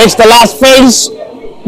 It's the last phase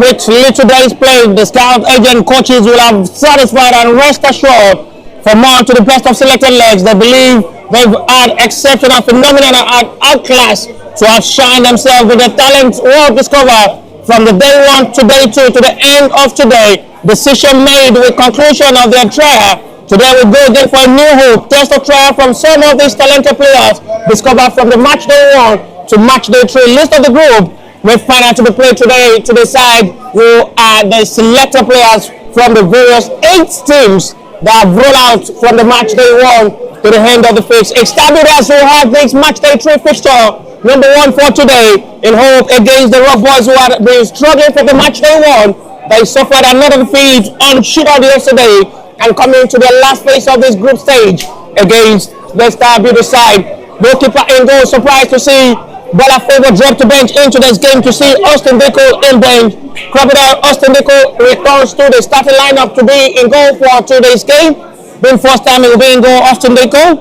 with little days played. The scout agent coaches will have satisfied and rest assured for more to the best of selected legs. They believe they've had exceptional, phenomenal and outclass to outshine themselves with the talent world discovered from the day one to day two to the end of today. Decision made with conclusion of their trial. Today we go again for a new hope. Test of trial from some of these talented players discovered from the match day one to match day three. List of the group will find out to be played today to decide who are the selected players from the various 8 teams that have rolled out from the match day one to the end of the phase. Extabulars who have this match day 3 fixture number 1 for today in hope against the Rock Boys who have been struggling for the match day 1. They suffered another defeat on Shootout yesterday and coming to the last phase of this group stage against the Star Beauty side. Goalkeeper in goal, surprised to see Bola Favor drop to bench into this game to see Austin Dicko in bench. Crocodile Austin Dicko returns to the starting lineup to be in goal for today's game. Being first time he will be in goal, Austin Dicko.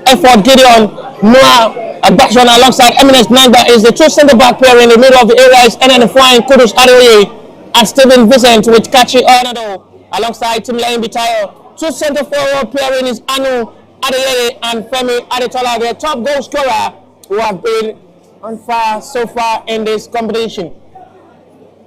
Effort Gideon, Noah Agbashon alongside Eminence Nanda is the 2 centre-back pair in the middle of the areas, and then the flying Kudus Adeoye and Stephen Vincent with Kachi Ornado alongside Tim Lane Bitayo. 2 centre-forward pairing is Anu Adeyeye and Femi Adetola, their top goal scorer who have been on fire so far in this competition.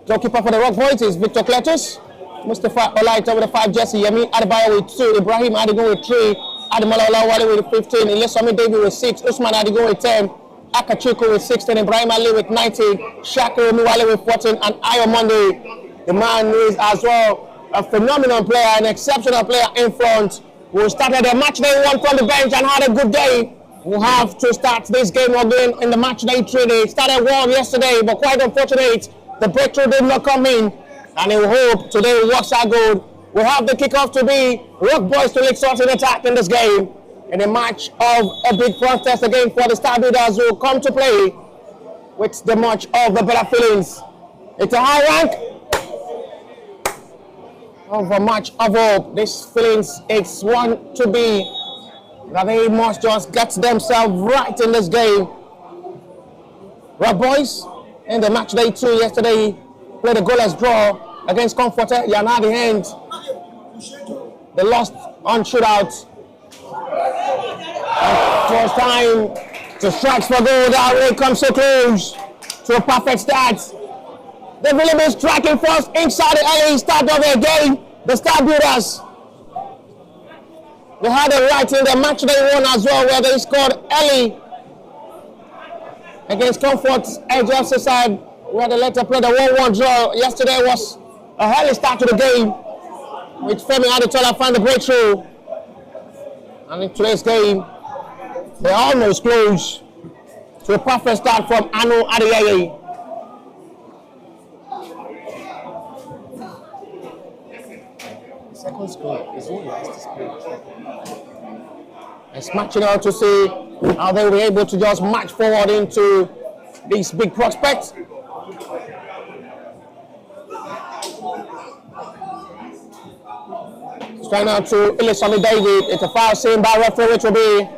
Goalkeeper for the Rock Boys is Victor Cletus. Mustafa Olaita with a 5 jersey. Yemi Adebayo with 2. Ibrahim Adigun with 3. Ademola Olawale with 15. Ilesami David with 6. Usman Adigun with 10. Akachuku with 16. Ibrahim Ali with 19. Shakur Miwale with 14. And Ayo Monday, the man who is as well a phenomenal player, an exceptional player in front, who started the match day 1 from the bench and had a good day. We'll have to start this game again in the match day 3. They started well yesterday, but quite unfortunate, the breakthrough did not come in. And we hope today works out good. We have the kickoff to be Rock Boys to Lake Salt in attack in this game. In a match of a big front test again for the Star Builders who come to play with the much of the better feelings. It's a high rank of a match of hope. This feelings it's one to be that they must just get themselves right in this game. Rock Boys in the match day 2 yesterday played a goalless draw against Comforter. Yana the end. They lost on Shootout. First time to strikes for goal. That way comes so close to a perfect start. They've really been striking first inside the early start of their game. The Star Builders. They had a right in the match day 1 as well, where they scored early against Comfort's Edge side, where they later played a 1-1 draw. Yesterday was a early start to the game, with Femi Adetola find the breakthrough. And in today's game, they almost close to a perfect start from Anu Adeyeye. Second score is only last display. It's matching out to see how they were able to just march forward into these big prospects. Trying out to Ilesami David. It's a foul seen by referee, which will be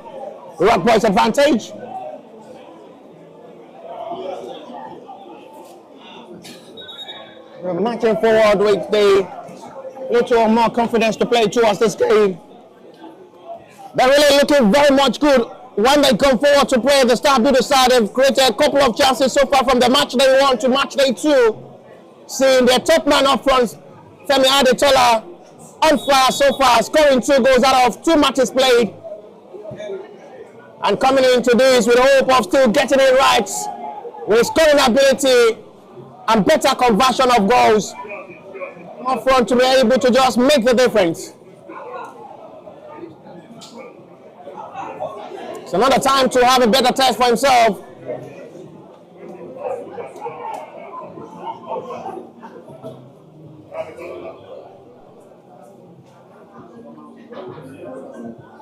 Rock Boys' advantage. We're marching forward with the little more confidence to play towards this game. They're really looking very much good when they come forward to play. The Star Beauty side have created a couple of chances so far from the match day 1 to match day 2. Seeing their top man up front, Femi Adetola, on fire so far, scoring 2 goals out of 2 matches played. And coming into this with the hope of still getting it right, with scoring ability and better conversion of goals up front to be able to just make the difference. It's another time to have a better test for himself.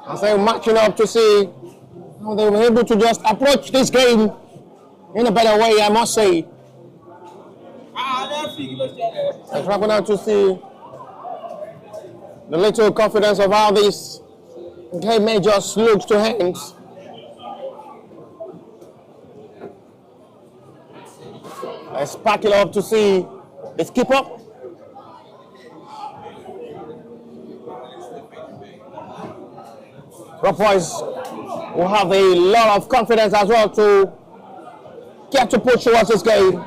As they're matching up to see how they were able to just approach this game in a better way, I must say. I'm trying out to see the little confidence of how this game may just look to hands. Spark it up to see his keeper. Rock Boys will have a lot of confidence as well to get to push towards this game.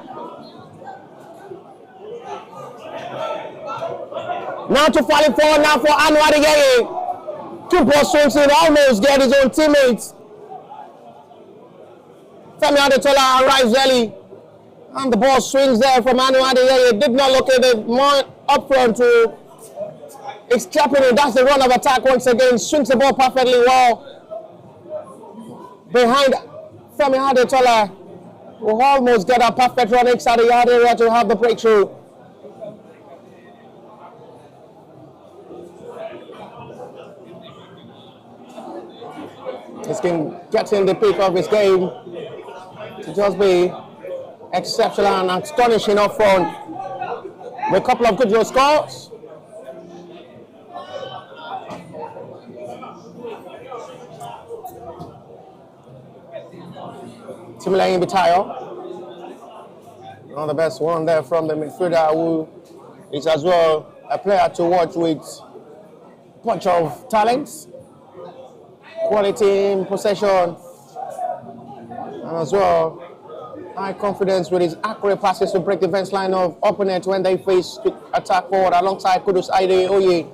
Now to falling forward now for Anu Adeyeye. Two ball swings in, almost get his own teammates. Femi Adetola arrives early. And the ball swings there from Anu Adeyeye. Did not look at it more up front to extrapolate it. That's the run of attack once again. Swings the ball perfectly well. Behind Femi Adetola. Will almost get a perfect run inside the yard area to have the breakthrough. This can get in the peak of his game to just be exceptional and astonishing up front. With a couple of good goal scores. Timileyin Bitayo. One of the best one there from the midfielder, who is as well a player to watch with a bunch of talents. Quality in possession, and as well high confidence with his accurate passes to break defense line of opponent when they face attack forward, alongside Kudus Adeoye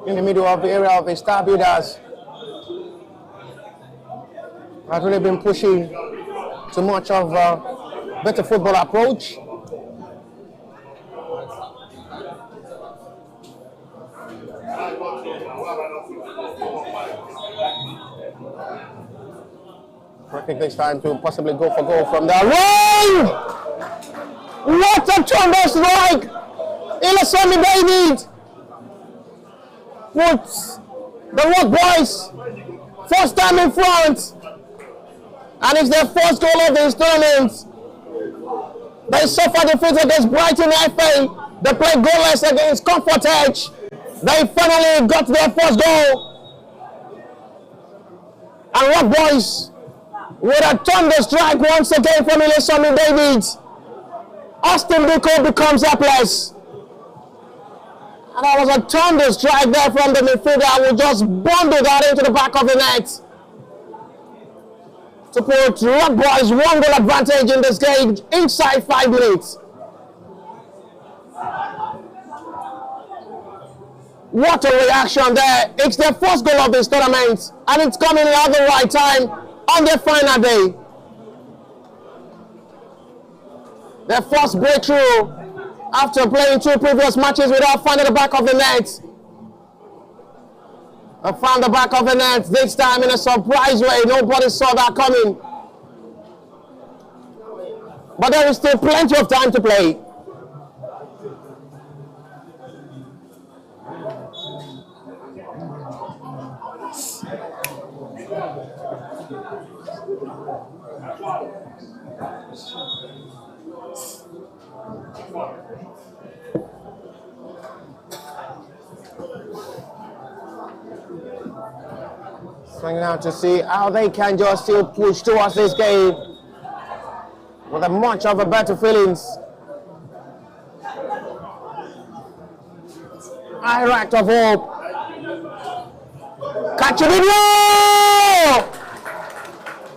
in the middle of the area of the star builders. Has really been pushing too much of a better football approach. I think it's time to possibly go for goal from there. Whoa! What a thunder strike! Ilesami David puts the Rock Boys first time in front, and it's their first goal of this tournament. They suffered defeat against Brighton FA. They played goalless against Comfort Edge. They finally got their first goal. And Rock Boys with a thunder strike once again from Ilesami David. Austin Biko becomes helpless. And that was a thunder strike there from the midfielder, who just bundled that into the back of the net to put Rock Boys one goal advantage in this game inside 5 minutes. What a reaction there. It's their first goal of this tournament, and it's coming at the right time on their final day. Their first breakthrough after playing 2 previous matches without finding the back of the net. They found the back of the net this time in a surprise way. Nobody saw that coming. But there is still plenty of time to play. Swinging out to see how they can just still push towards this game with a much of a better feelings. High rack of hope. Catch it in.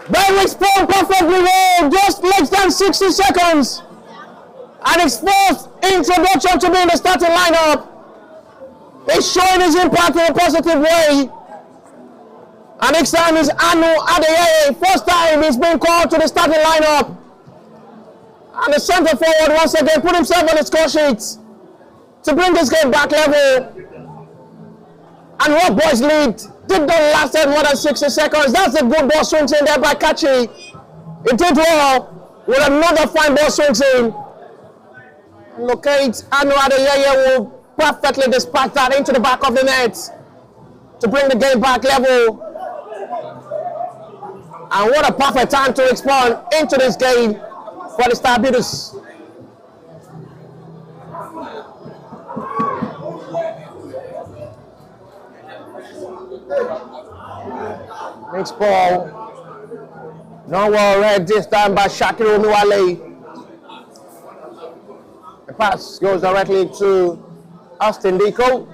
They respond perfectly well, just less than 60 seconds. And his first introduction to be in the starting lineup. He's showing his impact in a positive way. And next time is Anu Adeyeye. First time he's been called to the starting lineup. And the centre forward once again put himself on the score sheet to bring this game back level. And Rock Boys lead did not last more than 60 seconds. That's a good ball swings in there by Kachi. He did well with another fine ball swings in. And locate Anu Adeyeye will perfectly dispatch that into the back of the net to bring the game back level. And what a perfect time to respond into this game for the Star Beaters. Next ball. No well read this time by Shakiru Nuwale. pass goes directly to Austin Deco.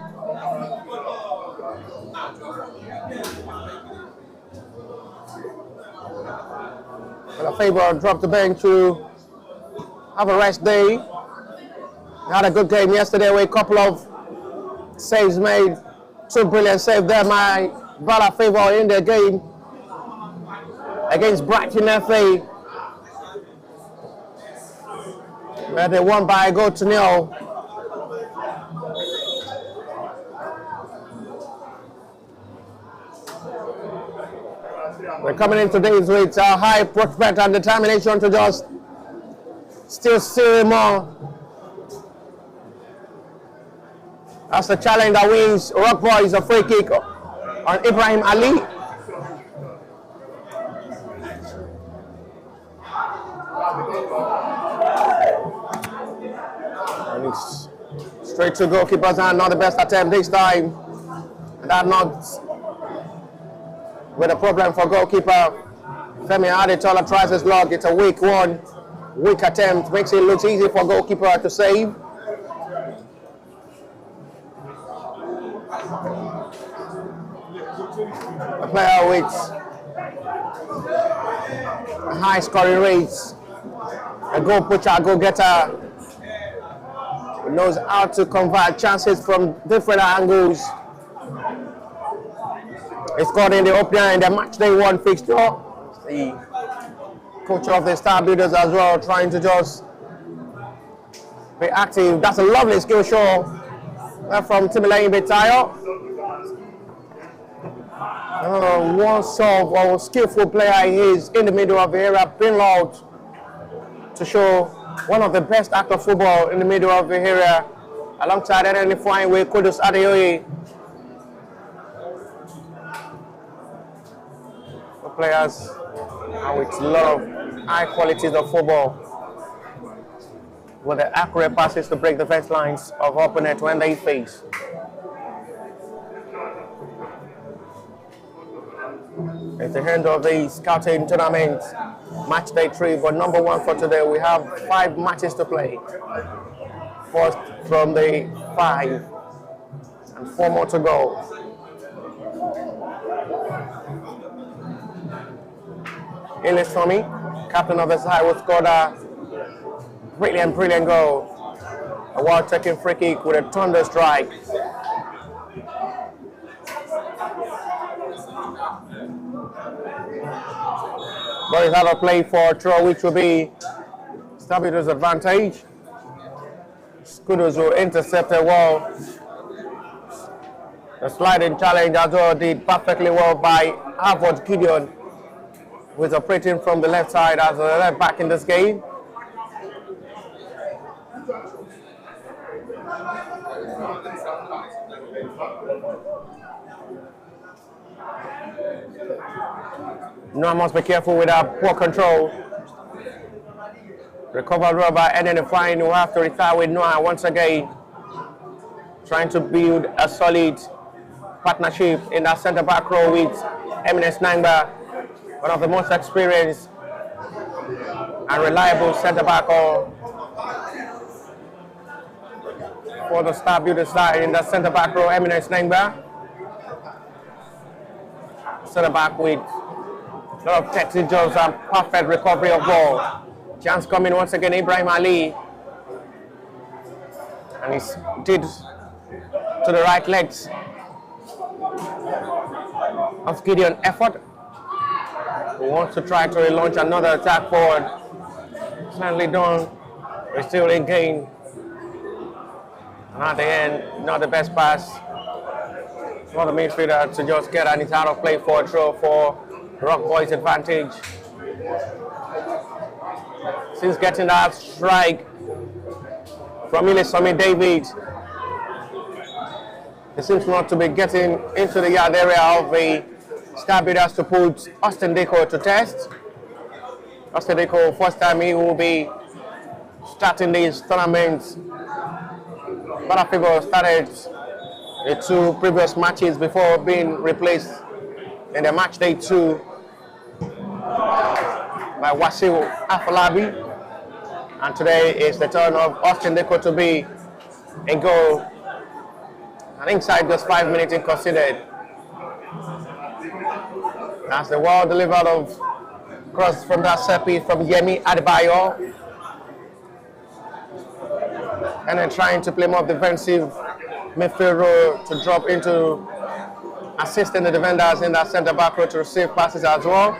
Favor dropped the bench to have a rest day. Had a good game yesterday with a couple of saves made. 2 brilliant saves there by Favor in their game against Brighton FA, where they won by a goal to 0. We're coming into days with high prospect and determination to just still see more. That's the challenge that wins. Rock Boys a free kick on Ibrahim Ali. And it's straight to goalkeeper's hand. Not the best attempt this time. That not with a problem for goalkeeper. Femi Adetola tries his luck. It's a weak one. Weak attempt. Makes it look easy for goalkeeper to save. A player with high scoring rates. A goal pusher, a goal getter. Who knows how to convert chances from different angles. He scored in the opener in the match day 1 fixture. The coach of the Star Builders as well, trying to just be active. That's a lovely skill show from Timileyin Betayo. One sort of skillful player he is in the middle of the area, being loud to show one of the best acts of football in the middle of the area, alongside identifying with Kudus Adeoye. Players with a lot of high qualities of football, with the accurate passes to break the defense lines of opponent when they face. It's the end of the scouting tournament, match day 3, but number 1 for today. We have 5 matches to play. First from the 5 and 4 more to go. Ilis Tommy, captain of the side, will score a brilliant goal. A wild-taking free kick with a thunder strike. But it's out of play for a throw, which will be Stabito's advantage. Skudus will intercept it well. The sliding challenge as well did perfectly well by Harvard Gideon, who is operating from the left side as a left back in this game. Noah must be careful with that poor control. Recovered rubber and then the fine will have to retire with Noah once again. Trying to build a solid partnership in that centre back row with Eminence Nangba, one of the most experienced and reliable centre back for the Star Builder side in the centre back row, Eminence Nangba. Centre back with a lot of technical jobs and perfect recovery of ball. Chance coming once again, Ibrahim Ali. And he's did to the right legs of Gideon Effort, who wants to try to relaunch another attack forward. Slightly done, we're still in gain. And at the end, not the best pass for the midfielder to just get, and it's out of play for a throw for Rock Boys advantage. Since getting that strike from Ilisami David, he seems not to be getting into the yard area of the Star Builders to put Austin Deco to test. Austin Deco, first time he will be starting this tournament. Barafigo started the 2 previous matches before being replaced in the match day 2 by Wasil Afolabi. And today is the turn of Austin Deco to be in goal. And inside just 5 minutes in considered. That's the well delivered of cross from that set piece from Yemi Adebayo. And then trying to play more defensive midfield role to drop into assisting the defenders in that centre back row to receive passes as well.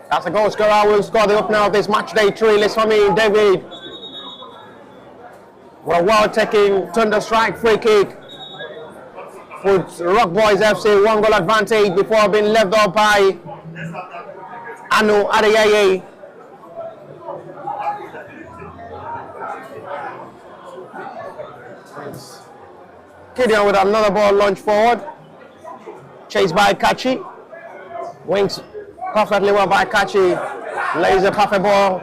That's the goal scorer will score the opener of this match day 3. Let's for me, David. Well, taking thunder strike free kick. Puts Rock Boys FC 1 goal advantage before being left up by Anu Adeyeye. Gideon with another ball launched forward. Chased by Kachi. Wings perfectly well by Kachi. Lays a perfect ball.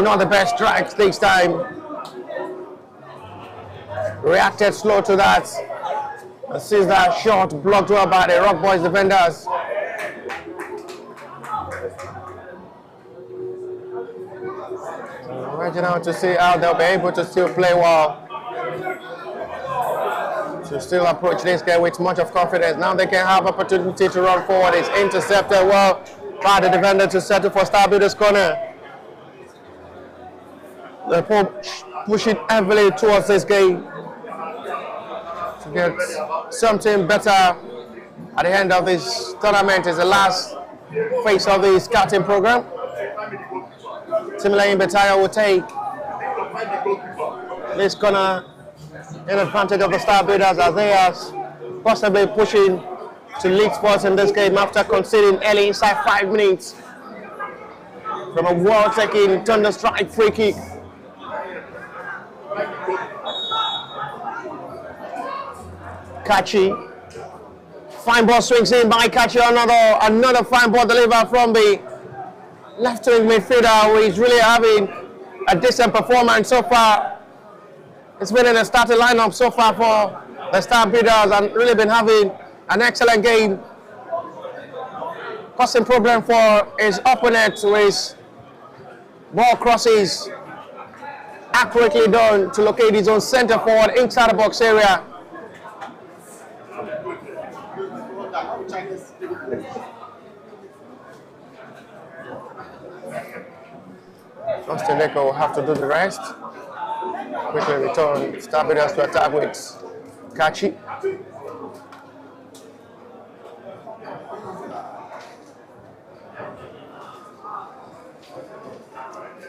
Not the best strikes this time. Reacted slow to that. And sees that shot blocked well by the Rock Boys defenders. Imagine how to see how they'll be able to still play well. To still approach this game with much of confidence. Now they can have opportunity to run forward. It's intercepted well by the defender to settle for Star Builders corner. They push it heavily towards this game to get something better at the end of this tournament. Is the last phase of the scouting program. Similarly, Betaya will take this corner in advantage of the Star Builders as they are possibly pushing to lead sports in this game after conceding early inside 5 minutes from a well-taken thunder strike free kick. Kachi, fine ball swings in by Kachi. Another fine ball delivered from the left-wing midfielder, who is really having a decent performance so far. It's been in the starting lineup so far for the Star Builders and really been having an excellent game. Causing problem for his opponent with ball crosses accurately done to locate his own centre forward inside the box area. Austin Deco will have to do the rest. Quickly return Star Builders to attack with Kachi.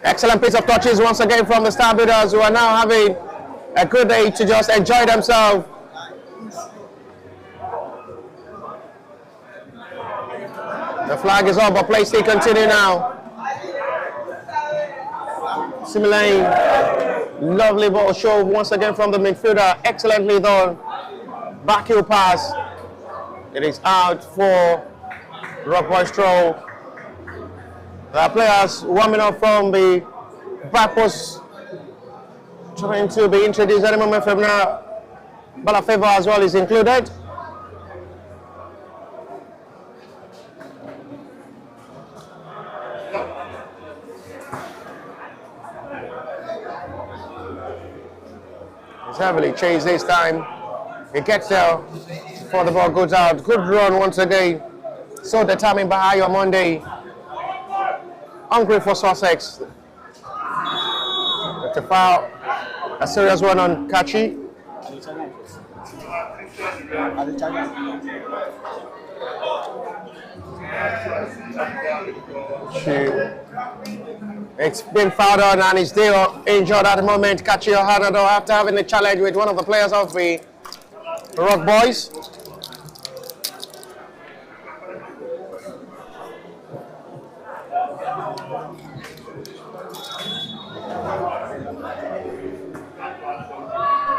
Excellent piece of touches once again from the Star Builders, who are now having a good day to just enjoy themselves. The flag is up, but play still continue now. Similarly, lovely ball show once again from the midfielder. Excellently done. Back heel pass. It is out for Rock Boys throw. The players warming up from the back post, trying to be introduced any moment from now. Balafeva as well is included. It's heavily chased this time. He gets there before the ball goes out. Good run once again. So determined by Ayo Monday. Hungry for Sussex. To foul. A serious one on Kachi. It's been fouled on and he's still injured at the moment. Kachi Ohanado, after having a challenge with one of the players of the Rock Boys.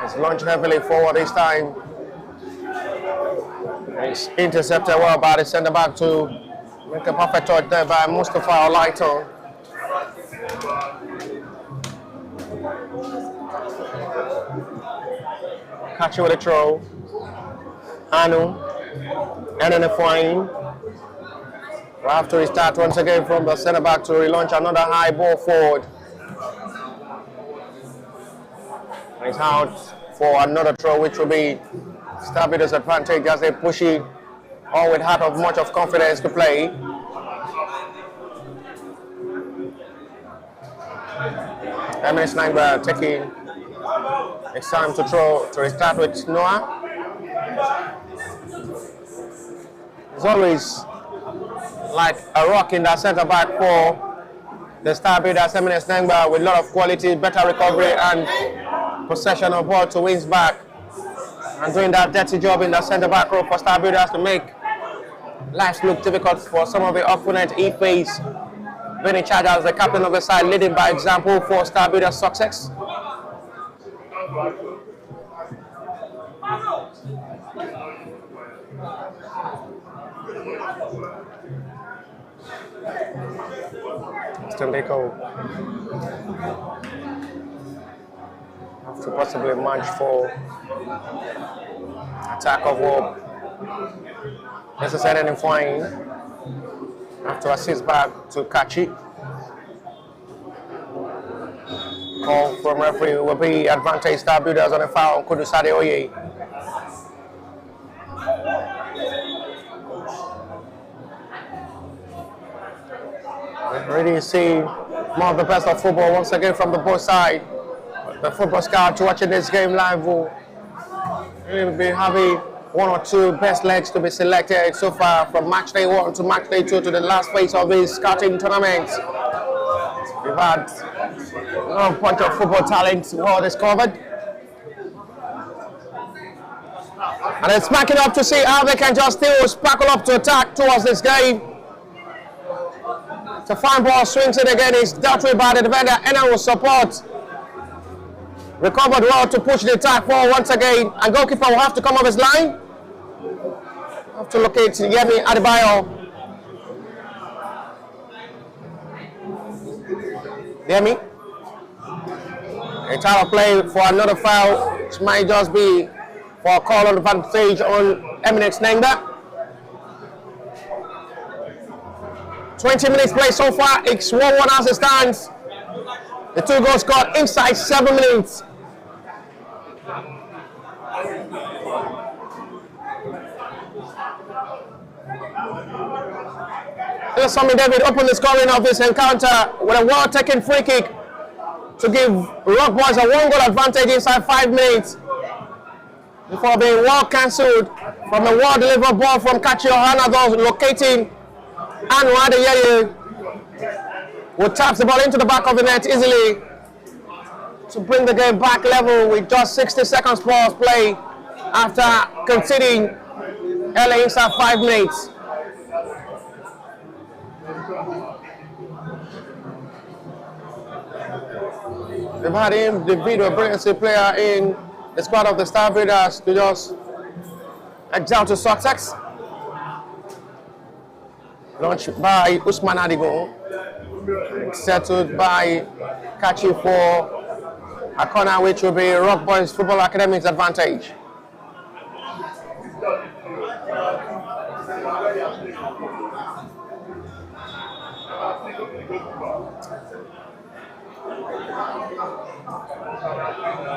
It's launched heavily forward this time. It's intercepted well by the centre back to make a perfect touch there by Mustafa Olaito. Catch with a throw. Anu. And then a flying. We'll have to restart once again from the centre back to relaunch another high ball forward. And it's out for another throw, which will be Star Builders' advantage as they push it all with heart of much of confidence to play. Emirates Nangba taking it's time to throw to restart with Noah. It's always like a rock in that centre back for the Star Builders. Emirates Nangba with a lot of quality, better recovery and possession of ball to wins back, and doing that dirty job in the centre back row for Star Builders to make life look difficult for some of the opponent he faced. Being in charge as the captain of the side, leading by example for Star Builders' success. Still have to possibly march for attack of war. Necessary and flying. Have to assist back to Kachi. Call from referee will be advantage Star Builders on a foul on Kudusade Oye. Already see more of the best of football once again from the both sides. The football scout watching this game live will really be having one or two best legs to be selected so far from match day 1 to match day 2 to the last phase of this scouting tournament. We've had a bunch of football talent well discovered. And it's smacking up to see how they can just still sparkle up to attack towards this game. The fine ball swings it again, is dealt with by the defender, and will support. Recovered well to push the attack forward once again, and goalkeeper will have to come off his line. Have to locate Yemi Adebayo. Yemi. A time of play for another foul, which might just be for a call on advantage on Emirates Nangba. 20 minutes play so far, it's 1-1 as it stands. The 2 goals scored inside 7 minutes. Sammy David opened the scoring of this encounter with a well-taken free kick to give Rock Boys a 1-goal advantage inside 5 minutes before being well cancelled from a well-delivered ball from Kachi Ohana, locating Anu Adeyeye, who taps the ball into the back of the net easily to bring the game back level with just 60 seconds pause play after conceding early inside 5 minutes. They've had him, the video brilliancy player in the squad of the Star Builders, to just excel to success. Launched by Usman Adigo, settled by Kachi for a corner, which will be Rock Boys Football Academy's advantage.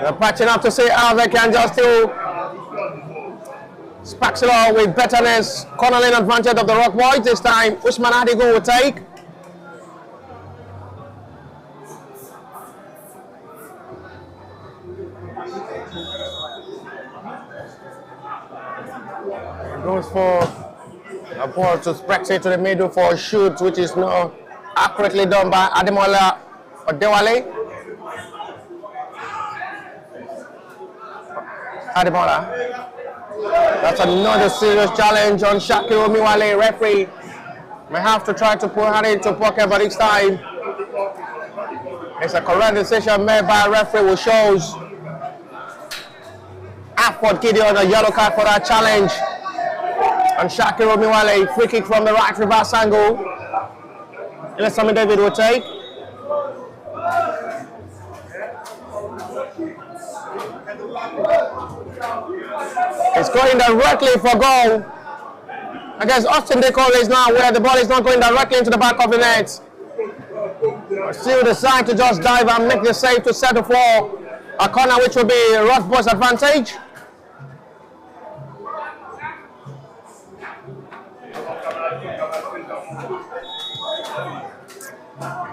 They're patching up to see how they can just do Spaxilla with betterness. Corner lane advantage of the Rock Boys. This time Usman Adigo will take. Goes for a ball to Sprex it to the middle for a shoot, which is not accurately done by Ademola Odewale. Ademola. That's another serious challenge on Shakir Omiwale. Referee may have to try to pull her into pocket, but each time it's a correct decision made by referee, which shows Afford Gideon a yellow card for that challenge. And Shakir Omiwale, free kick from the right reverse angle. Sammy David will take. It's going directly for goal. Against Austin Decore is now where the ball is not going directly into the back of the net. Still decide to just dive and make the save to settle for a corner, which will be Rothboy's advantage.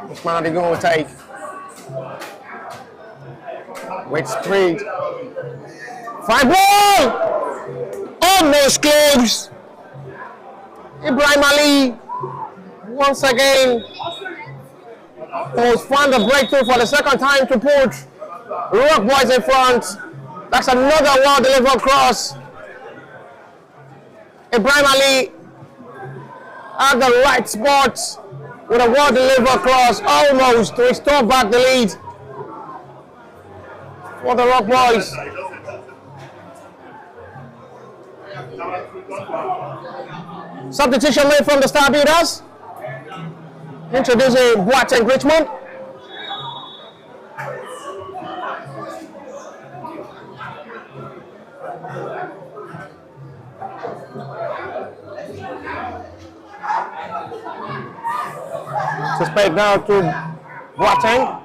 This man is going to take with speed. Fine ball! Almost close. Ibrahim Ali once again almost found the breakthrough for the second time to put Rock Boys in front. That's another well-delivered cross. Ibrahim Ali at the right spot with a well-delivered cross, almost to restore back the lead for the Rock Boys. Substitution made from the Star Builders. Introducing Boateng Richmond. Suspect now to Boateng.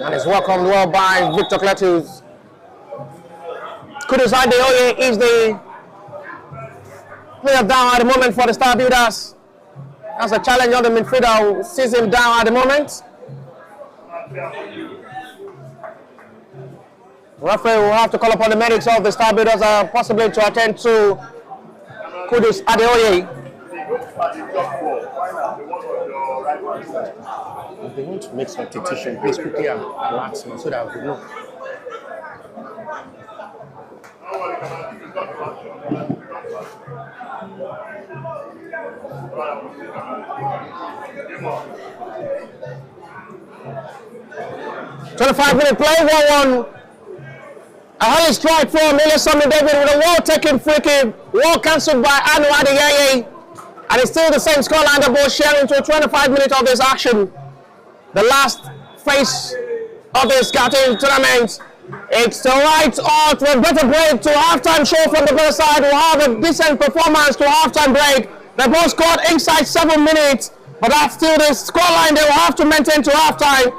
And is welcomed well by Victor Cletus. Kudus Adeoye is the player down at the moment for the Star Builders. That's a challenge on the midfielder who sees him down at the moment. Referee will have to call upon the medics of the Star Builders possibly to attend to Kudus Adeoye. If they want to make substitution, please quickly alert me so that we know. "25-minute play, 1-1. A early strike from Millie David with a well-taken free kick, well cancelled by Anu Adeyeye. And it's still the same scoreline, the ball sharing to 25 minutes of this action. The last phase of this scouting tournament. It's the right or to a better break to halftime show from the better side. We'll have a decent performance to halftime break. The ball scored inside 7 minutes, but that's still the scoreline they will have to maintain to halftime.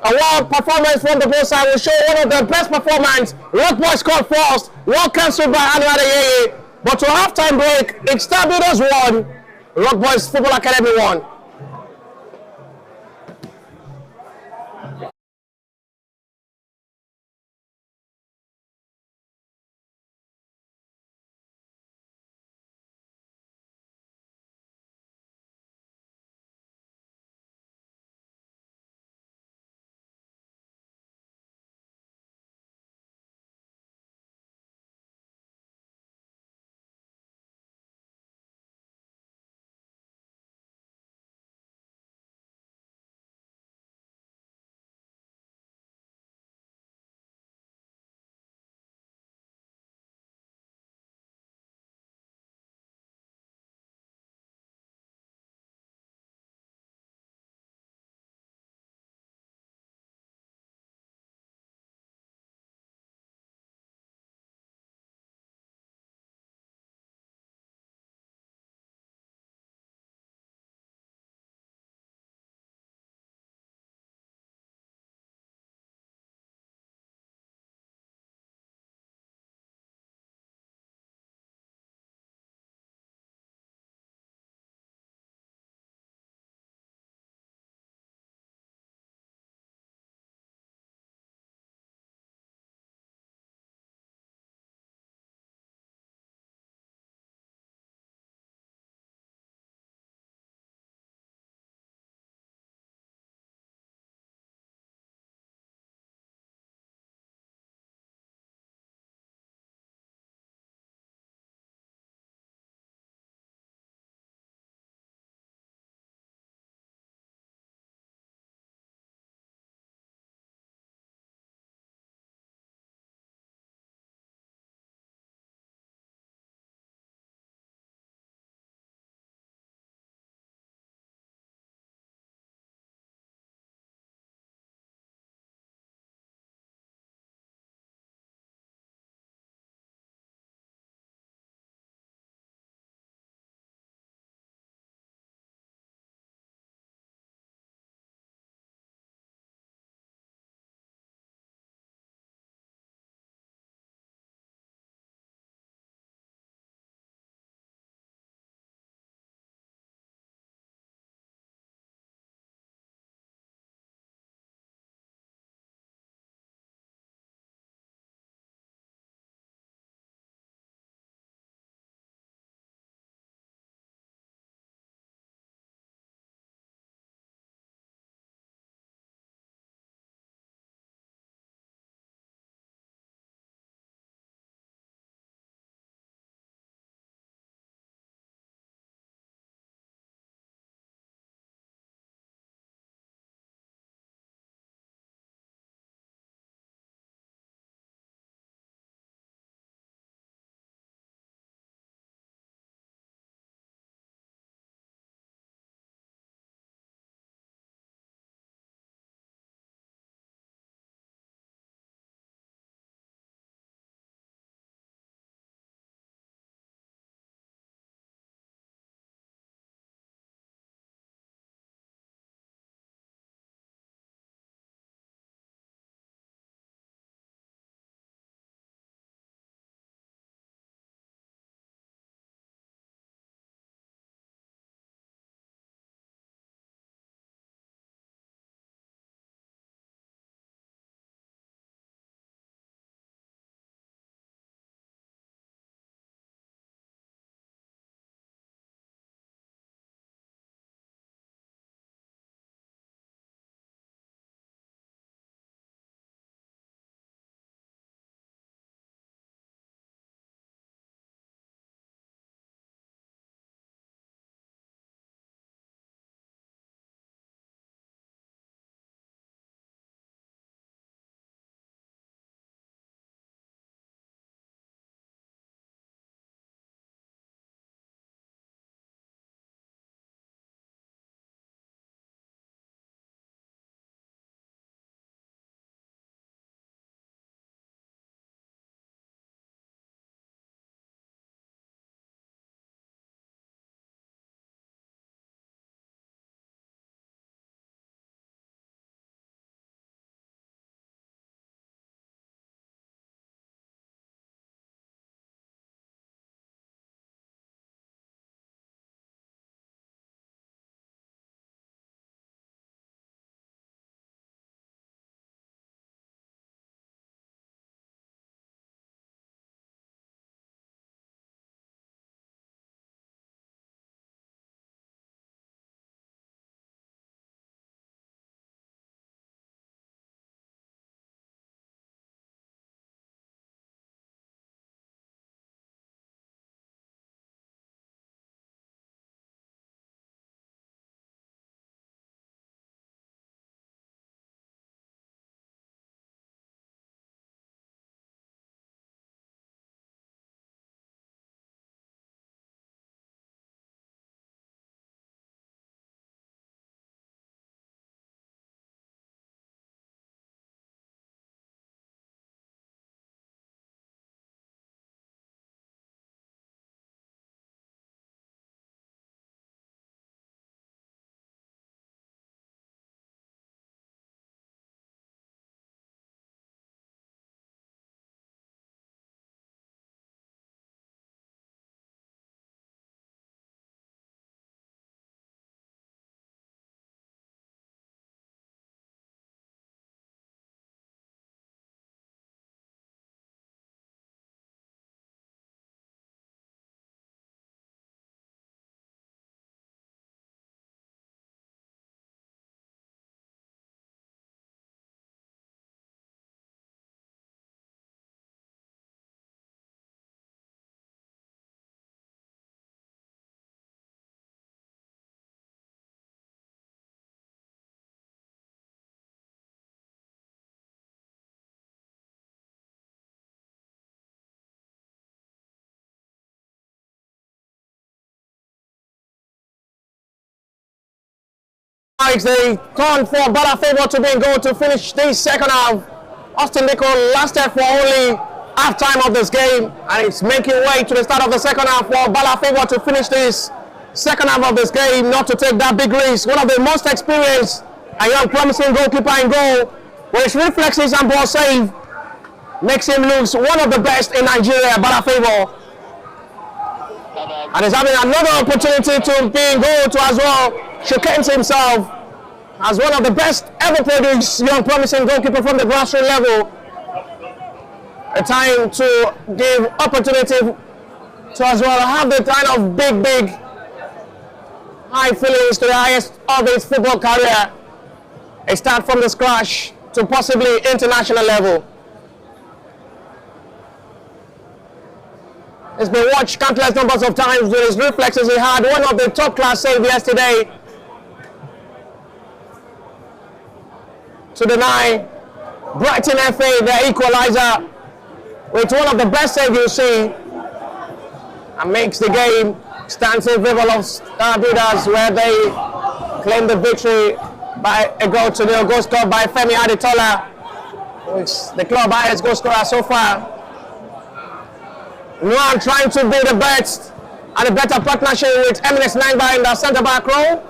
A wild performance from the both side will show one of the best performances. Rock Boys scored first, well cancelled by Anu Adeyeye. But to halftime break, it's Star Builders 1, Rock Boys Football Academy 1. now it's the turn for Baban FC to be in goal to finish this second half. Austin Nico lasted for only half time of this game, and it's making way to the start of the second half for Baban FC to finish this second half of this game, not to take that big risk. One of the most experienced and young promising goalkeeper in goal, with his reflexes and ball save, makes him look one of the best in Nigeria, Baban FC. And he's having another opportunity to be in goal to as well showcase himself as one of the best ever produced young promising goalkeeper from the grassroots level. A time to give opportunity to as well have the kind of big high feelings to the highest of his football career. A start from the scratch to possibly international level. He's been watched countless numbers of times with his reflexes. He had one of the top class saves yesterday to deny Brighton FA their equalizer with one of the best saves you see, and makes the game stand in favor of Star Builders, where they claim the victory by a goal to nil. Goal scored by Femi Adetola, who is the club highest goal scorer so far. Noah trying to be the best and a better partnership with Eminence Nangba in the centre back role.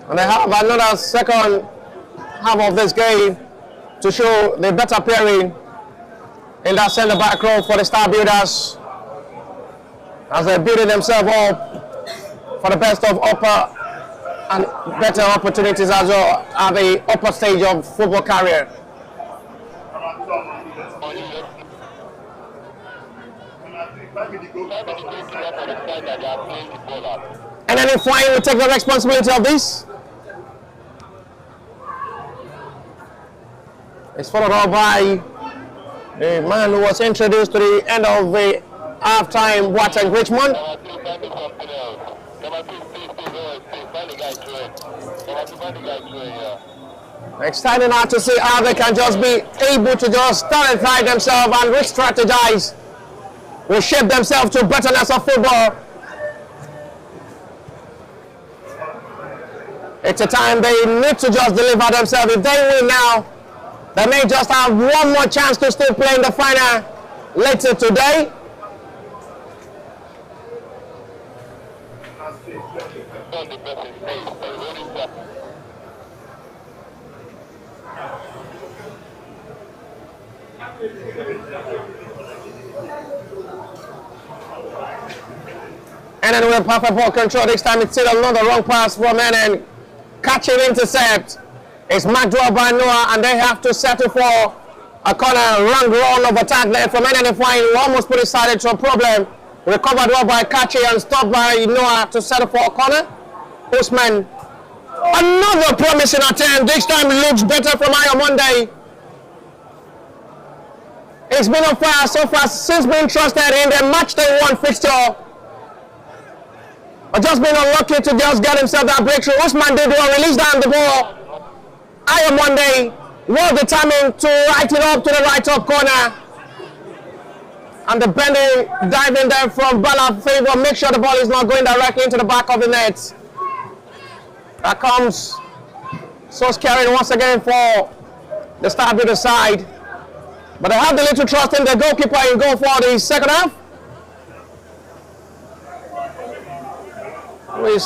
And they have another second half of this game to show the better pairing in that centre back role for the Star Builders, as they're building themselves up for the best of upper and better opportunities as well at the upper stage of football career. And then if Fine will take the responsibility of this. It's followed up by the man who was introduced to the end of the half-time, Watson Richmond. Exciting now to see how they can just be able to just strategize themselves and re-strategize, reshape themselves to betterness of football. It's a time they need to just deliver themselves. If they win now, they may just have one more chance to still play in the final later today. And then with perfect ball control, this time it's still another wrong pass from and catching intercept. It's marked well by Noah, and they have to settle for a corner run of attack there from NNFY, who almost put it side into a problem. Recovered well by Kachi and stopped by Noah to settle for a corner. Usman, another promising attempt. This time it looks better from Monday. It's been on fire so far since being trusted in the match day one fixture. But just been unlucky to just get himself that breakthrough. Usman did well, release down the ball. Monday well determined to right it up to the right top corner. And the bending, diving there from Baban FC, make sure the ball is not going directly into the back of the net. That comes so scary once again for the Star Builder side. But I have the little trust in the goalkeeper in goal for the second half. Which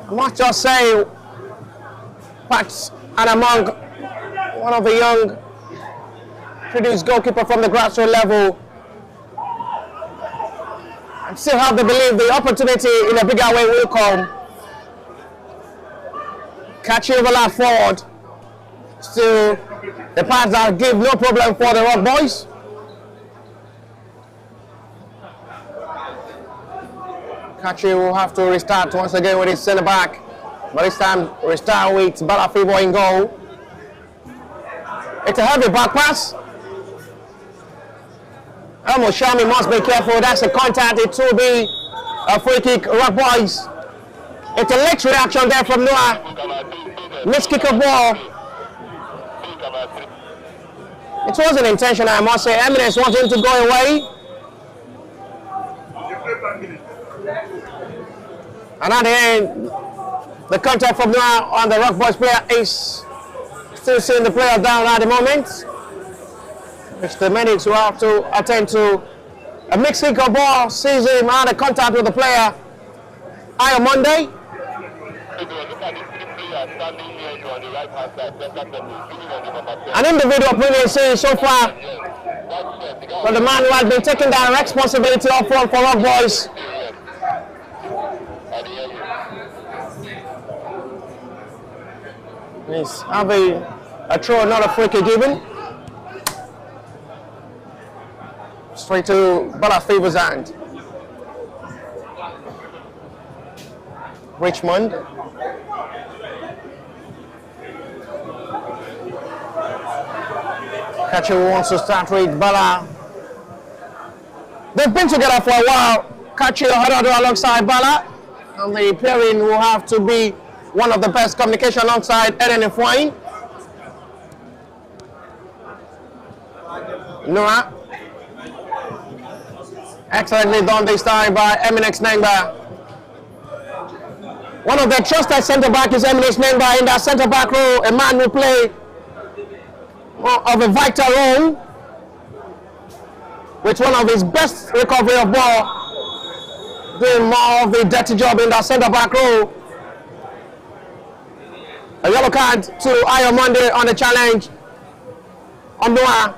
I must just say, Pat and among one of the young produced goalkeeper from the grassroots level, and still have the belief the opportunity in a bigger way will come. Catching overlap forward. Still the pass that give no problem for the Rock Boys. Kachi will have to restart once again with his centre back, but this time restart with Baban FC in goal. It's a heavy back pass. Almost Shami must be careful. That's a contact. It will be a free kick. Rock Boys. It's a late reaction there from Noah. Missed kick of ball. It wasn't intentional, I must say. Eminence wanted to go away. And at the end, the contact from now on the Rock Boys player is still seeing the player down at the moment, which the medics will have to attend to. A mixed kick of ball sees him out of contact with the player. On Monday. An individual brilliant save so far from the man who has been taking that responsibility up front for Rock Boys. He's having a throw, not a free kick given. Straight to Bala Favor's hand. Richmond. Kachi wants to start with Bala. They've been together for a while. Kachi alongside Bala. And the pairing will have to be one of the best communication alongside Eden and Fwine. Noah. Excellently done this time by Eminex Nengba. One of their trusted centre-back is Eminex Nengba in that centre-back role. A man who play of a vital role with one of his best recovery of ball, doing more of the dirty job in that centre-back role. A yellow card to Ayo Monday on the challenge on Noah.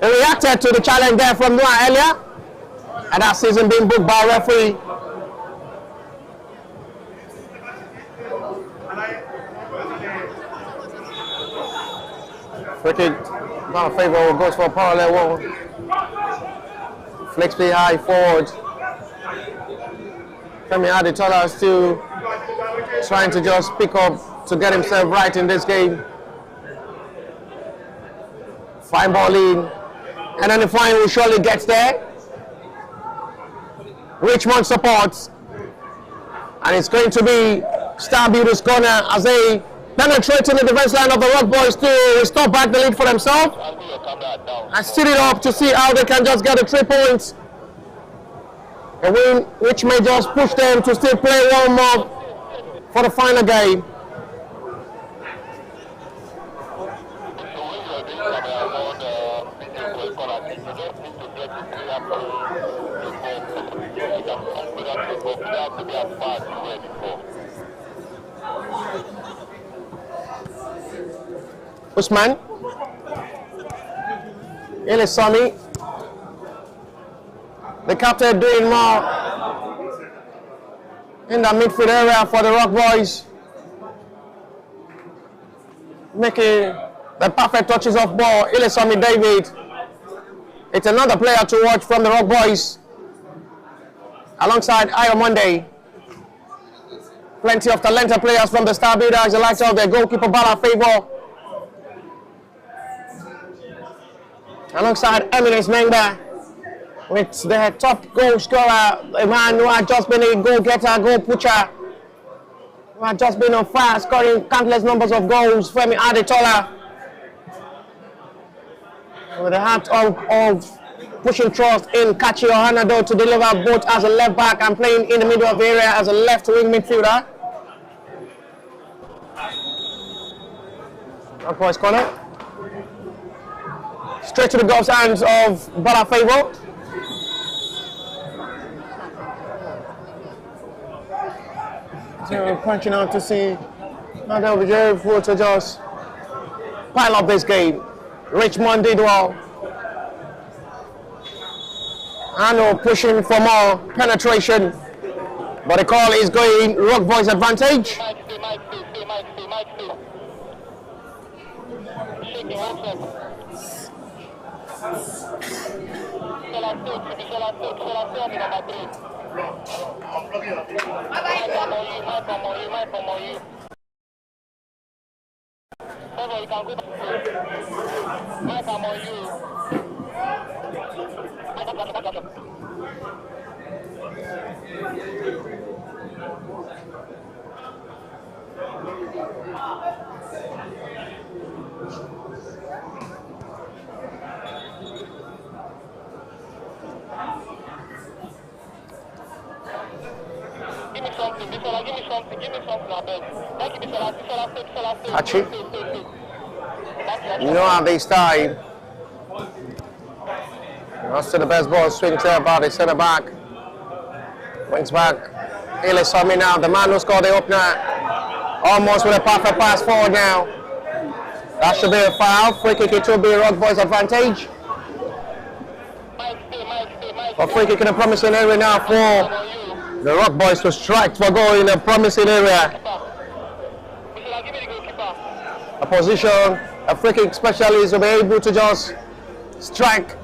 He reacted to the challenge there from Noah earlier, and that season being booked by a referee. Free kick, not a favour, goes for a parallel wall. Flex play high forward. Femi Adetola still trying to just pick up to get himself right in this game. Fine ball in, and then the fine will surely get there. Richmond supports, and it's going to be Star Builders corner as they penetrate in the defense line of the Rock Boys to restore back the lead for themselves and steal it up to see how they can just get the 3 points. A win which may just push them to still play one more for the final game. Usman, Ilisami, the captain doing more in the midfield area for the Rock Boys, making the perfect touches of ball. Ilisami David, it's another player to watch from the Rock Boys, alongside Ayo Monday. Plenty of talented players from the Star Builders, the likes of their goalkeeper Bala Favor, alongside Eminex Nengba, with the top goal scorer, a man who had just been a goal-getter, goal-pusher, who had just been on fire, scoring countless numbers of goals, Femi Adetola, with the heart of pushing trust in Kachi Ohanado to deliver both as a left back and playing in the middle of the area as a left wing midfielder. Rock Boys corner. Straight to the gloves hands of Bala Favor. So we're punching out to see how they'll be able to just pile up this game. Richmond did well. Arno pushing for more penetration, but the call is going Rock Boys advantage. Catch it. You know how they style. That's to the best ball, swing to about the centre back. Wings back. Illy saw me now. The man who scored the opener. Almost with a perfect pass forward now. That should be a foul. Free kick, it will be Rock Boys' advantage. A free kick in a promising area now for the Rock Boys to strike for goal in a promising area. A position, a free kick specialist will be able to just strike.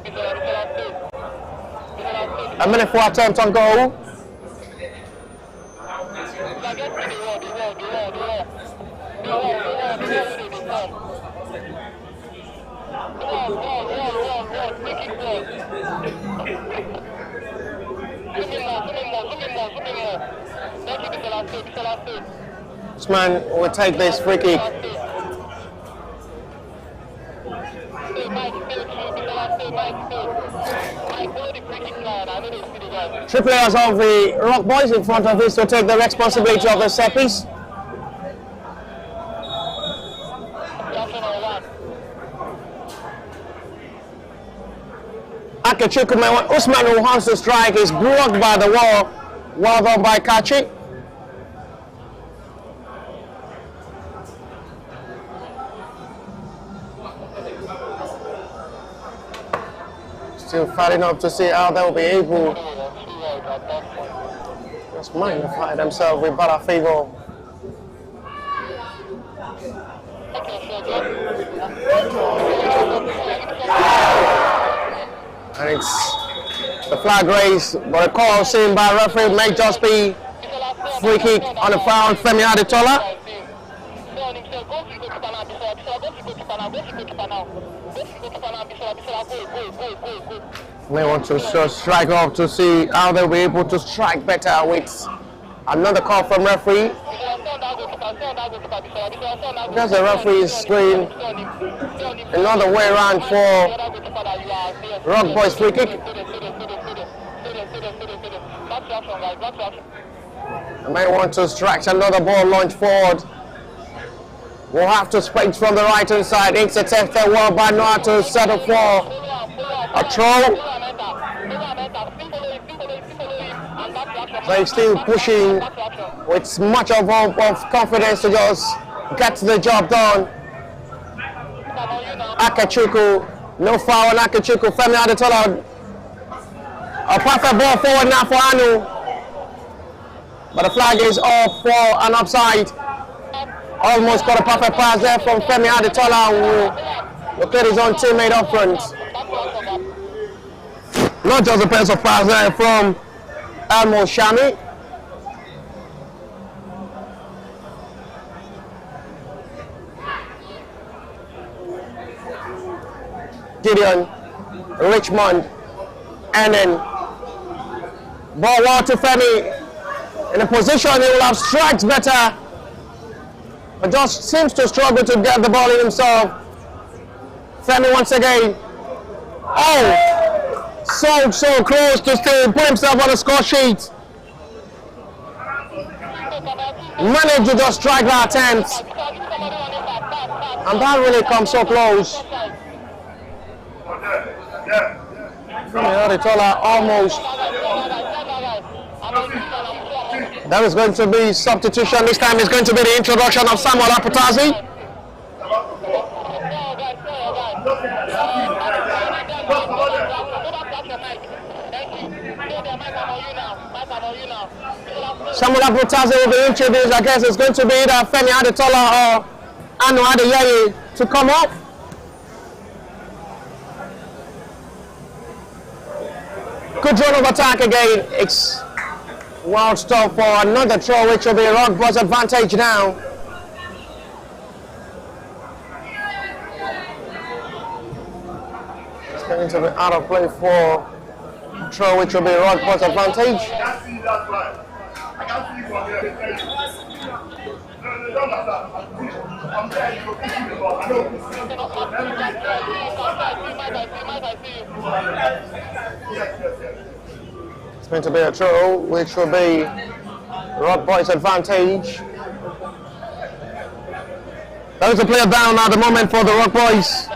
A minute for attempt on goal. This man will take this free kick. Three players of the Rock Boys in front of this to take the responsibility of the set piece. Akachuku, Usman, who wants to strike, is blocked by the wall. Well done by Kachi. Still fighting up to see how they'll be able to just magnify themselves with better favor. And it's the flag raised, but a call seen by referee may just be free kick on the foul. Femi Adetola. May want to strike up to see how they'll be able to strike better with another call from referee. Because the referee is going another way around for Rock Boys free kick. They may want to strike another ball launch forward. We'll have to sprint from the right hand side. Intercepted well by Noah to settle for a throw. They're still pushing with much of confidence to just get the job done. Akachuku, no foul on Akachuku. Femi Adetola, a perfect ball forward now for Anu. But the flag is off for an offside. Almost got a perfect pass there from Femi Adetola, who looked at his own teammate up front. Not just a pass of pass there from Elmo Shami. Gideon, Richmond, and then ball well to Femi. In a position he will have strikes better, but just seems to struggle to get the ball in himself. Femi once again. Oh, so close to still put himself on the score sheet. Managed to just strike that attempt, and that really comes so close. Adetola almost. There is going to be substitution. This time it's going to be the introduction of Samuel Aputazi. Samuel Aputazi will be introduced. I guess it's going to be either Femi Adetola or Anu Adeyeye to come up. Good run of attack again. It's wild stuff for another throw, which will be Rock Boys' advantage now. It's going to be out of play for a throw, which will be Rock Boys' advantage. It's going to be a throw, which will be Rock Boys advantage. There is a player down at the moment for the Rock Boys.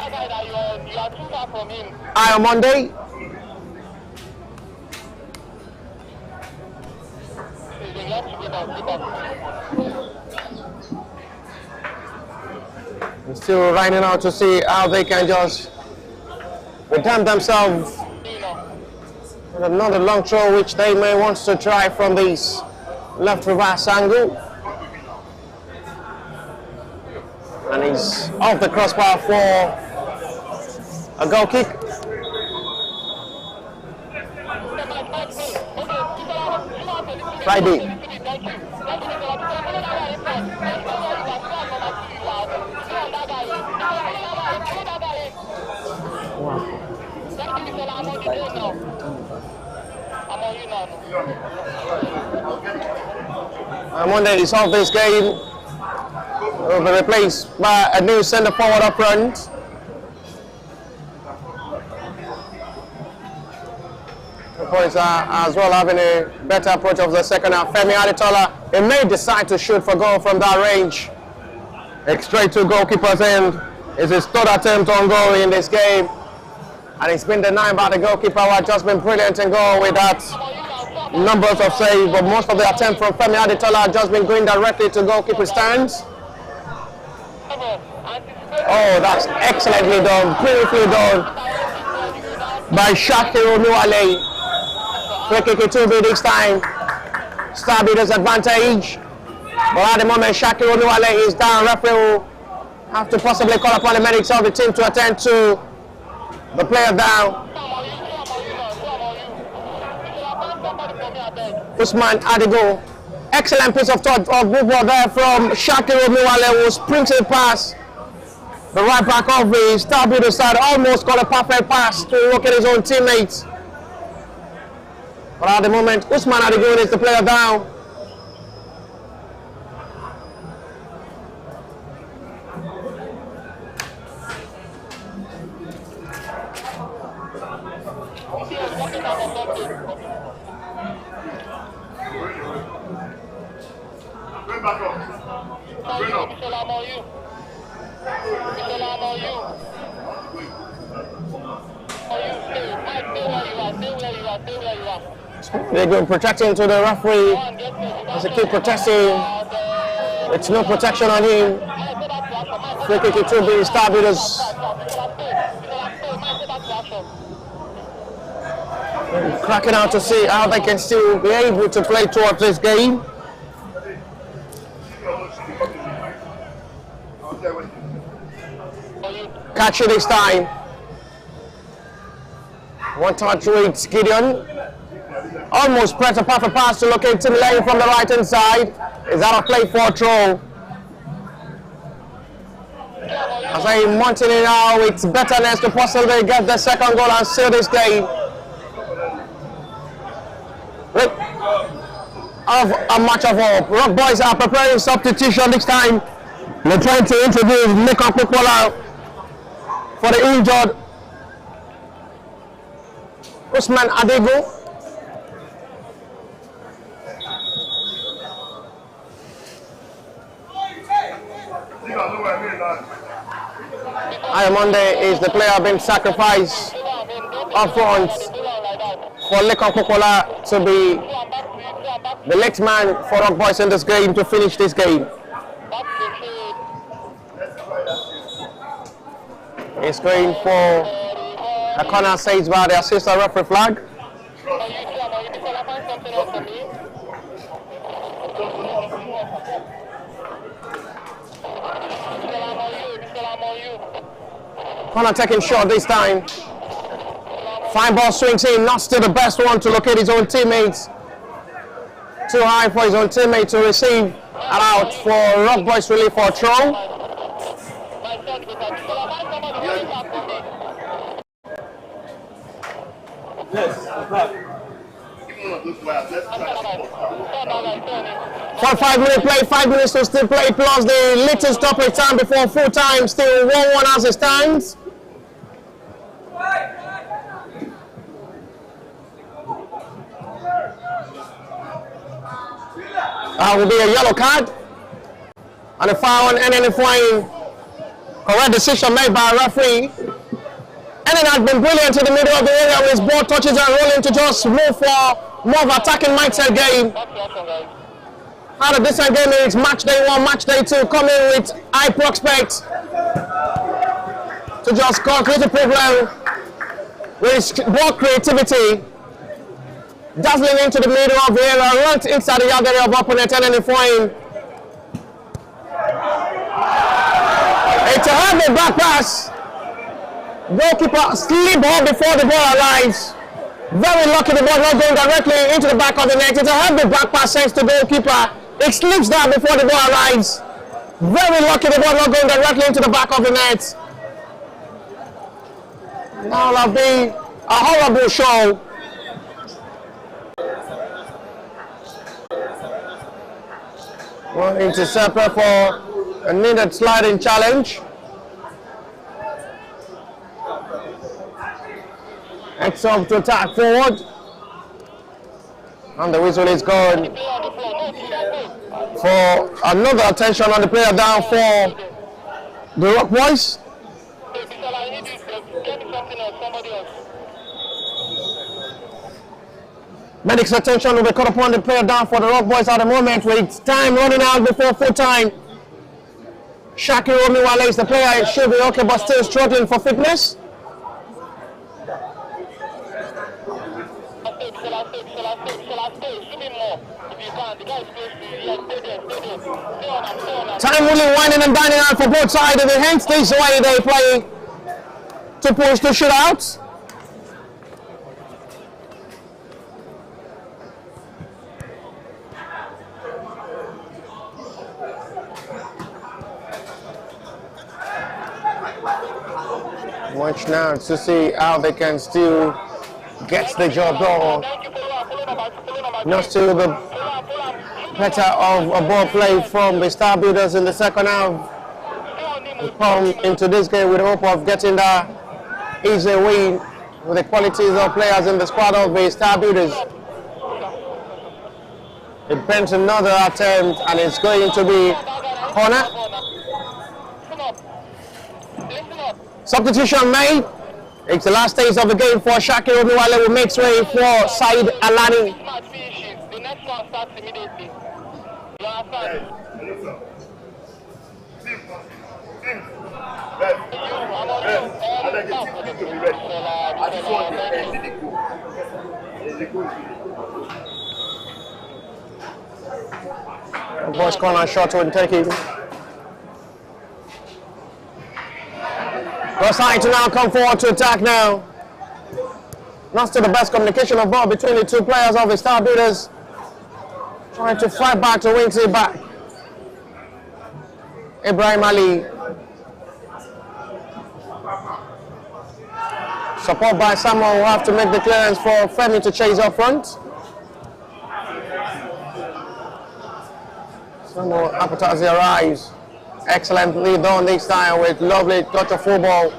Eye on Monday. Still riding out to see how they can just redeem themselves with another long throw which they may want to try from this left reverse angle. And he's off the crossbar for a goal kick. Friday. Monday is off this game. Will be replaced by a new centre forward up front. The boys are as well having a better approach of the second half. Femi Adetola, he may decide to shoot for goal from that range. Straight to goalkeeper's end. It's his third attempt on goal in this game. And it's been denied by the goalkeeper, who has just been brilliant in goal with that numbers of saves. But most of the attempts from Femi Adetola have just been going directly to goalkeeper stands. Oh, that's excellently done, beautifully done by Shaki Onuale. Free kick it will be this time. Star Beaters advantage. But at the moment, Shaki Onuale is down. Referee will have to possibly call upon the medics of the team to attend to the player down. Usman Adigo. Excellent piece of touch of good ball there from Shaki Onuale, who sprinted past the right back of the Star Beaters side. Almost got a perfect pass to look at his own teammates. But at the moment, Usman Adigo is the player down. They're going protecting to the referee as they keep protesting. It's no protection on him. Free kick it will be Star Beaters. Cracking out to see how they can still be able to play towards this game. Catch it this time. One touch with Gideon. Almost press a perfect pass to locate Tim Lane from the right hand side. Is out of play for a throw. As I'm mounting it now, it's betterness to possibly get the second goal and seal this game. Of a match of hope. Rock Boys are preparing substitution this time. They're trying to introduce Nico Kukola for the injured Usman Adigo. Ayamonde is the player being sacrificed up front for Lekon Kukola to be the next man for Rock Boys in this game to finish this game. He's going for a corner saved by the assistant referee flag. Corner taking shot this time. Fine ball swings in, not still the best one to locate his own teammates. Too high for his own teammate to receive and out for Rock Boys relief for a throw. For 5 minute play, 5 minutes to still play, plus the little stoppage time before full time, still 1-1 as it stands. Will be a yellow card. And a foul on NN Flying. Correct decision made by a referee. NN has been brilliant in the middle of the area with his ball touches and rolling to just move for more of an attacking mindset game. How the decent game is match day 1, match day 2, coming with high prospects to just create a problem with his ball creativity. Dazzling into the middle of the area, right inside the yard area of opponent, and then Flying. It's a heavy back pass. Goalkeeper slip off before the ball arrives. Very lucky the ball not going directly into the back of the net. It's a heavy back pass sent to goalkeeper. It slips down before the ball arrives. Very lucky the ball not going directly into the back of the net. Now that'll be a horrible show. One interceptor for a needed sliding challenge. X up to attack forward. And the whistle is gone for another attention on the player down for the Rock Boys. Medic's attention will be caught upon the player down for the Rock Boys at the moment with time running out before full time. Shaki Romiwale is the player. It should be okay, but still struggling for fitness. Time really winding and dining out for both sides, and hence this way they play to push the shootout. Watch now to see how they can still get the job done. Not still the better of a ball play from the Star Builders in the second half. We come into this game with the hope of getting that easy win with the qualities of players in the squad of the Star Builders. It bends another attempt and it's going to be corner. Substitution made. It's the last stage of the game for Shaki Omiwale, who makes way for Said Alani. The next one starts immediately. Boys corner shot when taking. Rosai to now come forward to attack now. Not still the best communication of ball between the two players of the Star Builders. Trying to fight back to win it back. Ibrahim Ali. Support by someone who have to make the clearance for Femi to chase up front. Someone Apatazi arrives. Excellently done this time with lovely touch of football.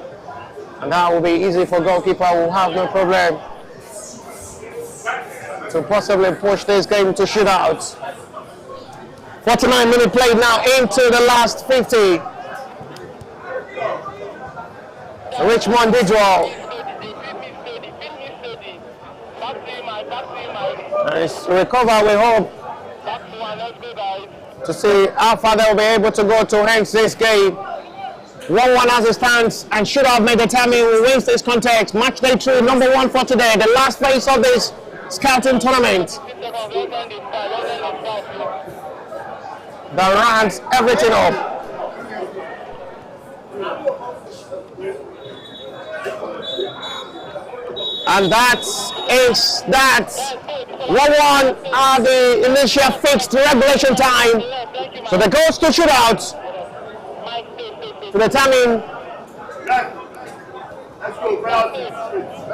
And that will be easy for goalkeeper who have no problem to possibly push this game to shootouts. 49 minutes played now into the last 50. Richmond did well. And it's recover, we hope, to see how far they'll be able to go to end this game. 1-1 as it stands, and should have made the timing who wins this contest. Match day 2, number 1 for today, the last phase of this scouting tournament. That rounds everything up. And that is that. 1-1 are the initial fixed regulation time. So the goals to shootouts to determine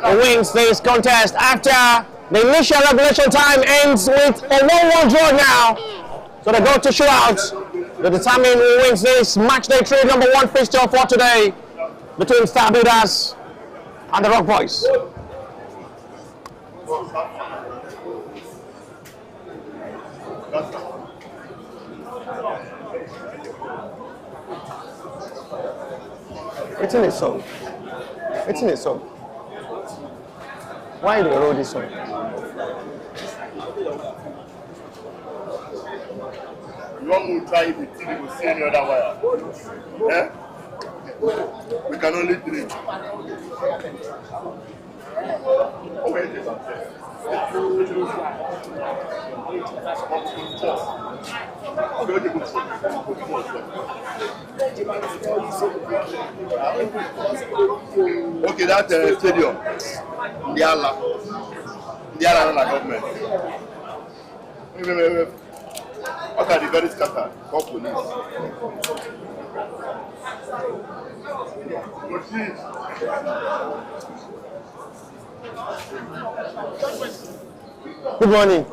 who wins this contest. After the initial regulation time ends with a 1-1 draw now. So they go to shootouts to determine who wins this match day 3, number 1 fixture for today between Star Builders and the Rock Boys. It's in its own. It's in its own. Why do you roll this one? You want to try the thing you will see any other wire? Eh? We can only drink. Oh, wait, this one. Okay, that stadium, the Allah government. Wait. What are the very scattered? Call police. Good morning.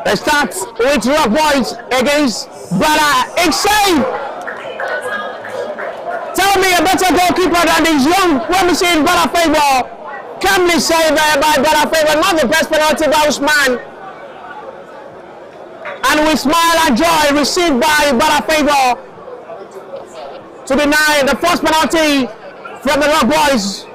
They start with Rock Boys against Baban FC. Tell me a better goalkeeper than this young, promising Baban FC. Calmly saved by Baban FC, not the best penalty by Usman. And with smile and joy received by Baban FC to deny the first penalty from the Rock Boys.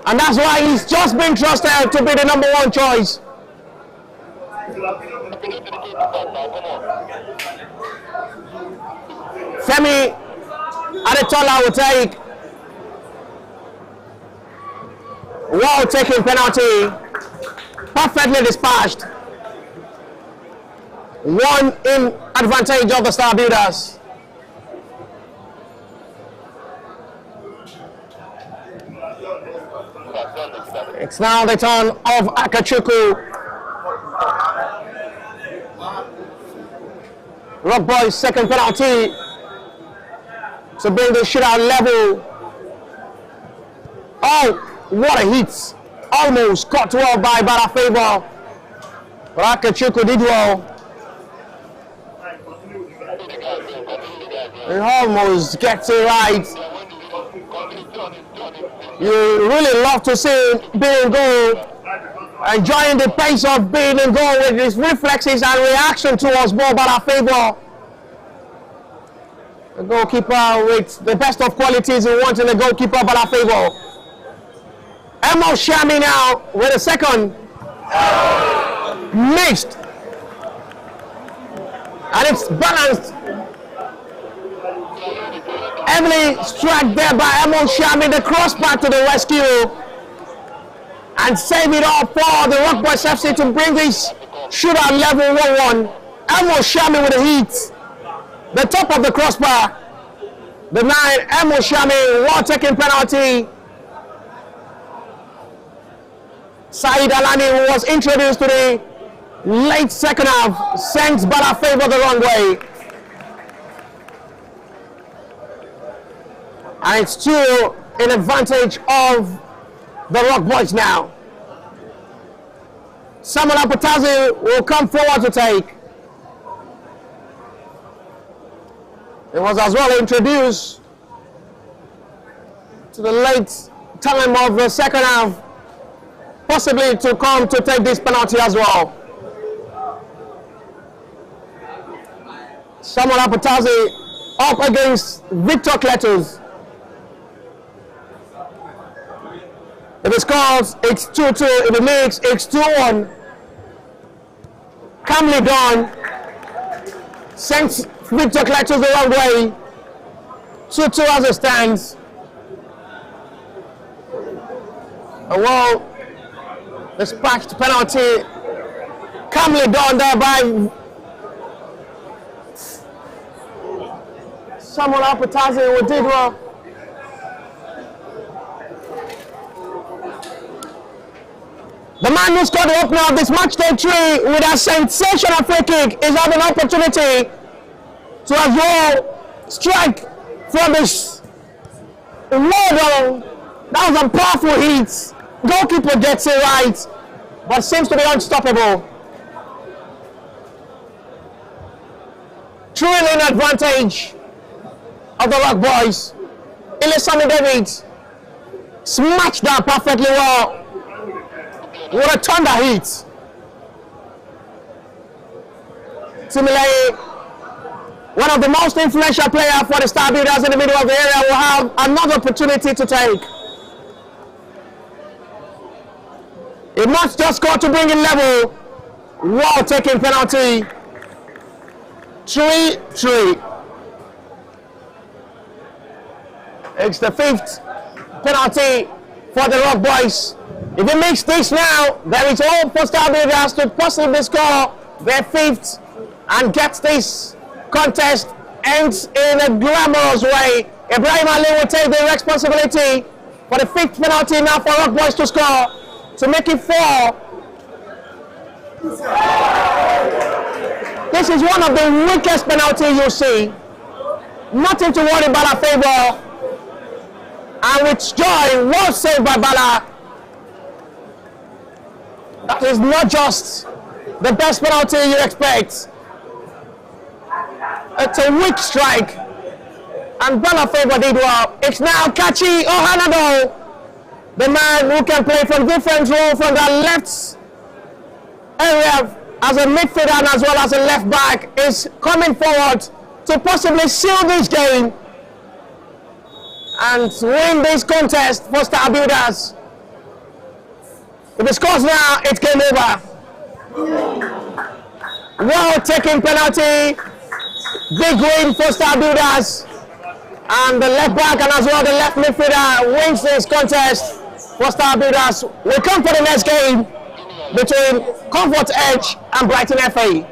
And that's why he's just been trusted to be the number one choice. Femi Adetola will take well taken penalty, perfectly dispatched. One in advantage of the Star Builders. It's now the turn of Akachukwu. Rock Boys' second penalty to bring the shootout level. Oh, what a hit. Almost caught well by Baban FC. But Akachukwu did well. He almost gets it right. You really love to see being in goal, enjoying the pace of being in goal with his reflexes and reaction towards ball Baban FC. The goalkeeper with the best of qualities he wants in the goalkeeper Baban FC. Emo Shami now with a second. Mixed. And it's balanced. Emily struck there by Emo Shami, the crossbar to the rescue. And save it all for the Rock Boys FC to bring this shootout level 1-1. Emo Shami with a hit. The top of the crossbar. The 9, Emo Shami, well-taken penalty. Saeed Alani, who was introduced to the late second half, sends Baban FC the wrong way. And it's still in advantage of the Rock Boys now. Samuel Apatazi will come forward to take. It was as well introduced to the late time of the second half, possibly to come to take this penalty as well. Samuel Apatazi up against Victor Cletus. If it scores, it's 2-2. If it makes, it's 2-1. Calmly done. Sends Victor Cletus the wrong way. 2-2 as it stands. A well dispatched penalty. Calmly done there by Samuel Apatazi, who did well. The man who scored the opener of this match day 3 with a sensational free kick is having an opportunity to as well strike from this wall. That was a powerful hit. Goalkeeper gets it right, but seems to be unstoppable. Truly an advantage of the Rock Boys. Sammy David smashed that perfectly well. What a thunder hit. Similarly, one of the most influential players for the Star Builders in the middle of the area will have another opportunity to take. It must just score to bring it level while taking penalty. 3-3. It's the 5th penalty for the Rock Boys. If he makes this now, there is hope for Star Builders to possibly score their 5th and get this contest ends in a glamorous way. Ibrahim Ali will take the responsibility for the 5th penalty now for Rock Boys to score to make it 4. This is one of the weakest penalties you'll see. Nothing to worry about our favor. And with joy, well saved by Bala. That is not just the best penalty you expect. It's a weak strike. And Bala favor did well. It's now Kachi Ohanado, the man who can play from different roles from the left area as a midfielder and as well as a left back, is coming forward to possibly seal this game and win this contest for Star Builders. If it scores now, it's game over. Well taken penalty, big win for Star Builders, and the left back and as well the left midfielder wins this contest for Star Builders. We'll come for the next game between Comfort Edge and Brighton FA.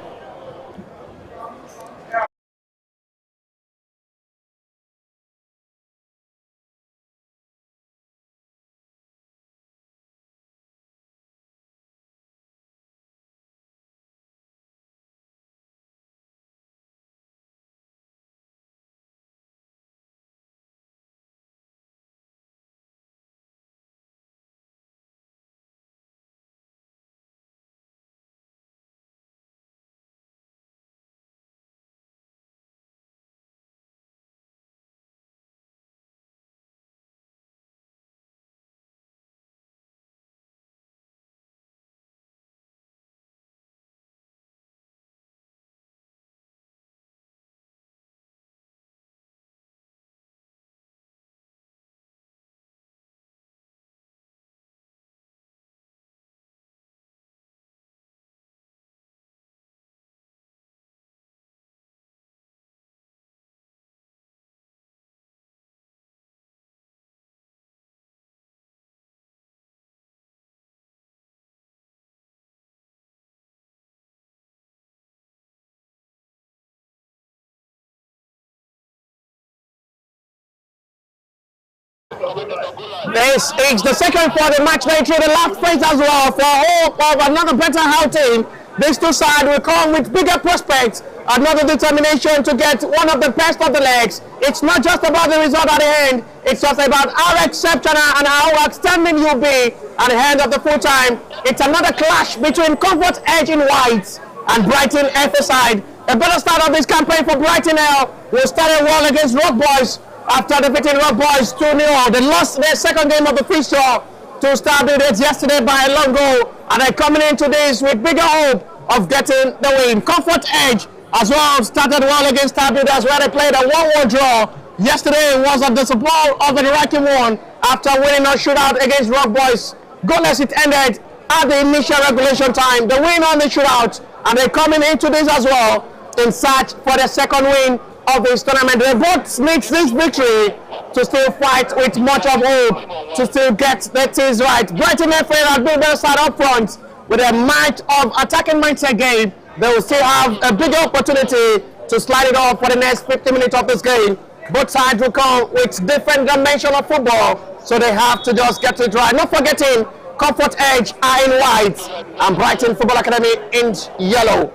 This is the second for the match day through the last phase as well for hope of another better outing. These two sides will come with bigger prospects, another determination to get one of the best of the legs. It's not just about the result at the end, it's just about how exceptional and how outstanding you'll be at the end of the full time. It's another clash between Comfort Edge in white and Brighton FA side. A better start of this campaign for Brighton L will start a well against Rock Boys. After defeating Rock Boys 2-0, they lost their second game of the fixture to Star Builders yesterday by a long goal, and they're coming into this with bigger hope of getting the win. Comfort Edge as well started well against Star Builders, where they played a 1-1 draw. Yesterday was at the support of the Iraqi one after winning a shootout against Rock Boys. Goalless it ended at the initial regulation time. The win on the shootout, and they're coming into this as well in search for the second win of this tournament. They both need this victory to still fight with much of hope to still get the teams right. Brighton FA had been better side up front with a might of attacking mindset game. They will still have a bigger opportunity to slide it off for the next 50 minutes of this game. Both sides will come with different dimension of football, so they have to just get it right. Not forgetting, Comfort Edge are in white and Brighton Football Academy in yellow.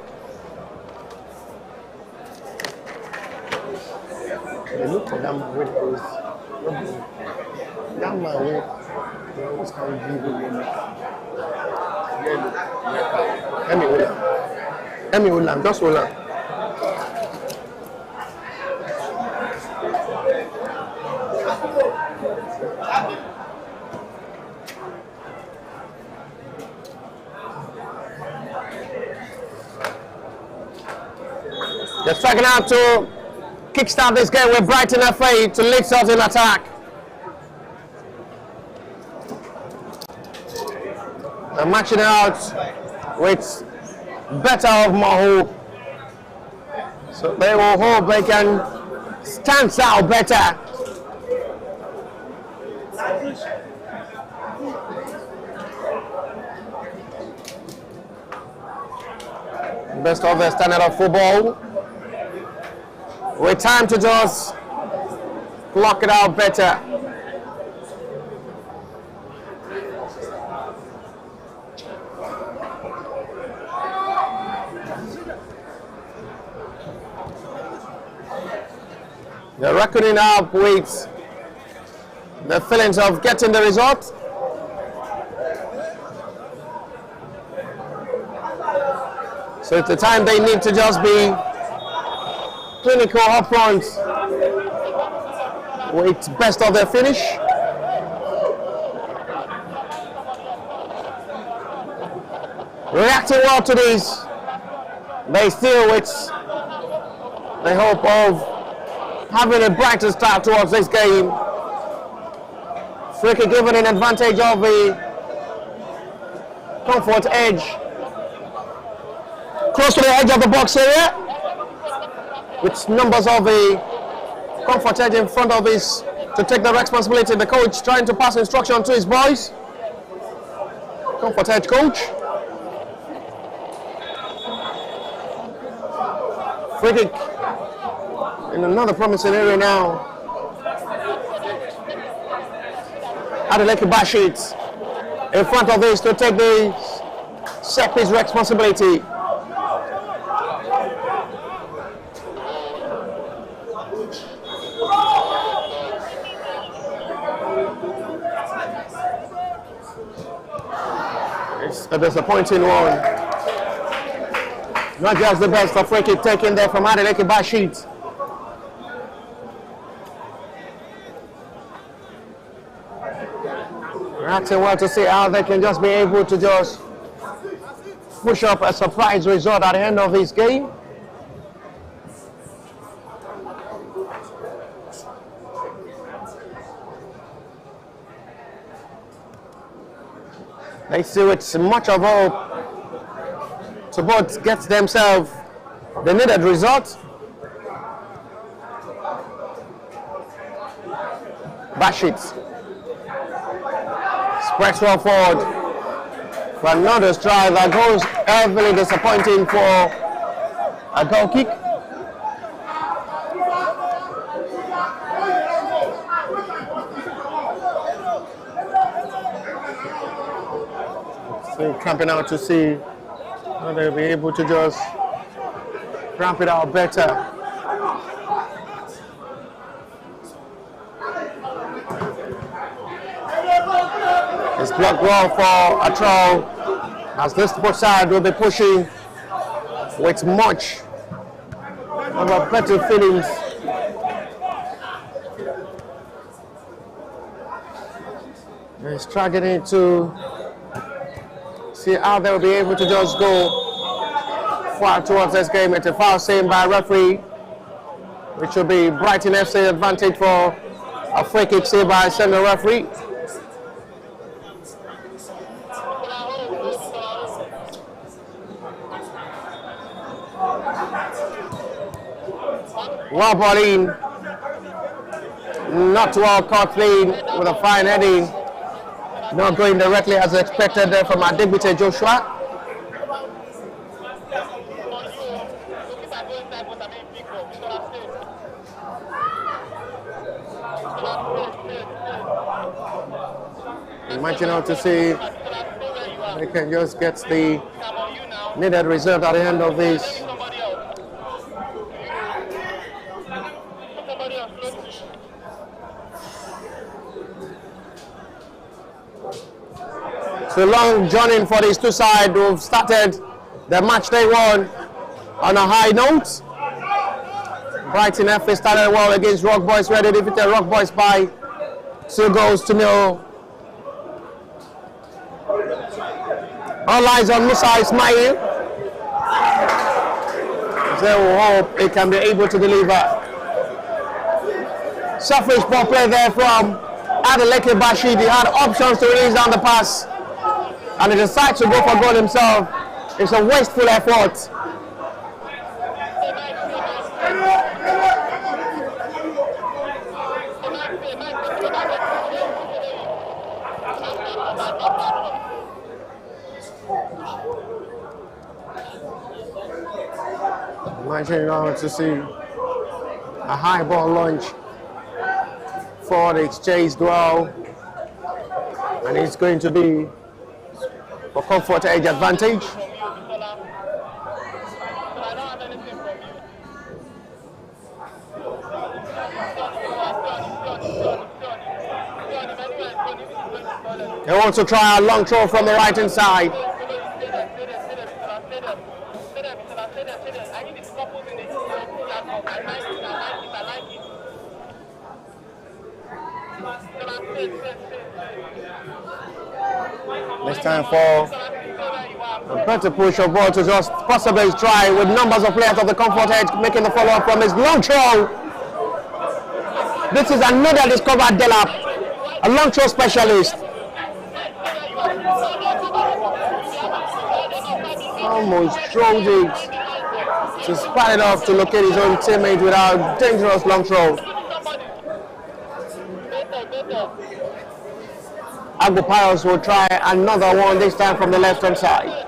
Look at them with that man Emi Ulam, just Ulam. They're striking out to kickstart this game with Brighton FA to lead us in attack. They're matching it out with better of Mahu. So they will hope they can stand out better. Best of the standard of football. With time to just block it out better. They're reckoning up with the feelings of getting the result. So it's the time they need to just be clinical up front with best of their finish. Reacting well to this, they still with the hope of having a brighter start towards this game. Friki given an advantage of the comfort edge. Close to the edge of the box area, with numbers of the comfort edge in front of his to take the responsibility. The coach trying to pass instruction to his boys. Comfort edge coach. Free kick in another promising area now. Adeleke Bashit in front of this to take the set piece responsibility. It's a disappointing one. Not just the best of free kick taken there from Adeleke Bashit. Acting well to see how they can just be able to just push up a surprise result at the end of this game. They see it's much of hope to both get themselves the needed result. Bashit spreads well forward for another strike that goes heavily disappointing for a goal kick. So cramping out to see how they'll be able to just cramp it out better. It's blocked well for a throw, as this side will be pushing with much of a better feelings. They're struggling to see how they'll be able to just go far towards this game. It's a foul seen by referee, which will be Brighton FC advantage for a free kick saved by center referee. Well ball in, not well caught clean with a fine heading, not going directly as expected there from Adebute Joshua. Imagine how to see they can just get the needed result at the end of this. a long journey for these two sides who've started the match day one on a high note. Brighton FC started well against Rock Boys, where they defeated Rock Boys by 2-0. All eyes on Musa Ismail. They will hope he can be able to deliver. Selfish ball play there from Adeleke Bashid. He had options to release down the pass, and he decides to go for goal himself. It's a wasteful effort. Imagine now to see a high ball launch for the exchange duel, and it's going to be for Comfort Edge advantage. They want to try a long throw from the right hand side. This time for a better push of ball to just possibly try with numbers of players of the Comfort Edge making the follow-up from his long throw. This is another discovered Delap, a long throw specialist. Almost throws it to span it off to locate his own teammate without dangerous long throw. Agbo Pius will try another one, this time from the left hand side.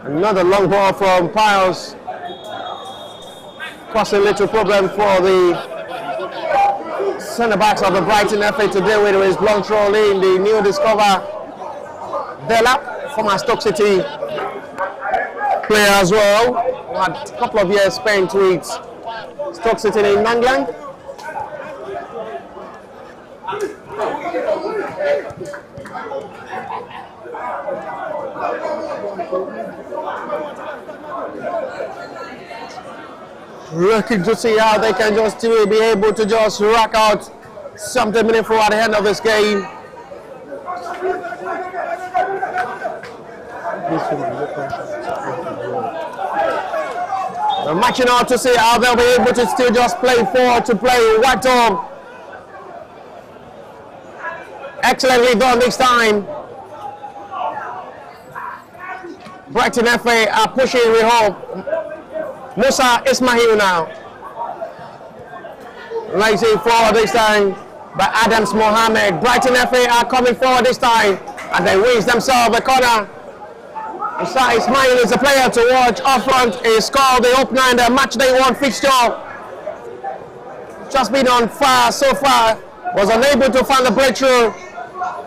Another long ball from Pius, causing a little problem for the centre backs of the Brighton FA to deal with his long throw in. The new discover Delap, former Stoke City player as well, who had a couple of years spent with Stoke City in England. Looking to see how they can just be able to just rack out something meaningful at the end of this game. They're matching out to see how they'll be able to still just play forward to play white on. Excellently done this time. Brighton FA are pushing with hope. Musa Ismail now. Rising forward this time by Adams Mohammed. Brighton FA are coming forward this time, and they wins themselves a corner. Musa Ismail is a player to watch up front. He scored the opener in the match day one fixture. Just been on fire so far. Was unable to find the breakthrough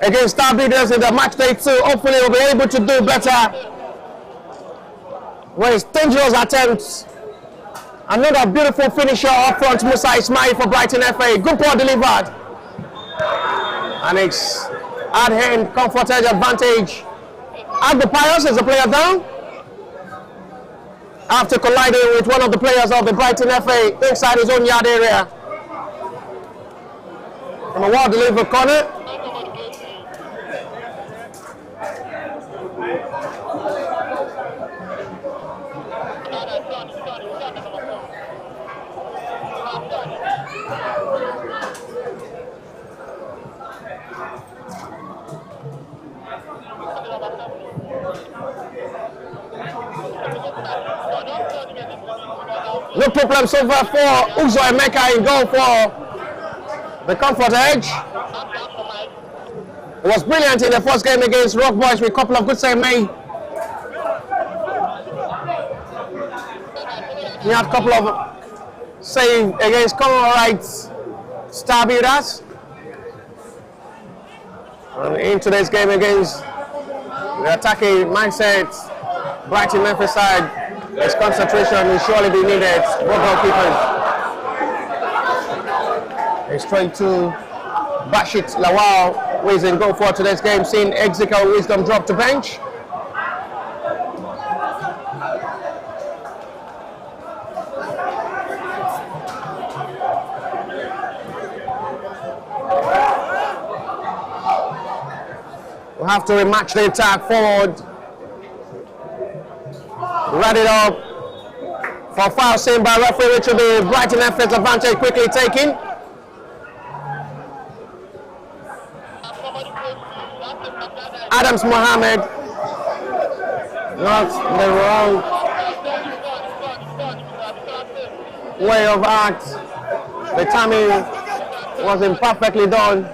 against Star Builders in the match day two. Hopefully he'll be able to do better. With dangerous attempts. Another beautiful finisher up front, Musa Ismail for Brighton FA. Good ball delivered. And it's at hand, Comfort Edge advantage. Agbo Pius is the player down after colliding with one of the players of the Brighton FA inside his own yard area. From a well delivered corner. No problem so far for Uzo Emeka in goal for the Comfort Edge. It was brilliant in the first game against Rock Boys with a couple of good saves made. He had a couple of saves against Common Rights Star Builders. And in today's game against the attacking mindset, Brighton Memphis side, his concentration will surely be needed. Both goalkeepers. straight to Bashit Lawal, who is in goal for today's game, seeing Executive Wisdom drop to bench. We'll have to rematch the attack forward. Ready it up for foul seen by referee, which will be Brighton FC's advantage quickly taken. Adams Mohammed, not the wrong way of act. The timing wasn't perfectly done.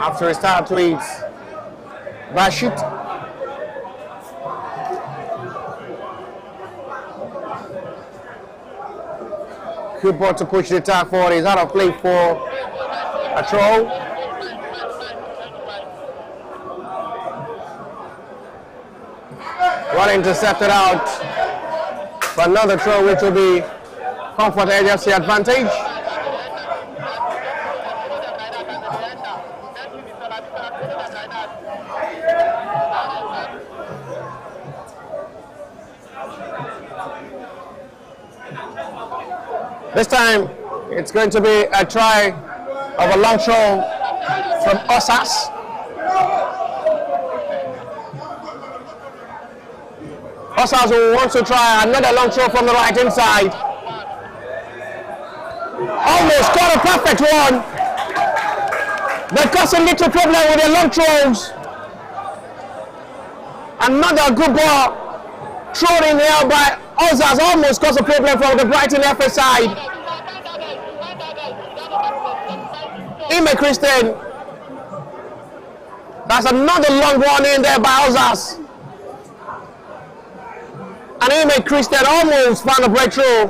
After a start with Rashid. Good ball to push the attack forward. He's out of play for a throw. Well intercepted out for another throw, which will be Comfort FC advantage. This time, it's going to be a try of a long throw from Osas. Osas who wants to try another long throw from the right hand side. Almost got a perfect one. They caused a little problem with their long throws. Another good ball thrown in here by Osas, almost caused a problem from the Brighton FA side. Ime Christian. That's another long one in there by Osas. And Ime Christian almost found a breakthrough.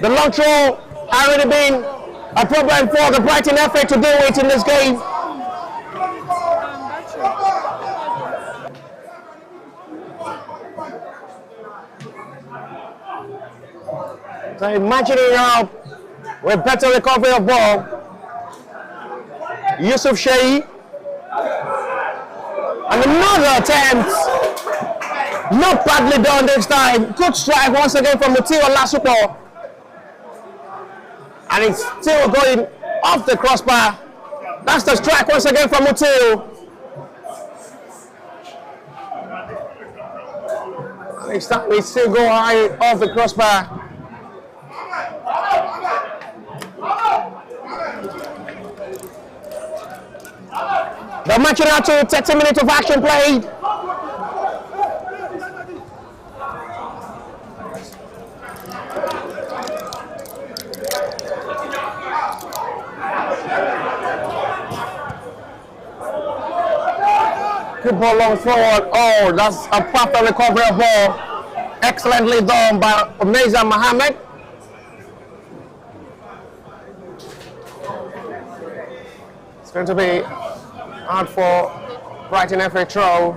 The long throw had already been a problem for the Brighton FA to deal with in this game. So imagining up with better recovery of ball. Yusuf Shei. And another attempt. Not badly done this time. Good strike once again from Mutio Lasupo. And it's still going off the crossbar. That's the strike once again from Mutio. Next time we still go high off the crossbar. The match now to 30 minutes of action played. Good ball long forward. Oh, that's a proper recovery of ball. Excellently done by Omeza Mohammed. It's going to be out for Brighton FA throw.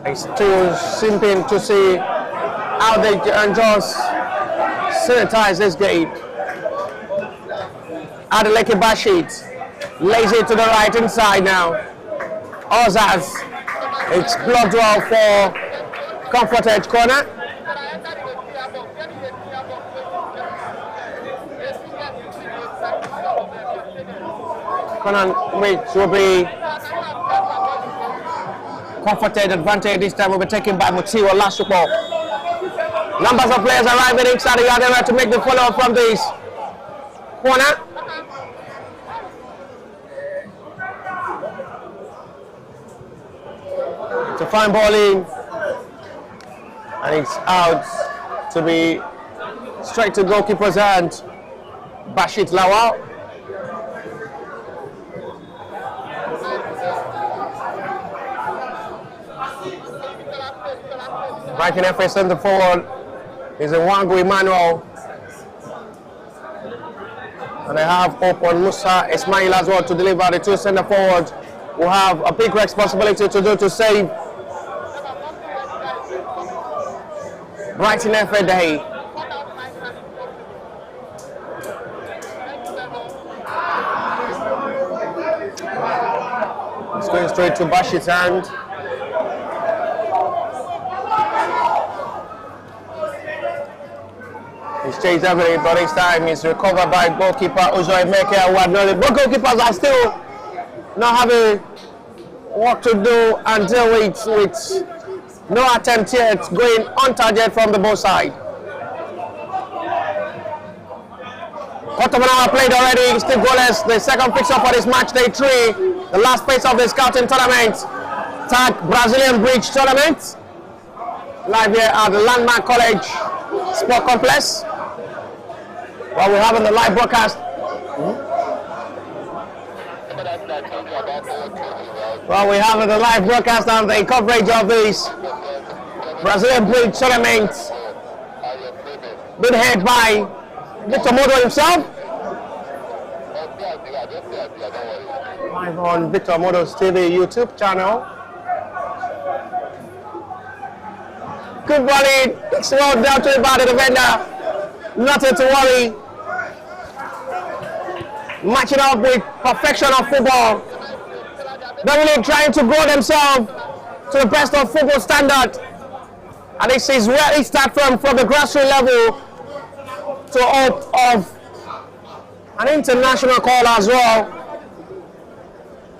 It's still simping to see how they can just sanitize this gate. Adeleke Bashit lays it to the right hand side now. Ozaz, it's blocked well for Comfort Edge corner. Corner which will be Comfort Edge advantage this time will be taken by Mutio Lasupo. Numbers of players arriving inside the area to make the follow-up from this corner. It's a fine ball in. And it's out to be straight to goalkeeper's hand. Bashit Lawal. Brighton FA centre forward is a Wango Emmanuel. And they have open Musa Ismail as well to deliver. The two centre forward will have a big responsibility to save Brighton FA Day. It's going straight to Bashir's hand. He's chased everything, but this time he's recovered by goalkeeper Uzo Emeka. Both goalkeepers are still not having work to do and deal with no attempt yet going on target from the both side. Quarter of an hour played already, still goalless. The second fixture for this match, day 3, the last phase of the scouting tournament, tag Brazilian Bridge tournament, live here at the Landmark College Sport Complex. Well, we're having the live broadcast. Well, we're having the live broadcast and the coverage of this Brazilian Bridge tournament, been heard by Victor Modo himself. Live on Victor Modo's TV YouTube channel. Good volley, it's well down to the body, the defender. Nothing to worry. Matching up with perfection of football. They're really trying to grow themselves to the best of football standard. And this is where it starts from the grassroots level to hope of an international call as well.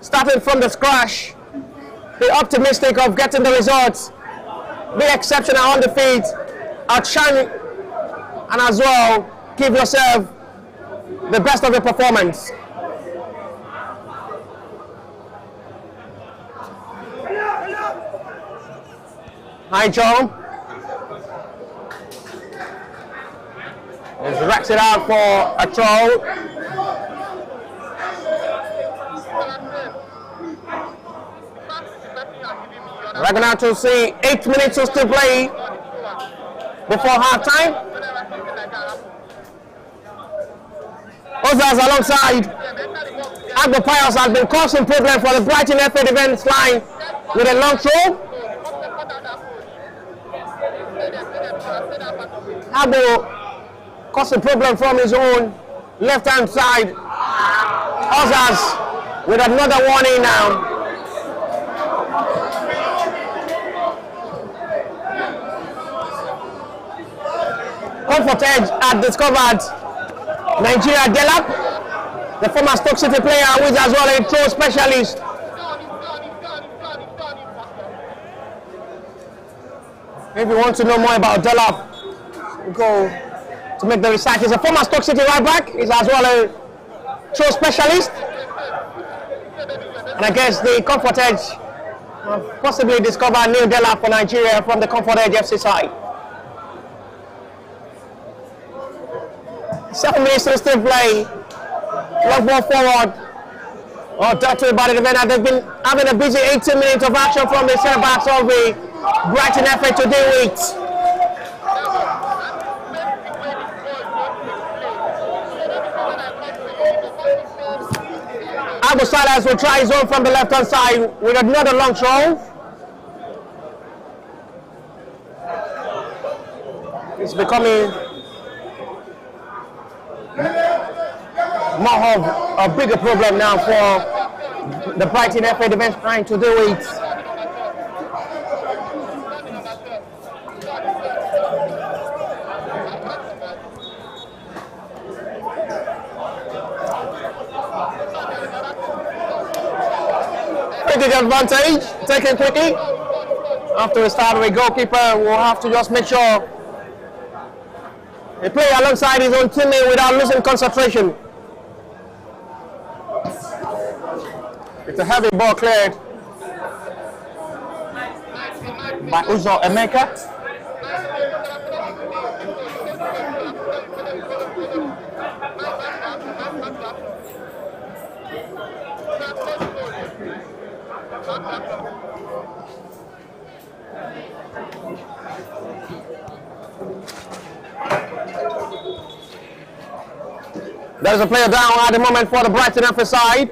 Starting from the scratch, be optimistic of getting the results, be exceptional on the field, outshine, and as well give yourself the best of your performance. High jump. He's racks it out for a throw. We're going to see 8 minutes to still play before half time. Others alongside Agbo Pius has been causing problems for the Brighton FA defense line with a long throw. Agbo causing problem from his own left hand side. Others with another warning now. Comfort Edge had discovered Nigeria Delap, the former Stoke City player, who is as well a throw specialist. If you want to know more about Delap, go to make the research. He's a former Stoke City right back. He's as well a throw specialist. And I guess the Comfort Edge possibly discovered new Delap for Nigeria from the Comfort Edge FC side. 7 minutes to still play. Long ball forward. Oh, dirty by the defender. They've been having a busy 18 minutes of action from the centre backs of the Brighton FA to deal with. Abu Salas will try his own from the left hand side with another long throw. It's becoming more of a bigger problem now for the Brighton FA defense trying to do it. Quick advantage, taken quickly. After the start of a goalkeeper, will have to just make sure he play alongside his own teammate without losing concentration. It's a heavy ball cleared by Uzo Emeka. There's a player down at the moment for the Brighton FC side.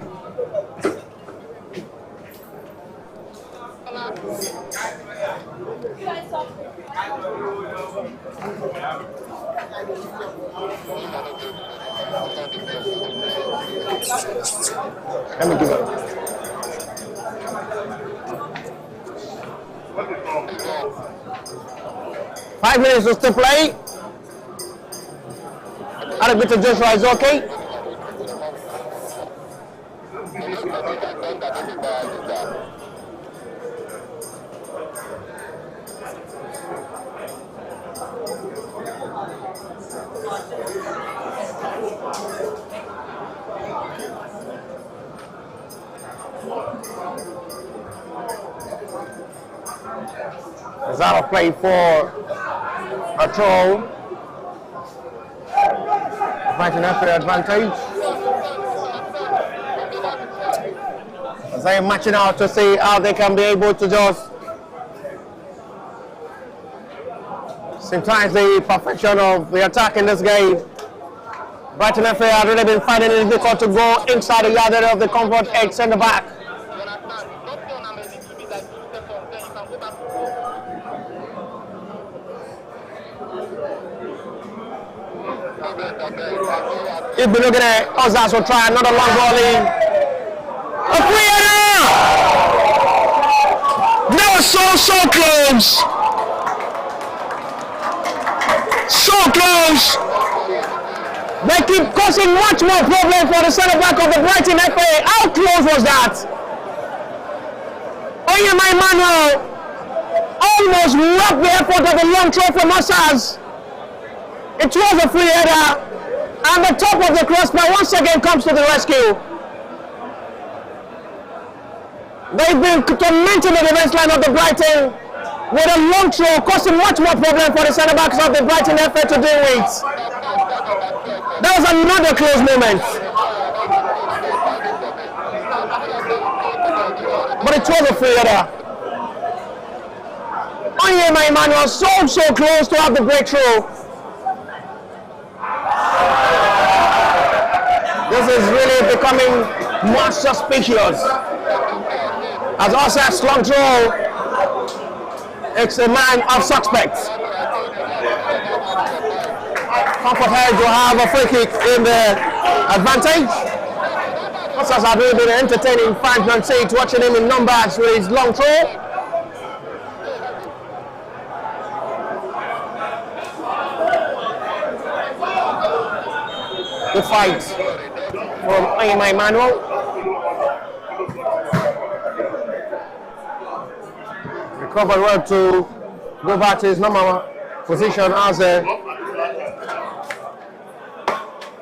Let me give it. What is wrong? 5 minutes to still play. Arbiter Joshua is okay. It's out of play for a throw. Brighton FC advantage. As they're matching out to see how they can be able to just sometimes the perfection of the attack in this game. Brighton FC have really been finding it difficult to go inside the yard of the comfort 8 centre back. If we look at it, Ozas will try another long ball in. A free header! That was so close! So close! They keep causing much more problem for the centre back of the Brighton FA. How close was that? Oyema Emmanuel almost robbed the effort of a long throw from Ozas. It was a free header, and the top of the crossbar once again comes to the rescue. They've been tormenting the defense line of the Brighton with a long throw, causing much more problem for the centre backs of the Brighton FA to deal with. That was another close moment. But it was a free header. Oyema Emmanuel so close to have the breakthrough. This is really becoming more suspicious. As Ozas long throw, it's a man of suspects. Comfort Head will have a free kick in the advantage. Ozas have really been entertaining fans on seat, watching him in numbers with his long throw. Good fight from Oyema Emmanuel. Recovered well to go back to his normal position as a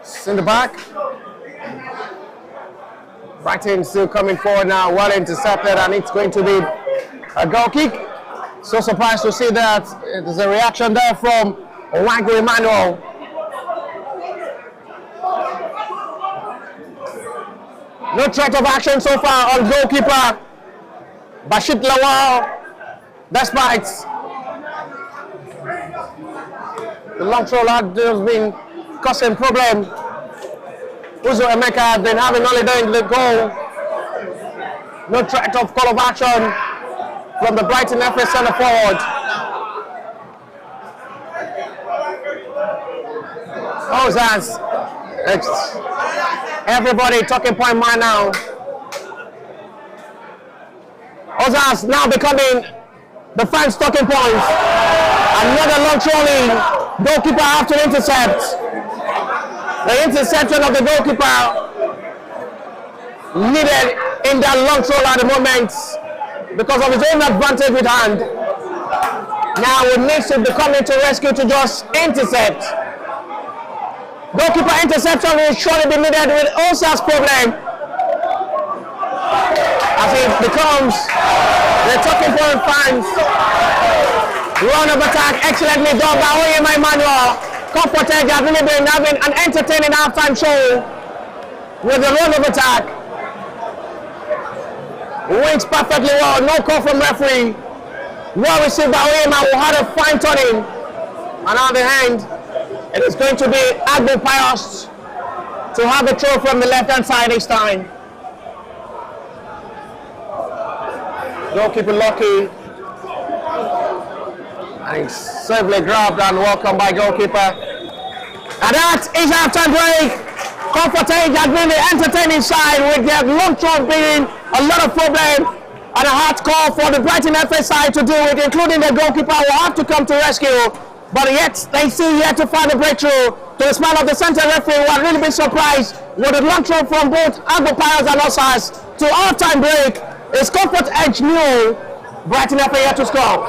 centre back. Brighton still coming forward now, well intercepted, and it's going to be a goal kick. So surprised to see that. There's a reaction there from Wango Emmanuel. No threat of action so far on goalkeeper Bashit Lawal, despite the long throw had just been causing problem. Uzo Emeka has been having holiday in the goal. No threat of call of action from the Brighton FA centre forward. Ozas, it's everybody talking point man now. Ozas now becoming the fans talking points. Another long throwing. Goalkeeper have to intercept. The interception of the goalkeeper needed in that long throw at the moment because of his own advantage with hand. Now it needs to be coming to rescue to just intercept. Goalkeeper interception will surely be needed with Ozas' problem as it becomes the talking point fans. Run of attack excellently done by Oyema Emmanuel. Comfort Edge have really been having an entertaining halftime show with the run of attack. Wins perfectly well, no call from referee. Well received by Oyema, who had a fine turning. And on the hand, it is going to be Agbo Pius to have a throw from the left-hand side this time. Goalkeeper lucky. And he's safely grabbed and welcomed by goalkeeper. And that is half-time break. Comfortage has been the entertaining side with their long throw being a lot of problem and a hard call for the Brighton FC side to deal with, including the goalkeeper who have to come to rescue. But yet they still yet to find a breakthrough. To the smile of the centre referee, who had really been surprised with a long throw from both Agbo Piles and Osas. To half-time break, it's Comfort Edge new. Brighton FC yet to score.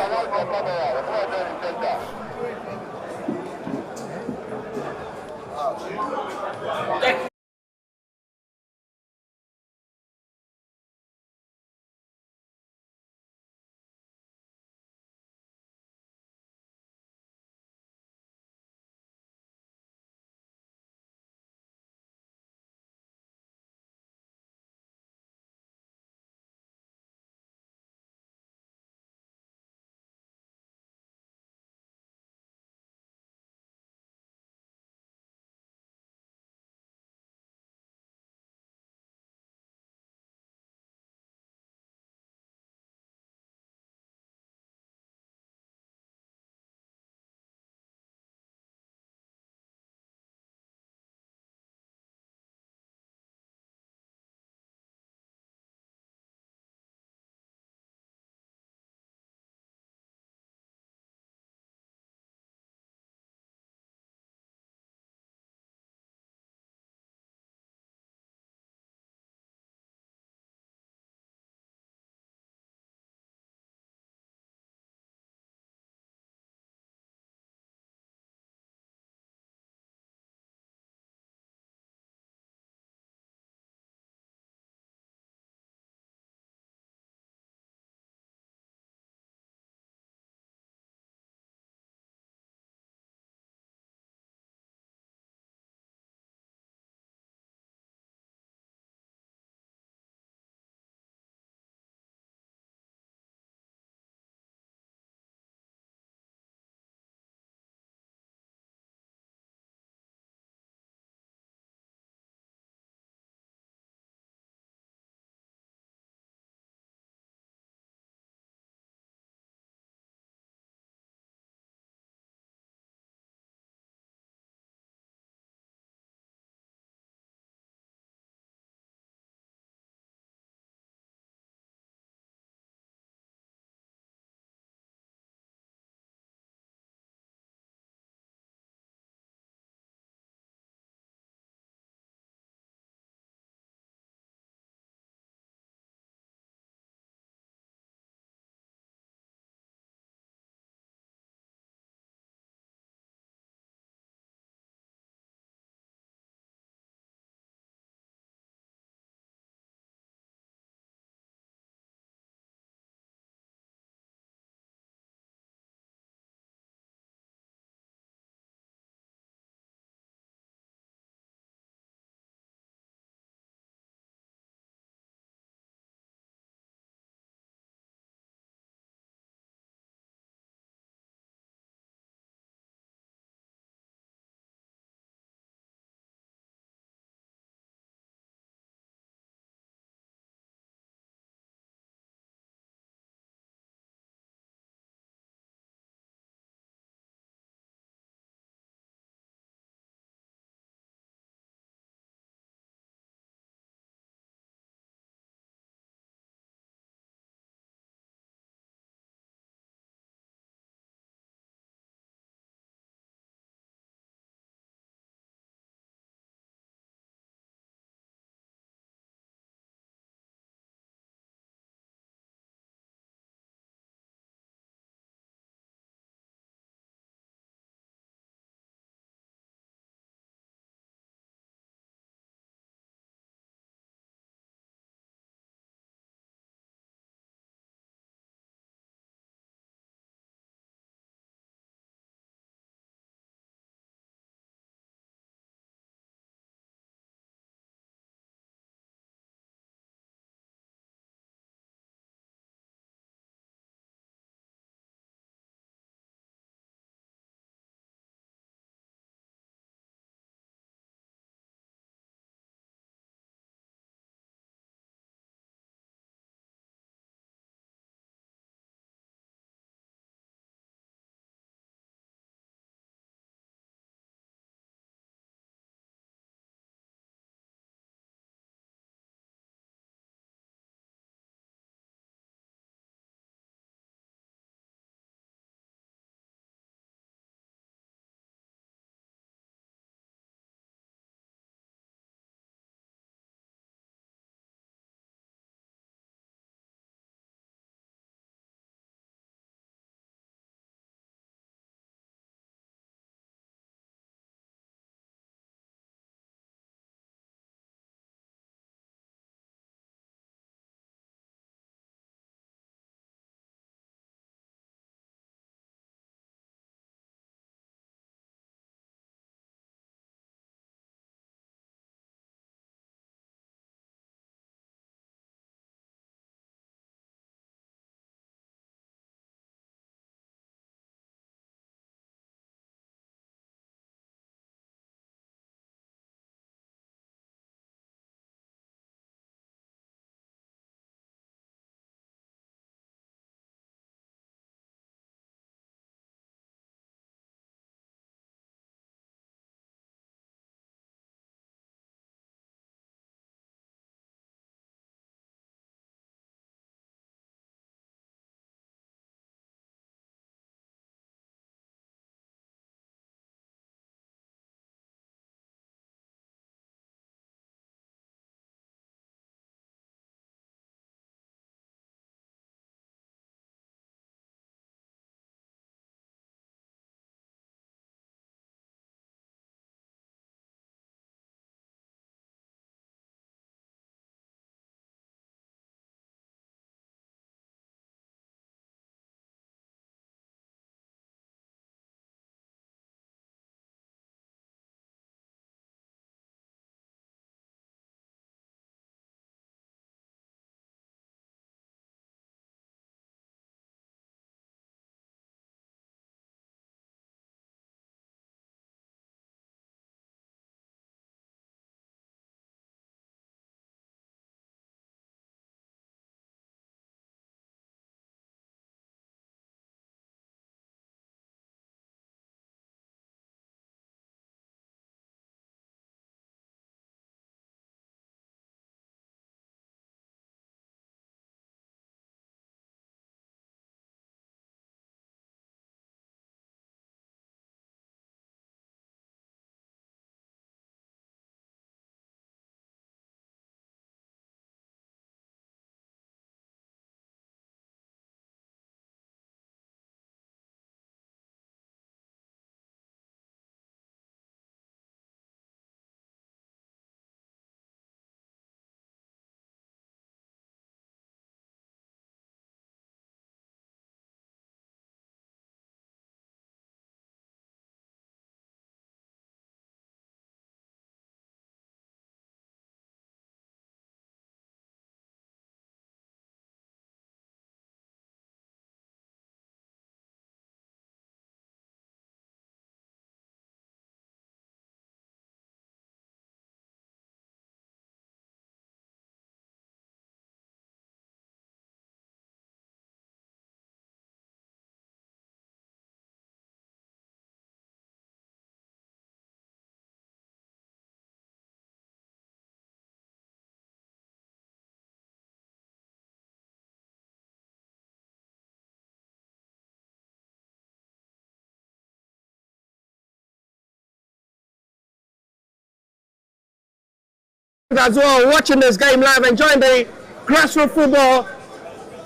as well, watching this game live, enjoying the grassroots football,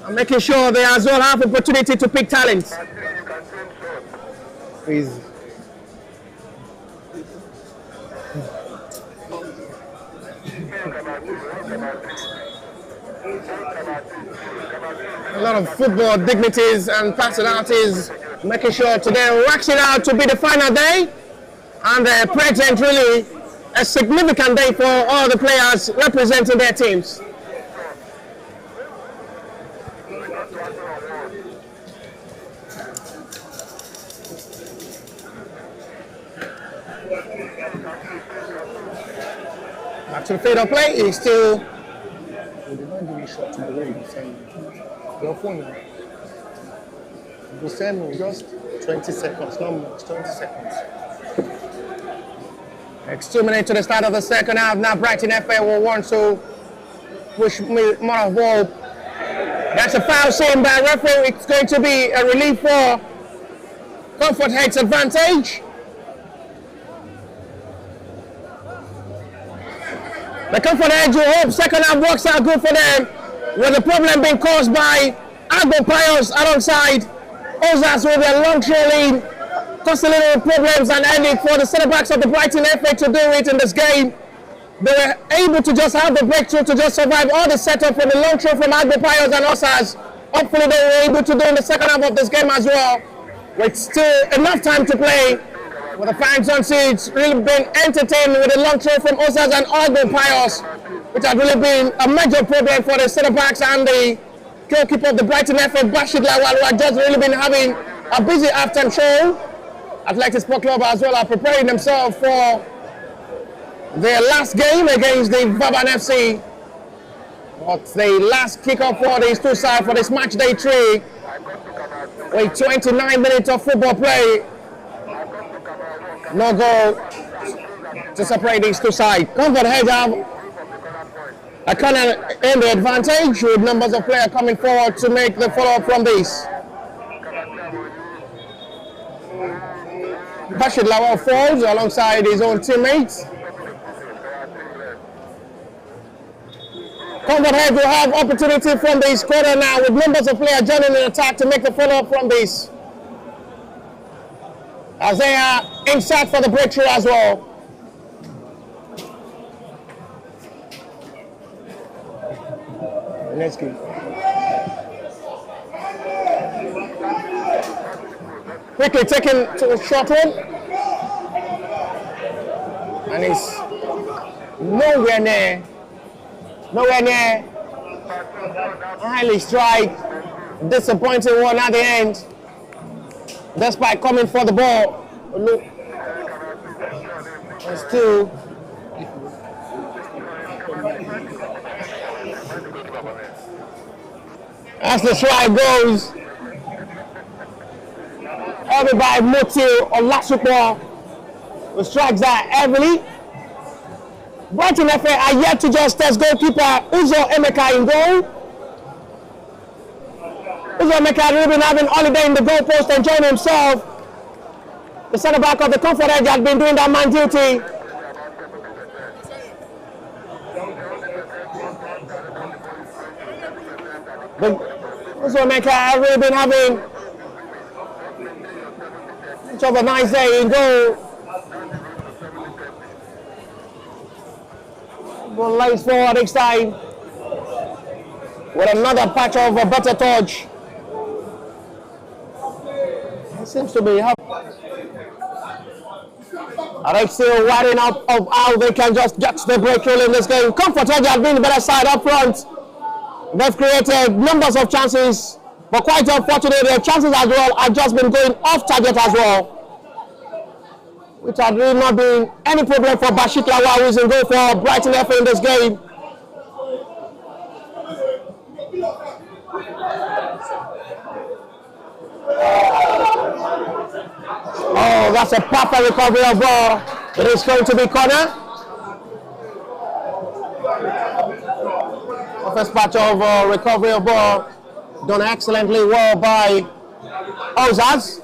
and making sure they as well have opportunity to pick talents. Please. A lot of football dignities and personalities, making sure today racks it out to be the final day, and the present really a significant day for all the players representing their teams. Back to the field of play, he's still. They don't give me shot to the way you're saying. Your phone now. You send me just 20 seconds, not much, 20 seconds. Next 2 minutes to the start of the second half. Now Brighton FA will want to push more of ball. That's a foul seen by referee. It's going to be a relief for Comfort Head's advantage. The Comfort Head will hope second half works out good for them, with the problem being caused by Agbo Pios alongside Ozas with their long throw lead, causing little problems and ending for the centre backs of the Brighton FA to do it in this game. They were able to just have the breakthrough to just survive all the setup for the long throw from Agbo Pios and Ozas. Hopefully they were able to do in the second half of this game as well, with still enough time to play. With the fans on seats really been entertained with the long throw from Ozas and Agbo Pios, which had really been a major problem for the centre backs and the goalkeeper of the Brighton FA, Bashir Lawal, who had just really been having a busy halftime show. Athletic Sport Club as well are preparing themselves for their last game against the Baban FC. But the last kickoff for these two sides for this match day 3, with 29 minutes of football play. No goal to separate these two sides. Comfort Head have a corner in the advantage, with numbers of players coming forward to make the follow-up from this. Bashir Lawal falls alongside his own teammates. Comfort Head will have opportunity from this corner now, with numbers of players joining in attack to make the follow-up from this, as they are inside for the breakthrough as well. Let's go. Quickly taken to the short one, and it's nowhere near. Highly strike, disappointing one at the end, despite coming for the ball. Look, and still. As the strike goes, everybody Motil or Lasupo, who strikes that heavily. Brighton FA are yet to just test goalkeeper Uzo Emeka in goal. Uzo Emeka had been having holiday in the goalpost, enjoying himself. The centre back of the Comfort Head had been doing that man duty. Uzo Emeka had really been having such of a nice day in goal. One lays forward next time with another patch of a better touch. It seems to be helping. Are they still widening up of how they can just get the breakthrough in this game? Comfort Head have been the better side up front. They've created numbers of chances, but quite unfortunately their chances as well have just been going off target as well, which had really not been any problem for Bashir Lawal, who is in goal for Brighton FA in this game. Oh, that's a proper recovery of ball. It is going to be corner. First patch of recovery of ball done excellently well by Ozas.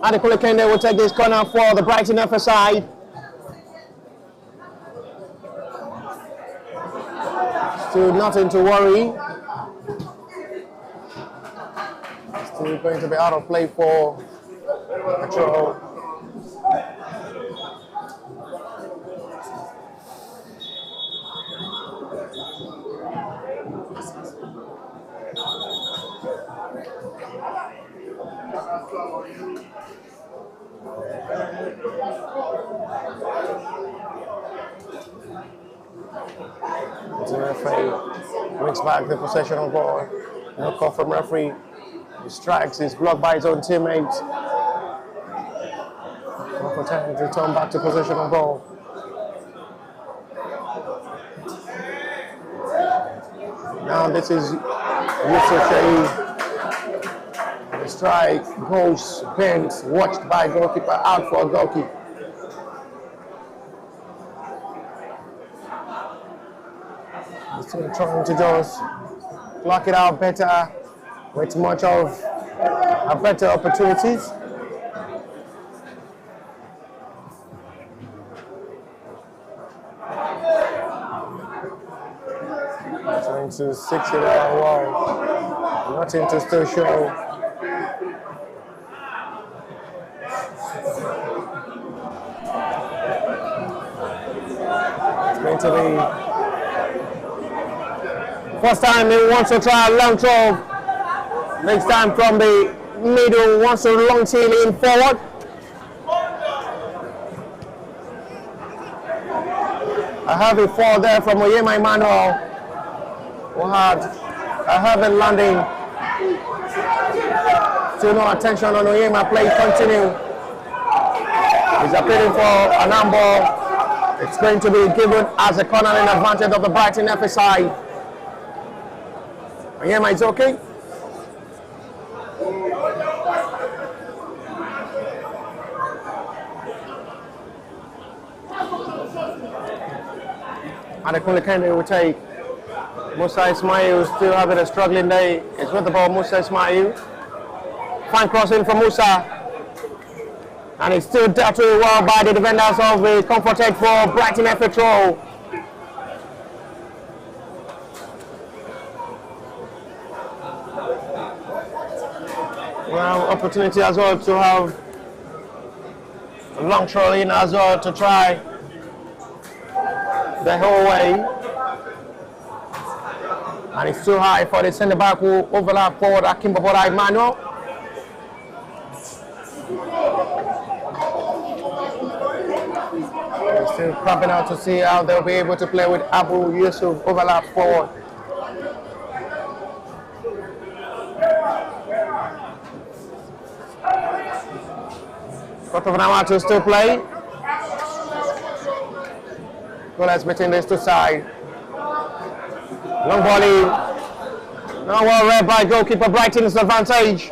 Adekunle Kende will take this corner for the Brighton FC side. Still nothing to worry. Still going to be out of play for Patrol. The referee brings back the possession of ball. No call from referee. He strikes, is blocked by his own teammate. For time to return back to possession of ball. Now this is Yusuf Shahid. The strike goes bent, watched by goalkeeper, out for a goal kick. Still trying to just block it out better with much of a better opportunities. Trying to 6 it out wall. Nothing to still show. It's going to be first time he wants to try a long throw. Next time from the middle, wants a long team in forward. A heavy fall there from Oyema Emmanuel, who had a heavy landing. Still no attention on Oyema, play continue. He's appealing for an handball. It's going to be given as a corner in advantage of the Brighton FC side. Oyema is okay. Adekunle Kende will take. Musa Ismail still having a struggling day. It's with the ball, Musa Ismail. Fine crossing from Musa. And it's still dealt with well by the defenders of the comforted for Brighton FC Patrol. Well, opportunity as well to have a long throw in as well to try the whole way. And it's too high for the centre back who overlap forward Akimbobola Emmanuel. They're still cramping out to see how they'll be able to play with Abu Yusuf overlap forward. Quarter of an hour to still play. Goalless between these two sides. Long volley. Now well read by goalkeeper Brighton's advantage.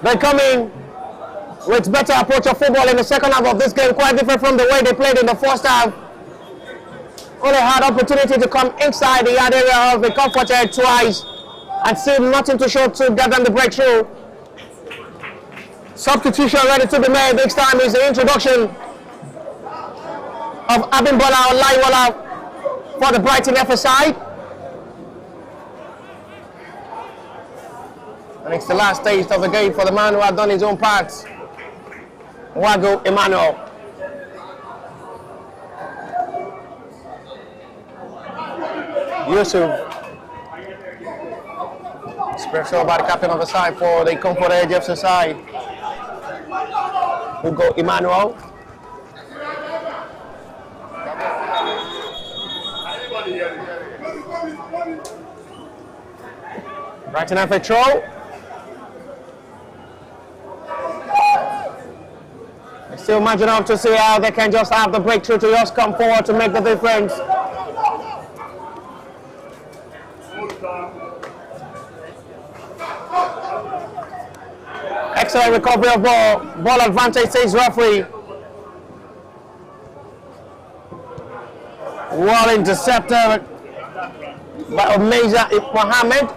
They're coming with better approach of football in the second half of this game, quite different from the way they played in the first half. Only had opportunity to come inside the yard area of the comforted twice and still nothing to show to get them the breakthrough. Substitution ready to be made. Next time is the introduction of Abimbola Olaiwola for the Brighton FC side. And it's the last taste of the game for the man who had done his own part, Wago Emmanuel. Yusuf, special by the captain of the side for the Comfort Edge FC side, Hugo Emmanuel. Brighton FC Patrol. Still margin up to see how they can just have the breakthrough to just come forward to make the difference. Excellent recovery of ball. Ball advantage, says referee. Well intercepted by Omeza Mohammed.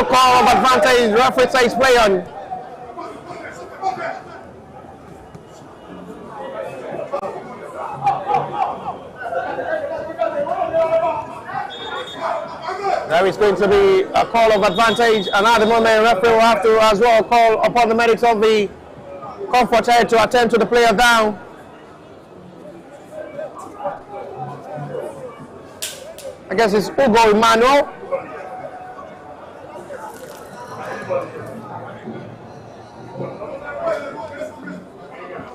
no call of advantage. Referee says play on. There is going to be a call of advantage, and at the moment, referee will have to as well call upon the medics of the Comfort Edge to attend to the player down. I guess it's Hugo Emmanuel.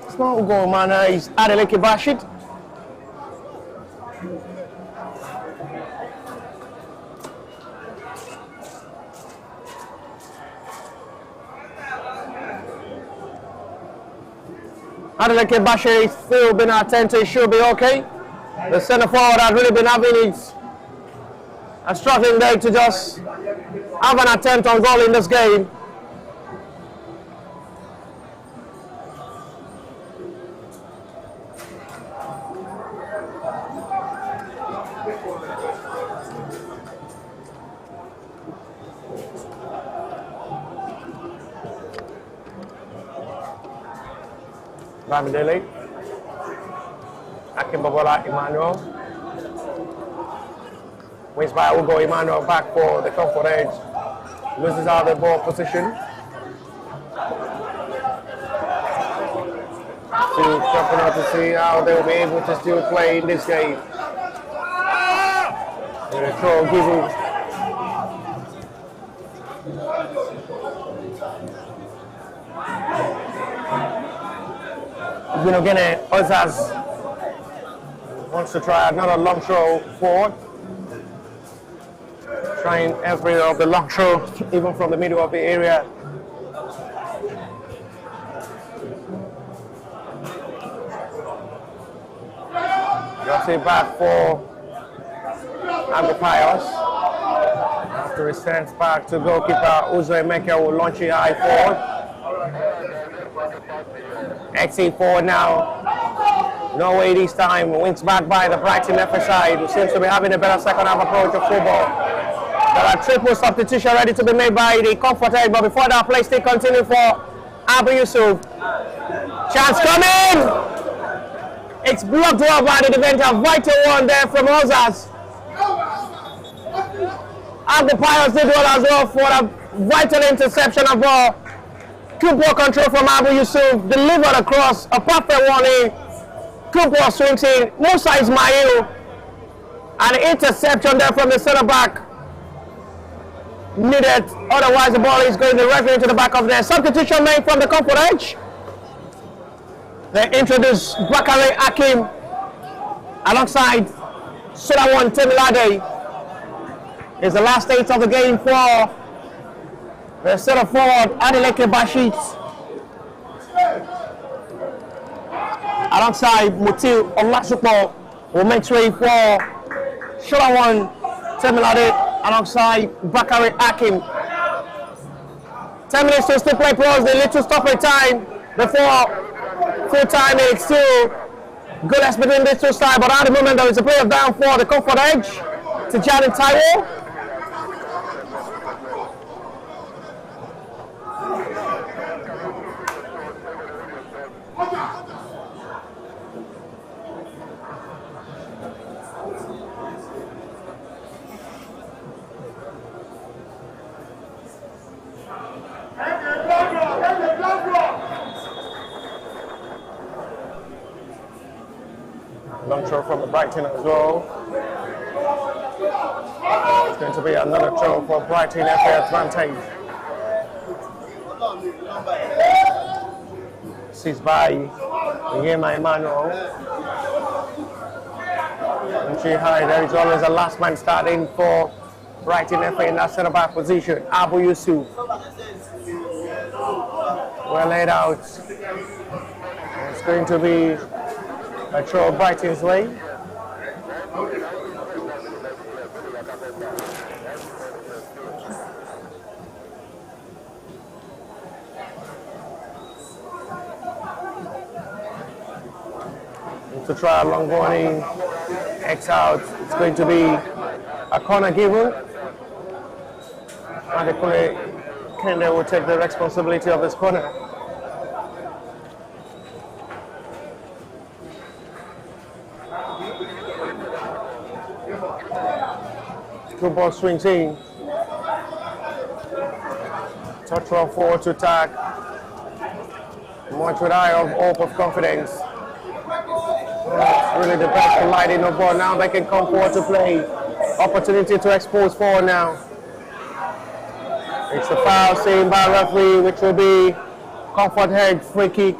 It's not Hugo Emmanuel, it's Adeleke Bashit. Adeleke Bashir is still been attentive, should be okay. The centre forward has really been having it and struggling there to just have an attempt on goal in this game. Bamidele, Akimbobola Emmanuel, wins by Hugo Emmanuel back for the Comfort Edge, loses out the ball position. Still jumping out to see how they'll be able to still play in this game. The throw giving. Gunogene Ozaz wants to try another long throw forward. Trying every of the long throw, even from the middle of the area. Drops it back for Agopios. After it sends back to goalkeeper Uzo Emeka will launch it high forward. Exit forward now. Norway this time wins back by the Brighton FC side, who seems to be having a better second half approach of football. There are triple substitution ready to be made by the Comfort Edge, but before that, play still continue for Abu Yusuf. Chance coming! It's blocked well by the defender. Vital one there from Ozas. And the Pirates did well as well for a vital interception of ball. Good ball control from Abu Yusuf, delivered across, a perfect one in. Good ball swings in, Musa Ismail, and an interception there from the centre back. Needed, otherwise the ball is going directly into the back of the substitution made from the Comfort Edge. They introduce Bakare Akim alongside Sulawan Temilade. It's the last 8 of the game for the centre forward Adeleke Bashit alongside Mutil Olasupo will make way for Sulawan Temilade alongside Bakare Akim. 10 minutes to still play plus the little stoppage time before full time. It's still goalless between these two sides, but at the moment there is a player down for the Comfort Edge to Jaden Taiwo. Long throw from the Brighton as well. It's going to be another throw for Brighton FA advantage. Seized by Yema Emmanuel. There is always a last man starting for Brighton FA in that centre back position. Abu Yusuf. Well laid out. It's going to be a throw Brighton's way. To try a long warning, X out. It's going to be a corner given. Adekunle Kende will take the responsibility of this corner. Good ball swings in. Touch roll forward to attack. Much with eye of hope of confidence. It's really the best for lighting the ball. Now they can come forward to play. Opportunity to expose forward now. It's the foul seen by referee, which will be Comfort Edge free kick.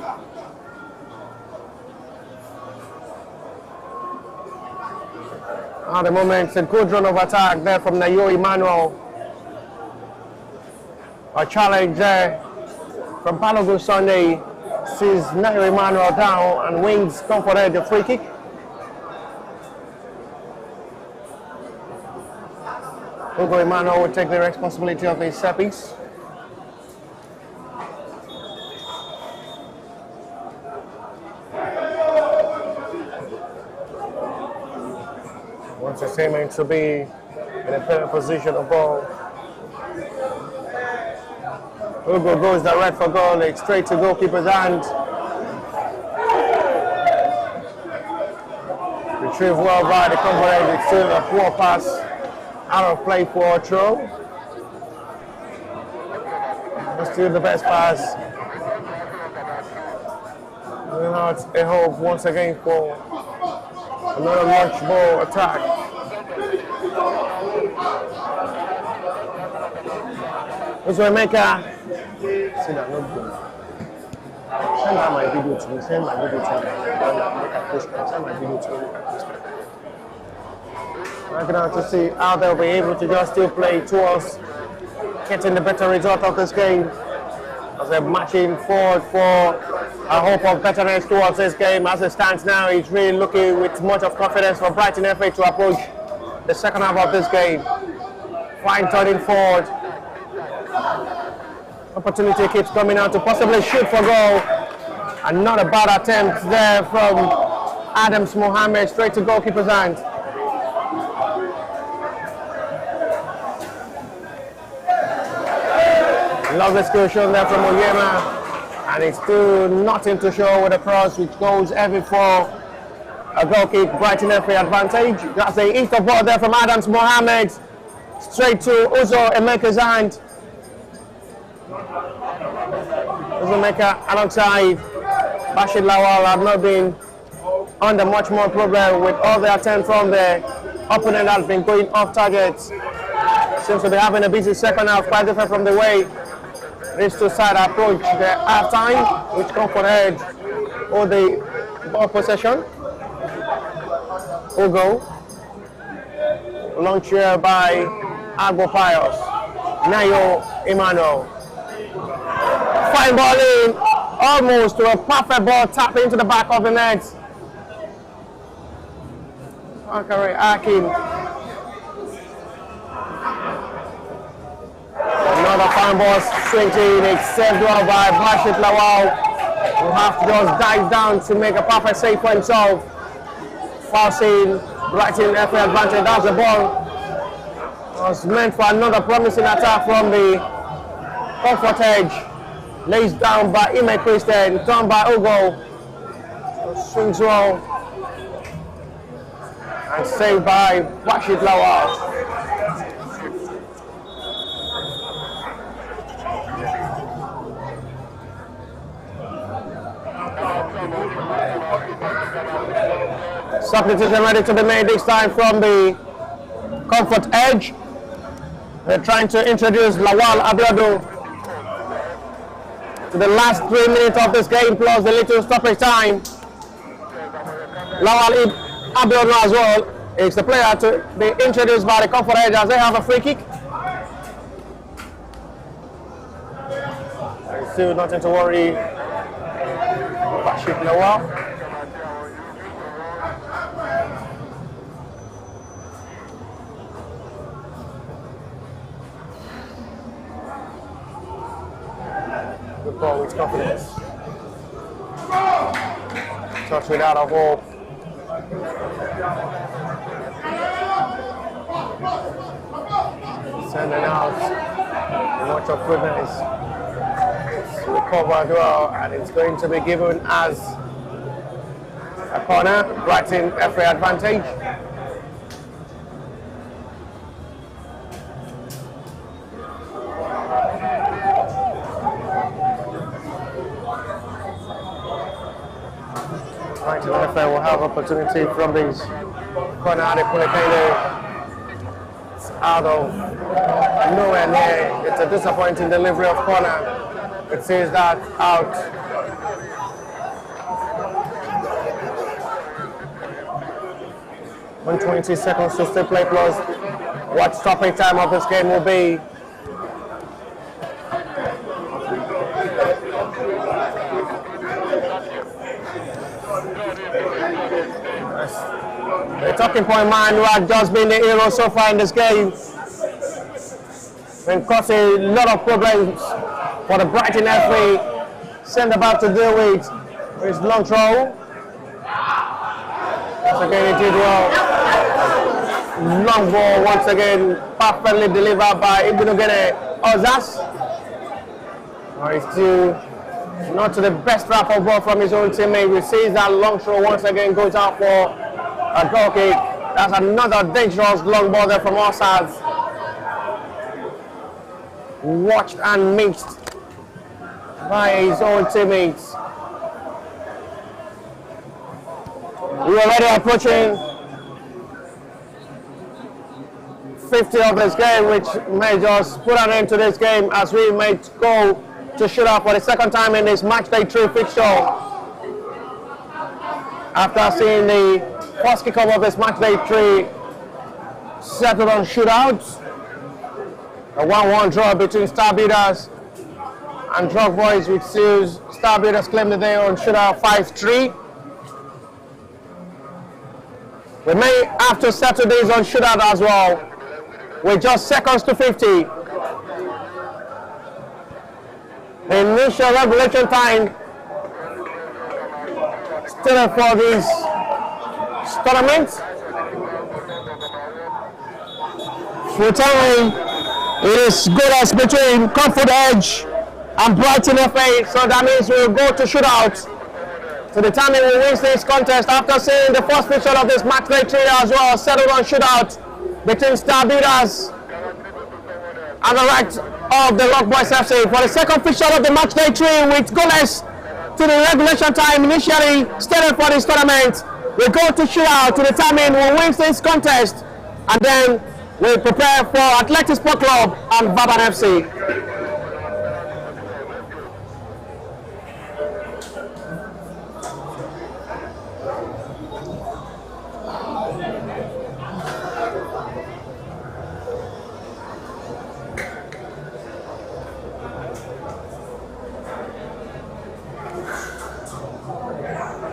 At the moment, it's a good run of attack there from Nayo Emmanuel. A challenge there from Balogun Sunday sees Nayo Emmanuel down and wins Comfort Edge the free kick. Hugo Emmanuel will take the responsibility of his set piece. Wants his aiming to be in a better position of ball. Hugo goes direct for goal, it's straight to goalkeeper's hand. Retrieved well by the Comfort Edge. It's still a poor pass. Out of play for a throw. That's still the best pass. Now it's a hope once again for another launch ball attack. This will make a. See that, no good. Send out my video to me. Send my video to me. Send my video to me. We're going to see how they'll be able to just still play towards getting the better result of this game. As they're matching forward for a hope of betterness towards this game. As it stands now, it's really looking with much of confidence for Brighton FA to approach the second half of this game. Fine turning forward. Opportunity keeps coming out to possibly shoot for goal. And not a bad attempt there from Adams Mohammed, straight to goalkeeper's hand. Lovely skill shown there from Oyema, and it's still nothing to show with a cross which goes heavy for a goal kick. Brighton FA advantage. That's the Easter ball there from Adams Mohammed, straight to Uzo Emeka's hand. Uzo Emeka alongside Bashir Lawal have not been under much more problem with all the attempts from the opponent that's been going off target. Seems to be having a busy second half, quite different from the way these two sides approach the half time, which Comfort Edge or the ball possession. Ugo. Launch here by Agbo Pius. Nayo Emmanuel. Fine ball in, almost to a perfect ball, tap into the back of the net. Akare Akin. Another fine ball swinging, it's saved well by Bashir Lawal, who have to just dive down to make a perfect save for himself. Forcing Brighton FA advantage. That's the ball. It was meant for another promising attack from the Comfort Edge. Lays down by Ime Christian, done by Ugo. Swings well. And saved by Bashir Lawal. Substitution ready to be made this time from the Comfort Edge. They're trying to introduce Lawal Abiodun to the last 3 minutes of this game plus the little stoppage time. Lawal Abiodun as well is the player to be introduced by the Comfort Edge as they have a free kick. There's still nothing to worry. Bashir Lawal. Good ball with confidence. Touch without a hope. Sending out Much of goodness. It's recovered well, and it's going to be given as a corner. Brighton FA advantage. Brighton FA will have opportunity from this corner. It's out of nowhere near. It's a disappointing delivery of corner. It says that out. When 20 seconds to still play plus what stopping time of this game will be. The talking point man who had just been the hero so far in this game. Been causing a lot of problems for the Brighton FA centre back to deal with his long throw. Once again he did well. Long ball once again, perfectly delivered by Ibnogene Ozas. He's still not to the best wrap of ball from his own teammate. We see that long throw once again goes out for a goal kick. That's another dangerous long ball there from Ozas. Watched and missed by his own teammates. We're already approaching 50 of this game, which may just put an end to this game as we may go to shootout for the second time in this match day 3 fixture. After seeing the first kickoff of this match day 3 settled on shootout, a 1-1 draw between Star Builders and Drug Boys, which sees Star Builders claim the day on shootout 5-3. We may have to settle this on shootout as well, with just seconds to 50. The initial regulation time still for this tournament. For time, it is good as between Comfort Edge and Brighton FA, so that means we'll go to shootout to determine who wins this contest after seeing the first fixture of this match day 3 as well, settled on shootout between Star Builders and the right of the Rock Boys FC. For the second fixture of the match day 3 with goalless to the regulation time initially stated for this tournament, we go to shootout to determine who wins this contest, and then we prepare for Athletic Sport Club and Baban FC.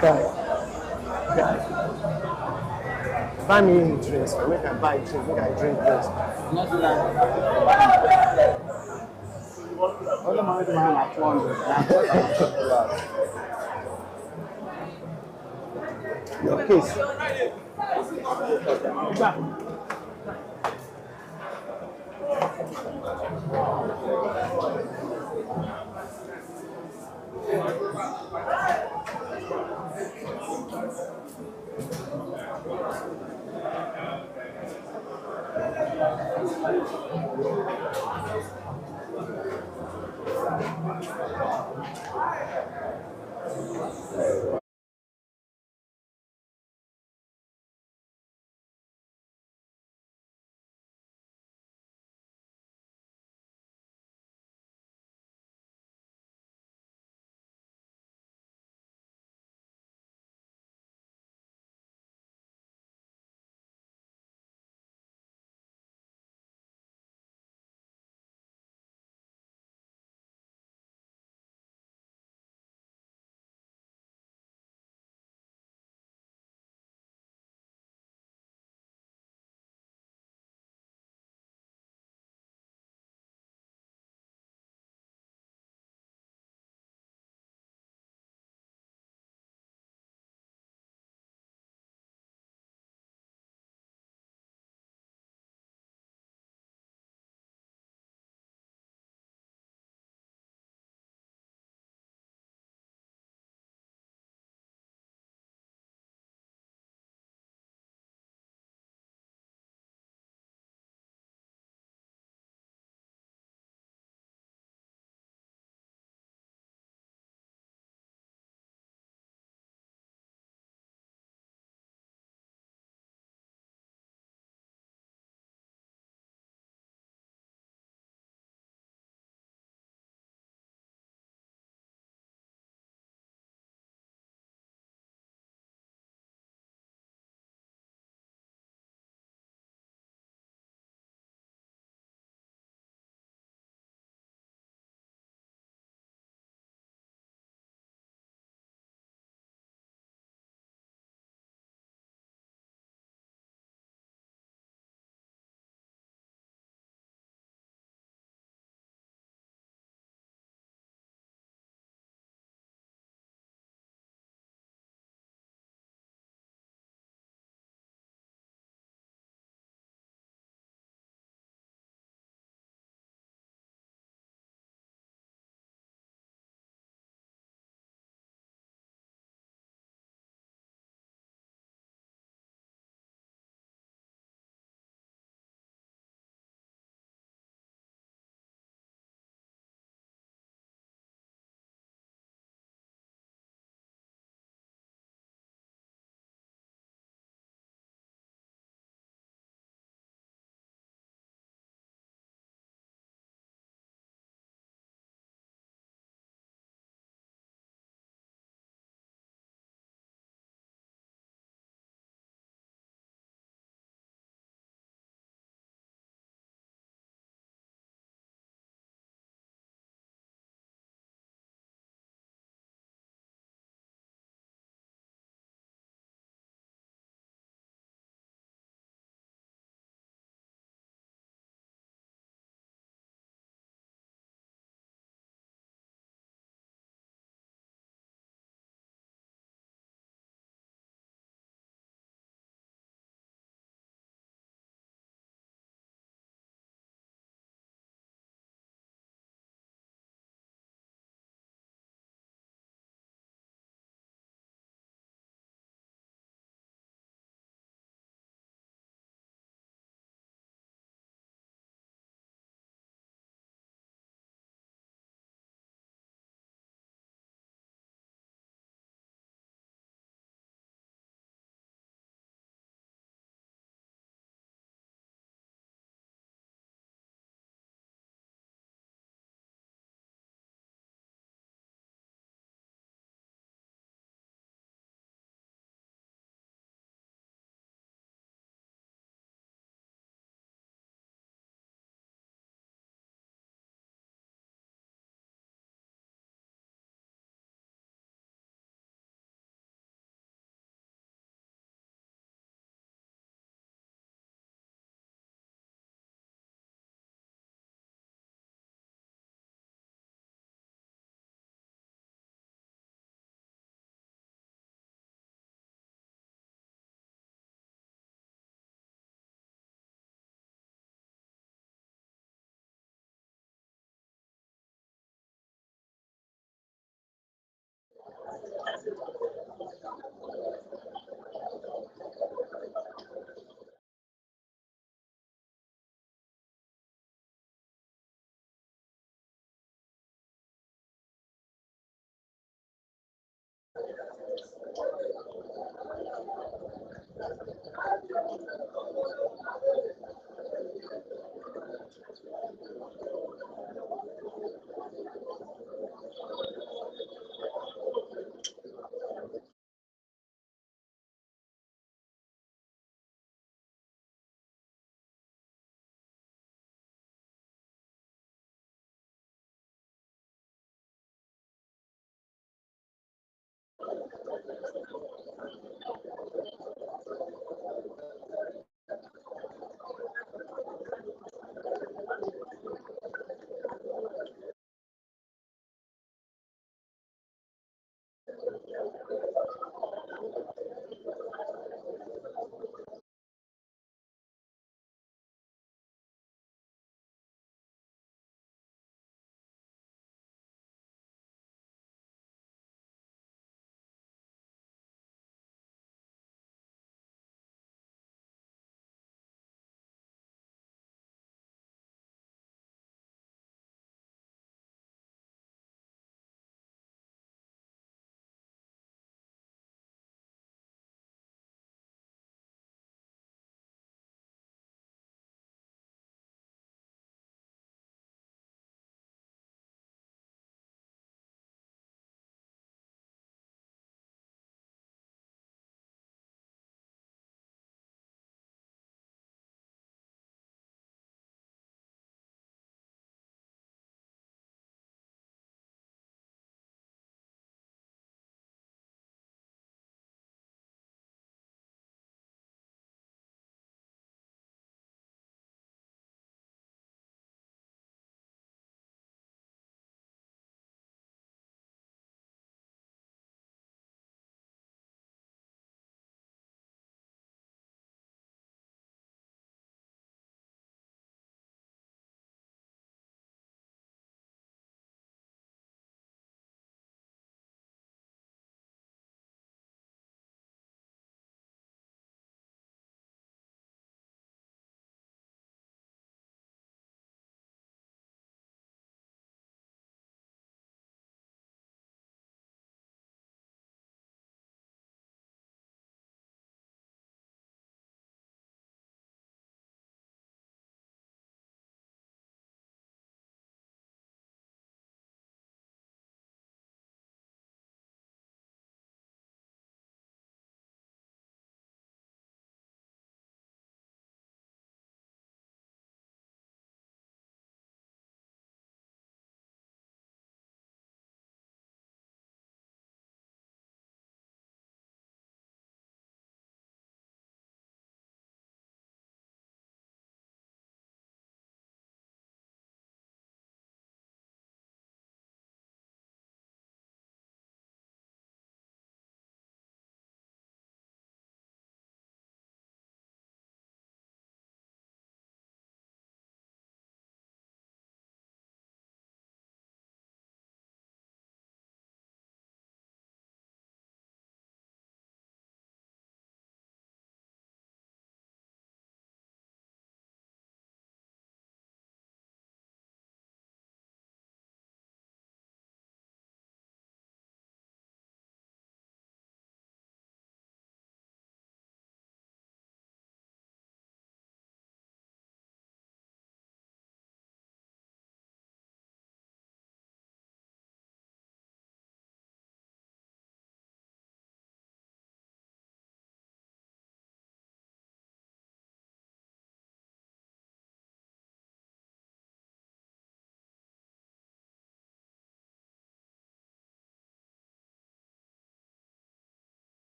Guys, buy me drinks. Make I buy drinks. Make I drink this. Your case.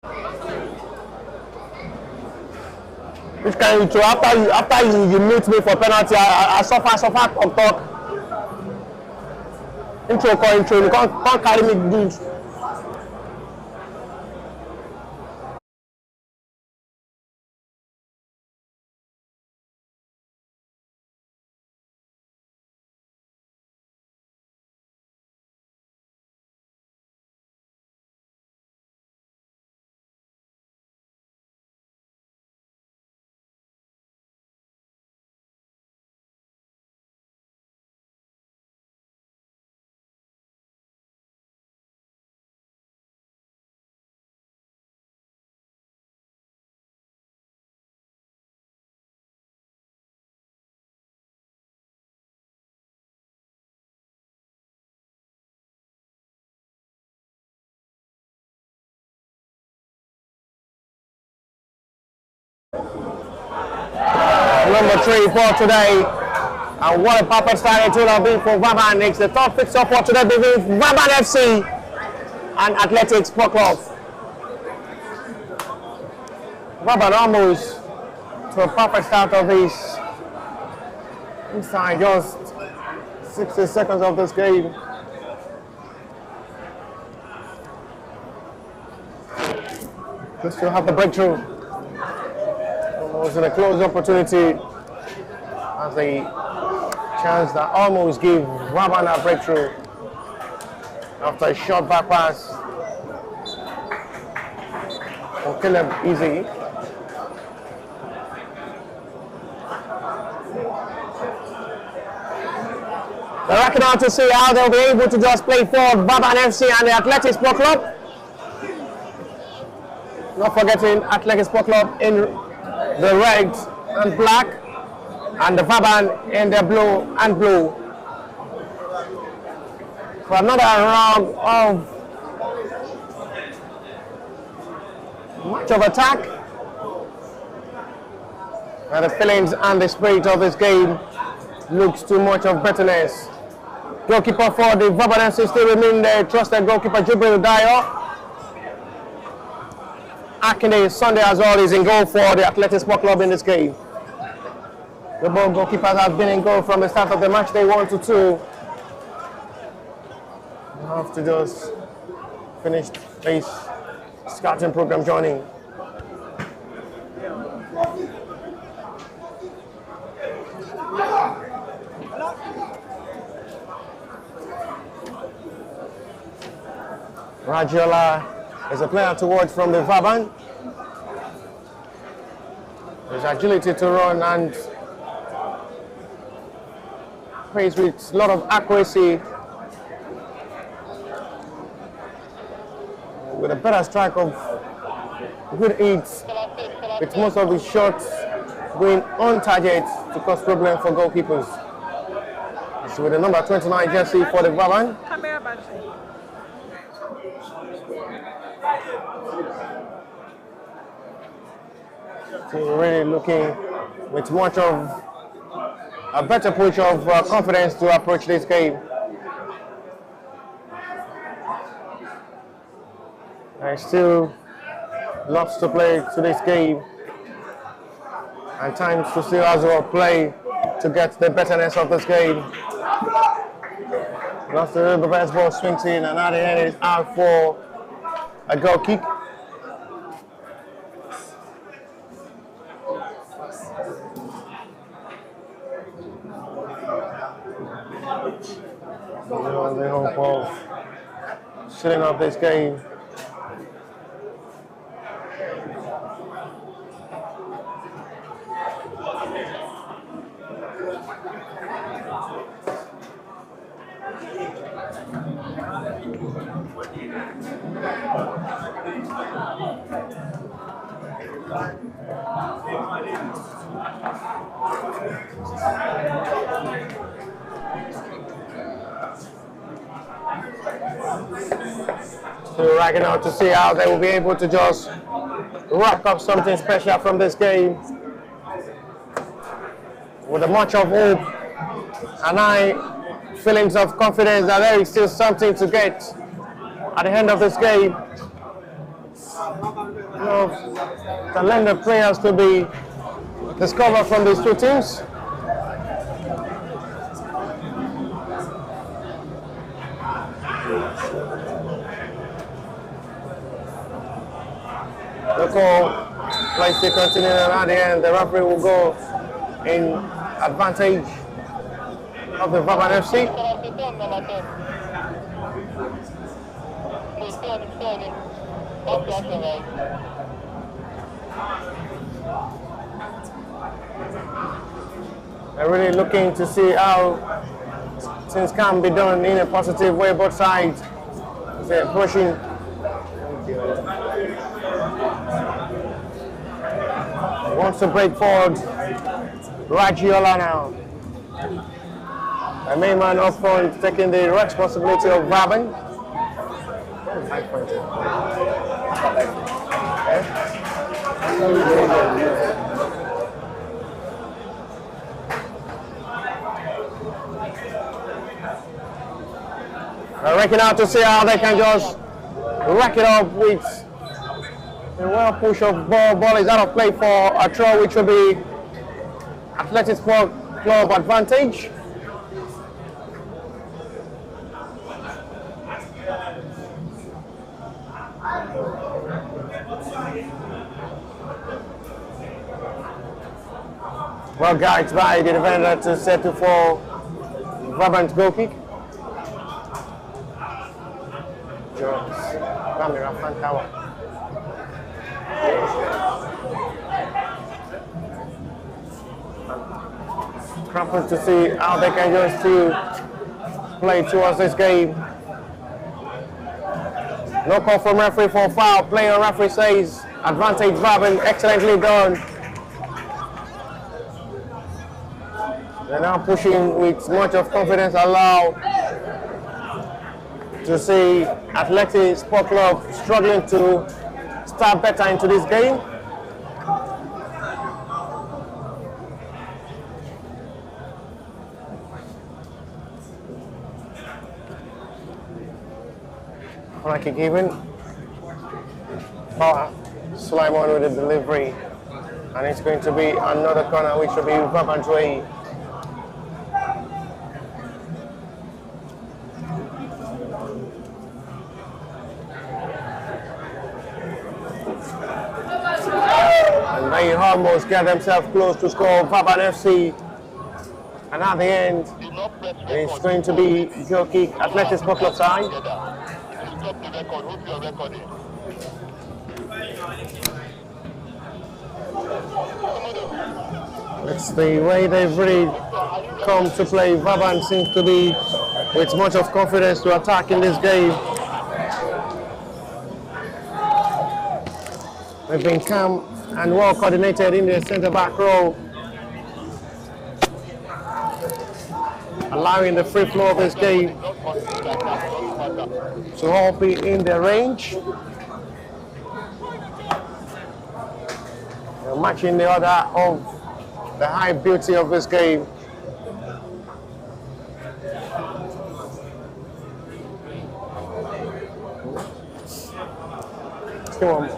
Which kind of intro? After you meet me for penalty, I suffer talk. Intro, you can't carry me good. Number 3 for today. And what a perfect start it will have been for Baban. It's the top fixture for today between Baban FC and Athletics Sport Club. Baban almost to a perfect start of this inside just 60 seconds of this game. Just to have the breakthrough. Was in a close opportunity as a chance that almost gave Baban a breakthrough after a short back pass for Caleb Easy. They're racking out to see how they'll be able to just play for Baban FC and the Athletics Sport Club. Not forgetting Athletics Sport Club in the red and black, and the Baban in the blue and blue. For another round of much of attack, and the feelings and the spirit of this game looks too much of bitterness. Goalkeeper for the Baban FC still remain the trusted goalkeeper Jubril Dayo. Akinde Sunday as well is in goal for the Athletics Sport Club in this game. The both goalkeepers have been in goal from the start of the match. They 1-2. We have to just finish this scouting program joining. Rajola is a player towards from the Baban. There's agility to run and plays with a lot of accuracy, with a better strike of good hits, with most of his shots going on target to cause problem for goalkeepers. So with the number 29 jersey for the Baban. So really looking with much of a better push of confidence to approach this game. There's still lots to play to this game, and times to still as well play to get the betterness of this game. Lost the best ball swings in, and at the end it's out for a goal kick. On the hope of setting up this game. So racking out to see how they will be able to just wrap up something special from this game with a much of hope and high feelings of confidence that there is still something to get at the end of this game. talented players to be discovered from these two teams. The call play still continuing, and at the end the referee will go in advantage of the Baban FC. They're really looking to see how things can be done in a positive way. Both sides they're pushing. Wants to break forward. Ragiola now. The main man up front taking the responsibility of Baban. They're raking out to see how they can just rack it up with a well push of ball. Ball is out of play for a throw, which will be Athletic Sport Club advantage. Well guided by the defender to settle for Baban's goal kick. Jones, camera, fan tower. Cramping to see how they can just still play towards this game. No call from referee for foul. Play on referee says advantage Baban, excellently done. They're now pushing with much of confidence, allow to see Athletic Sport Club struggling to start better into this game. Like a given. Sulaiman with the delivery. And it's going to be another corner, which will be Baban's way. And they almost get themselves close to score Baban FC. And at the end, it's going to be goal kick, Athletic Sport Club side. It's the way they've really come to play. Baban seems to be with much of confidence to attack in this game. They've been calm and well coordinated in the centre back row, allowing the free flow of this game to all be in their range. They're matching the order of the high beauty of this game. Come on,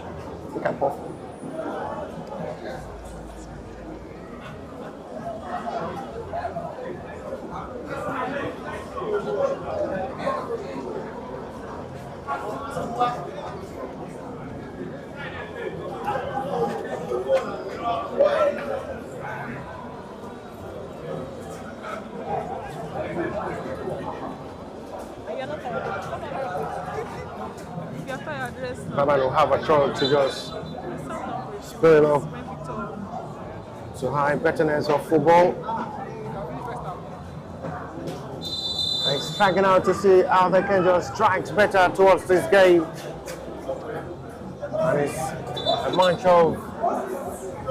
you can pull. Baban will have a throw to just spill off to high betterness of football. And he's striking out to see how they can just strike better towards this game. And it's a bunch of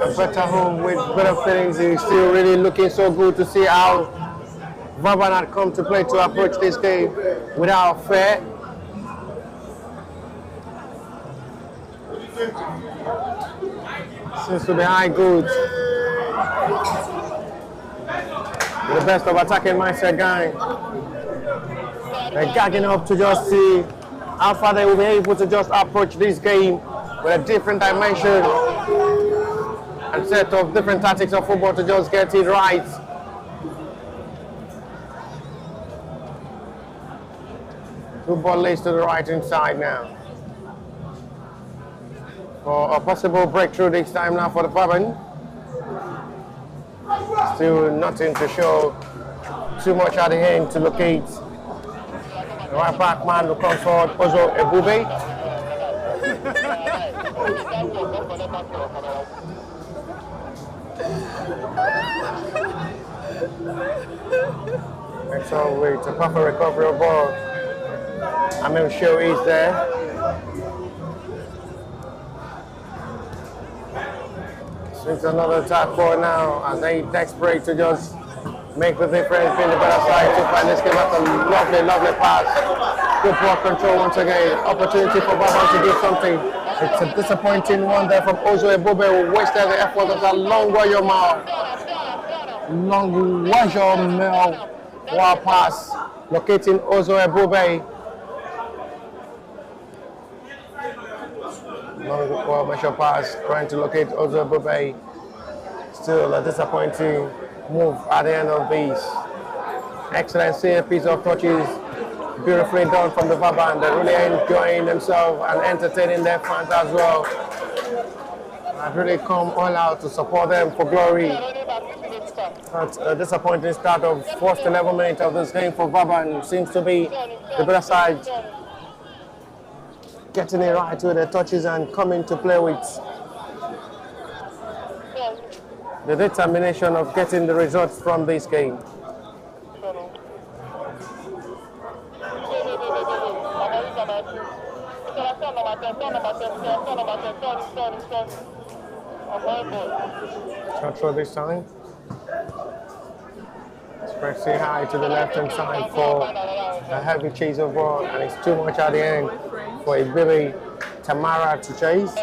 a better home with better feelings. He's still really looking so good to see how Baban had come to play to approach this game without fear. Seems to be high good. With the best of attacking mindset gang. They're gagging up to just see how far they will be able to just approach this game with a different dimension and set of different tactics of football to just get it right. Two ball lays to the right hand side now. For a possible breakthrough this time now for the Baban. Still nothing to show too much at the end to locate the right back man who comes forward, Ozo Ebube. And so with a proper recovery of ball, Amel Show is there. It's another attack for now as they desperate to just make the difference in the better side to find this game at a lovely, lovely pass. Good ball control once again. Opportunity for Baban to do something. It's a disappointing one there from Ozo Ebube who wasted the effort of that long Wajo Mel pass. Locating Ozo Ebube. Long measure pass, trying to locate Ozo Ebube. Still a disappointing move at the end of these. Excellent seeing piece of touches, beautifully done from the Baban. They're really enjoying themselves and entertaining their fans as well. I've really come all out to support them for glory. But a disappointing start of first 11 minutes of this game for Baban. Seems to be the better side getting it right with the touches and coming to play with the determination of getting the results from this game. Shot throw this time. Pressing high to the left hand side for a heavy chase of ball, and it's too much at the end for Ibili Tamara to chase.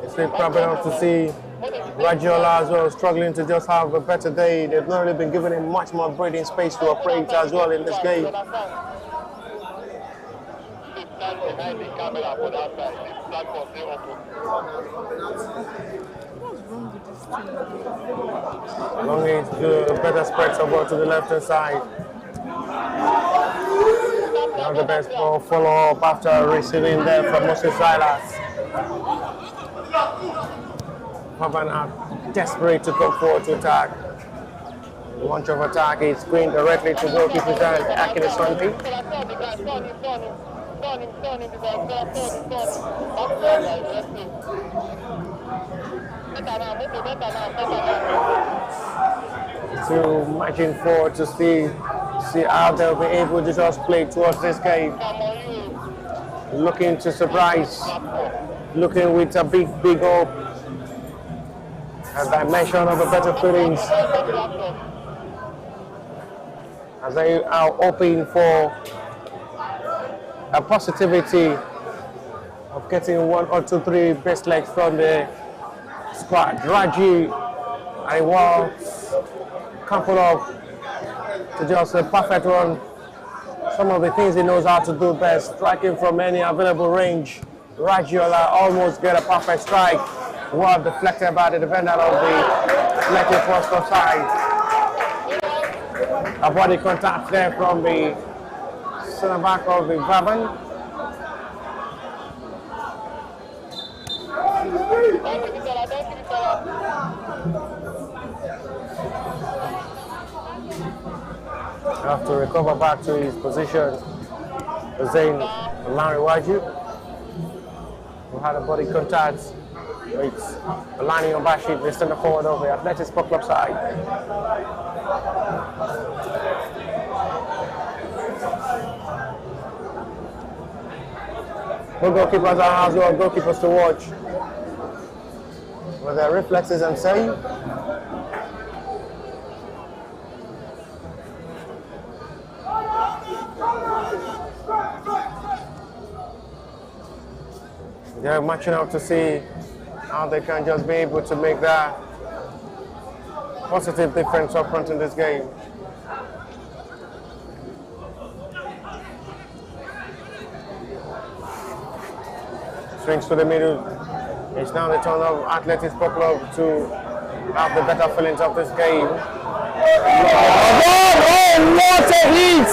It's been probably enough to see Radiola as well struggling to just have a better day. They've not really been giving him much more breathing space to operate as well in this game. Long range to better spread some ball to the left hand side. Now the best ball follow up after receiving there from Moses Silas. Baban are desperate to come forward to attack. The launch of attack is screened directly to goalkeeper's hand, Akine Sonti. To marching forward to see how they'll be able to just play towards this game. Looking to surprise, looking with a big hope, a dimension of a better feelings, as they are hoping for a positivity of getting 1 or 2, 3 best legs from the squad. Raji, I want couple up to just a perfect run. Some of the things he knows how to do best, striking from any available range. Ragiola almost get a perfect strike. Well deflected by the defender of the Athletic First offside. A body contact there from the center back of the Baban. Have to recover back to his position. Zain Lariwaju, who had a body contact with Alani Obashi, the center forward of the Athletic Sport Club side. No goalkeepers are as well, goalkeepers to watch with their reflexes and save. They're matching up to see how they can just be able to make that positive difference up front in this game. Swings to the middle. It's now the turn of Athletic Sport Club to have the better feelings of this game. Oh, what a hit!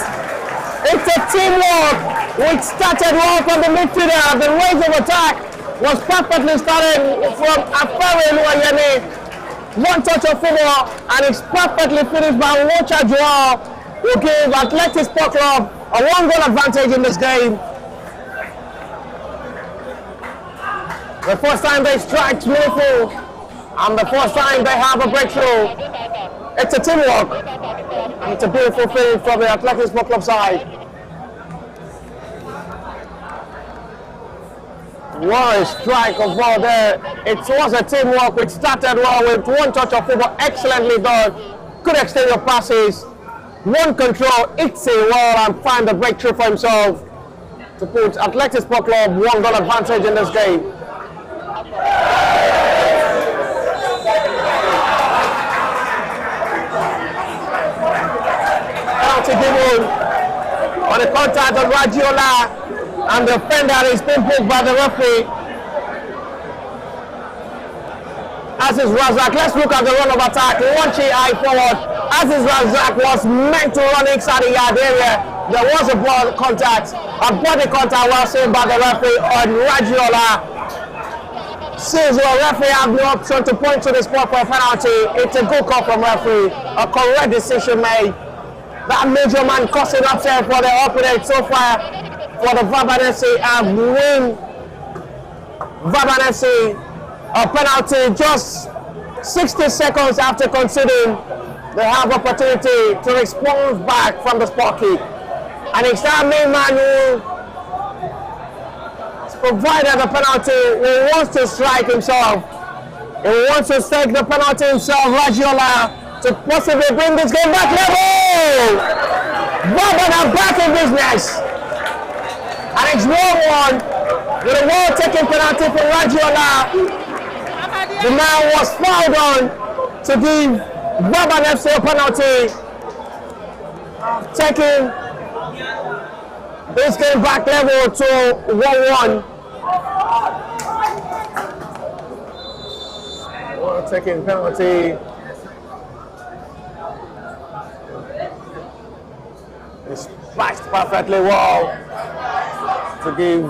It's a teamwork which started well from the midfielder. The range of attack was perfectly started from Afere Luayene. One touch of football and it's perfectly finished by Wocha Joao, who gave Athletic Sport Club a 1-goal advantage in this game. The first time they strike meaningful, and the first time they have a breakthrough. It's a teamwork, and it's a beautiful finish from the Athletic Sport Club side. What a strike of ball there. It was a teamwork which started well with one touch of football, excellently done. Good exchange of passes, one control, hits it well and find the breakthrough for himself to put Athletic Sport Club 1-goal advantage in this game. Penalty given on the contact of Radiola, and the offender is being booked by the referee. As is Razak, let's look at the run of attack. Launching high forward. As is Razak was meant to run inside the yard area. There was a ball contact, a body contact well seen by the referee on Radiola. Since the referee have the option to point to the spot for a penalty, it's a good call from referee. A correct decision made. That major man causing upset for the opponent so far for the Baban FC and win Baban FC a penalty just 60 seconds after conceding. They have opportunity to respond back from the spot kick. And it's that main man who provided the penalty, he wants to strike himself. He wants to take the penalty himself, Radiola, to possibly bring this game back level. Baban are back in business. And it's 1-1 with a well-taken penalty for Radiola. The man was fouled on to give Baban FC a penalty. Taking this game back level to 1-1. Well-taken penalty. It's splashed perfectly well to give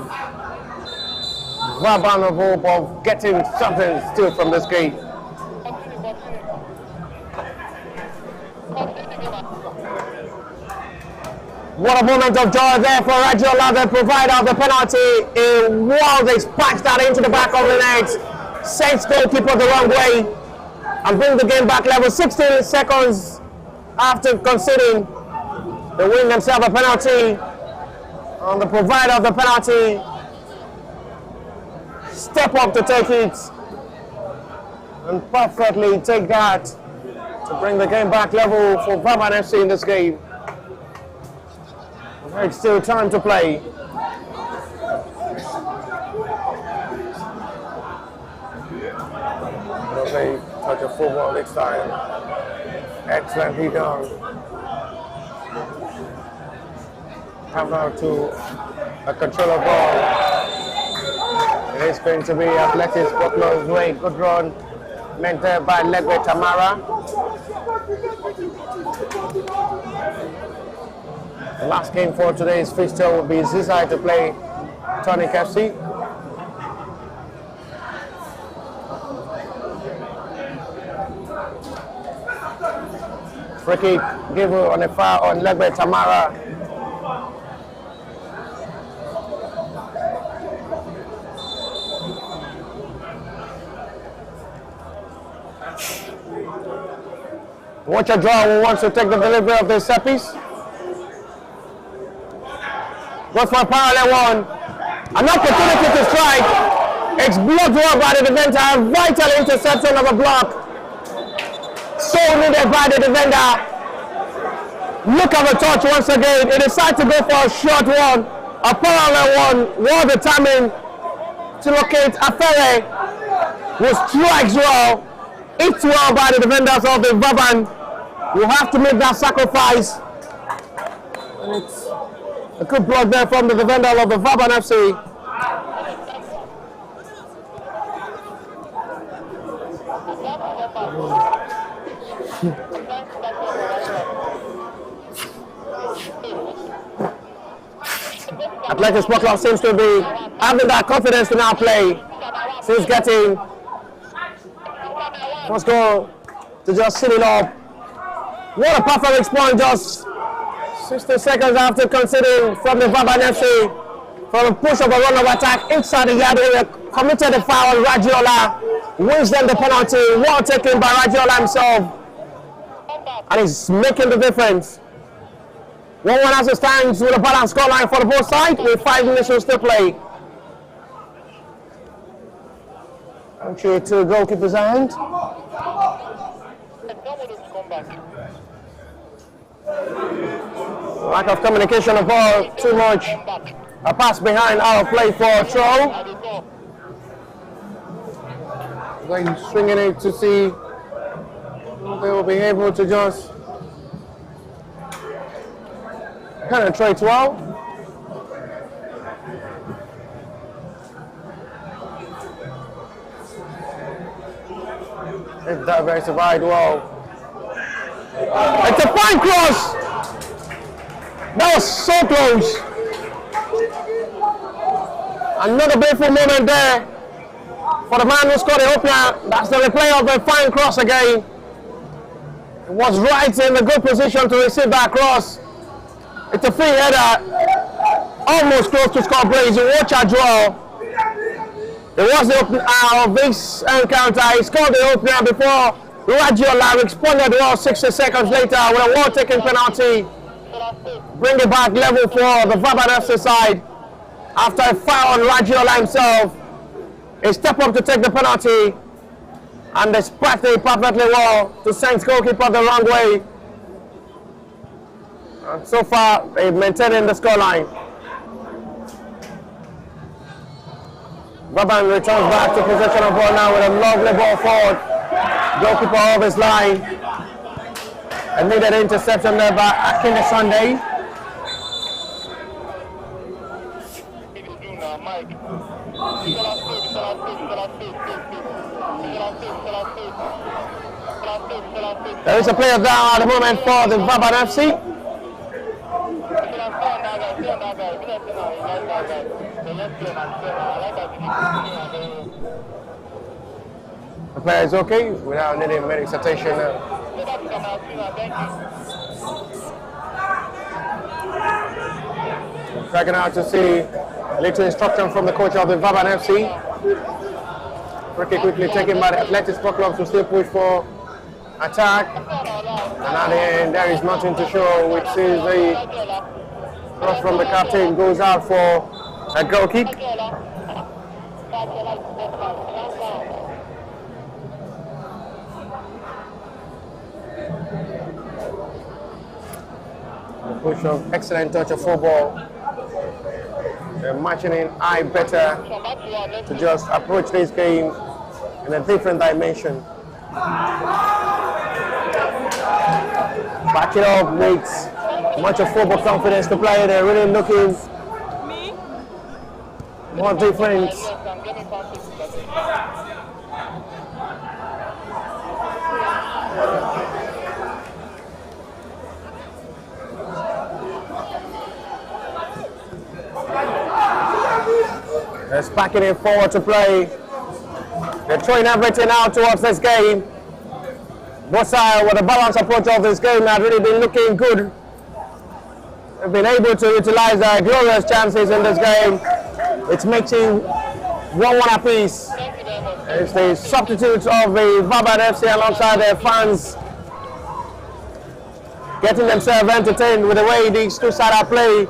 Baban a hope of getting something still from this game. What a moment of joy there for Radiola, the provider of the penalty. A wall, they splash that into the back of the net, sends goalkeeper the wrong way, and bring the game back level 16 seconds after conceding. They win themselves a penalty, and the provider of the penalty step up to take it and perfectly take that to bring the game back level for Baban FC in this game. It's still time to play. Lovely touch of football this time. Excellently done. Come now to a controller ball. It is going to be Athletic Sport Club's way. Good run. Meant there by Legwe Tamara. The last game for today's fixture will be Zizai to play Tonic FC. Free kick given on a foul on Legbe Tamara. Watch a draw who wants to take the delivery of the set piece. Goes for a parallel one. An opportunity to strike. It's blocked well by the defender. A vital interception of a block. So needed by the defender. Look at the touch once again. He decided to go for a short one. A parallel one. Well determined to locate Afere, who strikes well. It's well by the defenders of the Baban. You have to make that sacrifice. And it's a good block there from the defender of the Baban FC. Athletics Sport Club seems to be having that confidence to now play. Since getting first goal to just seal it up. What a perfect response just 60 seconds after conceding from the Baban FC from a push of a run of attack inside the yard area. Committed the foul. Radiola wins them the penalty. Well taken by Radiola himself. And he's making the difference. 1-1 as it stands with a balanced scoreline for the both sides with 5 minutes to still play. Entry to goalkeeper's hand. Lack of communication of ball, too much. A pass behind, out of play for throw. Going swinging it to see if they will be able to just penetrate well. It's diversified well. It's a fine cross. That was so close. Another beautiful moment there for the man who scored the opener. That's the replay of the fine cross again. It was right in the good position to receive that cross. It's a free header, almost close to score brace. You watch as well. It was the opener of this encounter. He scored the opener before Radiola responded well 60 seconds later with a well-taken penalty. Bring it back level for the Baban FC side. After a foul on Radiola himself, he stepped up to take the penalty and they spat it perfectly well to send goalkeeper the wrong way. And so far, they're maintaining the scoreline. Baban returns back to possession of ball now with a lovely ball forward. Goalkeeper off his line. A needed interception there by Akinde Sunday. There is a player down at the moment for the Baban FC. The player is okay without needing medic citation now. Checking out to see a little instruction from the coach of the Baban FC. Pretty quickly taken by the Athletics Sport Club to still push for attack. And at the end, there is nothing to show, which is the cross from the captain goes out for a goal kick. The push of excellent touch of football. They're matching in eye better to just approach this game in a different dimension. Back it up with much of football confidence to play. They're really looking more different. They're packing it forward to play. They're throwing everything out towards this game. Both sides with a balanced approach of this game have really been looking good. They've been able to utilize their glorious chances in this game. It's making 1-1 apiece. It's the substitutes of the Baban FC alongside their fans getting themselves entertained with the way these two sides are playing.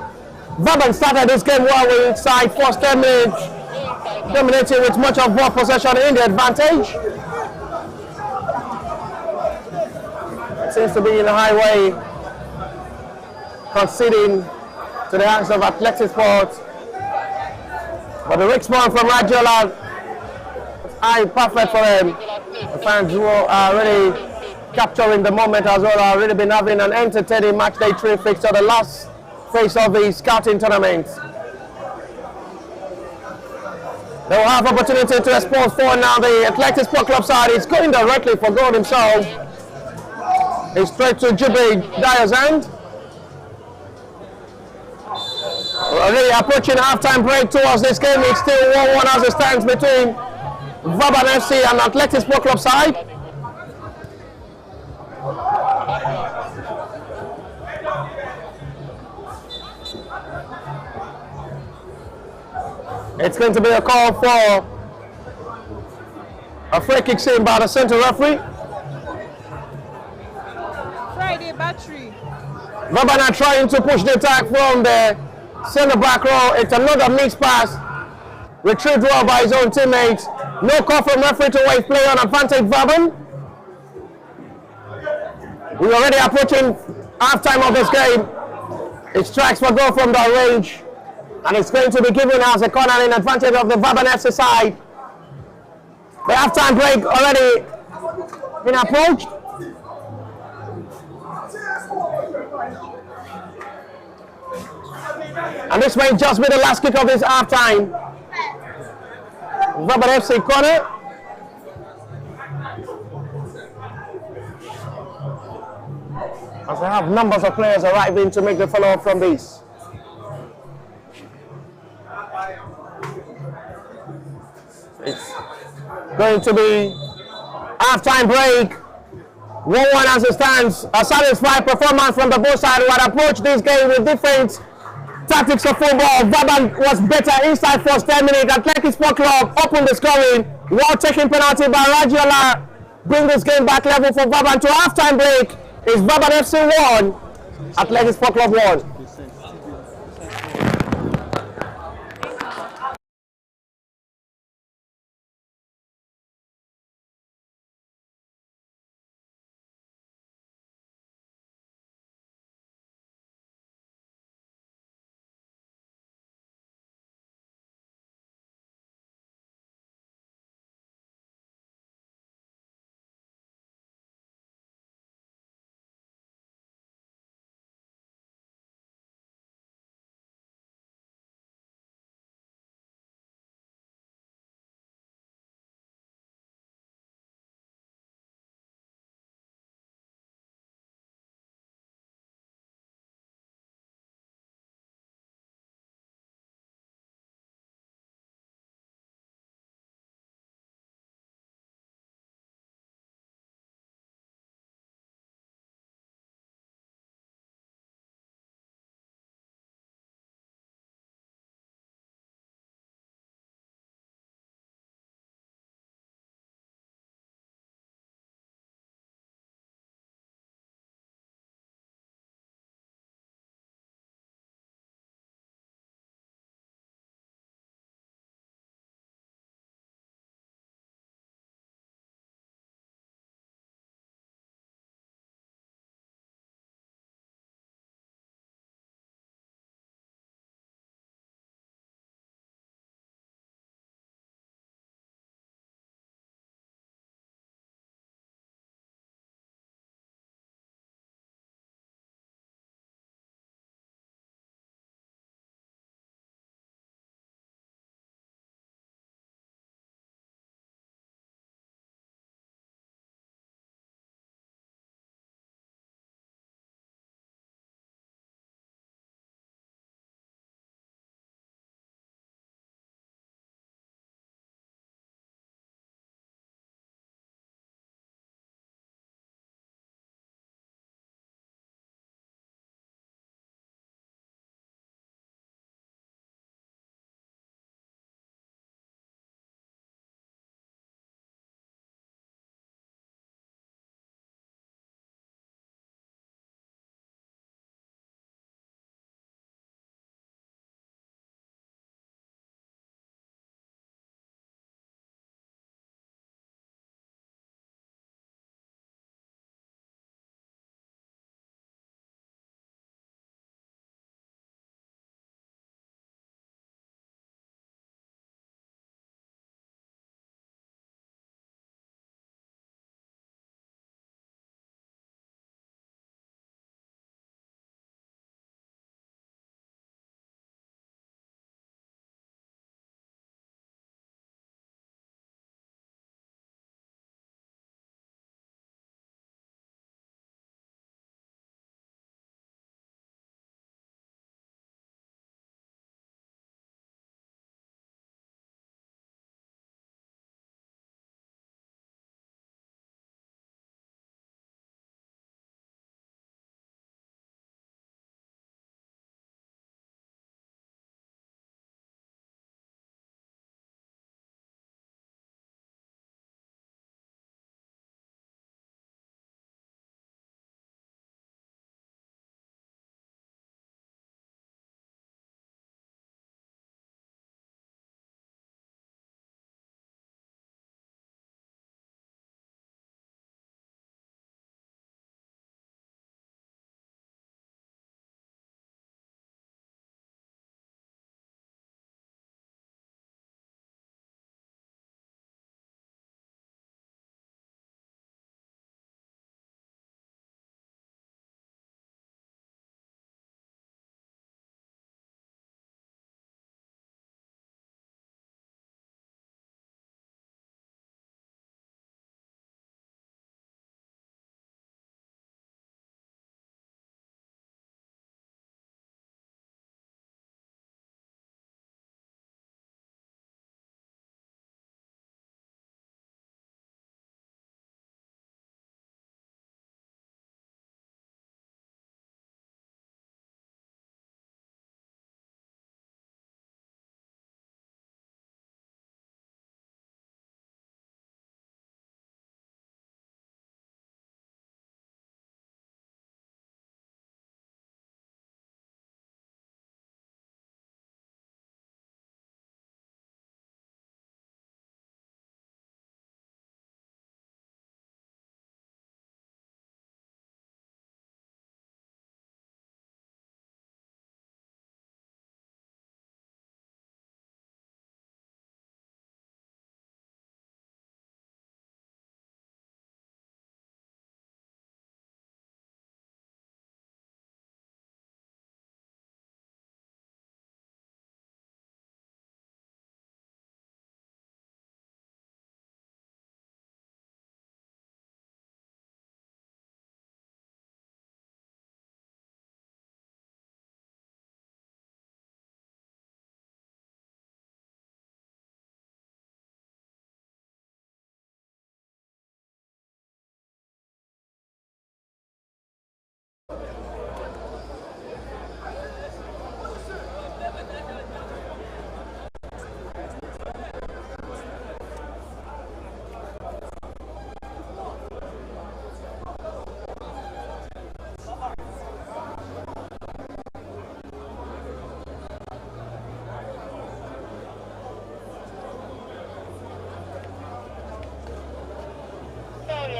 Baban started this game well with inside first 10 minutes, dominating with much of ball possession in the advantage. It seems to be in a highway, conceding to the hands of Athletic Sports. But the response from Radiola is perfect for them. The fans who are really capturing the moment as well are really been having an entertaining match day 3 fixture, the last phase of the scouting tournament. They will have opportunity to expose forward now. The Athletic Sport Club side is going directly for goal himself. He's straight to Jibril Dyer's hand. Already approaching half-time break towards this game. It's still 1-1 as it stands between Baban FC and Athletic Sport Club side. It's going to be a call for a free kick seen by the centre referee. Friday battery. Baban are trying to push the attack from the centre back row. It's another mixed pass. Retrieved well by his own teammates. No call from referee to wave play on advantage Baban. We're already approaching half-time of this game. It strikes for goal from the range. And it's going to be given as a corner in advantage of the Baban FC side. The half-time break already been approached. And this may just be the last kick of this half-time. Baban FC corner. As they have numbers of players arriving to make the follow-up from this. It's going to be half-time break. 1-1 as it stands. A satisfied performance from the both sides who had approached this game with different tactics of football. Baban was better inside first 10 minutes. Athletic Sport Club opened the scoring while taking penalty by Rajiola. Bring this game back level for Baban to half-time break. It's Baban FC 1, Athletic Sport Club 1.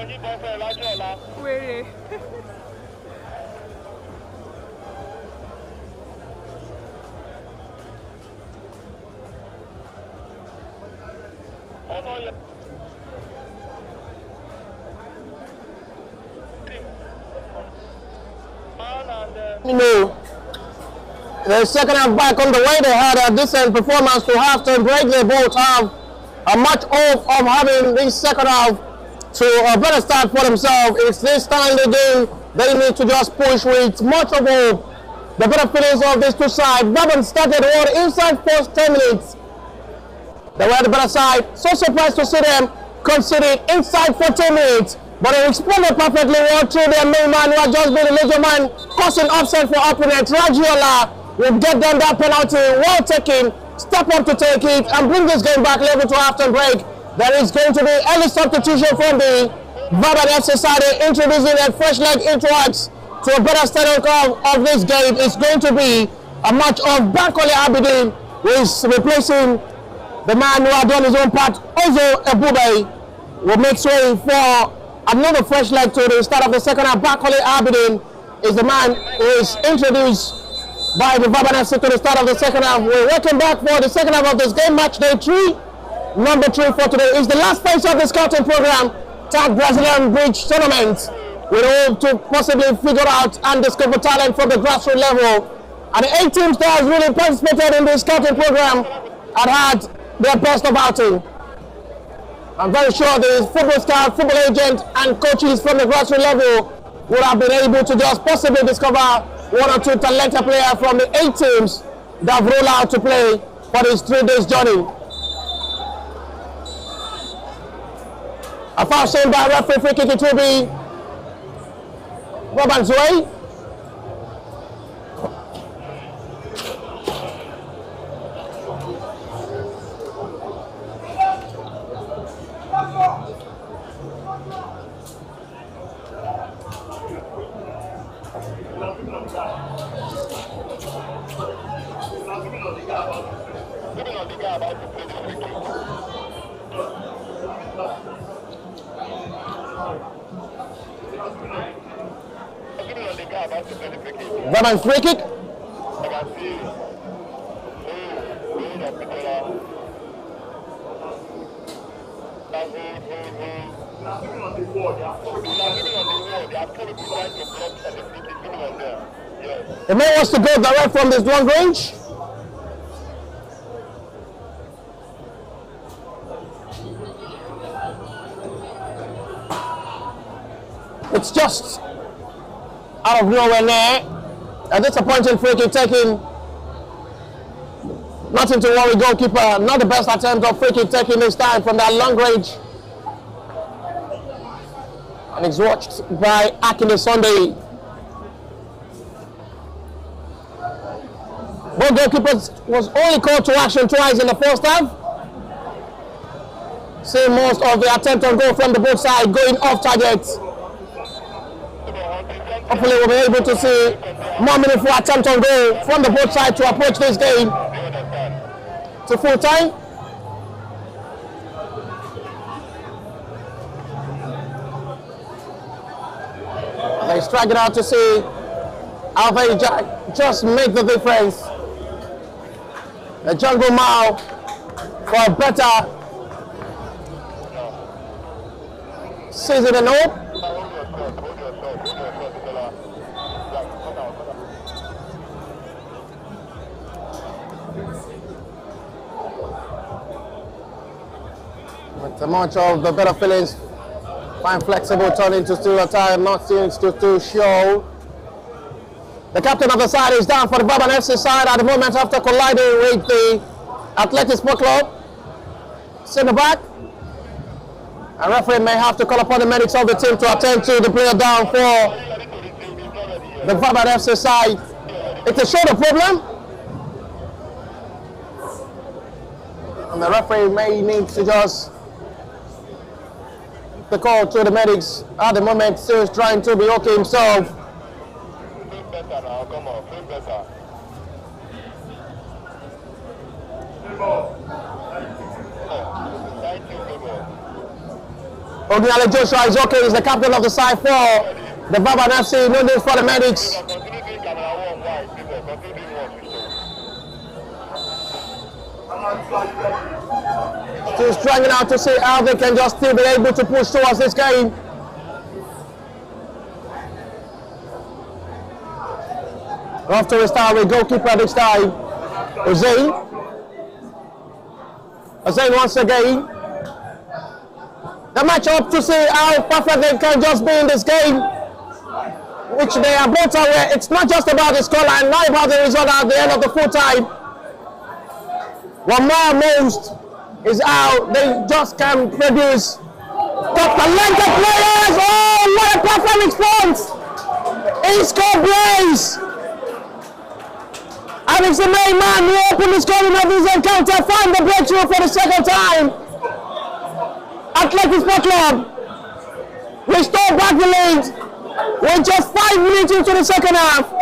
Wait. You know, the second half back on the way. They had a decent performance to halftime break. They both have a much of having this second half to a better start for themselves. It's this time the game they need to just push with much of hope. The better feelings of these two sides. Baban started one inside first 10 minutes. They were the better side. So surprised to see them conceded inside 14 minutes. But they responded perfectly well to their main man who had just been a major man causing upset for opponent. Rajiola will get them that penalty, well taken, step up to take it and bring this game back level to halftime break. There is going to be early substitution from the Baban FC side, introducing a fresh leg into us to a better standard of this game. It's going to be a match of Bankole Abidin, who is replacing the man who had done his own part. Ozo Ebube will make way for another fresh leg to the start of the second half. Bankole Abidin is the man who is introduced by the Baban FC to the start of the second half. We're welcome back for the second half of this game, match day 3. Number 3 for today is the last phase of the scouting program, tagged Brazilian Bridge Tournament. We hope to possibly figure out and discover talent from the grassroots level. And the 8 teams that has really participated in the scouting program had their best of outing. I'm very sure the football scout, football agent, and coaches from the grassroots level would have been able to just possibly discover 1 or 2 talented players from the 8 teams that have rolled out to play for this 3 days journey. A foul shown by referee, free kick. It will be Baban's way. Baban's free kick. The man wants to go direct from this long range. It's just out of nowhere there. A disappointing free kick taken. Nothing to worry, goalkeeper. Not the best attempt of free kick taken this time from that long range. And it's watched by Akinde Sunday. Both goalkeepers was only called to action twice in the first half. Seeing most of the attempt on goal from the both sides going off target. Hopefully we'll be able to see more meaningful attempt on goal from the both sides to approach this game to full time. They strike it out to see how they just make the difference. The jungle mile for a better season and hope. With much of the better feelings, fine flexible turn into still a time, not seems to show. The captain of the side is down for the Baban FC side at the moment after colliding with the Athletic Sport Club. Centre back. And referee may have to call upon the medics of the team to attend to the player down for the Baban FC side. It's a shoulder problem. And the referee may need to just the call to the medics at the moment, still trying to be okay himself. Come on, feel better. Thank you, people. Ogunale Joshua is okay. He's the captain of the side for the Baban FC. No need for the medics. Still struggling out to see how they can just still be able to push towards this game. Off to restart with goalkeeper this time. Hussein once again. The match up to see how perfect they can just be in this game, which they are both aware. It's not just about the scoreline, not about the result at the end of the full time. What more most is how they just can produce top talented players. Oh, what a perfect response! He scored brace! And it's the main man who opened the scoring of this encounter, find the breakthrough for the second time. Athletic Sport Club restore back the lead with just 5 minutes into the second half.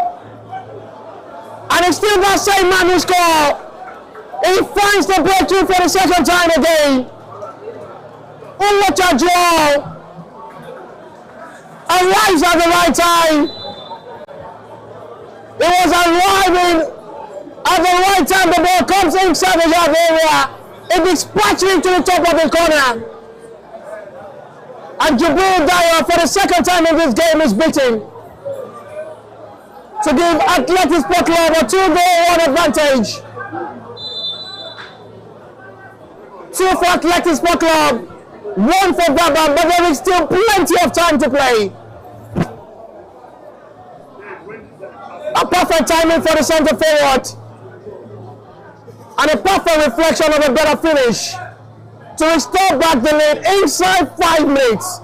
And it's still that same man who scored. He finds the breakthrough for the second time again. Ulucha Joe arrives at the right time. He was arriving at the right time. The ball comes inside the yard area. It dispatches him to the top of the corner. And Jibril Dyer, for the second time in this game, is beaten to give Athletic Sport Club a 2-goal advantage. 2 for Athletic Sport Club, 1 for Baban, but there is still plenty of time to play. A perfect timing for the centre forward, and a perfect reflection of a better finish to restore back the lead inside 5 minutes.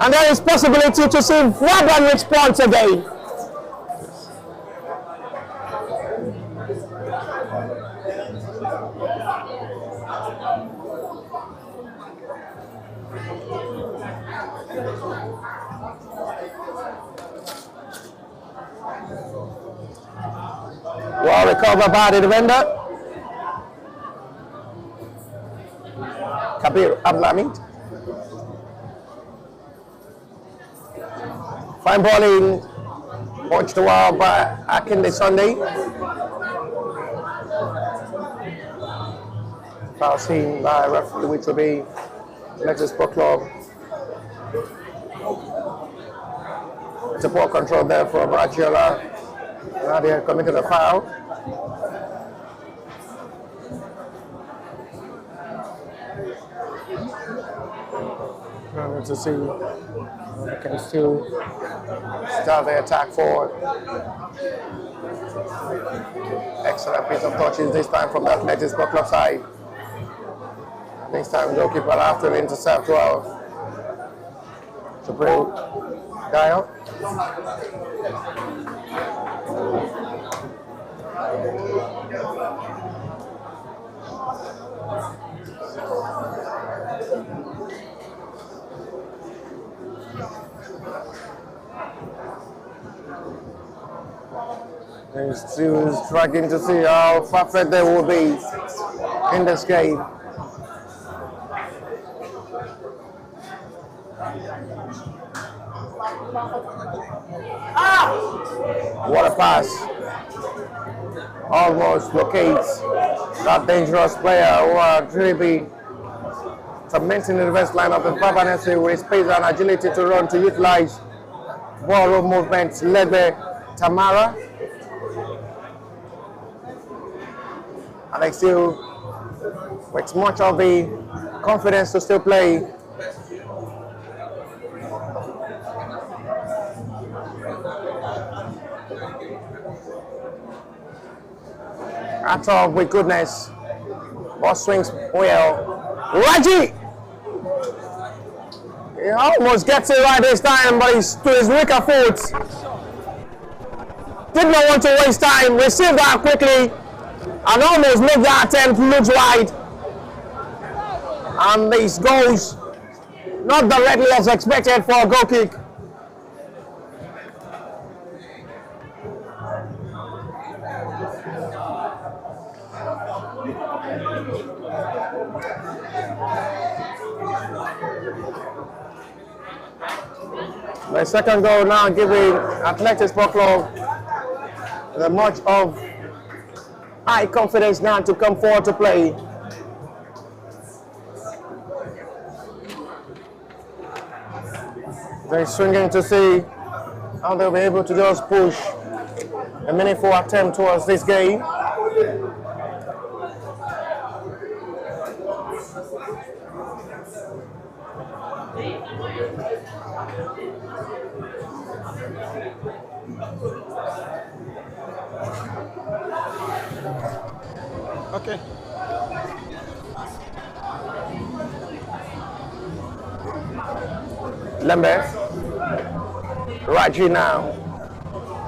And there is possibility to see Baban respond again. Well recovered by the defender. Kabir Abdulhamid. Fine bowling, punched well by Akinde Sunday. Foul seen by referee, which will be Athletic Sport Club. It's a poor control there from Rachiola. Now they have committed a foul. To see they can still start the attack forward. Excellent piece of touches this time from the Athletic Sport Club side. Next time goalkeeper after the intercept well. Jibril Dyer. And still struggling to see how perfect they will be in this game. What a pass. Almost locates that dangerous player who are really tormenting the defense line of the Baban FC with space and agility to run to utilize ball movements led by Tamara. And they still, with much of the confidence to still play. At all with goodness. Ball swings well. Raji! He almost gets it right this time, but he's to his weaker foot. Did not want to waste time. Received that quickly. And almost make that attempt look wide. And this goes not directly as expected for a goal kick. The second goal now giving Athletic Sport Club the much of high confidence now to come forward to play. They're swinging to see how they'll be able to just push a meaningful attempt towards this game. Okay. Lembe, Raji now,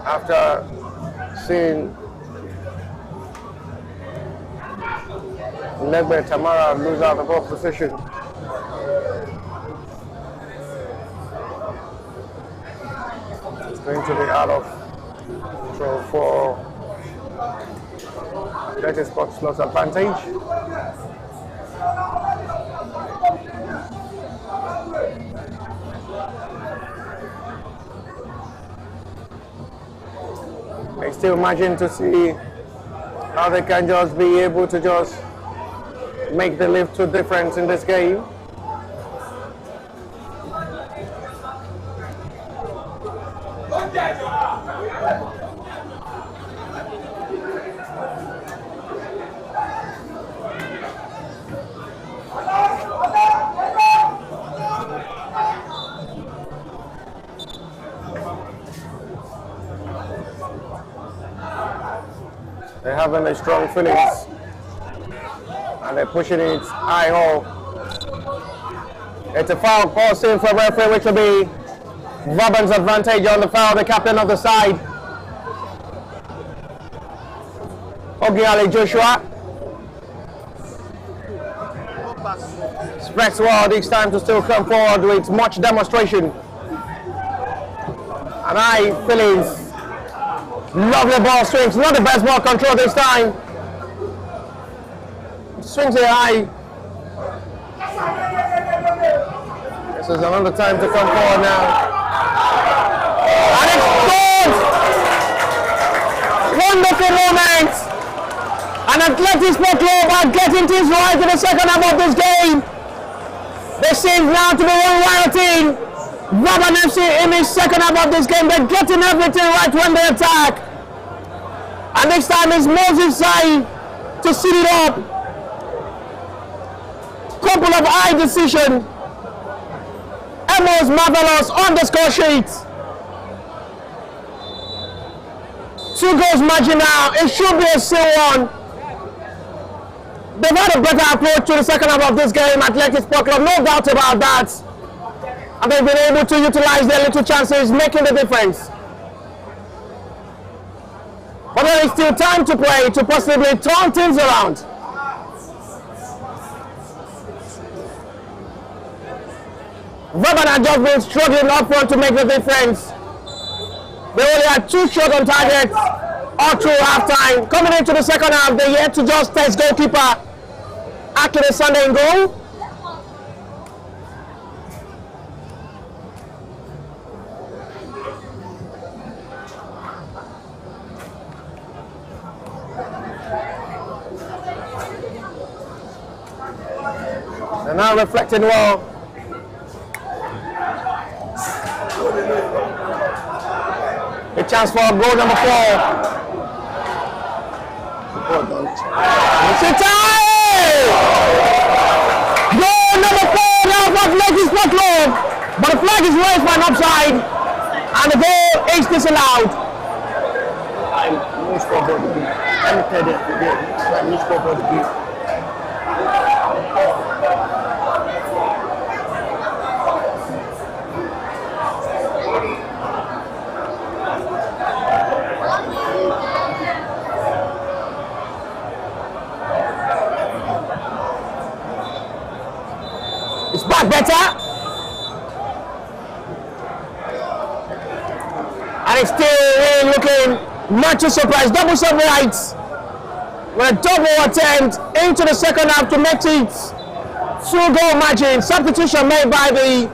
after seeing Lembe Tamara lose out the ball position. It's going to be out of control for Athletic Sports Club's advantage. I still imagine to see how they can just be able to just make the lift to difference in this game. They're having a strong feelings and they're pushing it high hole. It's a foul ball save for referee, which will be Baban's advantage on the foul, the captain of the side. Ogiale Joshua. Spreads well this time to still come forward with much demonstration. And high feelings. Lovely ball swings, not the best ball control this time. Swings it high. This is another time to come forward now. And it's good! Wonderful moment! And Athletic Sport Club are getting things right in the second half of this game. They seem now to be one wild team. Baban FC in the second half of this game, they're getting everything right when they attack. And this time it's Moses' side to set it up. Couple of high decision. Emma's marvelous on the score sheet. 2 goals margin now. It should be a still one. They've had a better approach to the second half of this game, Athletic Sport Club, no doubt about that. And they've been able to utilize their little chances, making the difference. But there is still time to play to possibly turn things around. Baban had just been struggling up front to make the difference. They only had 2 shots on target all through halftime. Coming into the second half, they yet to just test goalkeeper Akile Sunday in goal. They're now reflecting well. A chance for goal number 4. Goal number 4 now for Athletic Sport Club. But the flag is raised for an offside. And the goal is disallowed. It's back better. And it's still really looking much too surprised. Double sub right. with a double attempt into the second half to make it 2-goal margin. Substitution made by the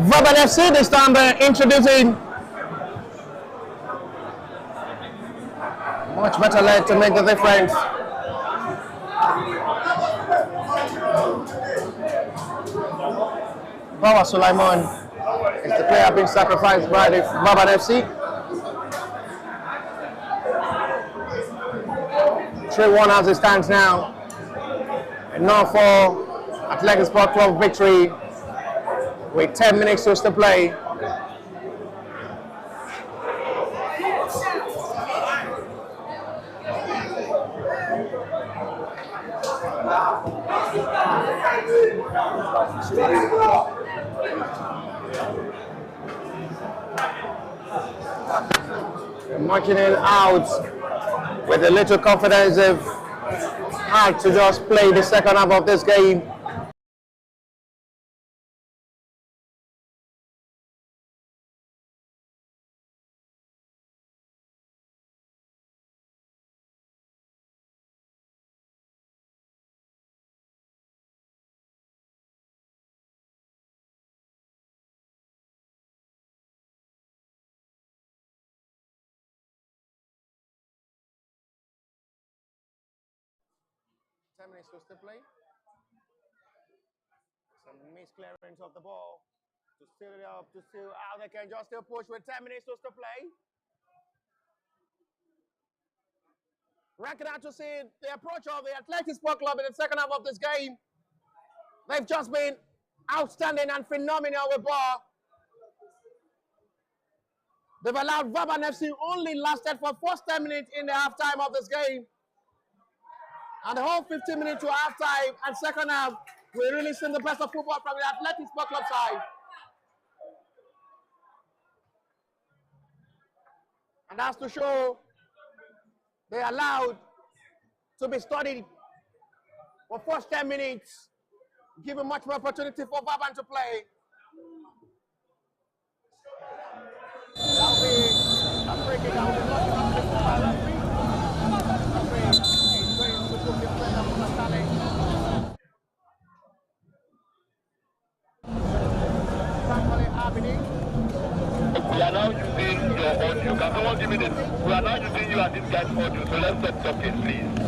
Baban FC this time, introducing much better led to make the difference. Baba Sulaiman is the player being sacrificed by the Baban FC. 3-1 as it stands now. And now for Athletic Sport Club victory with 10 minutes to still play. Marking it out with a little confidence they've had to just play the second half of this game. Minutes to still play. Some misclearance of the ball to steal it up, to steal out. They can just still push with 10 minutes to still play. Ranking out to see the approach of the Athletic Sport Club in the second half of this game. They've just been outstanding and phenomenal with ball. They've allowed Baban FC only lasted for first 10 minutes in the halftime of this game. And the whole 15 minutes to halftime and second half, we're really seeing the best of football from the Athletic Sport Club side. And that's to show they allowed to be studied for first 10 minutes, giving much more opportunity for Baban to play. That'll be a free kick. That will be much more difficult by that free. We are now using your audio. Can someone give me this? We are now using you and this guy's audio, so let's stop talking, please.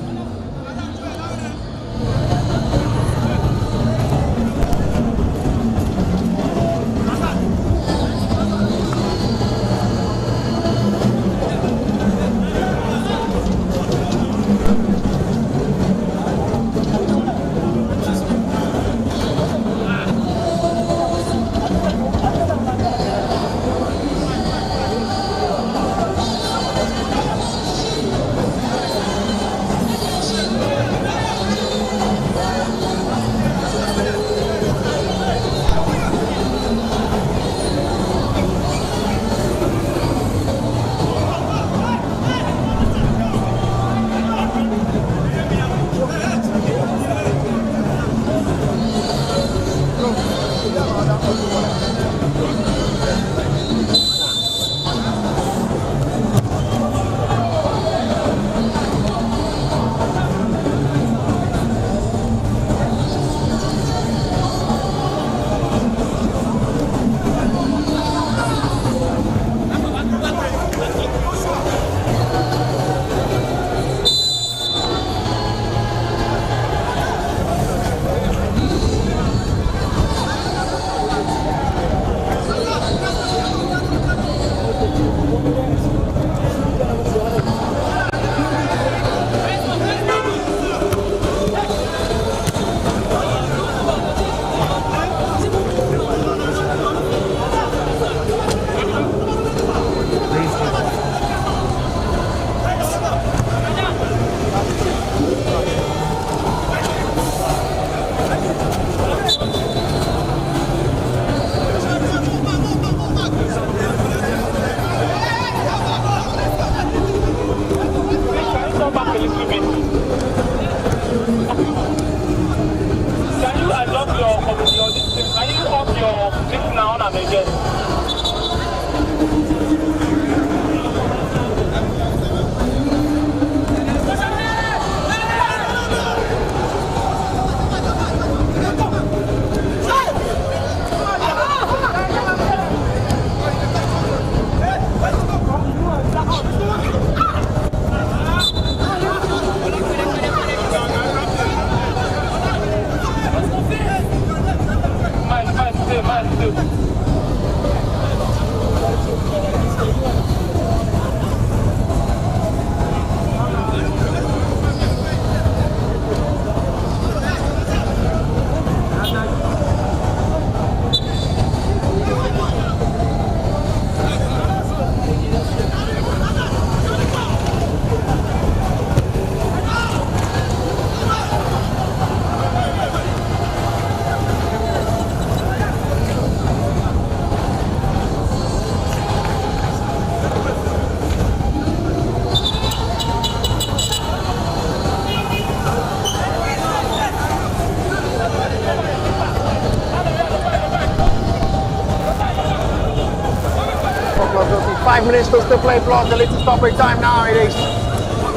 minutes to still play plus the little stoppage time now. It is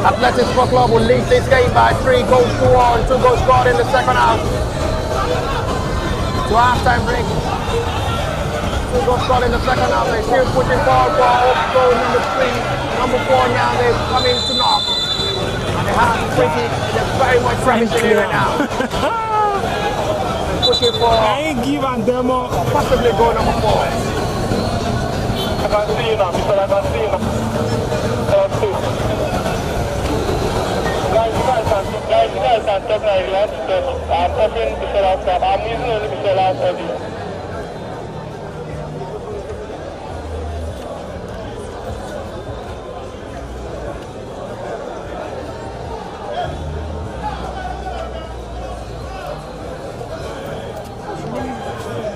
Athletic Sport Club will lead this game by 3 goals to 1. 2 goals scored in the second half. To half-time break. 2 goals scored in the second half. They're still pushing forward for goal number 3. Number 4 now they're coming to knock. And they have free kick. They're very much promising it right now. Pushing for possibly goal number 4. I can see you now, Mr. I can see you now. Guys can talk now if you want to talk. I'm talking Mr. Last time. I'm using only Mr. Last audio.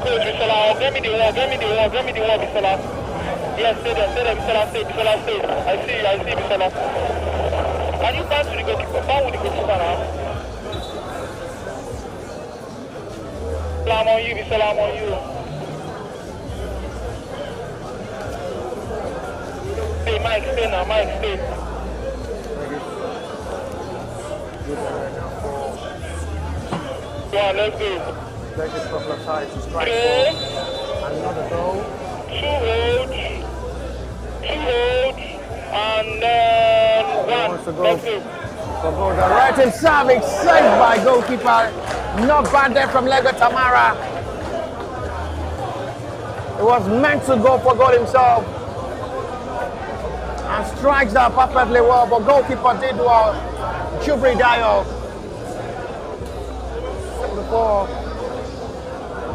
Coach, Mr. Last, get me the one, Mr. Last. Yes, stay there, Mr. Last, Mr. Last, stay. I see, Mr. Last. Can you pass to the goalkeeper? Pass with the goalkeeper now. Salam on you, salam on you. Stay, Mike, stay now, Mike, stay. Go on, let's go. There's a couple of sides to strike Okay. for another goal. 2 holds, and then 1. Wants to go. Let's go. For goal, the right hand serving saved by goalkeeper. Not bad there from Lego Tamara. It was meant to go for goal himself. And strikes that perfectly well, but goalkeeper did well. Jubri Dayo. Before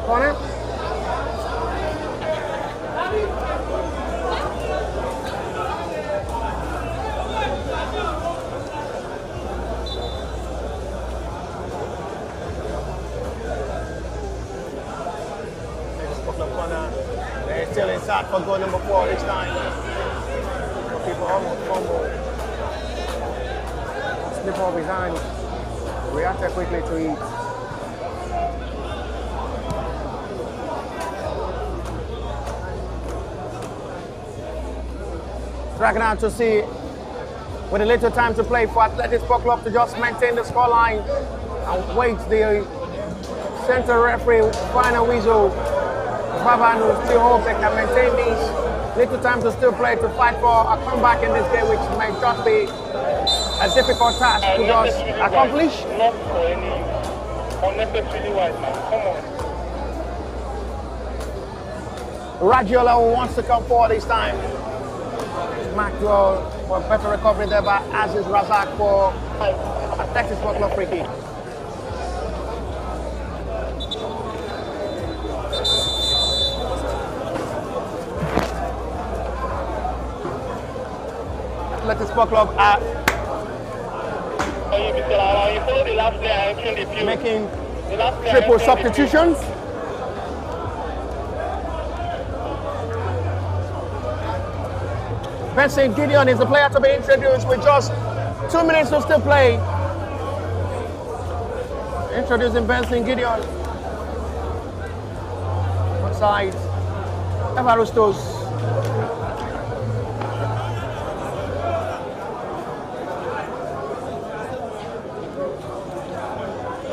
corner. They're still inside for goal number 4 this time. People almost fumble. Slip off his hand. Reacted quickly to it. Striking out to see with a little time to play for Athletic Sport Club to just maintain the scoreline and wait the center referee final whistle. Baban will still hope they can maintain this. Little time to still play to fight for a comeback in this game, which might just be a difficult task to just accomplish. Not for any unnecessarily wide now. Come on. Radiola wants to come forward this time. Maxwell for a better recovery there by Aziz Razak for Athletic Sport Club free kick. Athletic Sport Club are making triple substitutions. Benson Gideon is the player to be introduced with just 2 minutes to still play. Introducing Benson Gideon. One side, Evarustos.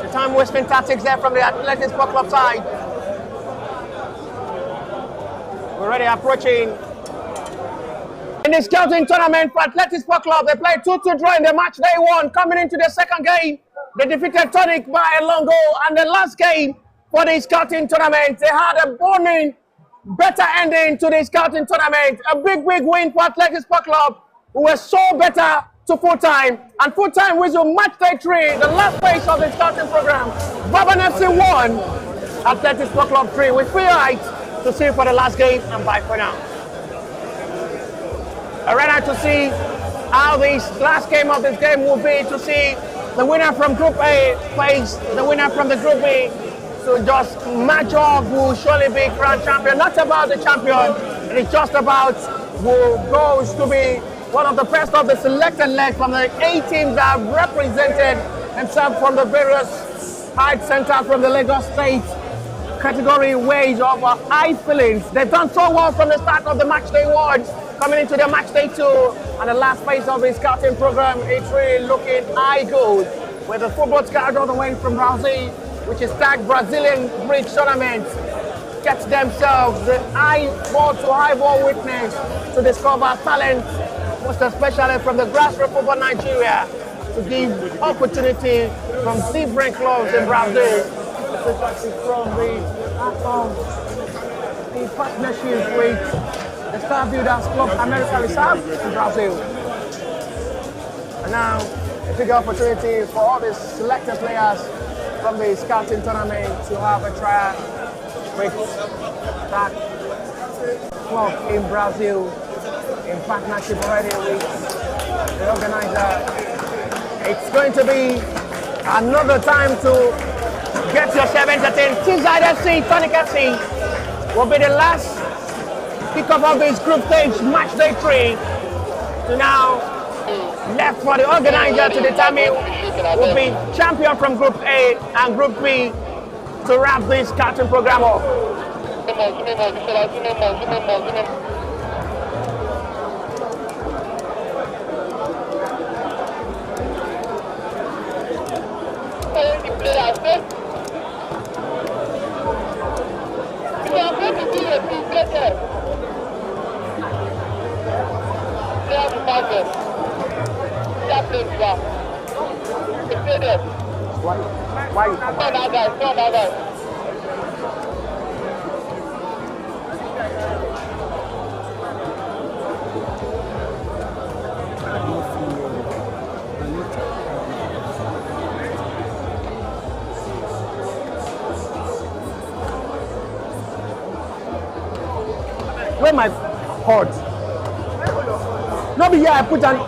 The time wasting tactics there from the Athletic Sport Club side. We're already approaching. In the scouting tournament for Athletic Sport Club, they played 2-2 draw in the match day 1. Coming into the second game, they defeated Tonic by a long goal. And the last game for the scouting tournament, they had a burning, better ending to the scouting tournament. A big win for Athletic Sport Club, who were so better to full-time. And full-time whistle match day 3, the last phase of the scouting program. Baban FC 1, Athletic Sport Club 3. With 3 heights to see for the last game, and bye for now. Ready to see how this last game of this game will be, to see the winner from Group A face the winner from the Group B. So just match up who will surely be crowned champion. Not about the champion, it's just about who goes to be one of the best of the selected legs from the 8 teams that have represented themselves from the various height centers from the Lagos State category ways of high feelings. They've done so well from the start of the match day 1. Coming into the match day 2 and the last phase of the scouting program, it's really looking high good with the football scout all the way from Brazil, which is tagged Brazilian Bridge Tournament, gets themselves the high ball witness to discover talent, most especially from the grassroots football Nigeria, to give opportunity from different clubs in Brazil, from the partnership with the Star Builders Club America Reserve in Brazil. And now a big opportunity for all the selected players from the scouting tournament to have a trial with that club in Brazil in partnership already with the organizer. It's going to be another time to get yourself entertained. Shootout FC, Tonic FC will be the last kick-off of this group stage match day 3 to now left for the organizer to determine who will be champion from Group A and Group B to wrap this scouting program up. Why you come back? Where my cord? No, be here. I put an.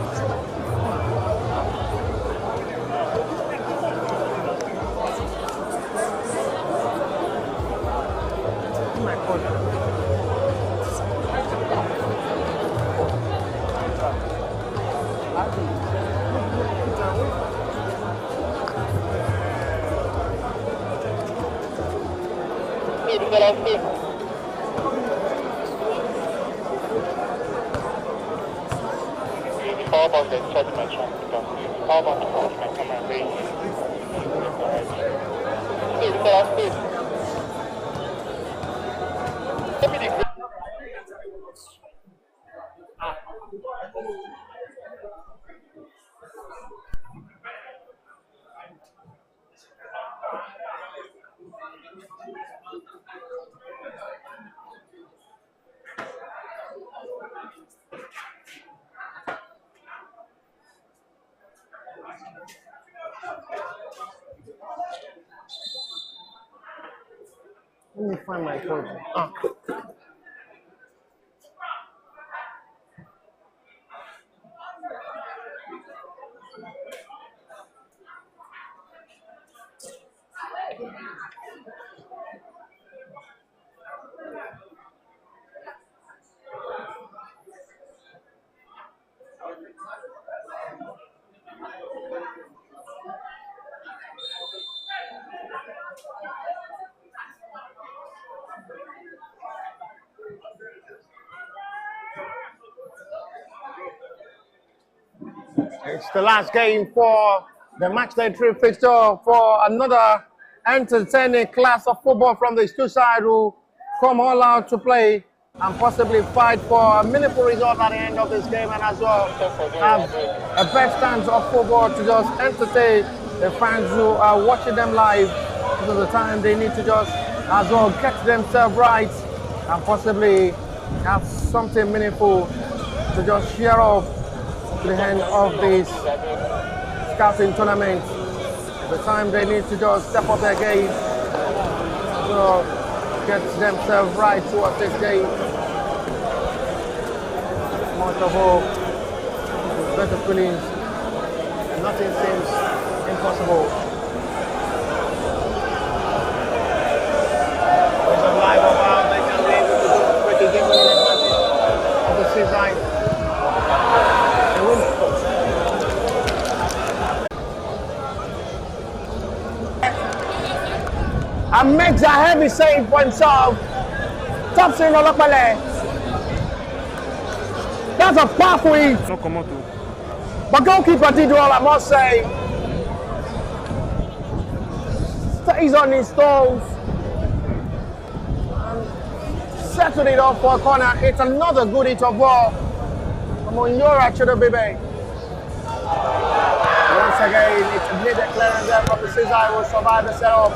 Let me find my cord. It's the last game for the match day 3 fixture for another entertaining class of football from the two sides who come all out to play and possibly fight for a meaningful result at the end of this game, and as well have a best chance of football to just entertain the fans who are watching them live. This is the time they need to just as well get themselves right and possibly have something meaningful to just share off to the end of this scouting tournament. The time they need to just step up their game to get themselves right towards this game. Most of all, with better feelings, nothing seems impossible. There's a live of how they can be able to do a pretty game of the season. And makes a heavy save for himself. Thompson Olopale. That's a powerful hit. No come out. But goalkeeper did well, I must say. Stays on his toes. Settled it off for a corner. It's another good hit of ball. From Onyora Chidobebe. Once again, it's a needed clearance there from the Cesar. Will survive the setup.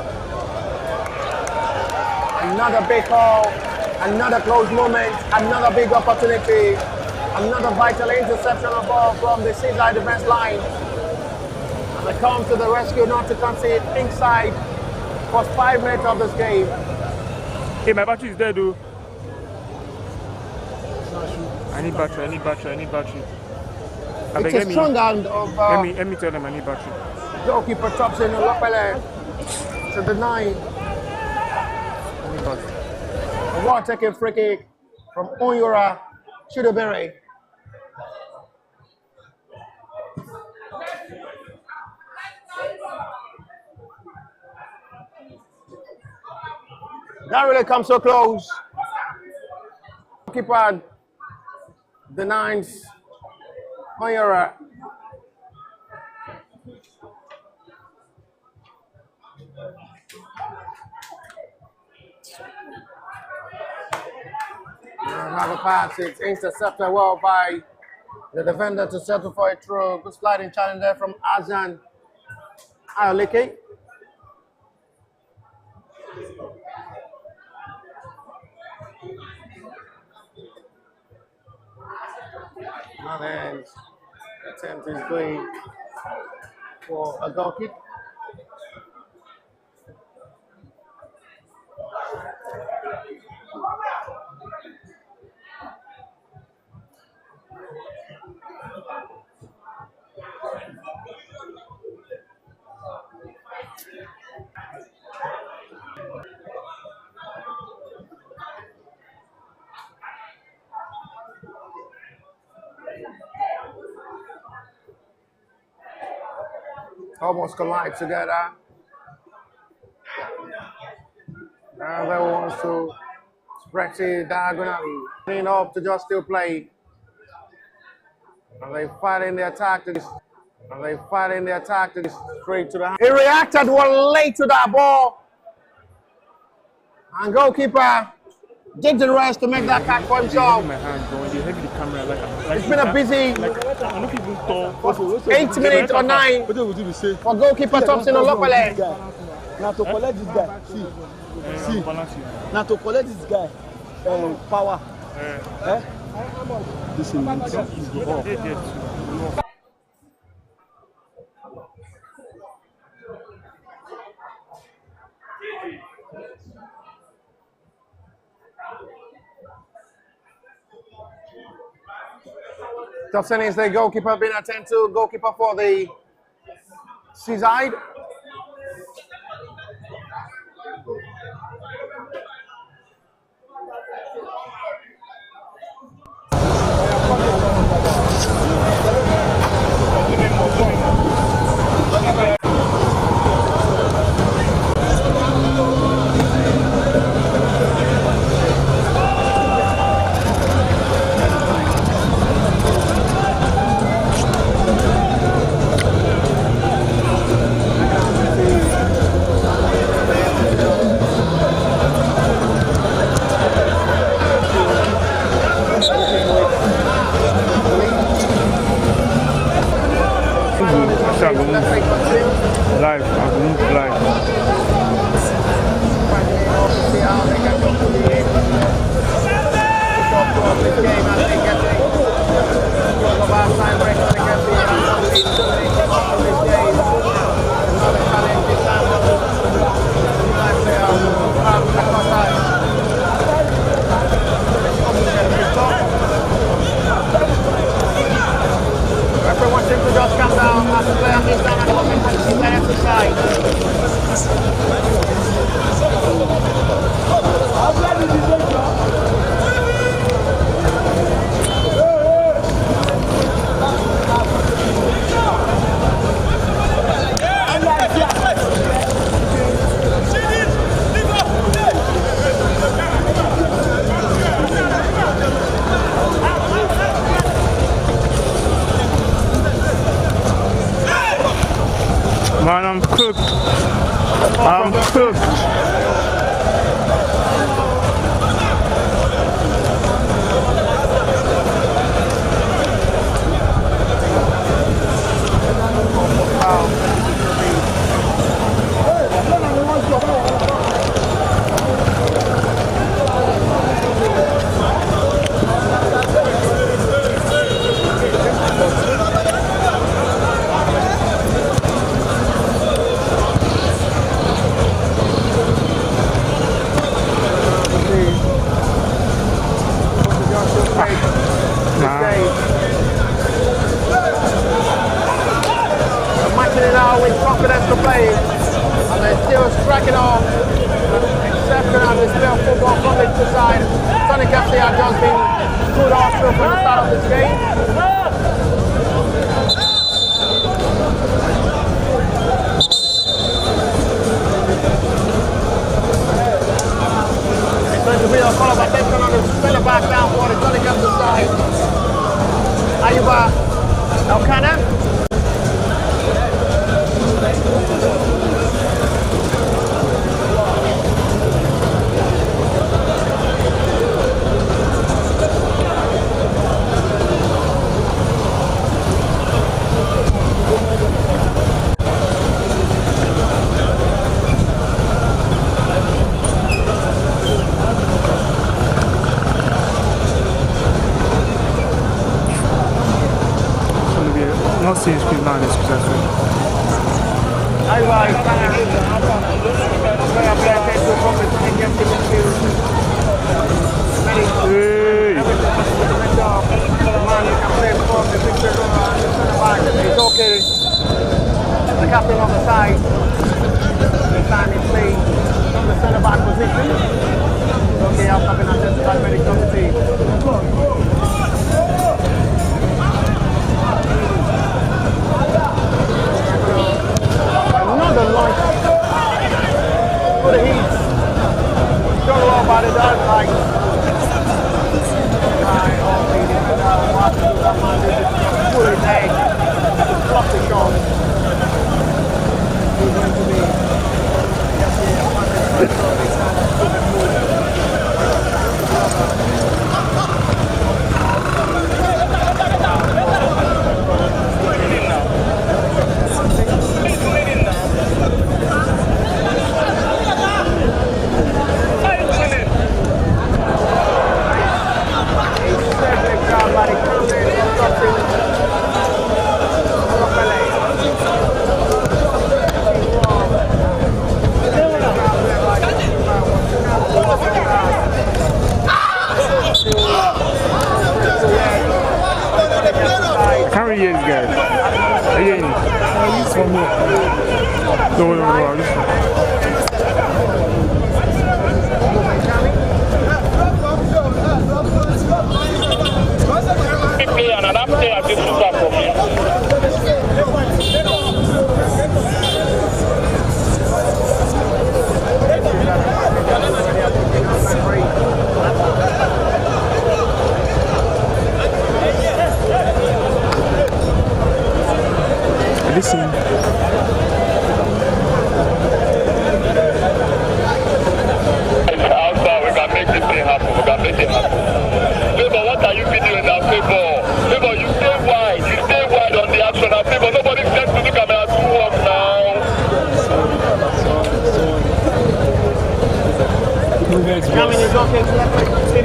Another big call. Another close moment. Another big opportunity. Another vital interception of ball from the Cesar defense line. And they come to the rescue not to concede inside for 5 minutes of this game. Hey, my battery is there, though. I need battery, I need battery, I need battery. It's a strong hand of let me tell them I need battery. goalkeeper Thompson Lopele to the 9. I need battery. A well-taken free kick from Onyora Chidobere. That really comes so close. Keeper denies Onyora. Another pass, it's intercepted well by the defender to settle for a throw. Good sliding challenge there from Azan Ayoleke. Now then, attempt is going for a goal kick. Almost collide together. Now they wants to spread it diagonally. Clean up to just still play. And they fight in the attack to this. And they fight in the attack to this straight to the hand. He reacted well late to that ball. And goalkeeper did the rest to make that catch for himself. It's been a busy 8 minutes or 9 for goalkeeper Thompson Olopele. Now to collect this guy, see. Now to collect this guy, power. This is Thompson is the goalkeeper being attended to, goalkeeper for the Seaside. Live, I move live. See how they can go to the end of this game as they get the half-time break. They get the of this game. Another challenge this time. Live player from Nakota. Everyone seems to just come down as the player is down at the moment and see the left side. Man, I'm cooked. I'm cooked. Now with confidence to play, and they're still striking off exceptional display of football from the two side. Sonic FC have just been good also from the start of this game. It's going to be a call of attention on the centre back down for the Sonic FC side. Ayuba Elkana. Non, c'est excuse, non, l'excusation. He's okay. The captain of the side. This time he's playing from the centre back position. Okay, after having identified very committee. Another launch for the Heat. Don't know about it, that's like pull his leg, block the shot. He's going to be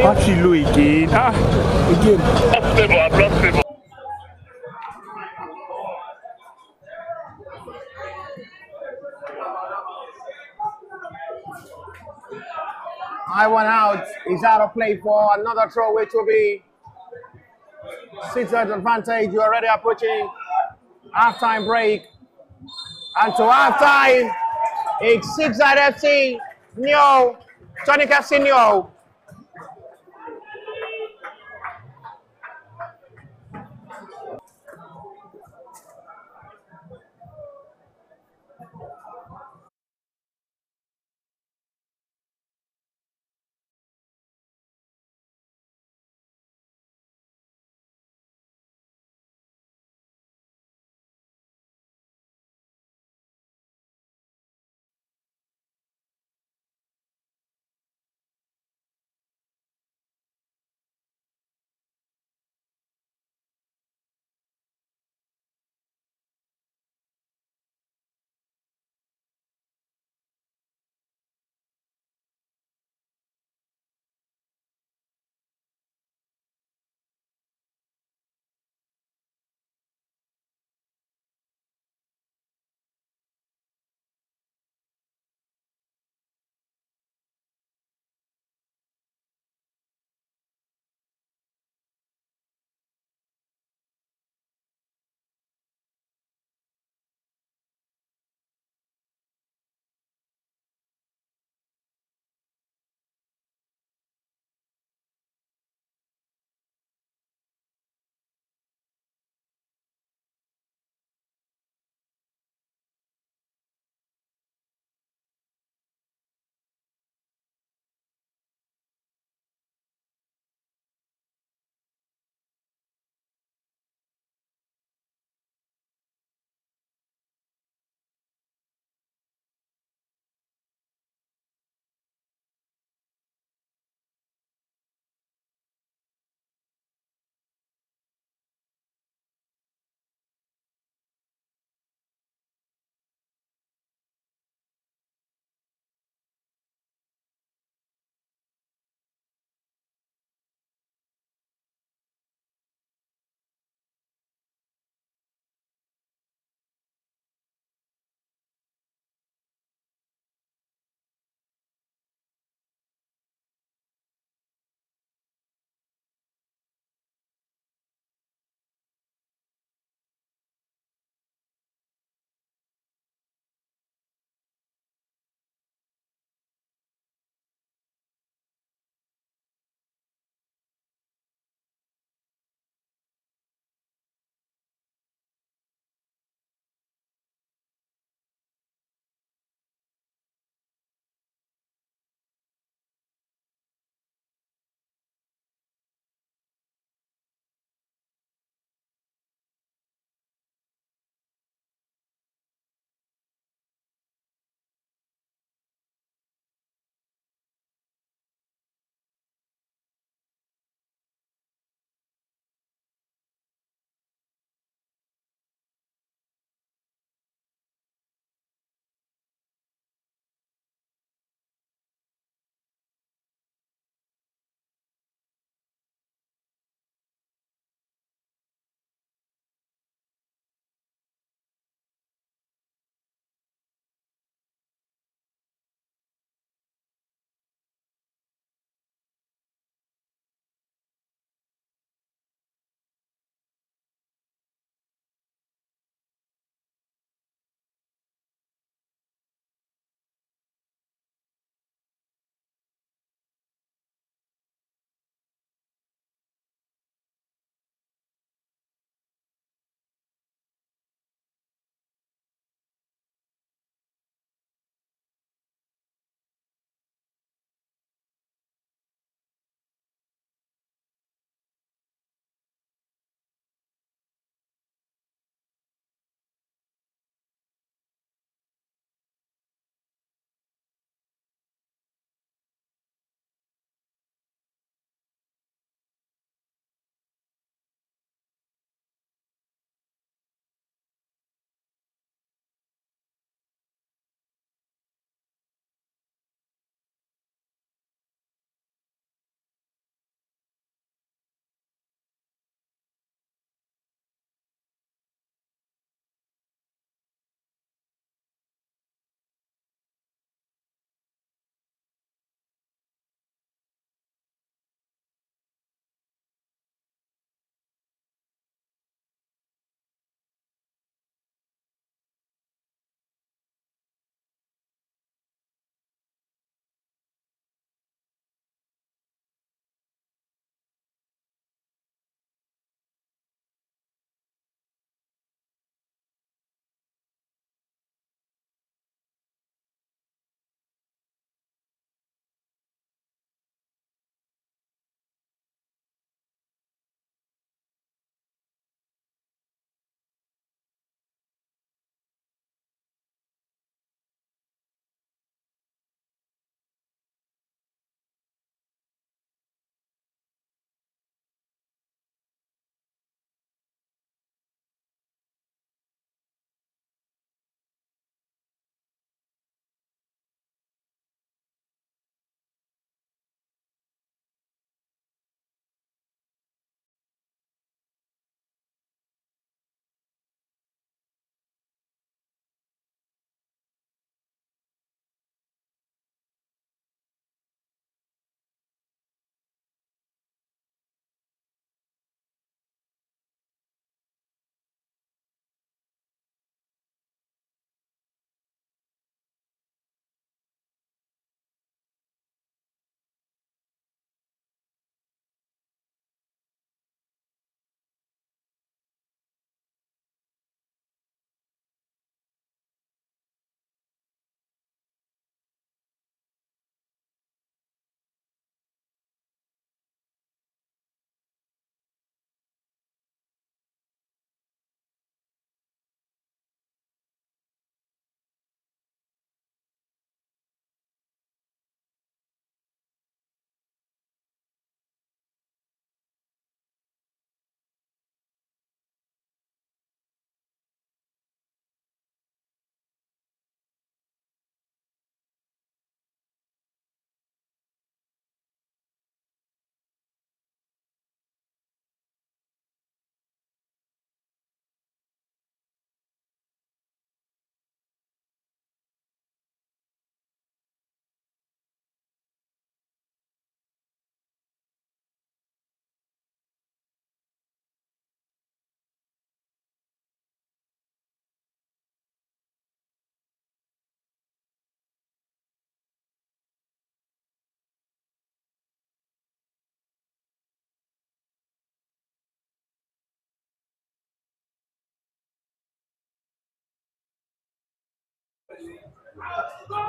Actually, low again. Again. I went out. He's out of play for another throw, which will be 6-yard advantage. You're already approaching halftime break. And to halftime, it's 6-yard FC, Nyo, Tonic FC Nyo.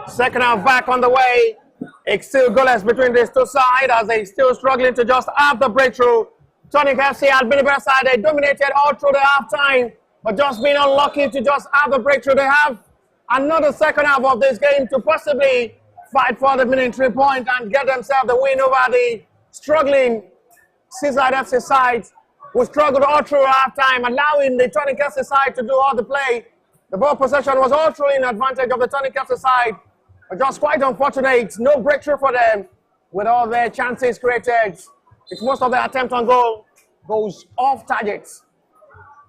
Second half back on the way. It's still goalless between these two sides as they still struggling to just have the breakthrough. Tonic FC had been the better side. They dominated all through the half time, but just being unlucky to just have the breakthrough. They have another second half of this game to possibly fight for the winning 3 points and get themselves the win over the struggling Seaside FC side, who struggled all through half time, allowing the Tonic FC side to do all the play. The ball possession was all through in advantage of the Tonic FC side. But just quite unfortunate, no breakthrough for them with all their chances created. It's most of their attempt on goal goes off target.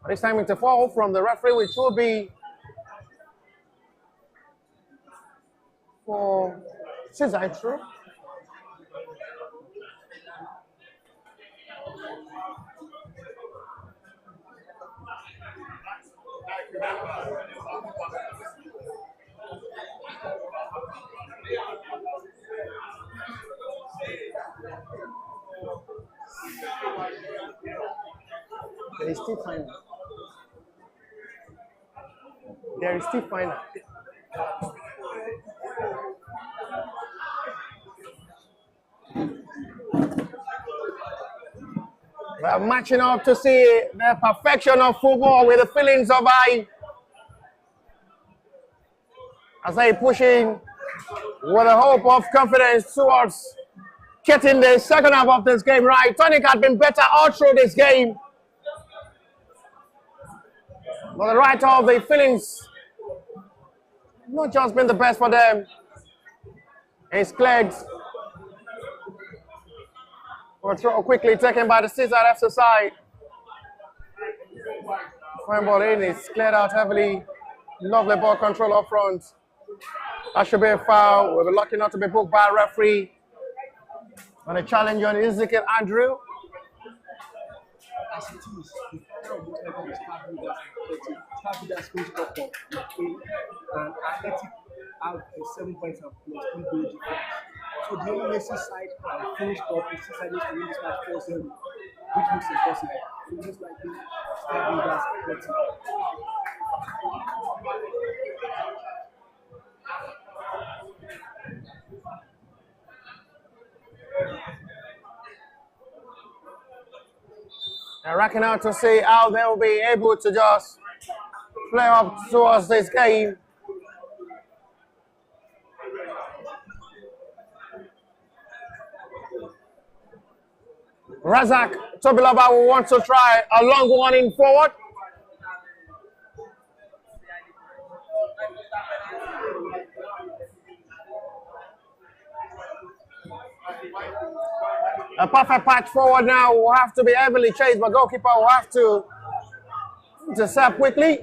But this time it's a foul from the referee, which will be for Seaside through. There is still final. There is still final. We are matching up to see the perfection of football with the feelings of I. As they pushing with a hope of confidence towards getting the second half of this game right. Tonic had been better all through this game. But the right of the feelings not just been the best for them. It's cleared. For a throw quickly taken by the Seaside FC side. Fine ball in, it's cleared out heavily. Lovely ball control up front. That should be a foul. We'll be lucky not to be booked by a referee. On a challenge on Ezekiel Andrew. As it is, the final of whatever is Carbidas finished up and Athletic out the 7 points and plus 3 goal difference. So the only Messi side finished up is Seaside needs to win this match 4-0, which looks impossible. So just like this, Carbidas Athletic. They're racking out to see how they'll be able to just play up towards this game. Razak Tobilaba will want to try a long one in forward. A perfect patch forward now will have to be heavily chased, but goalkeeper will have to intercept quickly.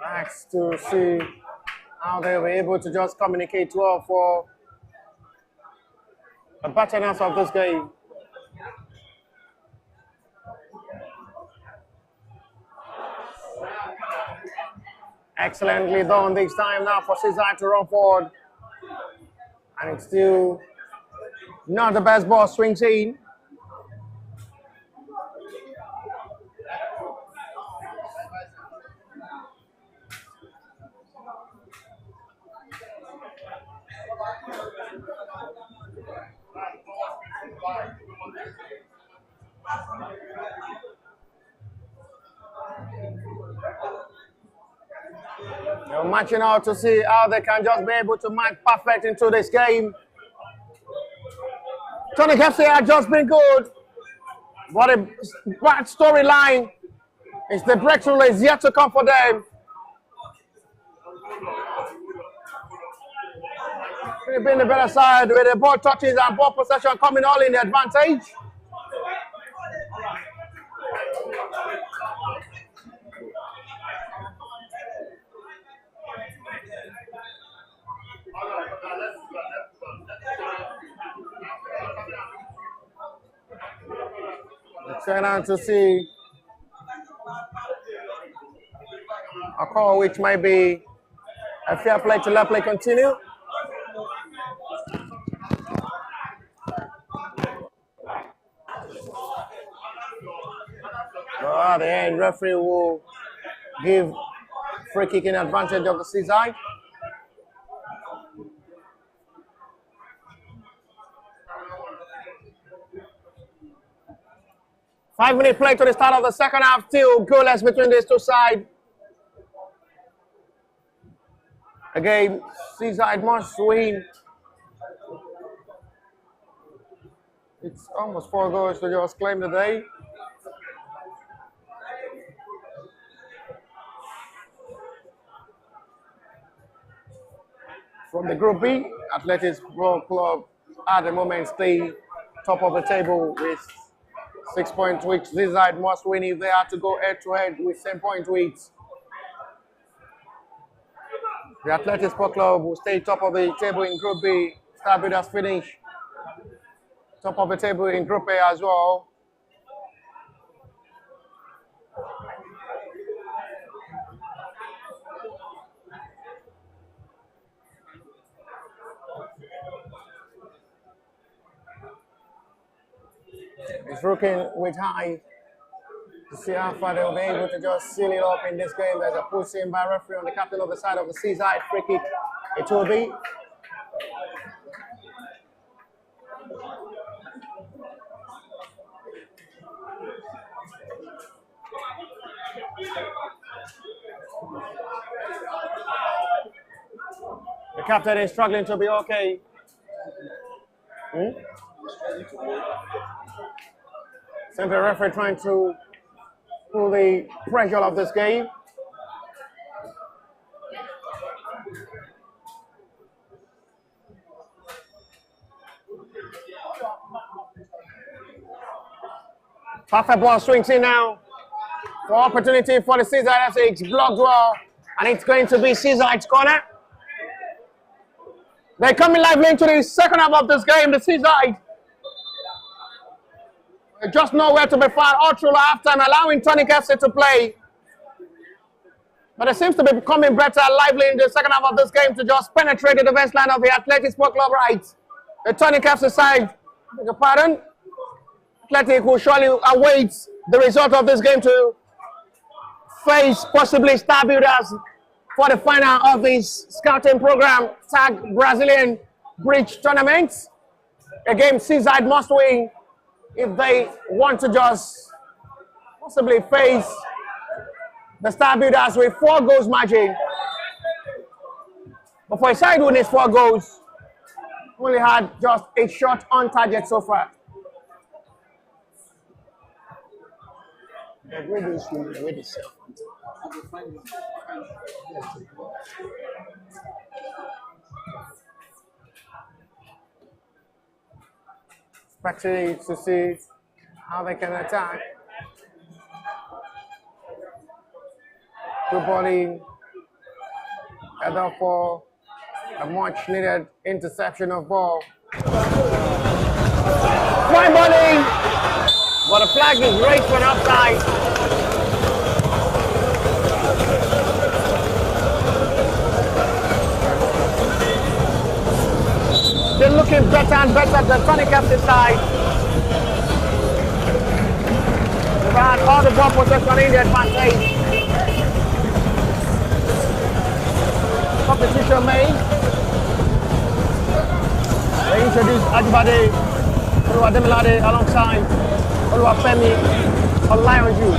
Nice to see how they were able to just communicate well for the batterness of this game. Excellently done this time now for Seaside to run forward. And it's still not the best ball swings in. They're matching out to see how they can just be able to match perfect into this game. Tonic FC had just been good. What a bad storyline. It's the breakthrough is yet to come for them. They've been the better side with the ball touches and ball possession coming all in the advantage. Trying out to see a call which might be a fair play to let play continue. The end referee will give free kick in advantage of the Seaside. Five-minute play to the start of the second half. Still goalless between these two sides. Again, Seaside must win. It's almost 4 goals to just claim the day. From the Group B, Athletics Football Club at the moment stay top of the table with 6 points, which Seaside must win if they are to go head-to-head with 10 points each. The Athletics Football Club will stay top of the table in Group B. Starbuilders finish top of the table in Group A as well. It's looking with high to see how far they'll be able to just seal it up in this game. There's a push in by referee on the captain of the side of the Seaside. Free kick, it will be. The captain is struggling to be okay. Simply referee trying to pull the pressure of this game. Perfect ball swings in now for opportunity for the Seaside FC. It's blocked well, and it's going to be Seaside's corner. They're coming lively into the second half of this game. The Seaside just nowhere to be found all through halftime, allowing Tonic FC to play. But it seems to be becoming better, lively in the second half of this game to just penetrate the defense line of the Athletics Sport Club right. The Tonic FC side, beg your pardon, Athletic will surely await the result of this game to face possibly Starbuilders for the final of this scouting program, TAG Brazilian Bridge Tournament. A game Seaside must win if they want to just possibly face the Starbuilders with 4 goals margin. But for a side who needs 4 goals, only had just a shot on target so far. Especially to see how they can attack. Good body, and therefore a much needed interception of ball. Fine bowling, but the flag is raised for an offside. They're looking better and better than Tonic FC side. They've had all the ball possession in the advantage. Substitution made. They introduced Ajibade Oluwademilade alongside Oluwafemi Olayanju.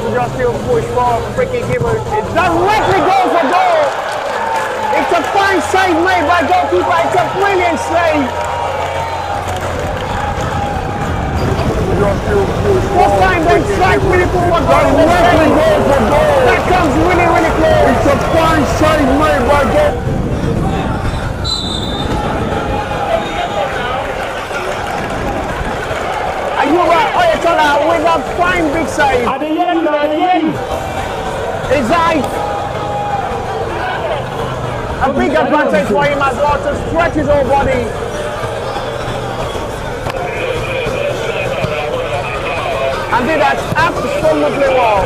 to just still push for free kick giver. It directly goes for goal. It's a fine save made by goalkeeper. It's a brilliant save. First time they strike Liverpool for goal in the save. That comes really, really close. It's a fine save made by goal. Ayuba Oyetola with a fine big save. At the end. His height. A big advantage for him as well to stretch his whole body. And did that absolutely well.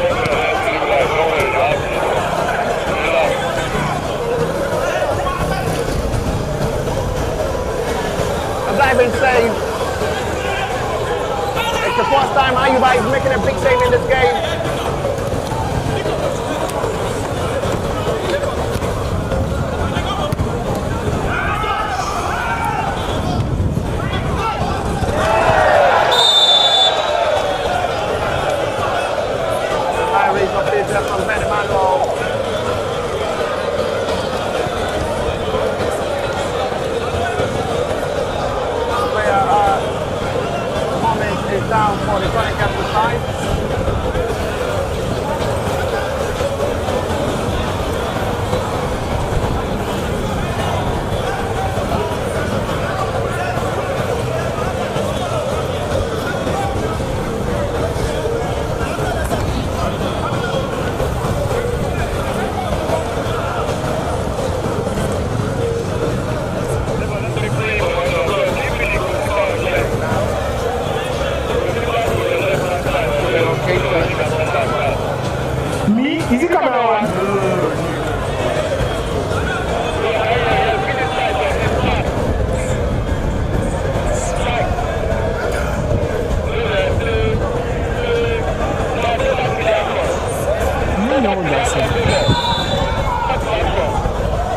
A diving save. It's the first time Ayuba is making a big save in this game. From Benimano. Player moment is down for the Chronic Capital side. Is it coming on?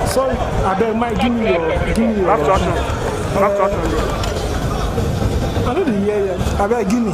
Sorry, I beg Mike, give me your. Left action. I know the year. I beg, give me.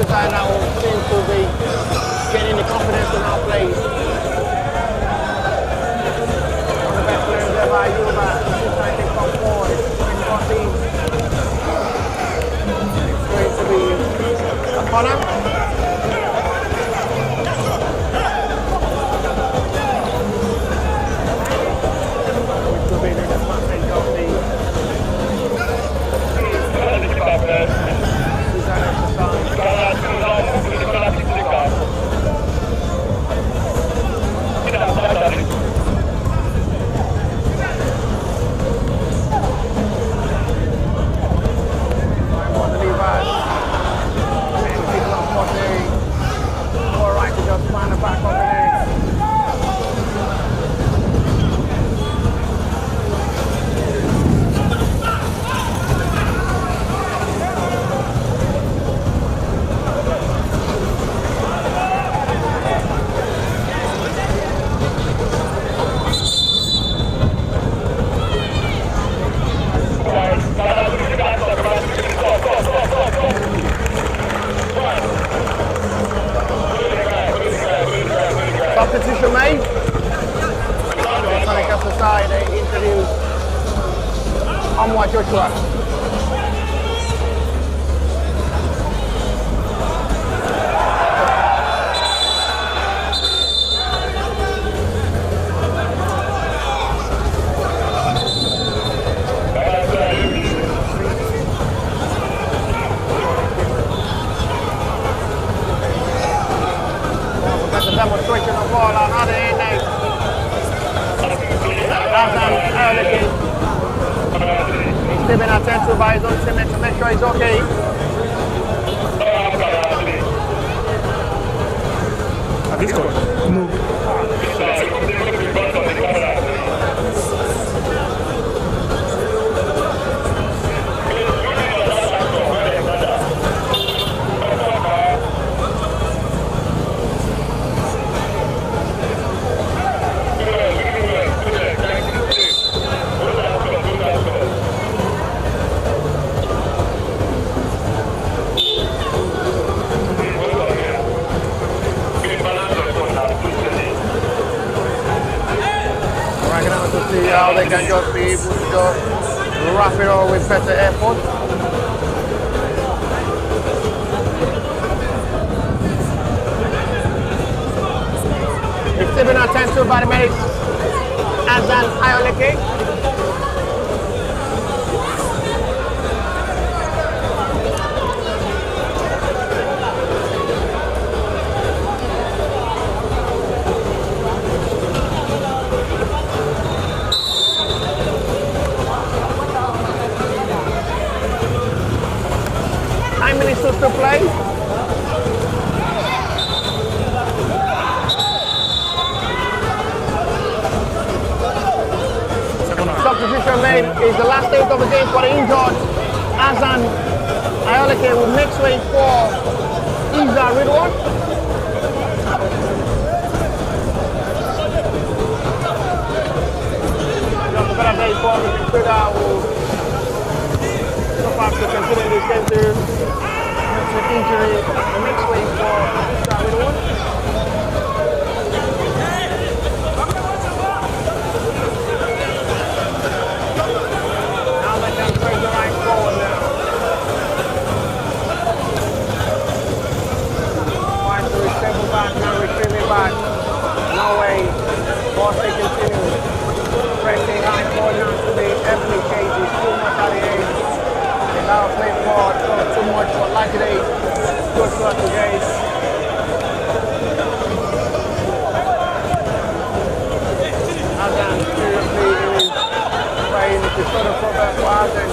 I now seem to be getting the confidence in our play. One of the best players ever, Ayuba, since 1944, it's 2014. It's going to be a corner. Which will be the advantage of the substitution made. Sonic Castle side, they introduce Amwa Joshua. teammate to make sure he's okay. Have you scored? No. See how they can just be able to just wrap it all with better effort. It's still been attended to by the medics as an Ioleke. To play. Substitution made is the last stage of the game for the injured. Azan Ayoleke will make way for Iza Ridwan. Just a better day for the midfielder will so far to continue this game too. Injury, the next way for Ridwan. Now they can play the right forward now. Trying to retrieve back, now retrieving back. No way. Force they continue. Pressing right forward now to the Ebony cages. Too much at the edge. They now play forward, so too much for like it. Good shot to Gates. Azan seriously is trying to sort of problem for Azan.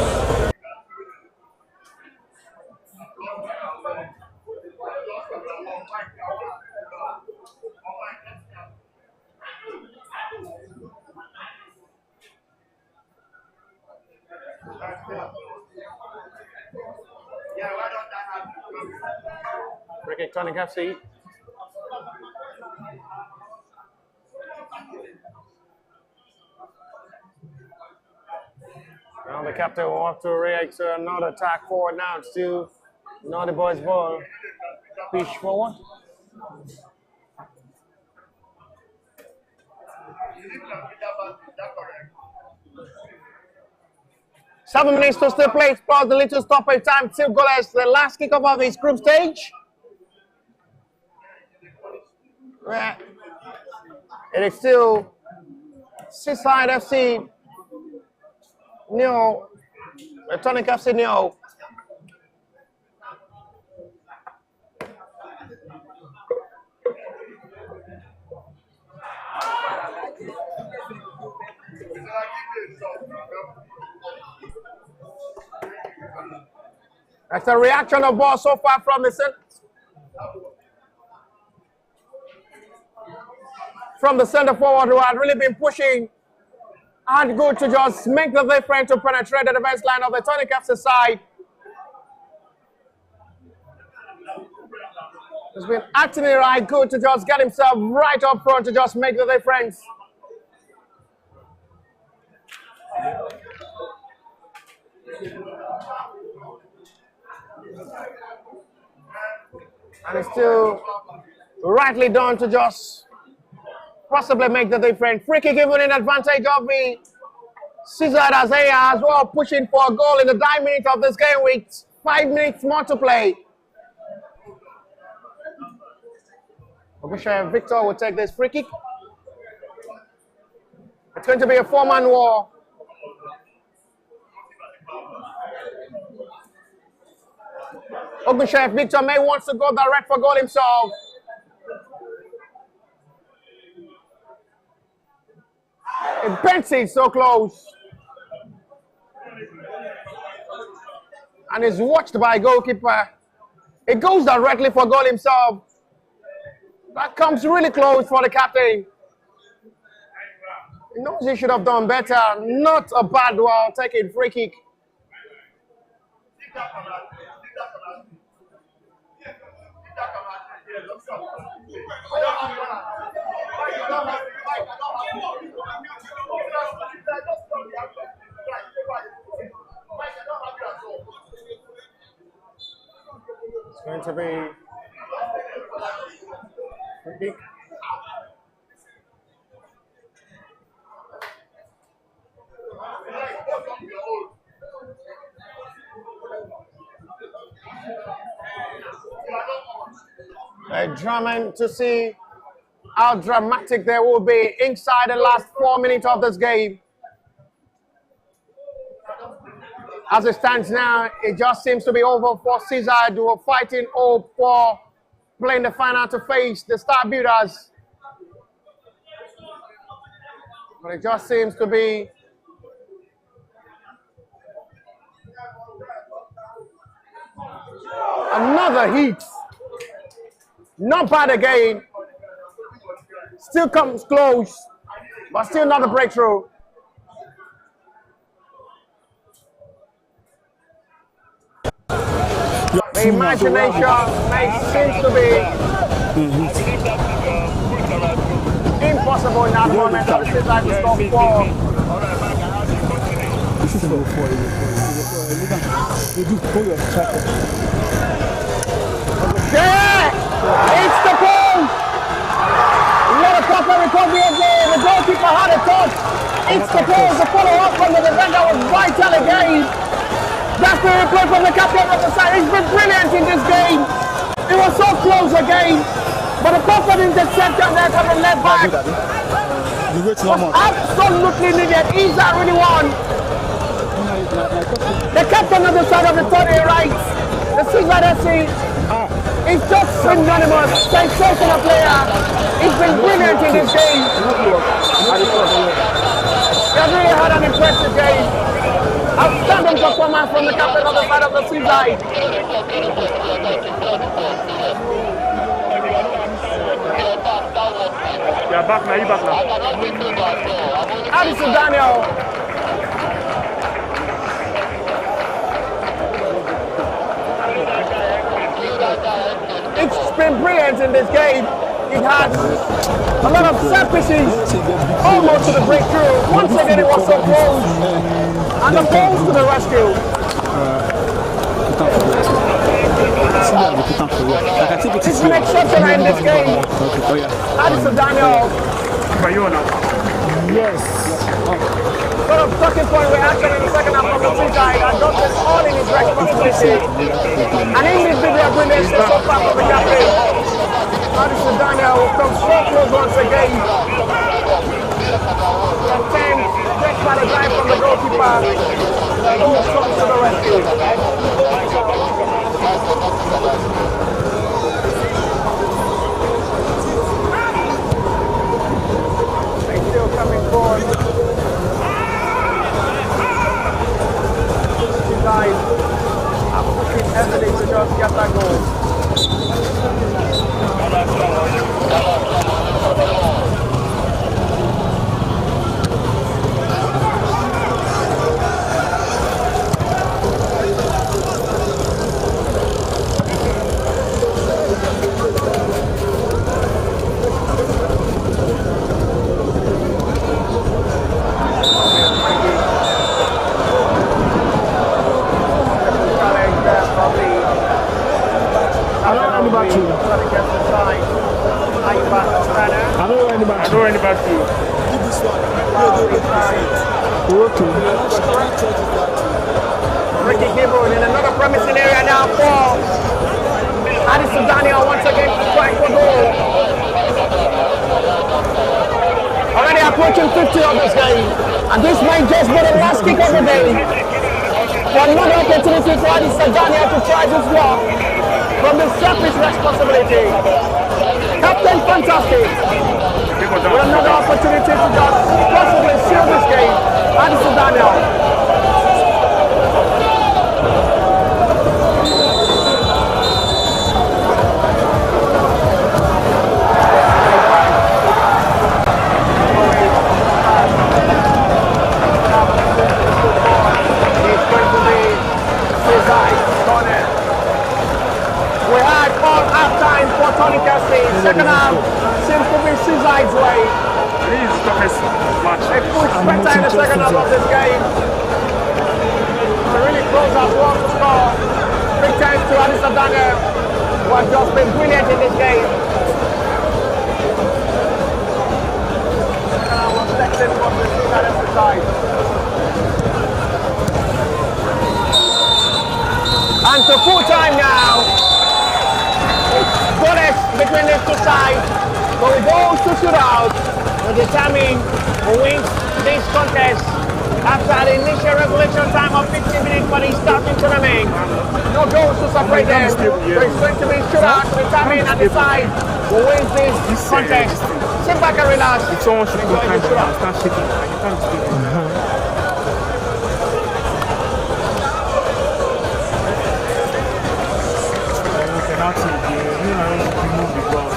Cricket Tonic FC. Now the captain will have to react to another attack forward now. It's still not the boys' ball. Push forward. Seven minutes to still play. Plus the little stoppage time. Still goalless. The last kickoff of this group stage. It is still Seaside FC nil, Tonic FC nil. That's a reaction of ball so far from the center forward who had really been pushing hard good to just make the difference to penetrate the defense line of the Tonic FC side. He's been acting it right good to just get himself right up front to just make the difference. And it's still rightly done to just possibly make the difference. Free kick given in advantage of the Cesar Azea as well, pushing for a goal in the 9 minutes of this game with 5 minutes more to play. Victor will take this free kick. It's going to be a 4-man war. Ogbunshev Victor May wants to go direct for goal himself. It bends it so close. and is watched by goalkeeper. It goes directly for goal himself. That comes really close for the captain. He knows he should have done better. Not a bad one, taking free kick. It's going to be free kick. Drummond to see how dramatic there will be inside the last 4 minutes of this game. As it stands now, it just seems to be over for Seaside, who are fighting hope for playing the final to face the Star Builders. But it just seems to be another heat. Not bad again. Still comes close, but still not a breakthrough. The imagination seems to be impossible in that moment. So it seems like to stop four. Yeah! It's the goal! What a proper recovery again. The goalkeeper had a touch. It's the goal. The follow-up from the defender was vital again. That's the replay from the captain of the side. He's been brilliant in this game. It was so close again. But the perfect interception there coming left back was absolutely needed. Is that really one? The captain of the side of the 30 right. The Seaside FC is just synonymous. Sensational player. He's been brilliant in this game. He has really had an impressive game. Outstanding performance from the captain on the side of the Seaside. Yeah, back now, you back now. Addison Daniel. It's been brilliant in this game. It had a lot of set pieces, almost to the breakthrough. Once again, it was so close. And the balls to the rescue. It's been exceptional in this game. Addison Daniel. Yes. Sort of talking point reaction in the second half of the Seaside, and got this all in his responsibility. And individual brilliance so far from the captain. Addison Daniel will come so close once again. Attempt, break by the drive from the goalkeeper. Who comes to the rescue. They're still coming forward. These guys are pushing everything to just get that goal. Ricky Gibbon in another promising area now for Addison Daniel once again to strike for goal. Already approaching 50 of this game, and this might just be the last kick of the day. For another opportunity for Addison Daniel to try his work from the selfish responsibility. Captain fantastic. With another opportunity to just possibly seal this game. Addison Daniel. corner. We had all half-time for Tony Cassidy. Second half seems to be Seaside's way. This is the toughest match. They pushed better in the second half of this game. To really close out one to score. Big thanks to Alistair Daniel, who has just been brilliant in this game. Second half was excellent for the Seaside FC side. And to full time now. It's goalless between these two sides. But we go to shootout to determine who wins this contest after the initial regulation time of 15 minutes for the starting tournament. No goals to separate them. So it's going to be shootout to determine and decide who wins this contest. Sit back and relax. If someone should go kind of start shaking, you can't stay. Remove the ball.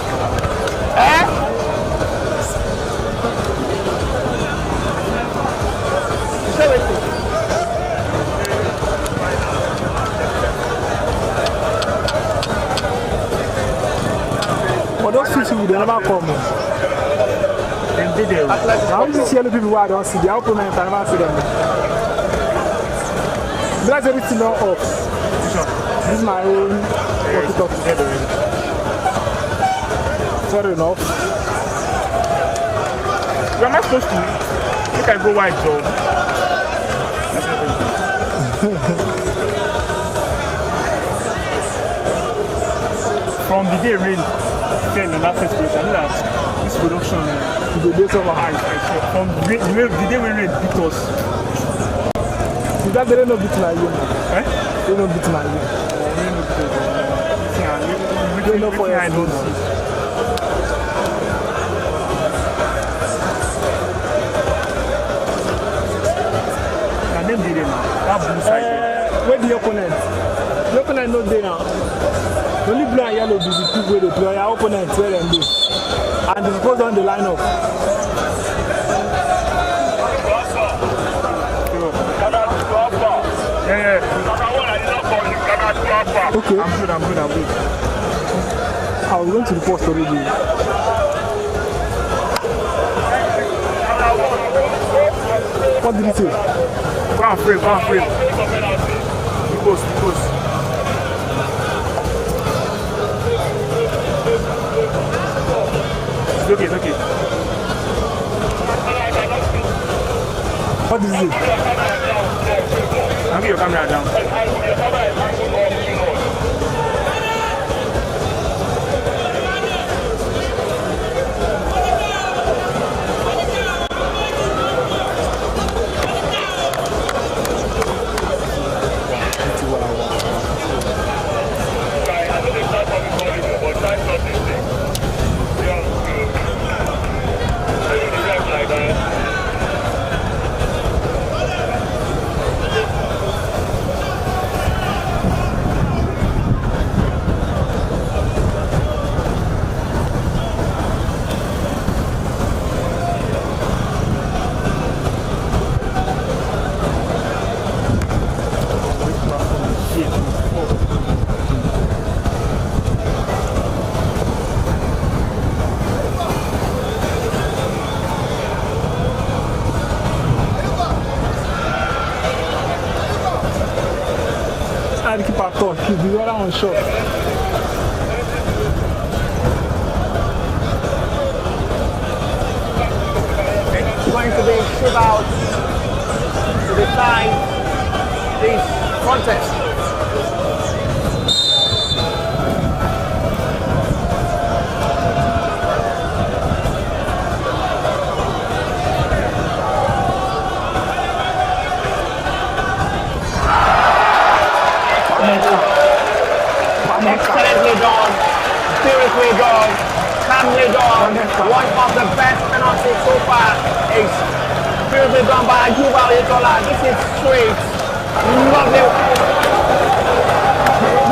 For those people, they never come. Then did they? How many yellow people who I don't see? The opponent, I never see them. That's everything not off. This is my own walkie-talkie. Fair enough. You are not supposed to. You can go wide, Joe. From the day rain fell in that first place, I know that this production The days of our high. From the day when rain beat us. See that they don't know beat my you. Eh? They don't beat my you. They know for I don't see. And then did it now. That blue side. Where the opponent? The opponent no day now. The only blue and yellow be the two way they play. Your opponent where them do. And they goes on the lineup. Yeah. Okay. I'm good. I was going to the post already. What did he say? Go and frame. He goes. It's okay. What did he say? I'll get your camera down. I keep our thought. He's the other one shot. It's going to be shootout to decide this contest. Excellently done, beautifully done, calmly done. One of the best penalties so far is beautifully done by Juba Itola. This is straight, lovely.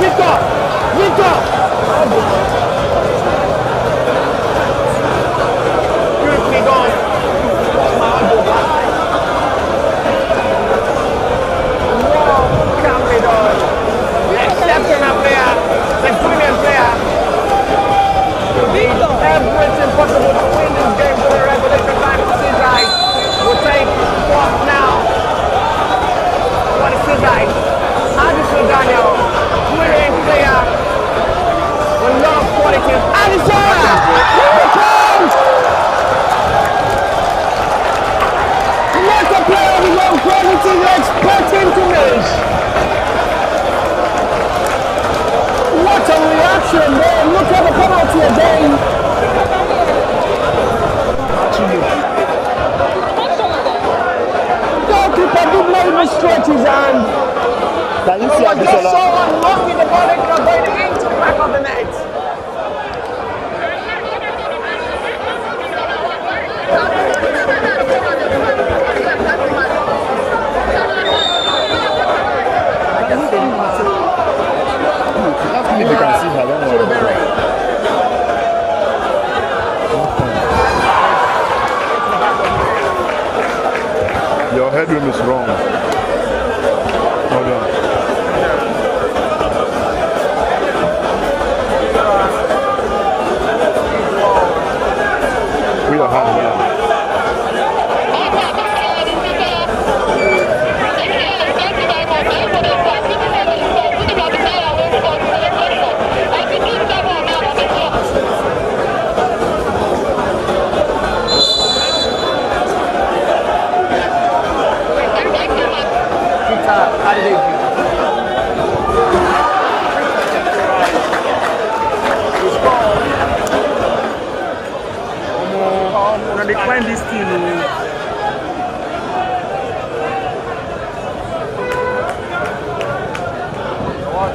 Victor! Beautifully done. Wow, calmly done. The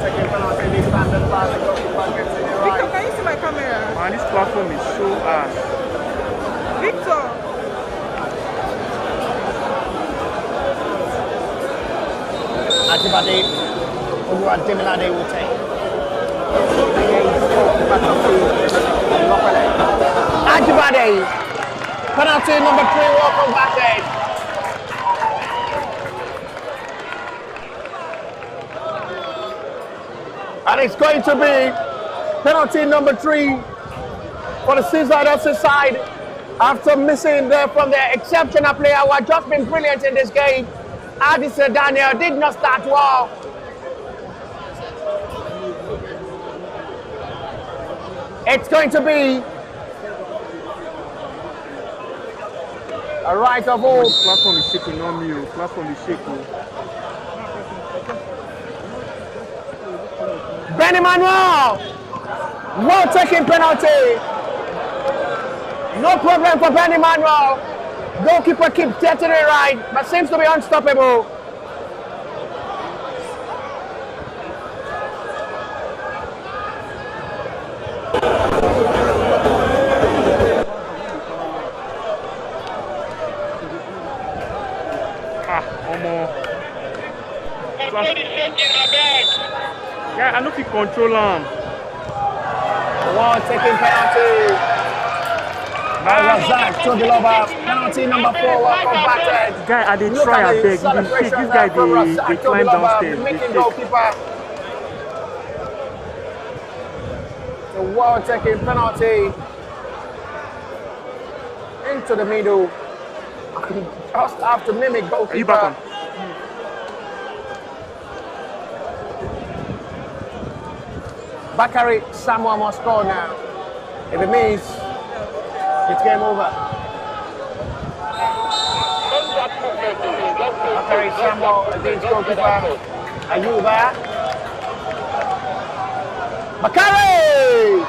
taking penalty. This time the pass, the goalkeeper gets in the Victor, right. can you see my camera? Man, this platform is so hard. Victor. Ajibade, Oluwademilade will take. Ajibade, penalty number 3, welcome back there. And it's going to be penalty number 3 for the Seaside FC side after missing there from their exceptional player who had just been brilliant in this game. Addison Daniel did not start well. It's going to be a right of all. The platform is shaking, not me. Platform is shaking. Benny Manuel, well taken penalty. No problem for Benny Manuel. Goalkeeper keeps getting it right, but seems to be unstoppable. Yeah, I know if you control him. Well taken penalty. Razak Todilova, penalty number 4, welcome back there. Guy, I did Look try at and the beg. celebration This there guy, from Razak they climb Todilova, downstairs. making goalkeeper. The well taken penalty into the middle. Just have to mimic goalkeeper. Are you back on? Bakary Samuel must score now. If it means it's game over. Bakary Samuel against goalkeeper Ayuba. Bakary!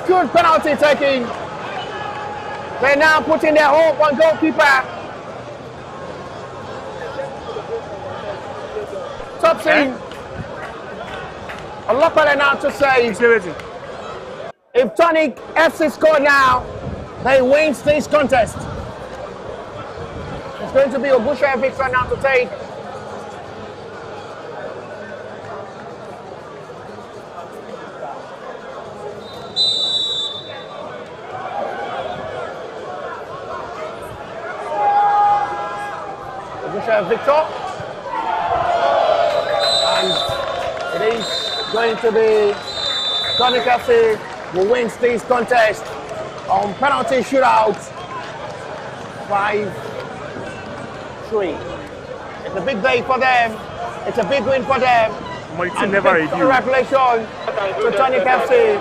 Good penalty taking. They're now putting their hope on goalkeeper. Top scene. Olopale now to save. If Tonic FC score now, they win this contest. It's going to be Obusha Victor now to take. Obusha Victor. And it is going to be Tonic FC who wins this contest on penalty shootout 5-3. It's a big day for them. It's a big win for them. And big congratulations to Tonic FC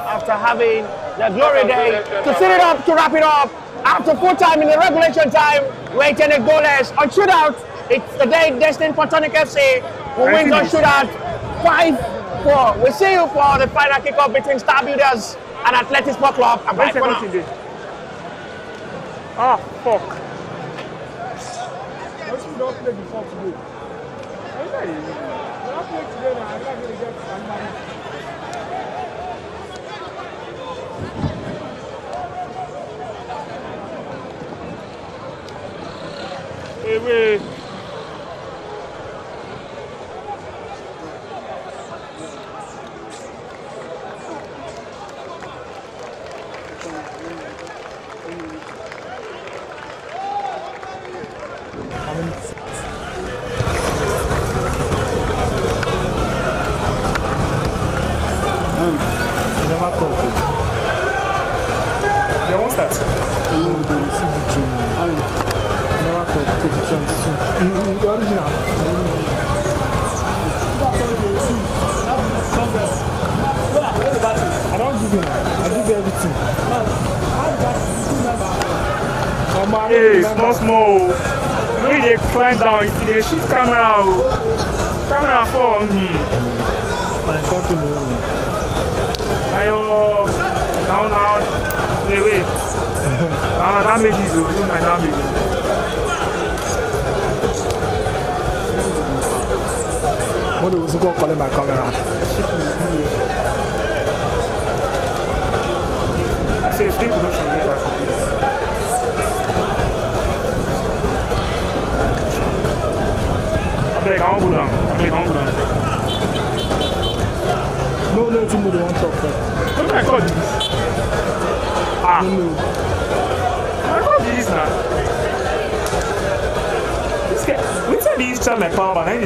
after having their glory day to set it up, to wrap it up. After full time in the regulation time, waiting a goalless on shootout. It's the day destined for Tonic FC who wins on shootout 5-4. We'll see you for the final kickoff between Star Builders and Athletic Sport Club. And bye for now. Ah, fuck. Once we don't play before today. We don't play today now. I'm not going to get somebody. Hey, wait. Hey, small. Maybe they climb down, they shoot camera. Camera for now, wait. Damage is over, my damage. What was going calling my camera? I say free production later. I beg, I won't go down. No, it's in the one top. What do I call this? No. I call this now. This guy, which time you try my power bank?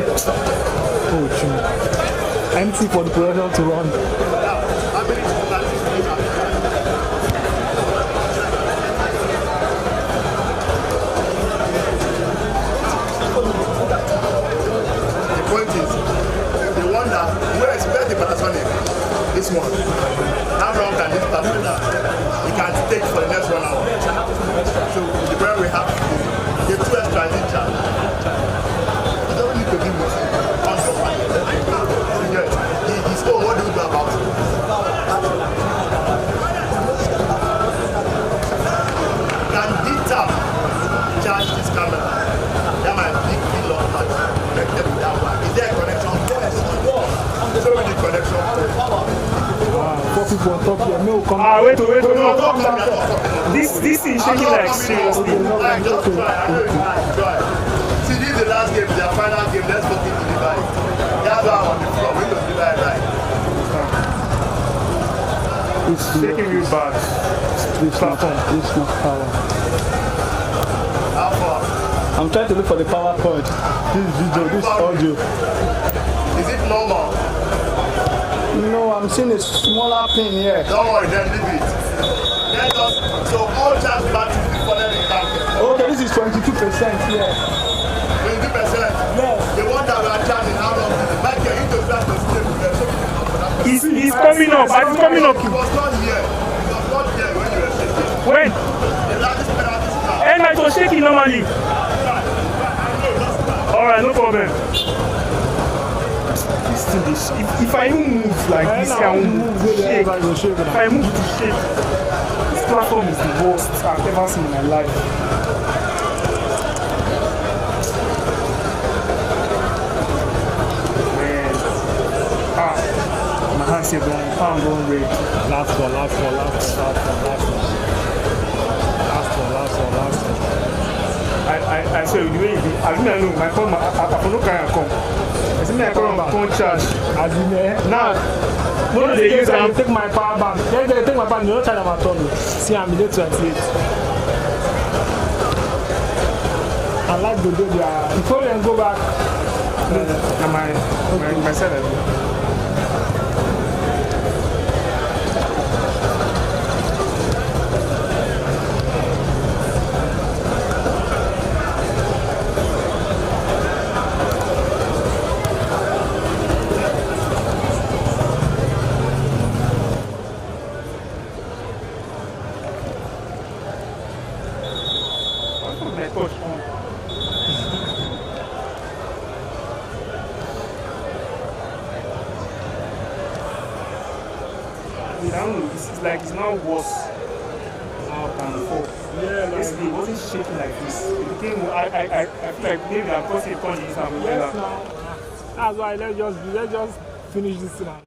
Oh, true. Empty for the production to run. The point is, the one that you expect the Panasonic, this one, how long can this last with that? It can take for the next 1 hour. So the brand we have, the 2 extra in charge. You don't need to be with one company. Yes. He's oh, what do you do about it? Can D-Tap charge this camera? That might be big long battery connected with that one. Is there a connection? Yes. So many connections. 4 people on top here. No, come Wait. No, come down. This is shaking like seriously. Like, just try. I know you try. See, this is the last game, their final game. Let's look into the device. That's why I'm on the floor. We don't do that right. It's shaking you bad. This platform. This not power. How far? I'm trying to look for the power cord. This video, this audio. Is it normal? No, I'm seeing a smaller pin here. Don't worry, then leave it. Let us, so all charge batteries before them in tank. Okay, this is 22% here. 20%. Yes. The one that we are charging, how long is it? Like you're into that to stay with them. He's coming up. I'm coming up. It was not here. It was not here when you were shaking. When? The largest penalty is now. And I was shaking normally. Alright, no problem. If I even move like this, I won't move. Shake. If I move to shake, this platform is the worst I've ever seen in my life. Man. My hands are going red. Last one. I say the way I know my phone, I no carry come. I say I come charge. Now, what they use I take my power bank. Then they take my power bank. You don't charge them at all. See, I'm in 28. I like to do their. Before they go back. My salary. It's now worse than before. Yeah, basically, it wasn't shaking like this. It became, I feel like maybe I'm causing a punch in this. Yes, now. That's why let's just finish this now.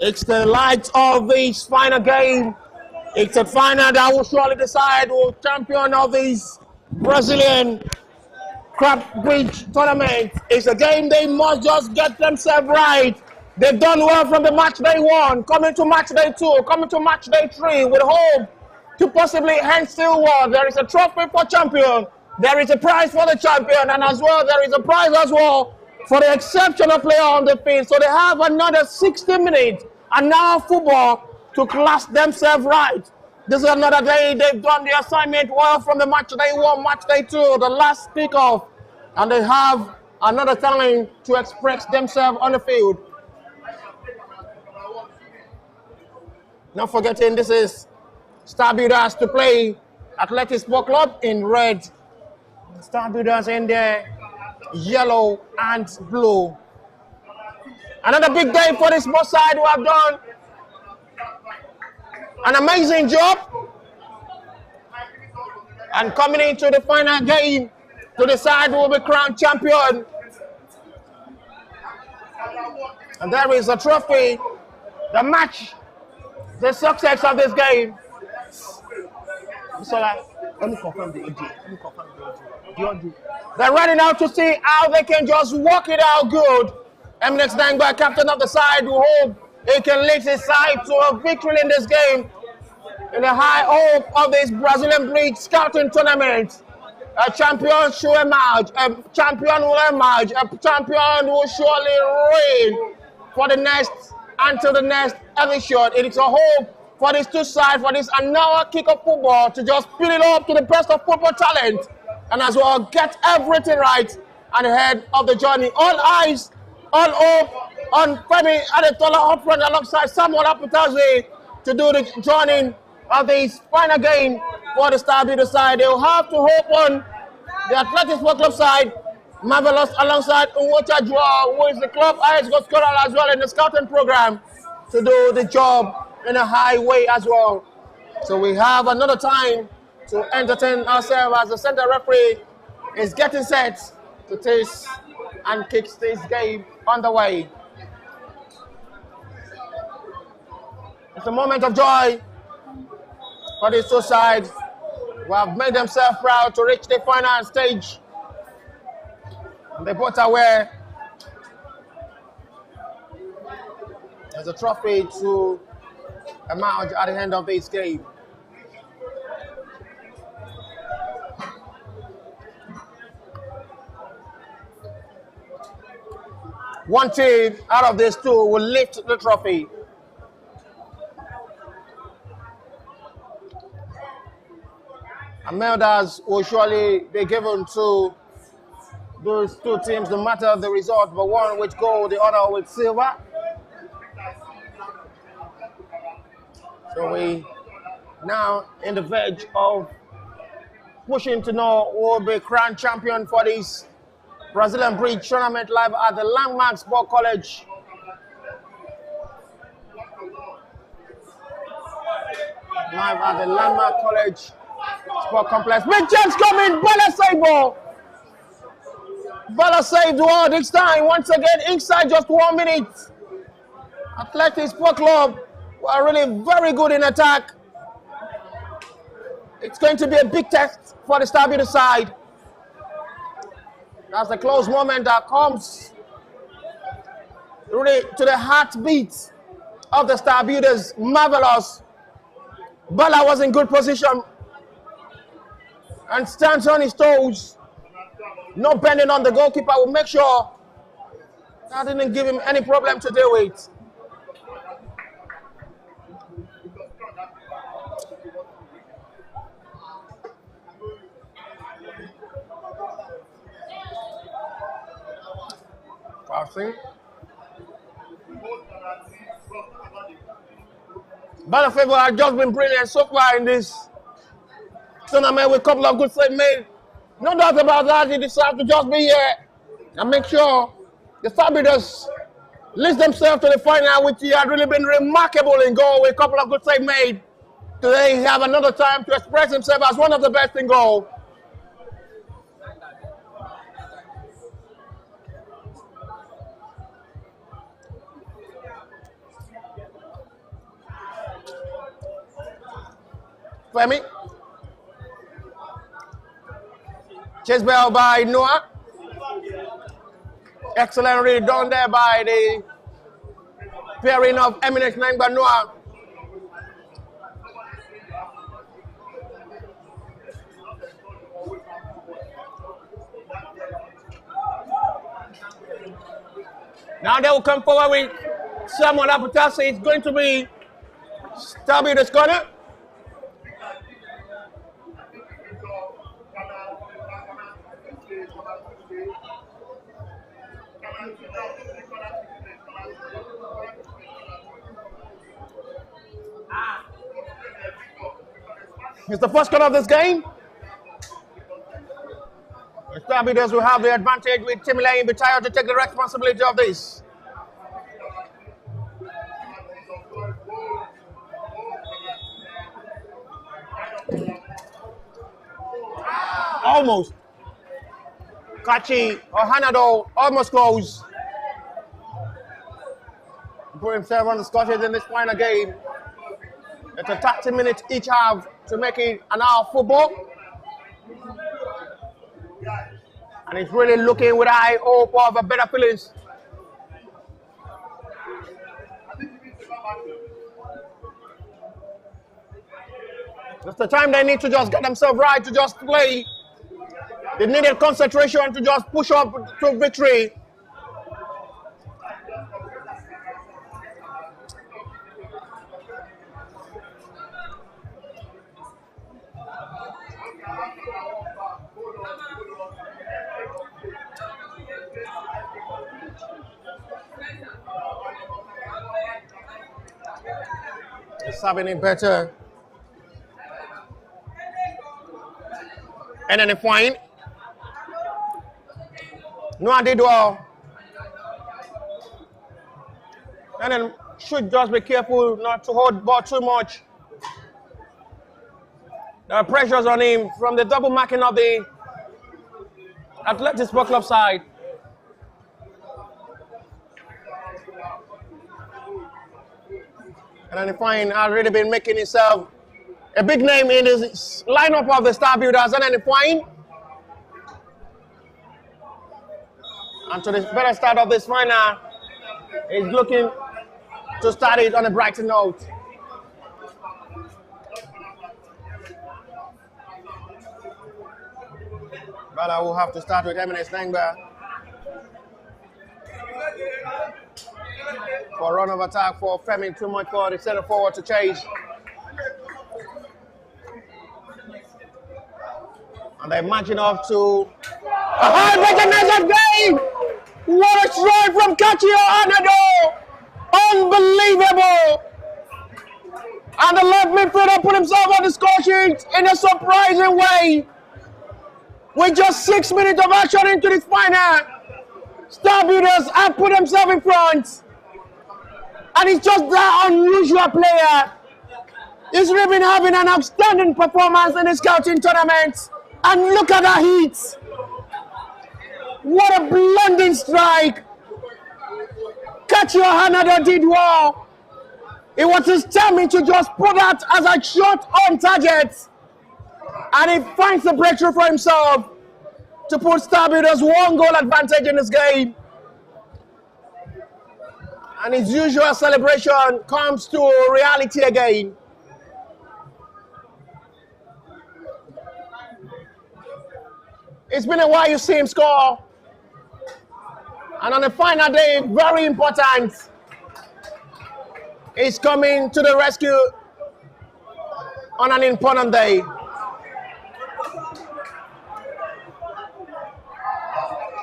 It's the light of this final game. It's a final that will surely decide who champion of this Brazilian Crab Bridge tournament. It's a game they must just get themselves right. They've done well from the match day 1, coming to match day 2, coming to match day 3 with hope to possibly hand still well. There is a trophy for champion. There is a prize for the champion, and as well there is a prize as well for the exceptional player on the field. So they have another 60 minutes and now football to class themselves right. This is another day they've done the assignment well from the match day 1, match day 2, the last kickoff, and they have another time to express themselves on the field. Not forgetting this is Star Builders to play Athletic Sport Club in red. Star Builders in there, yellow and blue. Another big day for this both side who have done an amazing job. And coming into the final game to decide who will be crowned champion. And there is a trophy, the match, the success of this game. So let me confirm the AJ. They're running out to see how they can just work it out good. Eminex Dangba, captain of the side, who hope he can lead his side to a victory in this game. In the high hope of this Brazilian Bridge scouting tournament. A champion should emerge, a champion will emerge, a champion will surely reign for the next, until the next edition. It is a hope for these two sides, for this another kick of football to just fill it up to the best of football talent and as well get everything right at the head of the journey. All eyes, all hope on Femi Adetola up front alongside Samuel Aputazi to do the joining of this final game for the Star Builder side. They will have to hope on the Athletic Sport Club side, Marvelous alongside Unwocha Jua, who is the club highest goal scorer as well in the scouting program, to do the job in a high way as well. So we have another time to entertain ourselves as the center referee is getting set to taste and kick this game underway. It's a moment of joy for these two sides who have made themselves proud to reach the final stage. And they both are aware there's a trophy to emerge at the end of this game. One team out of these two will lift the trophy. And medals will surely be given to those two teams, no matter the result, but one with gold, the other with silver. So we now in the verge of pushing to know who will be crowned champion for this Brazilian Bridge tournament live at the Landmark Sport College. Live at the Landmark College Sport Complex. Big chance coming, Bala save ball. Bala saved all this time. Once again, inside just 1 minute. Athletic Sport Club were really very good in attack. It's going to be a big test for the Star Builder side. That's the close moment that comes really to the heartbeat of the Star Builders. Marvelous. Bala was in good position and stands on his toes. No bending on the goalkeeper. Will make sure that didn't give him any problem to deal with. Battlefield has just been brilliant so far in this tournament with a couple of good saves made No doubt about that. He decided to just be here and make sure the Star Builders lift themselves to the final, which he had really been remarkable in goal with a couple of good saves made. Today, he have another time to express himself as one of the best in goal. Femi. Chase ball by Noah. Excellently done there by the pairing of eminent number Noah. Now they will come forward with Samuel Aputasi. It's going to be Star Builders corner. It's the first corner of this game. The Star Builders will have the advantage with Timilay Bitayo to take the responsibility of this. Almost. Kachi or Hanado almost close. Put himself on the Scottish in this final game. It's a 30 minutes each half to make it an hour of football. And it's really looking with high hope of a better feelings. It's the time they need to just get themselves right, to just play. They needed concentration to just push up to victory. It's happening better. And then the point. Noah did well. And then should just be careful not to hold the ball too much. There are pressures on him from the double marking of the Athletics Sport Club side. And then Fine has really been making himself a big name in his lineup of the Star Builders. And then Fine. And to the better start of this final, he's looking to start it on a brighter note. But I will have to start with Eminence Nangba for a run of attack for Femi. Too much for the center forward to chase. And they're marching off to a high mechanism game. What a strike from Kachio Anado! Unbelievable! And the left midfielder put himself on the score sheet in a surprising way. With just 6 minutes of action into this final, Star Builders have put themselves in front. And it's just that unusual player. He's really been having an outstanding performance in the scouting tournament. And look at that heat. What a blinding strike. Kachio Hanado did well. It was his timing to just put that as a shot on target. And he finds the breakthrough for himself to put Star Builders 1 goal advantage in this game. And his usual celebration comes to reality again. It's been a while you see him score. And on the final day, very important, he's coming to the rescue on an important day.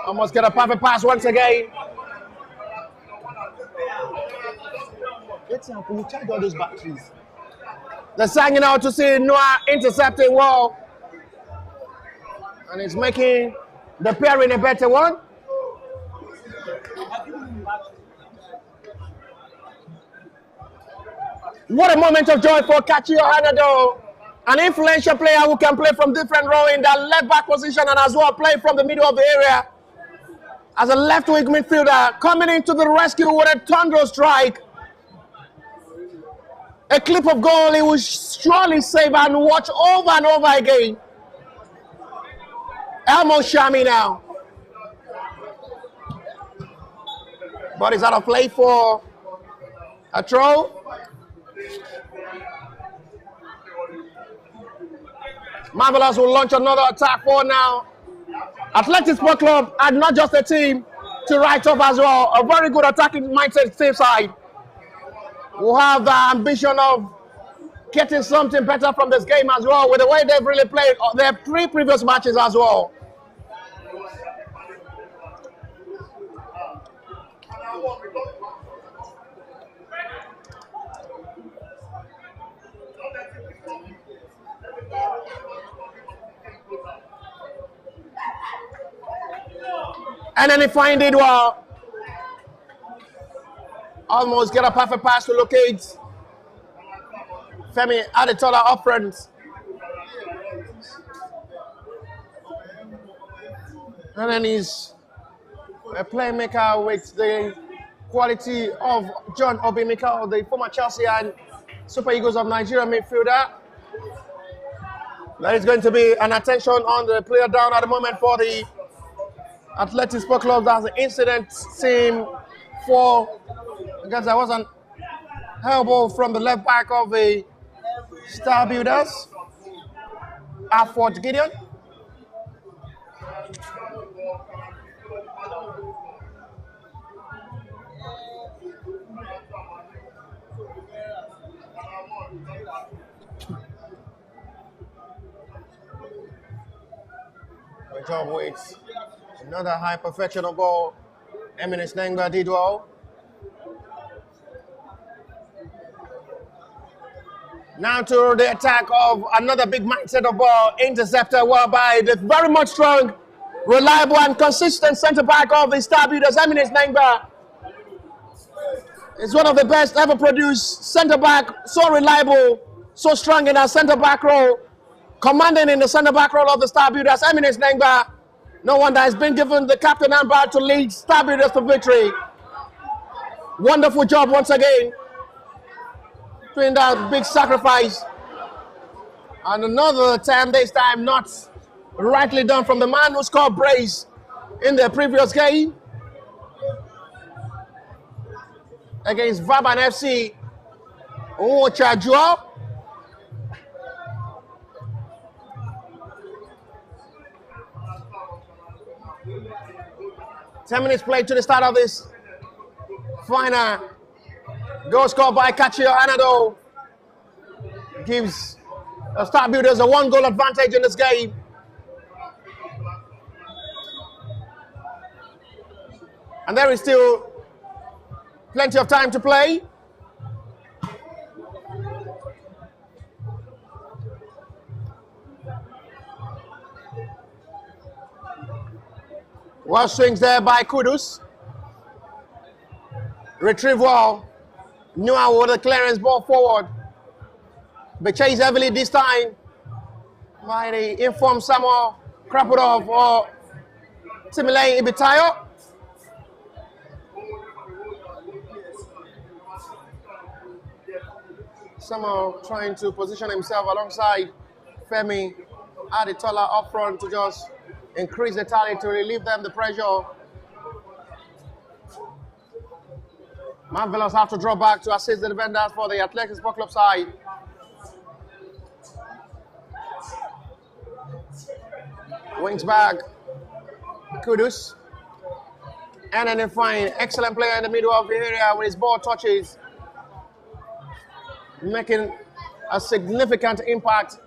Almost get a perfect pass once again. Let's see how can you charge all those batteries. They're signing out to see Noah intercepting well. And it's making the pairing a better one. What a moment of joy for Kachio Hanado, an influential player who can play from different roles in that left back position and as well play from the middle of the area as a left wing midfielder, coming into the rescue with a thunder strike. A clip of goal he will surely save and watch over and over again. Elmo Shami now. But is out of play for a throw. Marvelous will launch another attack for now. Athletic Sport Club had not just a team to write off as well. A very good attacking mindset safe side. We'll have the ambition of getting something better from this game as well, with the way they've really played their 3 previous matches as well. And then he find it well. Almost get a perfect pass to locate Femi Adetola up front. And then he's a playmaker with the quality of John Obi Mikel, the former Chelsea and Super Eagles of Nigeria midfielder. There is going to be an attention on the player down at the moment for the Athletic Sport Club. That's the incident team for, I guess there was an elbow from the left back of the Star Builders, Afford Gideon. Good job with another high perfection of goal. Eminence Nengba did well. Now to the attack of another big mindset of ball interceptor, whereby the very much strong, reliable and consistent centre back of the Star Builders, Eminence Nengba, is one of the best ever produced centre back, so reliable, so strong in our centre back role, commanding in the centre back role of the Star Builders, Eminence Nengba. No wonder has been given the captain armband to lead Star Builders to victory. Wonderful job once again, doing that big sacrifice. And another time, this time not rightly done from the man who scored brace in the previous game against Baban FC. Ochajua. Ten minutes played to the start of this final. Goal scored by Kachio Anado gives the Star Builders a 1-goal advantage in this game. And there is still plenty of time to play. Well, swings there by Kudus. Retrieval. Nua with the clearance ball forward. But chased heavily this time by the informed Samuel Krapudov or Timilei Ibitayo. Samuel trying to position himself alongside Femi Adetola up front to just increase the tally to relieve them the pressure. Marvelous have to draw back to assist the defenders for the Athletic Sport Club side. Wings back, Kudus. And then they find excellent player in the middle of the area with his ball touches, making a significant impact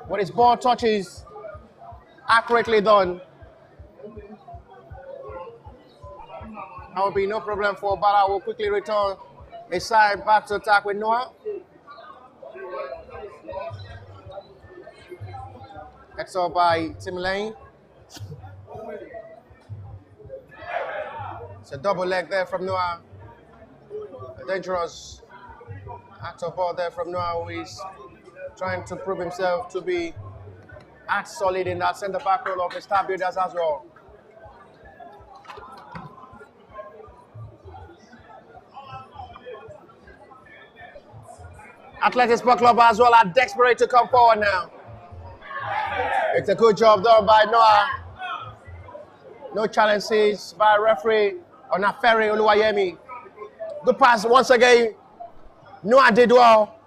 with his ball touches accurately done. That will be no problem for Bala. Will quickly return a side back to attack with Noah. That's all by Tim Lane. It's a double leg there from Noah. A dangerous act of ball there from Noah, who is trying to prove himself to be as solid in that centre back role of the Star Builders as well. Athletics Sport Club as well are desperate to come forward now. It's a good job done by Noah. No challenges by referee Onafere Oluwayemi. Good pass once again. Noah did well.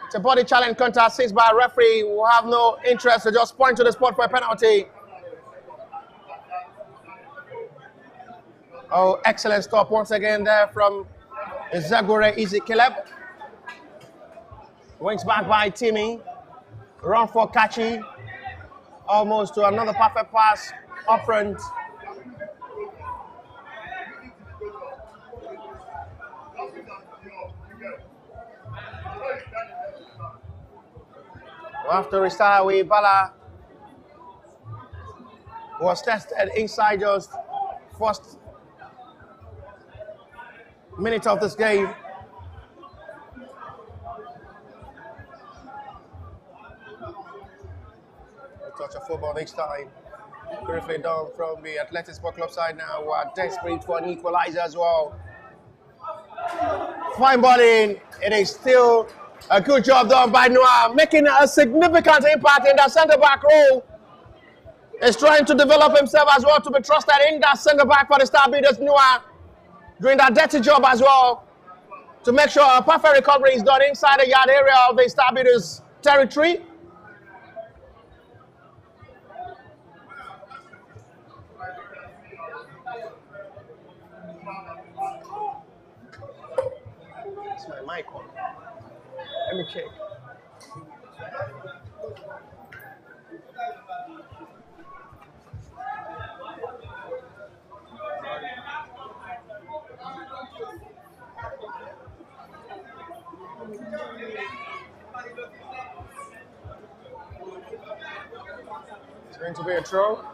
It's a body challenge counter assist by a referee who have no interest to just point to the spot for a penalty. Oh, excellent stop once again there from Zagore Easy Caleb. Wings back by Timmy. Run for Kachi. Almost to another perfect pass up front. We'll have to restart with Bala, who was tested inside just first minute of this game. A touch of football this time. Briefly done from the Athletics Sport Club side now, who are desperate for an equalizer as well. Fine ball in. It is still a good job done by Noah, making a significant impact in that centre-back role. He's trying to develop himself as well to be trusted in that centre-back for the Star Builders. Noah doing that dirty job as well to make sure a perfect recovery is done inside the yard area of the Star Builders territory. It's my mic on. Let me check. It's going to be a throw.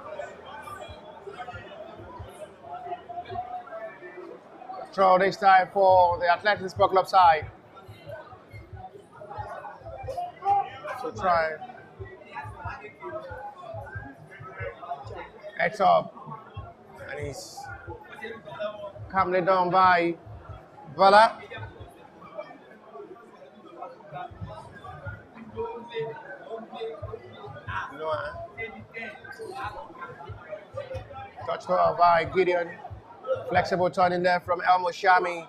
Throw this time for the Athletics Sport Club side. So try. Heads up. And he's calmly done by Vala. Touched over by Gideon. Flexible turn in there from Elmo Shami.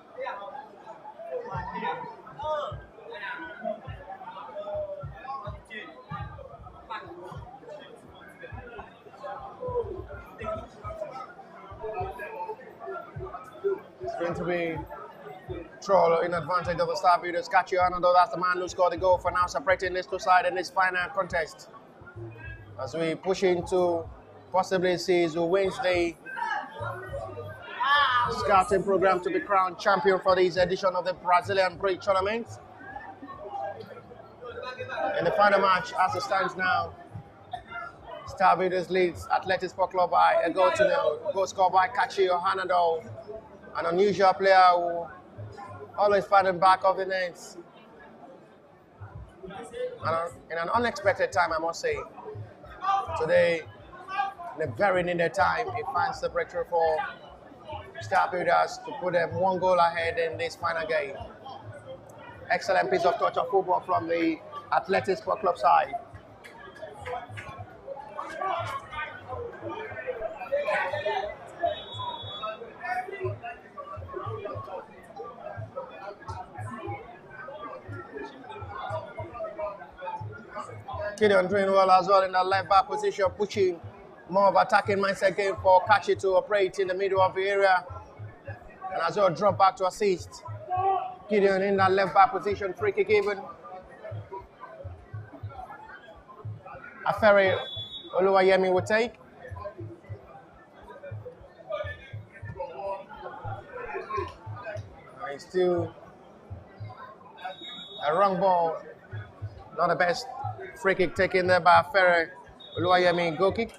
It's going to be Troll in advantage of the Star Builders. Cachiano, though, that's the man who scored the goal for now, separating these two sides in this final contest. As we push into possibly see who wins the scouting program to be crowned champion for this edition of the Brazilian Bridge Tournament. In the final match, as it stands now, Star Builders leads Athletics Sport Club by a goal to nil. Goal scored by Kachio Hanado, an unusual player who always finding back of the nets. And in an unexpected time, I must say. Today, in a very needed time, he finds the breakthrough for Star Builders to put them one goal ahead in this final game. Excellent piece of touch of football from the Athletics Sport Club side. Gideon doing well as well in the left back position, pushing more of attacking mindset game for Kachi to operate in the middle of the area. And as well drop back to assist. Gideon in that left back position, free kick given. Afere Oluwayemi will take. And it's still a wrong ball. Not the best free kick taken there by Afere Oluwayemi goal kick.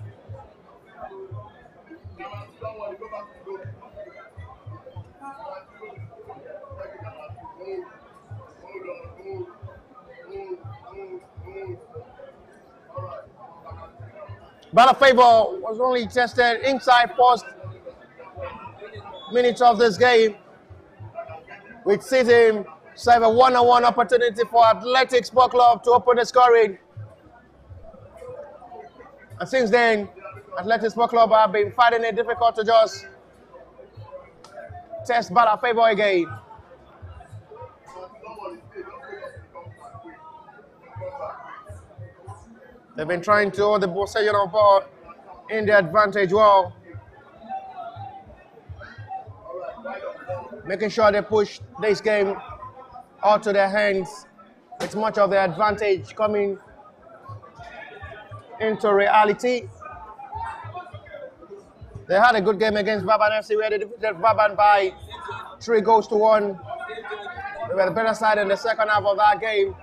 Bala Favor was only tested inside first minutes of this game, which sees him serve a one-on-one opportunity for Athletic Sport Club to open the scoring. And since then, Athletic Sport Club have been finding it difficult to just test Bala Favor again. They've been trying to hold the possession of ball in the advantage well, making sure they push this game out to their hands, with much of the advantage coming into reality. They had a good game against Baban FC, where they defeated Baban by 3-1. They were the better side in the second half of that game.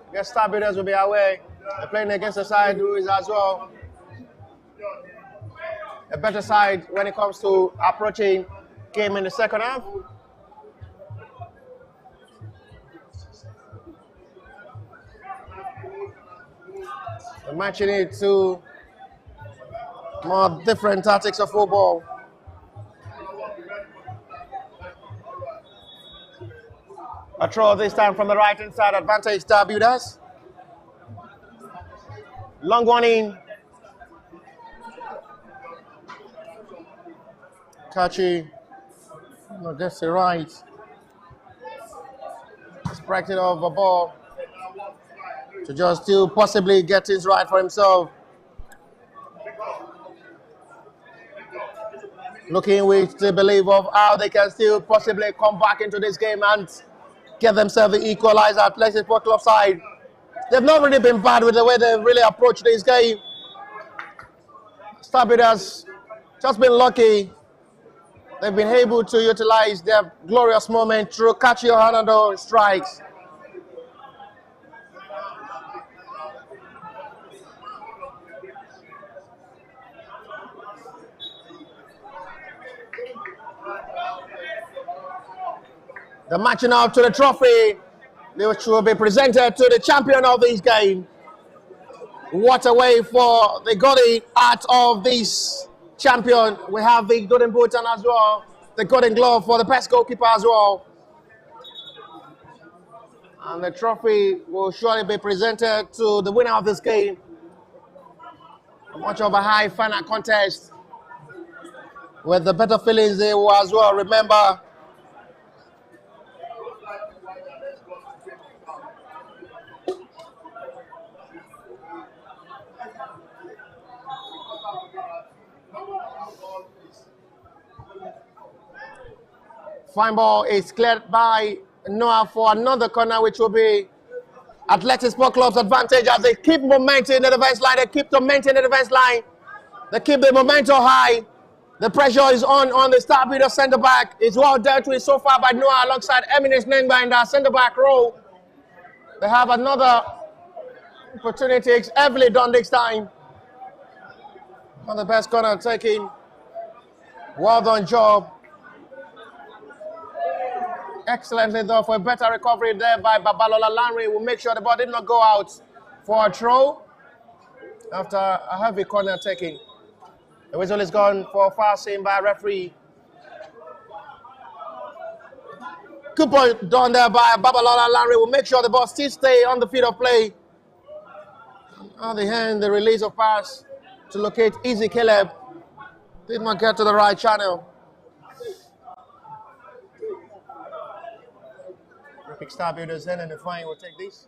I guess Star Builders will be away. They're playing against a side who is as well a better side when it comes to approaching game in the second half. They're matching it to more different tactics of football. A throw this time from the right hand side, advantage Star Builders. Long one in. Kachi, no, gets it right. Spracking off a ball to just still possibly get things right for himself. Looking with the belief of how they can still possibly come back into this game and get themselves the equalizer. Athletic Sport Club side, they've not really been bad with the way they've really approached this game. Star Builders just been lucky. They've been able to utilize their glorious moment through Kachi Ohanado strikes. The matching up to the trophy, which will be presented to the champion of this game. What a way for the golden heart of this champion. We have the golden boot and as well the golden glove for the best goalkeeper as well. And the trophy will surely be presented to the winner of this game. Much of a high final contest with the better feelings they will as well remember. Fine ball is cleared by Noah for another corner, which will be Athletic Sport Club's advantage as they keep momentum in the defense line. They keep tormenting the defense line. They keep the momentum high. The pressure is on the Star Builder centre back. It's well dealt with so far by Noah alongside Eminence Nengba in that centre back role. They have another opportunity. It's heavily done this time. On the best corner taking. Well done job. Excellently done for a better recovery there by Babalola Lanre. Will make sure the ball did not go out for a throw after a heavy corner taking. The whistle is gone for a foul seen by a referee. Good ball done there by Babalola Lanre. Will make sure the ball still stay on the field of play. On the hand, the release of pass to locate Easy Caleb. Did not get to the right channel. Pick Star Builders in and the fine will take this.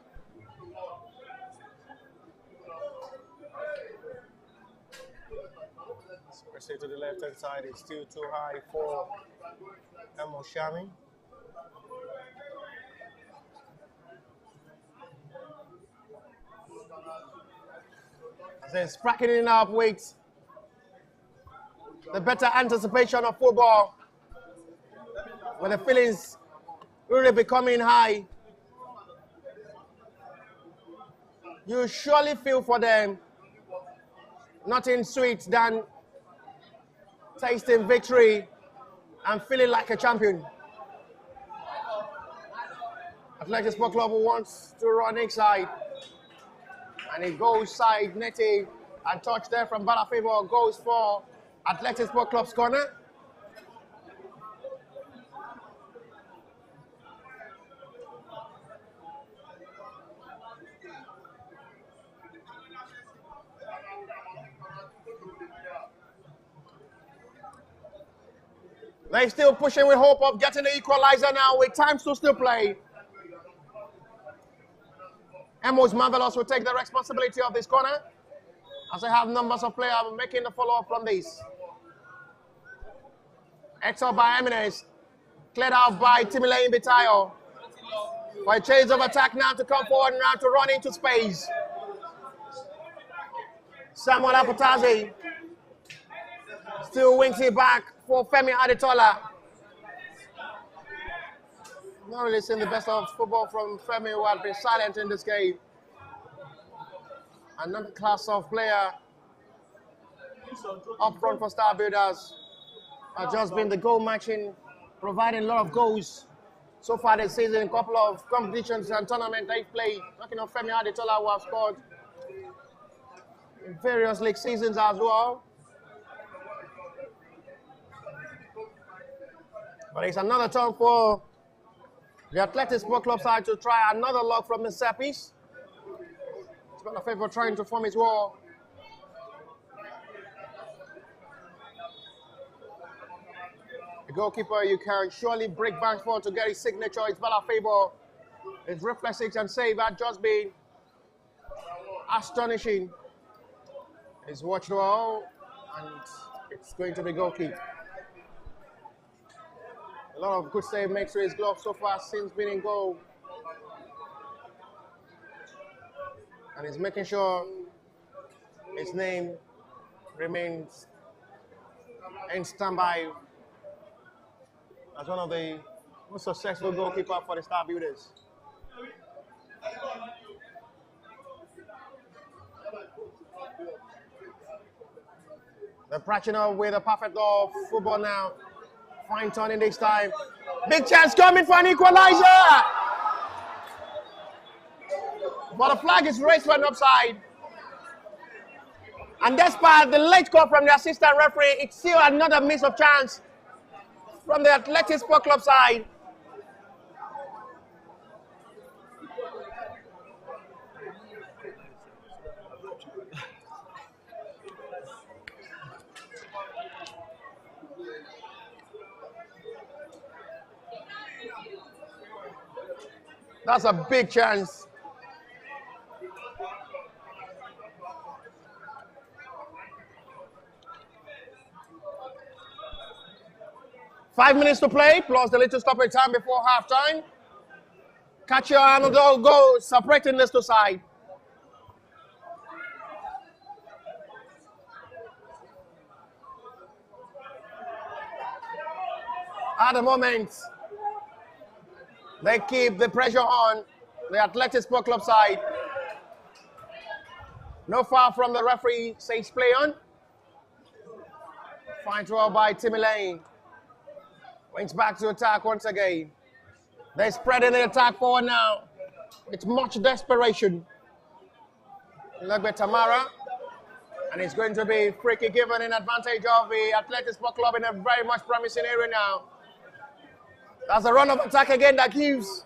Proceed to the left hand side, it's still too high for Emo Shami. As they're spracking it up with the better anticipation of football, with the feelings really becoming high. You surely feel for them. Nothing sweet than tasting victory and feeling like a champion. Athletic Sport Club wants to run inside. And it goes side netting and touch there from Balafavor goes for Athletic Sport Club's corner. They're still pushing with hope of getting the equalizer now with time to still play. Emos Marvelous will take the responsibility of this corner as they have numbers of players making the follow-up from this. Exo by Eminence, cleared out by Timile Imbitayo. For a change of attack now to come forward now to run into space. Samuel Apotazi still wings it back for Femi Adetola. Not really seeing the best of football from Femi, who had been silent in this game. Another class of player up front for Star Builders has just been the goal matching, providing a lot of goals so far this season. A couple of competitions and tournaments they've played. Talking of Femi Adetola, who has scored in various league seasons as well. But it's another turn for the Athletic Sport Club side to try another lock from the set piece. It's got a favor trying to form his wall. The goalkeeper, you can surely break banks for to get his signature. It's Bala Favor. His reflexes and save had just been astonishing. He's watched well, and it's going to be goal kick. A lot of good save makes to his glove so far since being in goal. And he's making sure his name remains in standby as one of the most successful goalkeepers for the Star Builders. They're patching up with a perfect goal of football now. Fine turning this time. Big chance coming for an equalizer. But the flag is raised for an offside. And despite the late call from the assistant referee, it's still another miss of chance from the Athletic Sport Club side. That's a big chance. Five minutes to play, plus the little stoppage time before halftime. Catch your hand, go separating this to side. At the moment, they keep the pressure on the Athletic Sport Club side. No foul from the referee, says play on. Fine throw by Timmy Lane. Wings back to attack once again. They're spreading the attack forward now. It's much desperation. Look at Tamara. And it's going to be free kick given in advantage of the Athletic Sport Club in a very much promising area now. That's a run of attack again that gives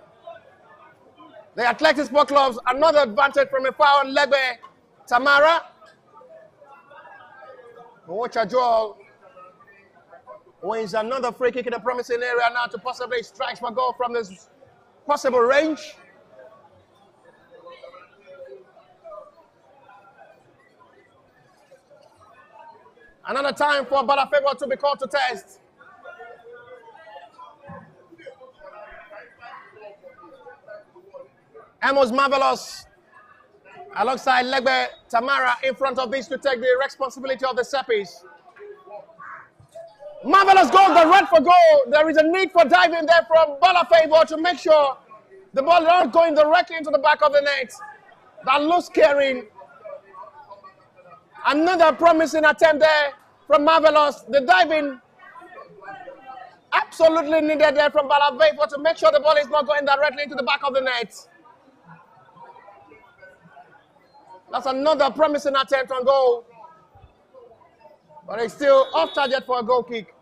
the Athletic Sport Clubs another advantage from a foul on Legbe Tamara. Watch a Joel wins another free kick in a promising area now to possibly strike for goal from this possible range. Another time for Balafavor to be called to test. Amos Marvelous alongside Legbe Tamara in front of this to take the responsibility of the set piece. Marvelous goal, the red for goal. There is a need for diving there from Balafavor to make sure the ball not going directly into the back of the net. That loose carrying Another promising attempt there from Marvelous. The diving absolutely needed there from Balavevo to make sure the ball is not going directly into the back of the net. That's another promising attempt on goal. But it's still off target for a goal kick.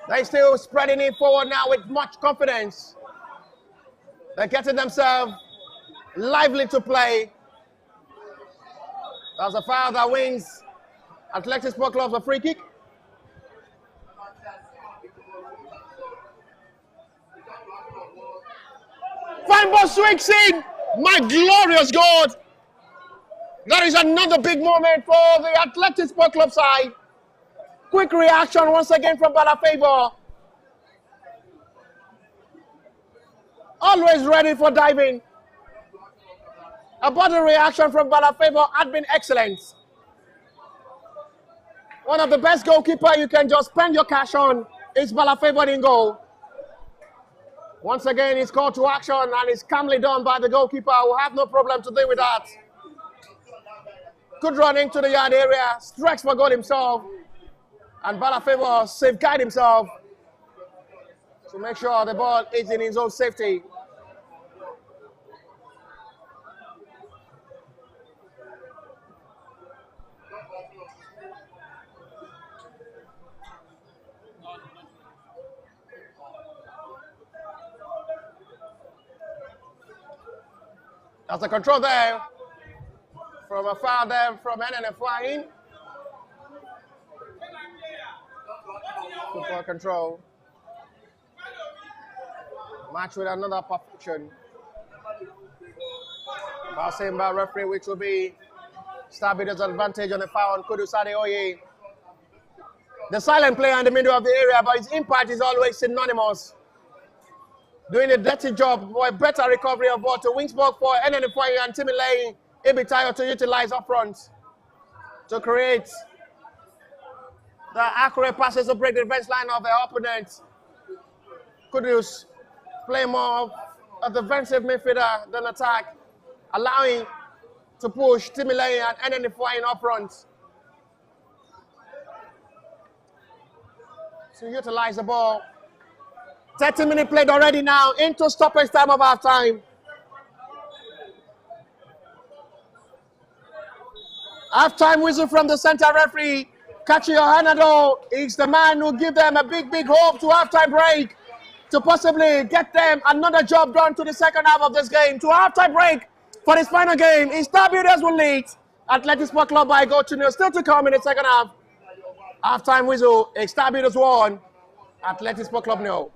They're still spreading it forward now with much confidence. They're getting themselves lively to play. That's a foul that wins Athletic Sport Club a free kick. Fine ball swings in. My glorious God. That is another big moment for the Athletic Sport Club side. Quick reaction once again from Balafavor. Always ready for diving. A body reaction from Balafavor had been excellent. One of the best goalkeepers you can just spend your cash on is Balafavor in goal. Once again, he's called to action and it's calmly done by the goalkeeper who have no problem to deal with that. Good running to the yard area, strikes for goal himself, and Balafavor safeguard himself to make sure the ball is in his own safety. That's a control there from a foul there from NNFY. Football control. Match with another perfection. Passing by referee, which will be Starbeaters' advantage on the foul on Kudusade Oye. The silent player in the middle of the area, but his impact is always synonymous. Doing a dirty job for a better recovery of ball to Wingsburg for NNFY and Timilei Ibitayo to utilize up front to create the accurate passes to break the defense line of the opponent. Kudus play more of a defensive midfielder than attack, allowing to push Timilei and NNFY up front to utilize the ball. 30 minutes played already now into stoppage time of half time. Half-time whistle from the center referee. Kachio Hanado is the man who give them a big hope to half-time break to possibly get them another job done to the second half of this game. To half-time break for this final game, Starbuilders will lead Athletic Sport Club by a goal to nil. Still to come in the second half. Half-time whistle, Starbuilders 1, Athletic Sport Club 0.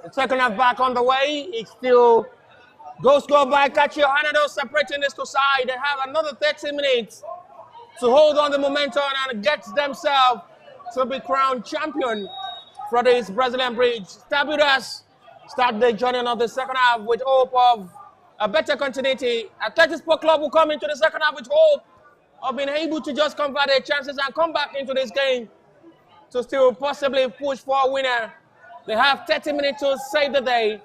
The second half back on the way. It's still goal scored by Kachio Hanado separating this two sides. They have another 30 minutes to hold on the momentum and get themselves to be crowned champion for this Brazilian bridge. Stabudas start the journey of the second half with hope of a better continuity. Athletic Sport Club will come into the second half with hope of being able to just convert their chances and come back into this game to still possibly push for a winner. They have 30 minutes to save the day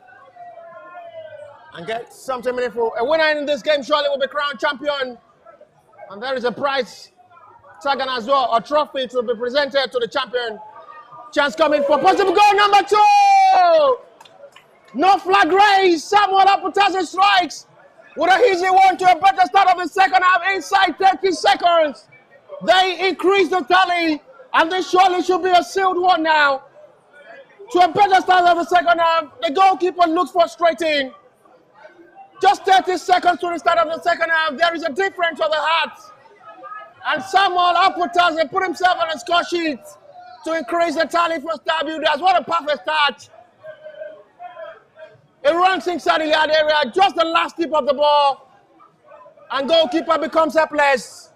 and get something meaningful. A winner in this game surely will be crowned champion. And there is a prize tag as well, a trophy to be presented to the champion. Chance coming for possible goal number 2. No flag raised. Samuel Aputazi strikes with an easy one to a better start of the second half inside 30 seconds. They increase the tally, and this surely should be a sealed one now. To a better start of the second half, the goalkeeper looks frustrating. Just 30 seconds to the start of the second half, there is a difference of the heart. And Samuel Aputazi put himself on a score sheet to increase the tally for Star Builders. What a perfect start. It runs inside the yard area, just the last tip of the ball. And goalkeeper becomes helpless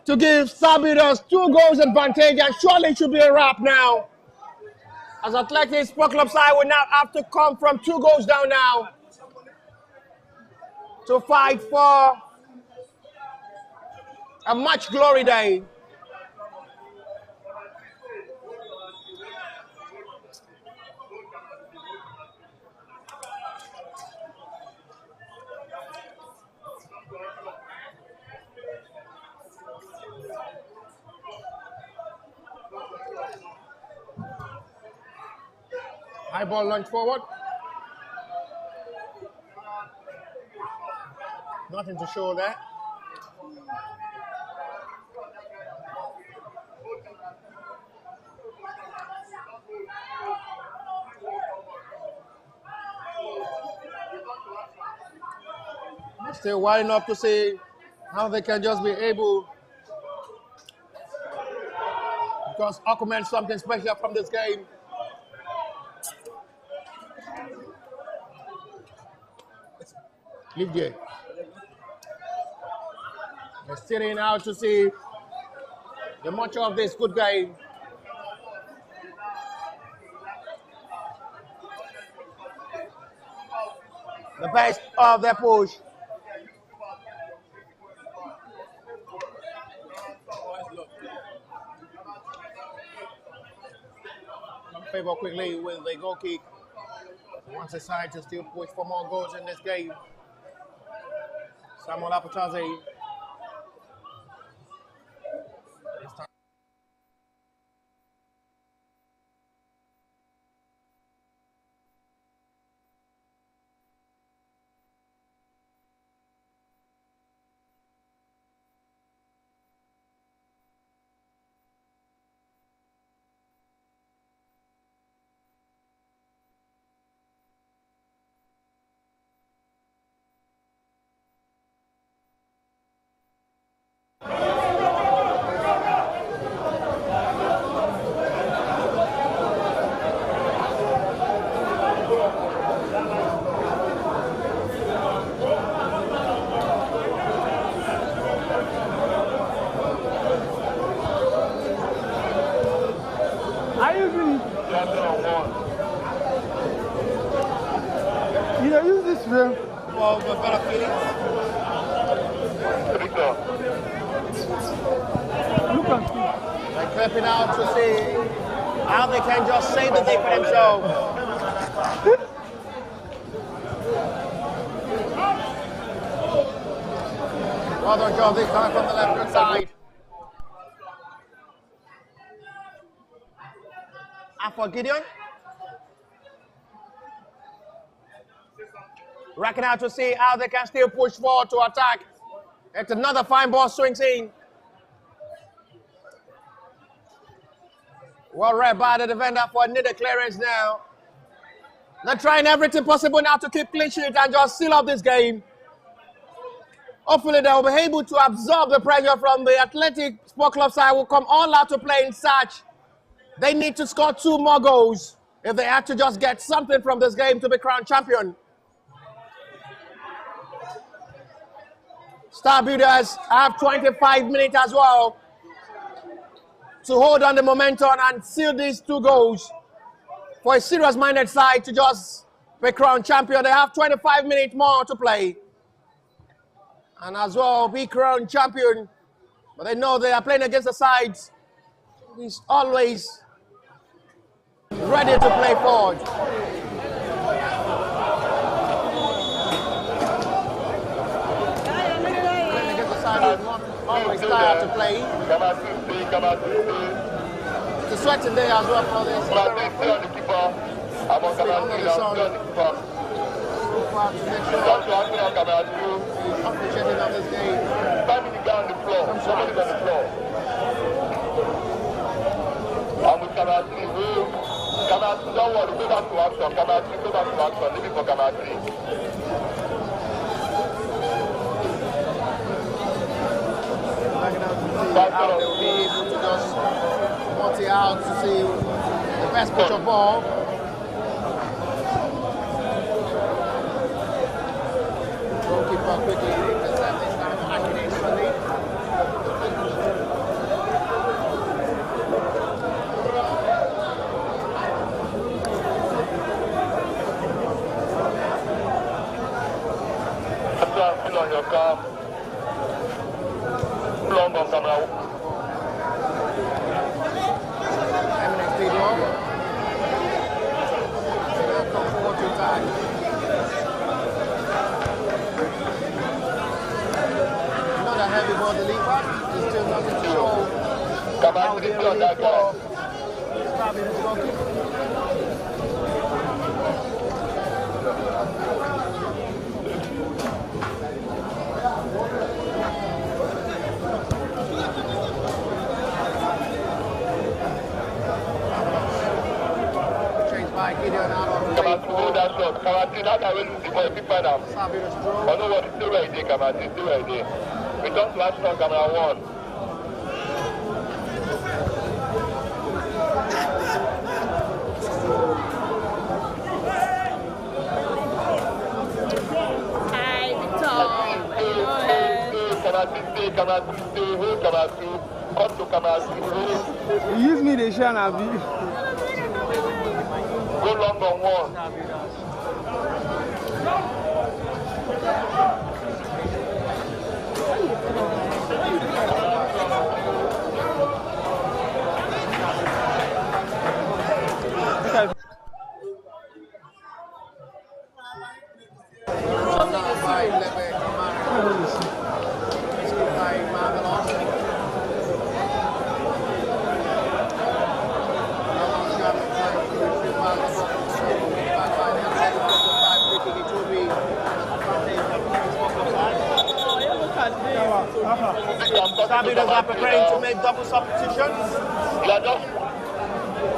to give Star Builders 2 goals advantage, and surely it should be a wrap now. As Athletic Sport Club side will now have to come from 2 goals down now to fight for a match glory day. High ball launch forward. Nothing to show there. Still wide enough to see how they can just be able to document something special from this game. Leave there. They're sitting out to see the much of this good game. The best of their push. Favor quickly with the goal kick. Wants the side to still push for more goals in this game. Samuel Aputazi. They're clapping out to see how they can just save the day for themselves. Well done, John. This time from the left-hand side. And for Gideon. racking out to see how they can still push forward to attack. It's another fine ball swings in. Well read by the defender for needed clearance now. They're trying everything possible now to keep clean sheet and just seal up this game. Hopefully they will be able to absorb the pressure from the Athletic Sport Club side, will come all out to play in search. They need to score 2 more goals if they had to just get something from this game to be crowned champion. Star Builders have 25 minutes as well to hold on the momentum and seal these 2 goals for a serious-minded side to just be crowned champion. They have 25 minutes more to play. And as well, be crowned champion. But they know they are playing against the sides who's always ready to play forward. Playing against the side who's not always tired to play. It's a sweating day as well for this. Appreciating of this game. Family down the floor. Somebody on the floor. I'm with Kamatri. Kamatri, don't worry. Go back to action. Kamatri, go back to action. Leave it for Kamatri. How they will be able to just multi out to see the best pitch of ball. Goalkeeper quickly intercepting that accidentally. Still on your car. Long on camera. Eminem Stadium. Come forward to attack. Another heavy ball deliver. It's still nothing to show. Come on, this on that guy. Stopping his goalkeeper. Come on, hold that shot. Come on, that I will see for a big man. I know what is still right there, come on, still right there. We don't last long, camera 1. Hi, Victor. You use me the share now, B. Go long on 1. Sabinas are preparing to make double substitutions. You are just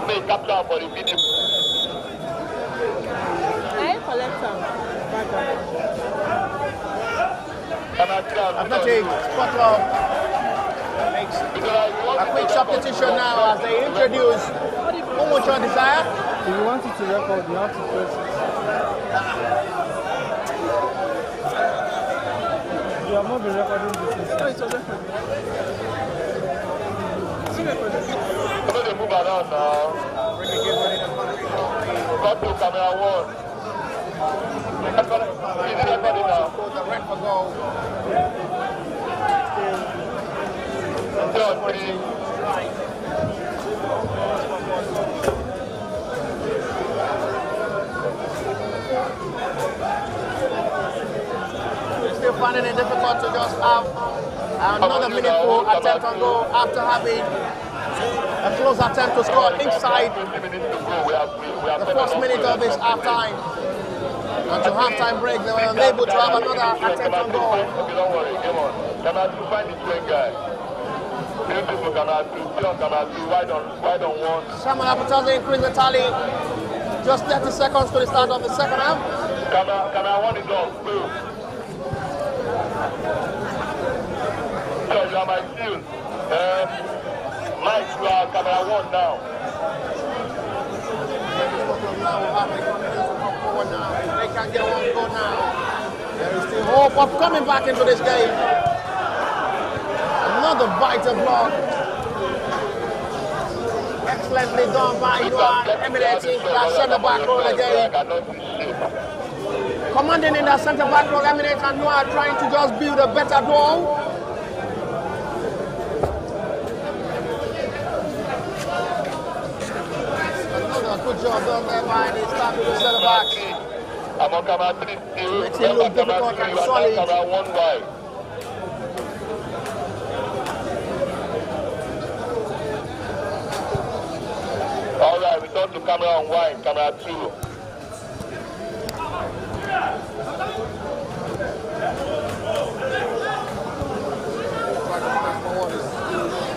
made capture for the video. I collect some. Athletic Sport Club makes a quick substitution now as they introduce Umucho Desire. If you want it to record, you have to press it. You have not been recording this. No, it's already recording. How they move around now? Got to camera 1. The red for goal. Still on 3. Still finding it difficult to just have another meaningful attempt on goal after having a close attempt to score inside the first minute of this half time. And to halftime break, they were unable to have another attempt on goal. Okay, don't worry, come on. Camera 2, find the twin guy. Beautiful, Camera 2, still on Camera 2, wide on one. Samuel Apataze increased the tally. Just 30 seconds to the start of the second half. Camera 1 is on, go. So you are my shield. Mike, you are Camera 1 now. They can get one goal now. There is still hope of coming back into this game. Another vital block. Excellently done by Yuan, emanating that centre back role again. Commanding in that centre back role, Eminence and Yuan trying to just build a better goal. Another good job done there by the start of the centre back. I'm on Camera 3 still. Makes it look difficult and solid. Camera 1 wide. Alright, we turn to camera on wide, Camera 2.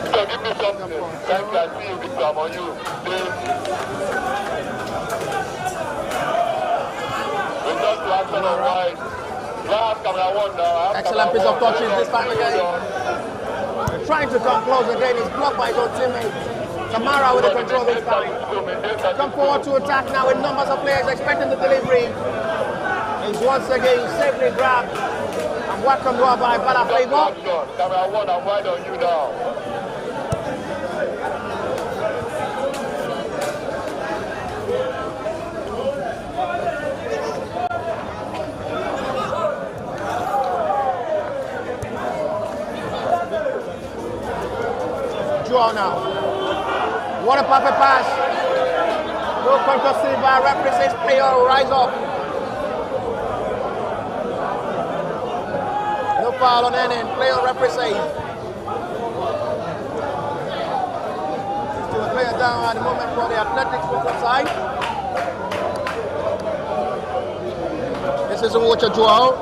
So give me something. Thank you, I see you, Victor, I'm on you. Please. We turn to action on wide. You have Camera 1 now. Excellent piece of touches this time again. Trying to come close again, he's blocked by his own teammate. Samara with the control this time. Come forward to attack now with numbers of players expecting the delivery. He's once again safely grabbed and welcomed well by Bala Flavor. Camera 1, I'm wide on you now. Draw now. What a perfect pass. No courtesy by referee says player rise up. No foul on any player referee says. Still a player down at the moment for the Athletics football side. This is Uwocha Joao.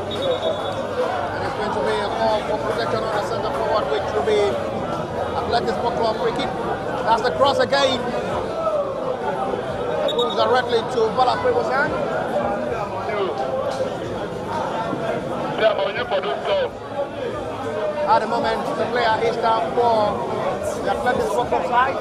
And it's going to be a call for protection on the centre forward, which will be Athletics football free kick. That's the cross again. It goes directly to Bala Favo's hand. At the moment, the player is down for the Athletics football side.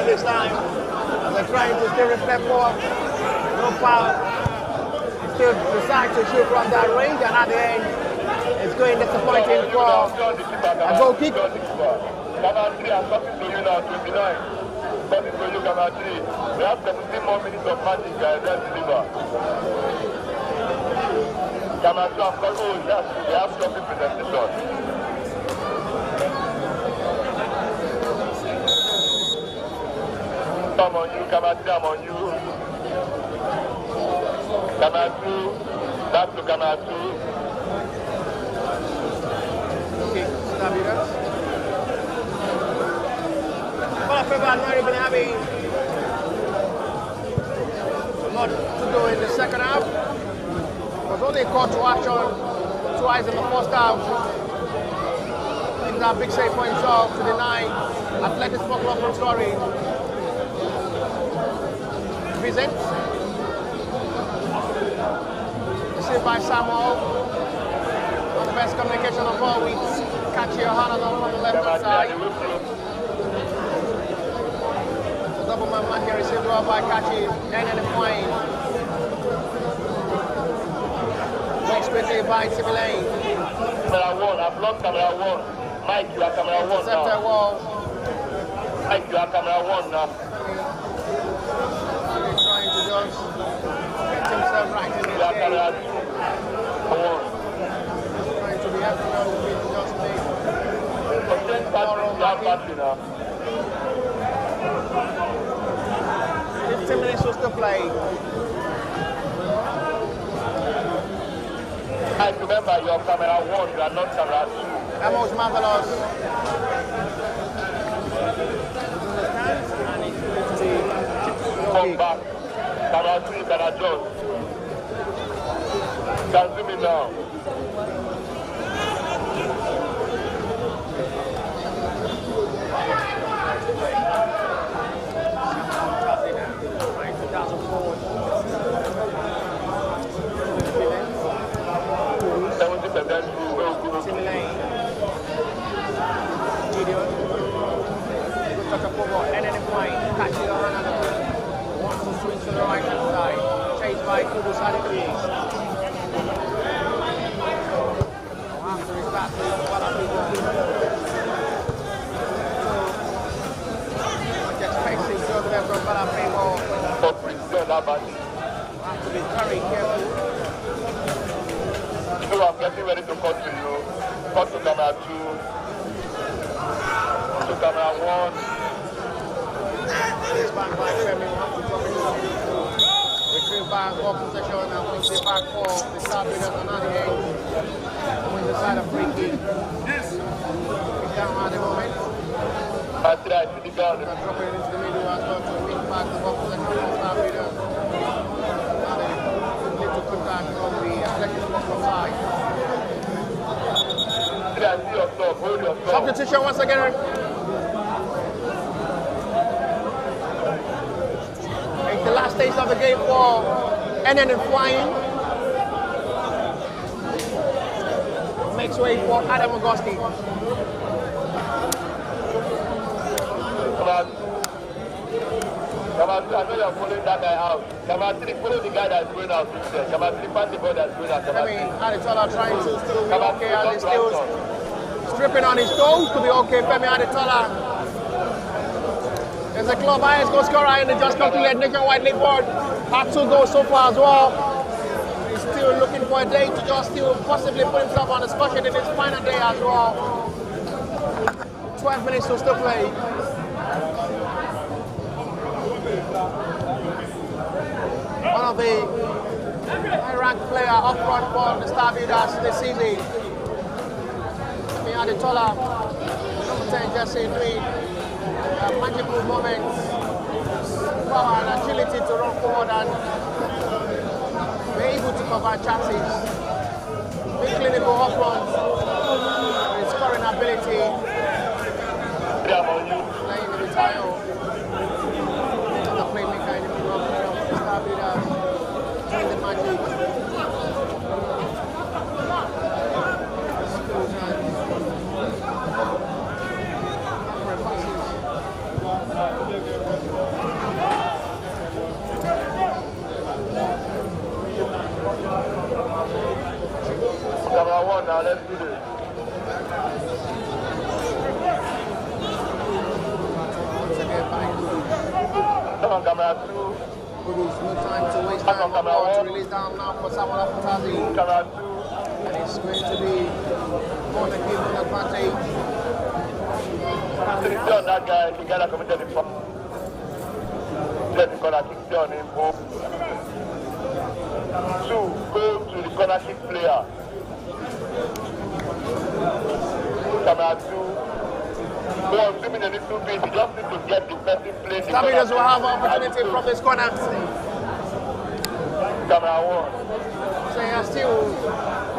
This time, they're trying to still step forward. No foul. Still decide to shoot from that range, and at the end, it's going disappointing for a goal kick. Camera 3, I'm talking to you now, 29. Talking to you, Camera 3. We have 17 more minutes of magic, guys. Let's deliver. Camera 2, I'm talking to you. Yes, we have something presentation. I'm on you, Camera 3, I'm on you. Camera 2, back to Camera 2. Okay, already been having a lot to do in the second half. Was only called to action twice in the first half. It's a big save for himself to deny Athletics Club from scoring. Vincent. Received by Samuel. Not the best communication of all with Kachi Ohananon from the left hand side. The double man here received well by Kachi and then the point. Next quickly by Timilane. Camera 1, I've blocked camera 1. Mike, you are camera 1 Interceptor now. wall. Mike, you are camera 1 now. He's trying to just get himself right in You the are game. camera 2. Trying to be everywhere with just make For 10 passes, you have battery now. 15 minutes to still play. Mike, remember, you are camera 1, you are not camera 2. That was marvelous. Come back. Camera 2, you can adjust. You can zoom in now. Trying to dazzle forward. 70% Timilane. Gideon. Good touch of football. And then the point. Catching on another. Wants to swing to the right hand side. Chased by Kubu Sadiki. After his back, just facing over there from Balapemo. for prison that battle. Have to be very careful. So I'm getting ready to cut to you. Cut to camera 2. To camera 1. This back by Femi. Have to drop it up. Retrieve back, ball possession, and wins it back for the Star Builders on 98. Wins the side of free kick. It's down at the moment. I see the ground. Drop it into the middle as well to win back the ball possession from Star Builders. Now they need to contact from the Athletics Club side. See, I see your stop. Hold your stop. Substitution once again. It's the last stage of the game for NN and Flying. Makes way for Adam Agosti. Camera 2, I know you're following that guy out. Camera 3, follow the guy that's going out instead. Camera 3, pass the ball that's going out. I Camera mean, 3. Adetola trying to still be Camera okay 3, and don't he's still run. stripping on his toes to be okay. Femi Adetola. There's a club highest goal scorer in the just completed Nationwide League Board. Had 2 goals so far as well. He's still looking for a day to just still possibly put himself on discussion in his final day as well. 12 minutes to still play. One of the high-ranked player up front for the Star Builders this season. Adetola, number 10 jersey, doing magical moments, power and agility to run forward and be able to cover chances. Big clinical up front, his scoring ability, playing the retire. The playmaker in the middle of the Star Builders, doing the magic. Camera 1 now, let's do this. Once again by Come on, camera 2. Kudus, no time to waste time on ball to release down now for Samuel Afutazi. Camera 2. And it's going to be more than given advantage. Kick down that guy, the guy that committed the foul. Let the corner kick down him. 2, go to the corner kick player. Camera 2. ball, swimming a little bit. You just need to get the person playing. Stabilos will have opportunity from this corner. Camera 1. So he has still,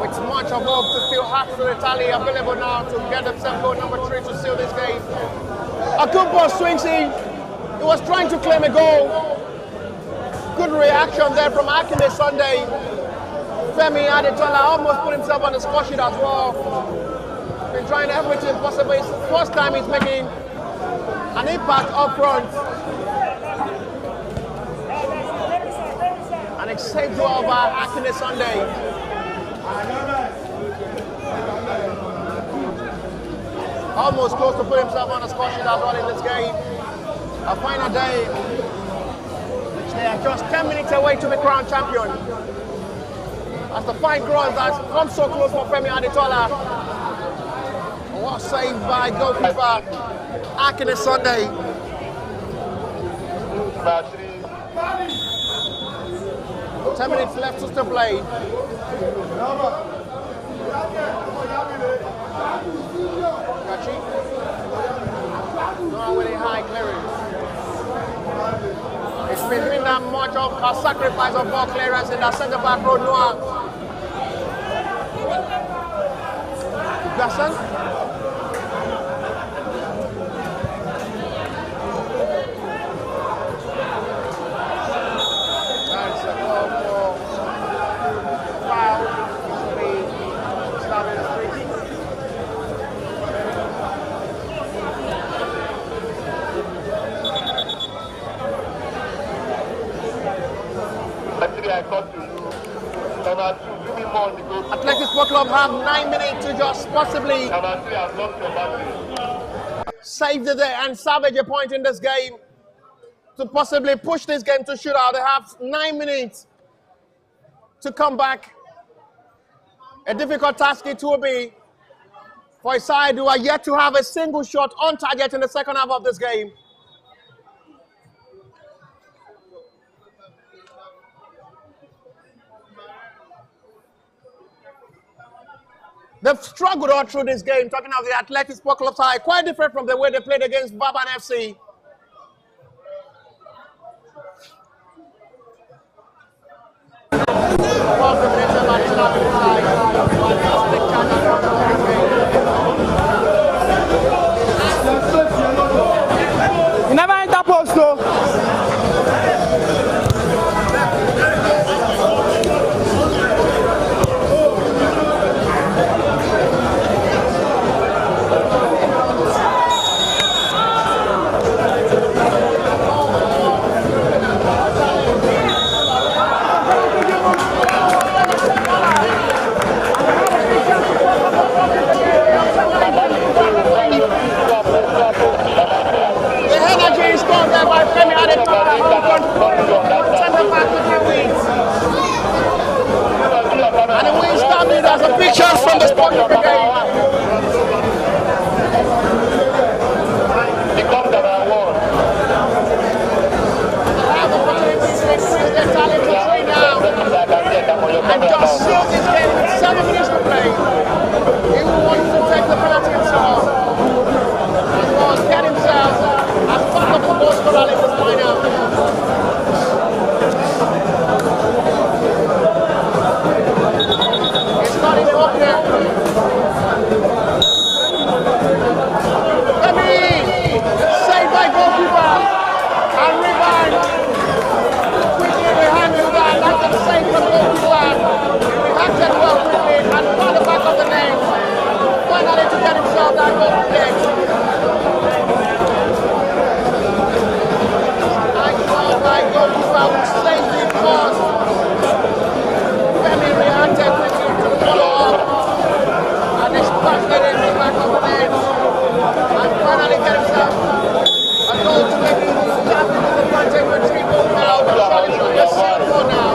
with much of hope to still have to the tally available now to get themselves goal number 3 to seal this game. A good ball swings in. He was trying to claim a goal. Good reaction there from Akinde Sunday. Femi Adetola almost put himself on the score sheet as well. Been trying everything possible. It's the first time he's making an impact up front. And it's saved well by Akinde Sunday. Almost close to put himself on the score sheet as well in this game. A final day. They are just 10 minutes away to be crowned champion. As the fight grows, that's come so close for Femi Adetola. What saved by goalkeeper Akinde Sunday. 10 minutes left to still play. Kachi. Noah with a high clearance. It's been that much of a sacrifice of ball clearance in that centre back row, Noah. Gasson. That's a call for foul. We started a free kick. Actually, I got to you. Camera 2, give me more on the goal. Athletics Sport Club have 9 minutes to just possibly Camera 3, I've lost your battery. save the day and salvage a point in this game to possibly push this game to shootout. They have 9 minutes to come back. A difficult task it will be for a side who are yet to have a single shot on target in the second half of this game. They've struggled all through this game, talking of the Athletic Sport Club side, quite different from the way they played against Baban FC. You never enter post though. The energy is gone there by Femi Adetola, centre back with the wings. And the wings started as a picture from the spot of the game. Become camera 1. They have opportunities to increase their talent to three now. And just seal this game with 7 minutes to play. He wants to take the penalty himself. As well as get himself as part of the goal scorer in the final. It's not in the opener. Saved by goalkeeper. And rebound. Quickly behind the line. That's a save from goalkeeper. He reacted well quickly and found the back of the net. Finally to get himself that goal kick. By goalkeeper who saved the cross. Femi reacted quickly to the follow-up. And he splashed it in the back of the net. And finally get himself a goal to make him tap into the front with 3 goals now. The challenge will be a 6-4 now.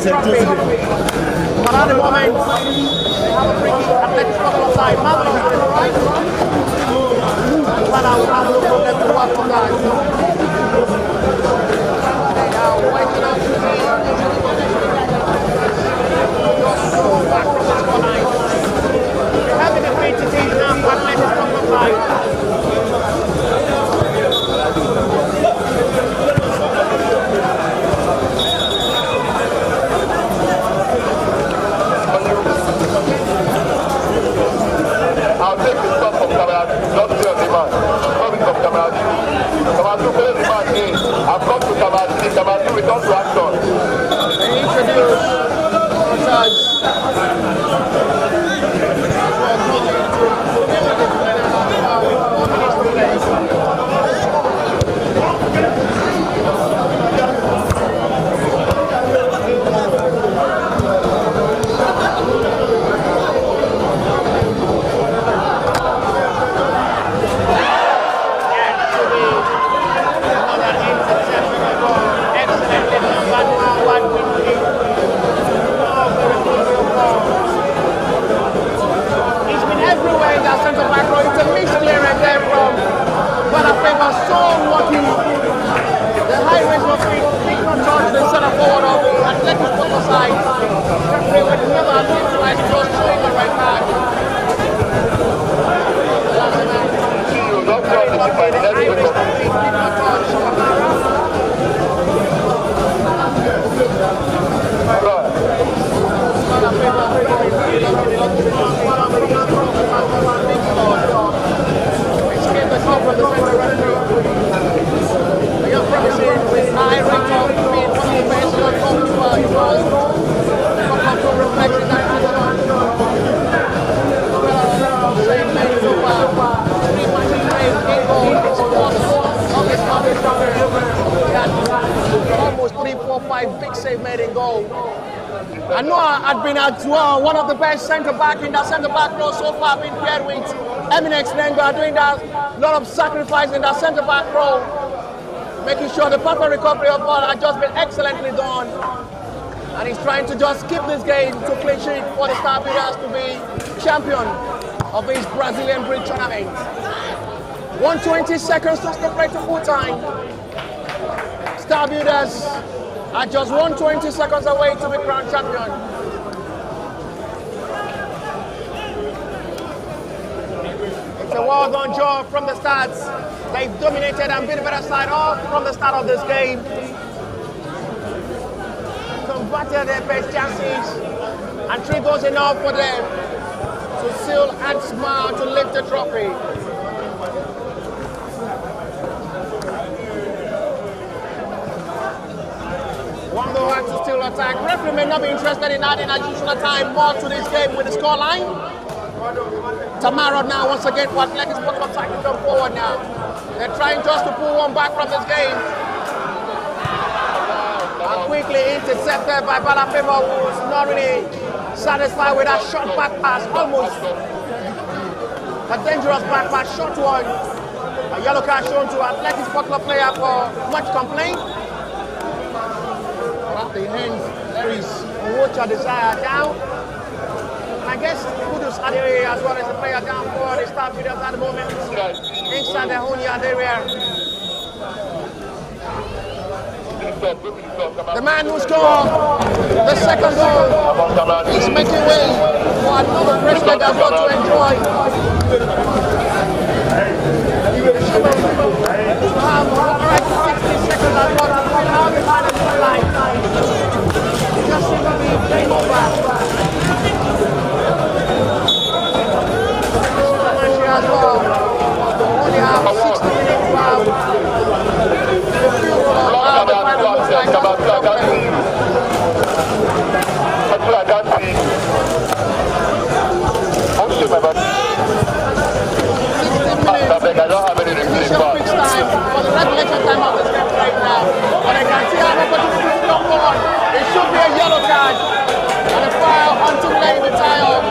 trophy. But at the moment, they have a free kick at the top side. Marvelous on the right. But I will have no problem to work on that. They are waiting out to see. Back from the scoreline. They have the defeat to take now at the top side. I'll take the stop from camera, not to the man. Coming from camera. Camera 2 plays the man in. I've come to camera 3. Camera 2 return to action. They introduce I know I'd been at one of the best centre-back in that centre-back role so far. I've been paired with Eminence Nenga, doing that lot of sacrifice in that centre-back role, making sure the proper recovery of ball had just been excellently done. And he's trying to just keep this game to clean sheet for the Star Builders to be champion of this Brazilian Bridge tournament. 120 seconds to separate to full time. Star Builders are just 120 seconds away to be crowned champion. It's a well done job from the start. They've dominated and been the better side off from the start of this game. Converted their best chances, and 3 goals enough for them to seal and smile to lift the trophy. One though had to still attack. Referee may not be interested in adding additional time more to this game with the scoreline. Tamara now once again for Athletics Football attack to come forward now. They're trying just to pull one back from this game. And quickly intercepted by Baban FC, who's not really satisfied with that short back pass. Almost a dangerous back pass, short one. A yellow card shown to Athletics Football player for much complaint. At the end, there is Wocha Desire down. And I guess Kudus Adere as well as the player down for the Star Builders at the moment. Inside the own yard area. The man who scored the second goal is making way for another president as well to enjoy. To have alright 60 seconds as well to fill out the final line. Just seems to be game over. As well. Only have 60 minutes left. It should be a yellow card and a foul on 2 playing the tie-off.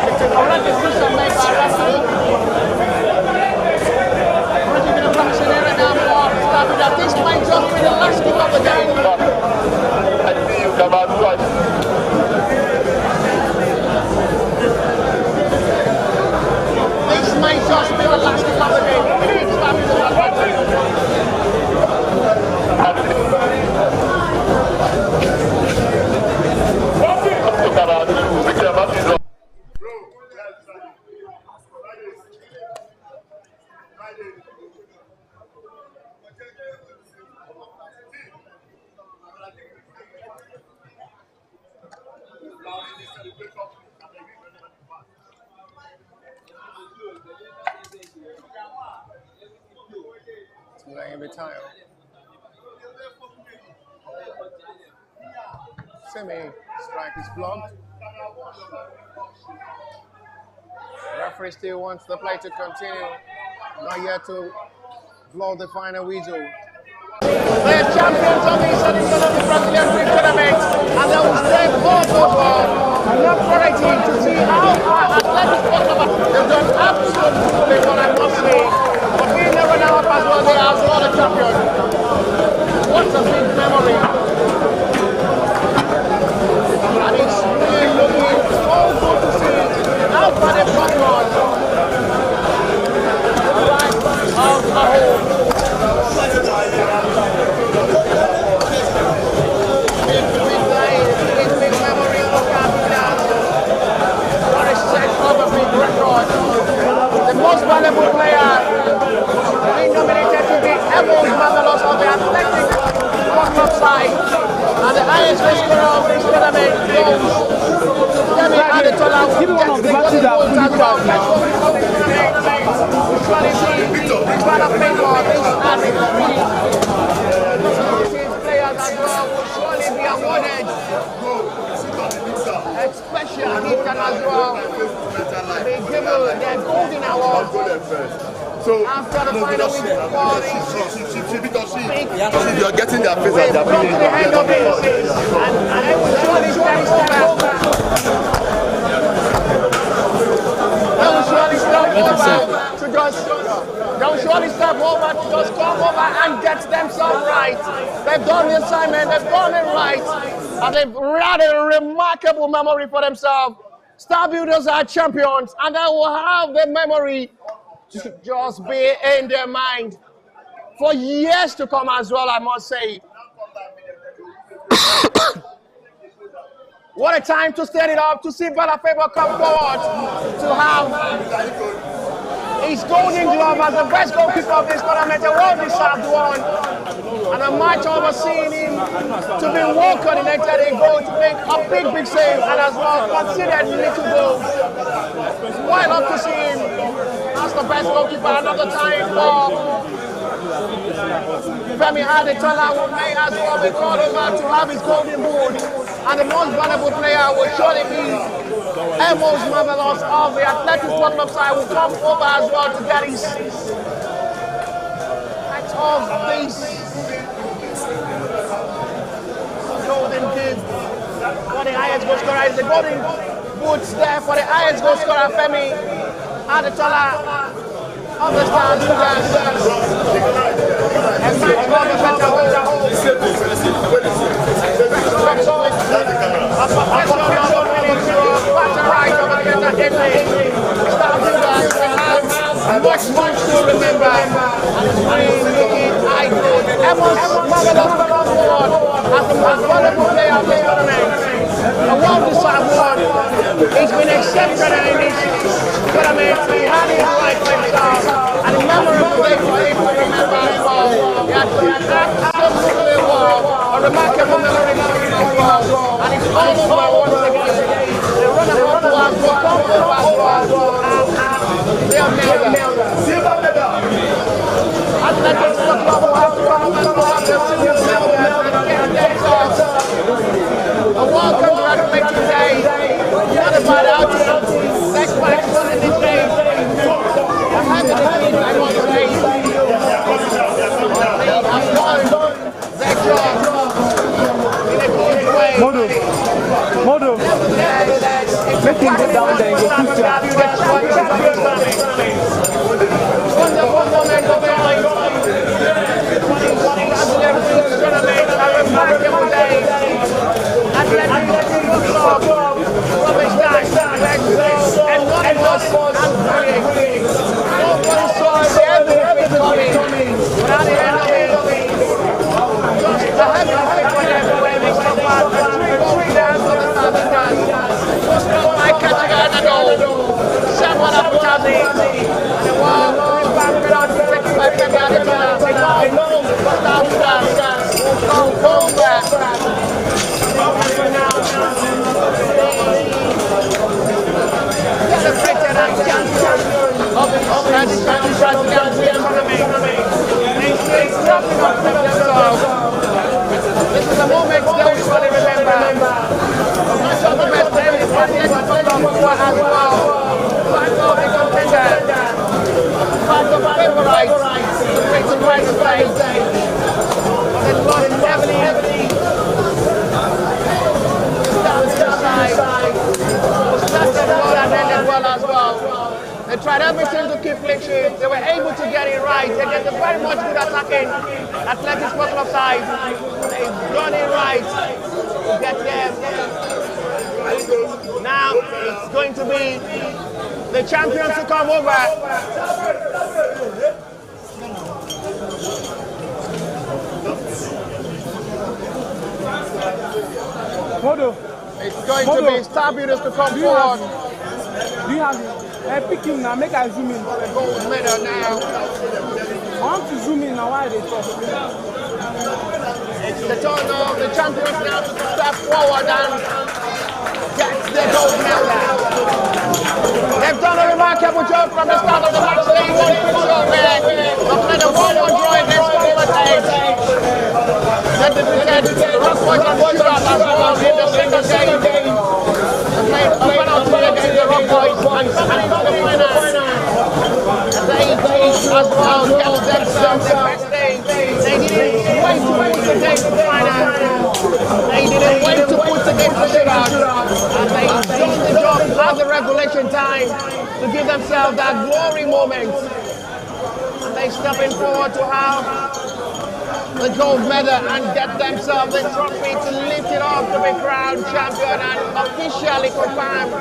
It's a correct decision made by referee. Bringing the function area now for Star Builders. This might just be the last kick of the game. every time. Semi strike is blocked. Referee still wants the play to continue. Not yet to blow the final whistle. They are champions of the Brazilian Free Tournament, and they will stay for football. And I'm encouraging to see how athletic football they've done absolutely what I must say. But being the runner-up as well, they are as well the champion. What a big memory. And it's really looking so good to see how far they've gone. Right out the hole. The most valuable player being nominated to be Evans Marvelous of the Athletic Club side, and the highest scorer of this tournament goes to Femi Adetola, who gets the golden goals as well. This one of paper, this players as well will surely be awarded a special gift as well. They give their golden award. So after the final week you're getting their face they and they're come to the end of it, and I will surely stand over. They will surely step over to just. They will surely step over to just come over and get themselves right. They've done the assignment. They've done it right, and they've had a remarkable memory for themselves. Star Builders are champions, and they will have the memory to just be in their mind for years to come as well, I must say. What a time to stand it up, to see Balafebo come forward, to have his golden glove as the best goalkeeper of this tournament, a well-deserved one. And a match overseeing him to be well coordinated in goal to make a big save, and as well considered little goals. Why not to see him as the best goalkeeper another time for Femi Adetola, who may as well be called over to have his golden boot. And the most valuable player will surely be Evans Marvelous of the Athletic Club side, will come over as well to get his of this golden gift for the highest goal scorer. Is the golden boots there for the highest goal scorer, Femi Adetola of the Stars. And match for the better much to remember, and it's really looking icon. Evans Marvelous to come forward as the most valuable player of this tournament. A well-deserved one. He's been exceptional in this tournament. He had his right for himself, and a memorable day for him to remember as well. He had absolutely a remarkable memory as well, and it's all over once again. The runner-up was to come over as well. They are nailed. Athletic Club will have to come over and have their senior and get themselves a welcome graduating day. What about outing? Next match in this game. I'm happy to see I want to say they have done their job in a good way. Modo. Make him go down there and Wonderful moment of time. A remarkable day. Athletic Club, and what it was unbelievable. Nobody saw everything coming. But at the end of it, just a heavy effect on everywhere. They come back and three dance on the Southern dance. Just not my category at all. Someone up with everything to keep clean sheet. They were able to get it right against a very much good attacking Athletics Football Club side. They've done it right to get them. Now it's going to be the champions to come over. It's going to be Star Builders to come forward. Do you have it? Pick him now, make I zoom in. The gold medal now. I want to zoom in now while they talk. It's the turn of the champions now to step forward and get the gold medal. They've done a remarkable job from the start of the match. They won picture where they played a 1-1 draw against Baban. They defeated Rock Boys and Shootout as well in the second game. They played a penalty against the Rock Boys and coming to the final. They as well get themselves the best day. They didn't wait to put the game to the final. They didn't wait to put the game to Shootout. And they did the job at the regulation time to give themselves that glory moment. And they stepping forward to have the gold medal and get themselves the trophy to lift it up to be crowned champion and officially confirmed.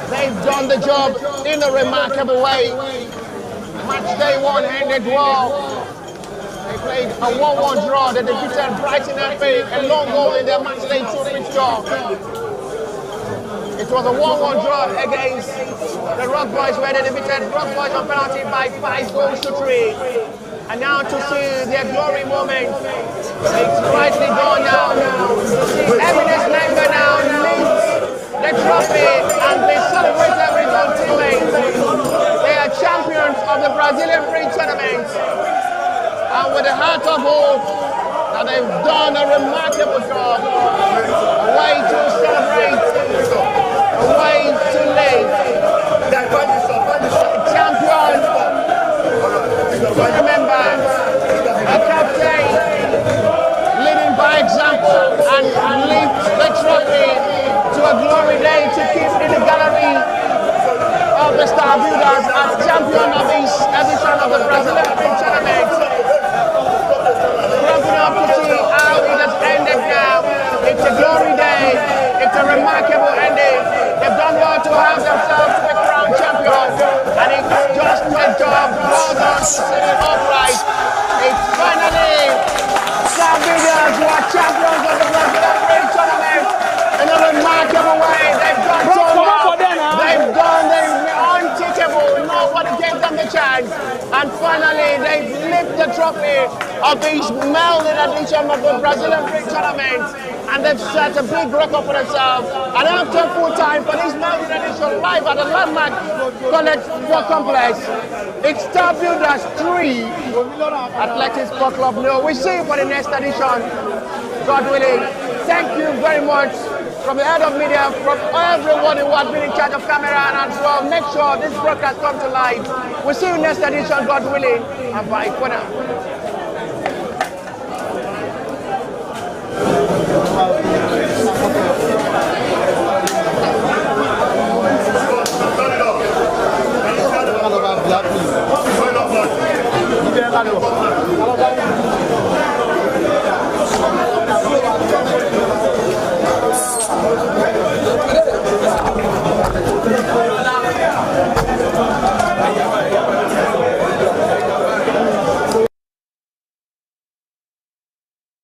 They've done the job in a remarkable way. Match day 1 ended well. They played a 1-1 draw. They defeated Brighton FC, a long goal in their match day 2 fixture. It was a 1-1 draw against the Rock Boys where they defeated Rock Boys on penalty by 5 goals to 3. And now to see their glory moment, it's rightly gone now. Eminence member now lifts the trophy and they celebrate every goal teammate. They are champions of the Brazilian Free Tournament. And with a heart of hope that they've done a remarkable job. A way to celebrate, a way to live. Champion. Remember, a captain leading by example and lift the trophy to a glory day to keep in the gallery of the Star Builders as champion of this edition of the Brazilian Free Tournament. Wrapping up to see how it has ended now. It's a glory day. It's a remarkable ending. They've done well to have themselves to be crowned champion, and it's just a job well done to set it upright. It's finally Star Builders who are champions of the Brazilian Free Tournament in a remarkable way. They've done so well. They've done the unteachable. Nobody gave them the chance, and finally they've lifted the trophy of this melded edition of the Brazilian Free Tournament. And they've set a big record for themselves. And after full time for this melded edition live at the landmark College Sport Complex, it's Star Builders 3, Athletics Football Club 0. We see you for the next edition, God willing. Thank you very much from the head of media, from everyone who has been in charge of camera and as well. Make sure this broadcast comes to life. We'll see you next edition, God willing. And bye for now. Black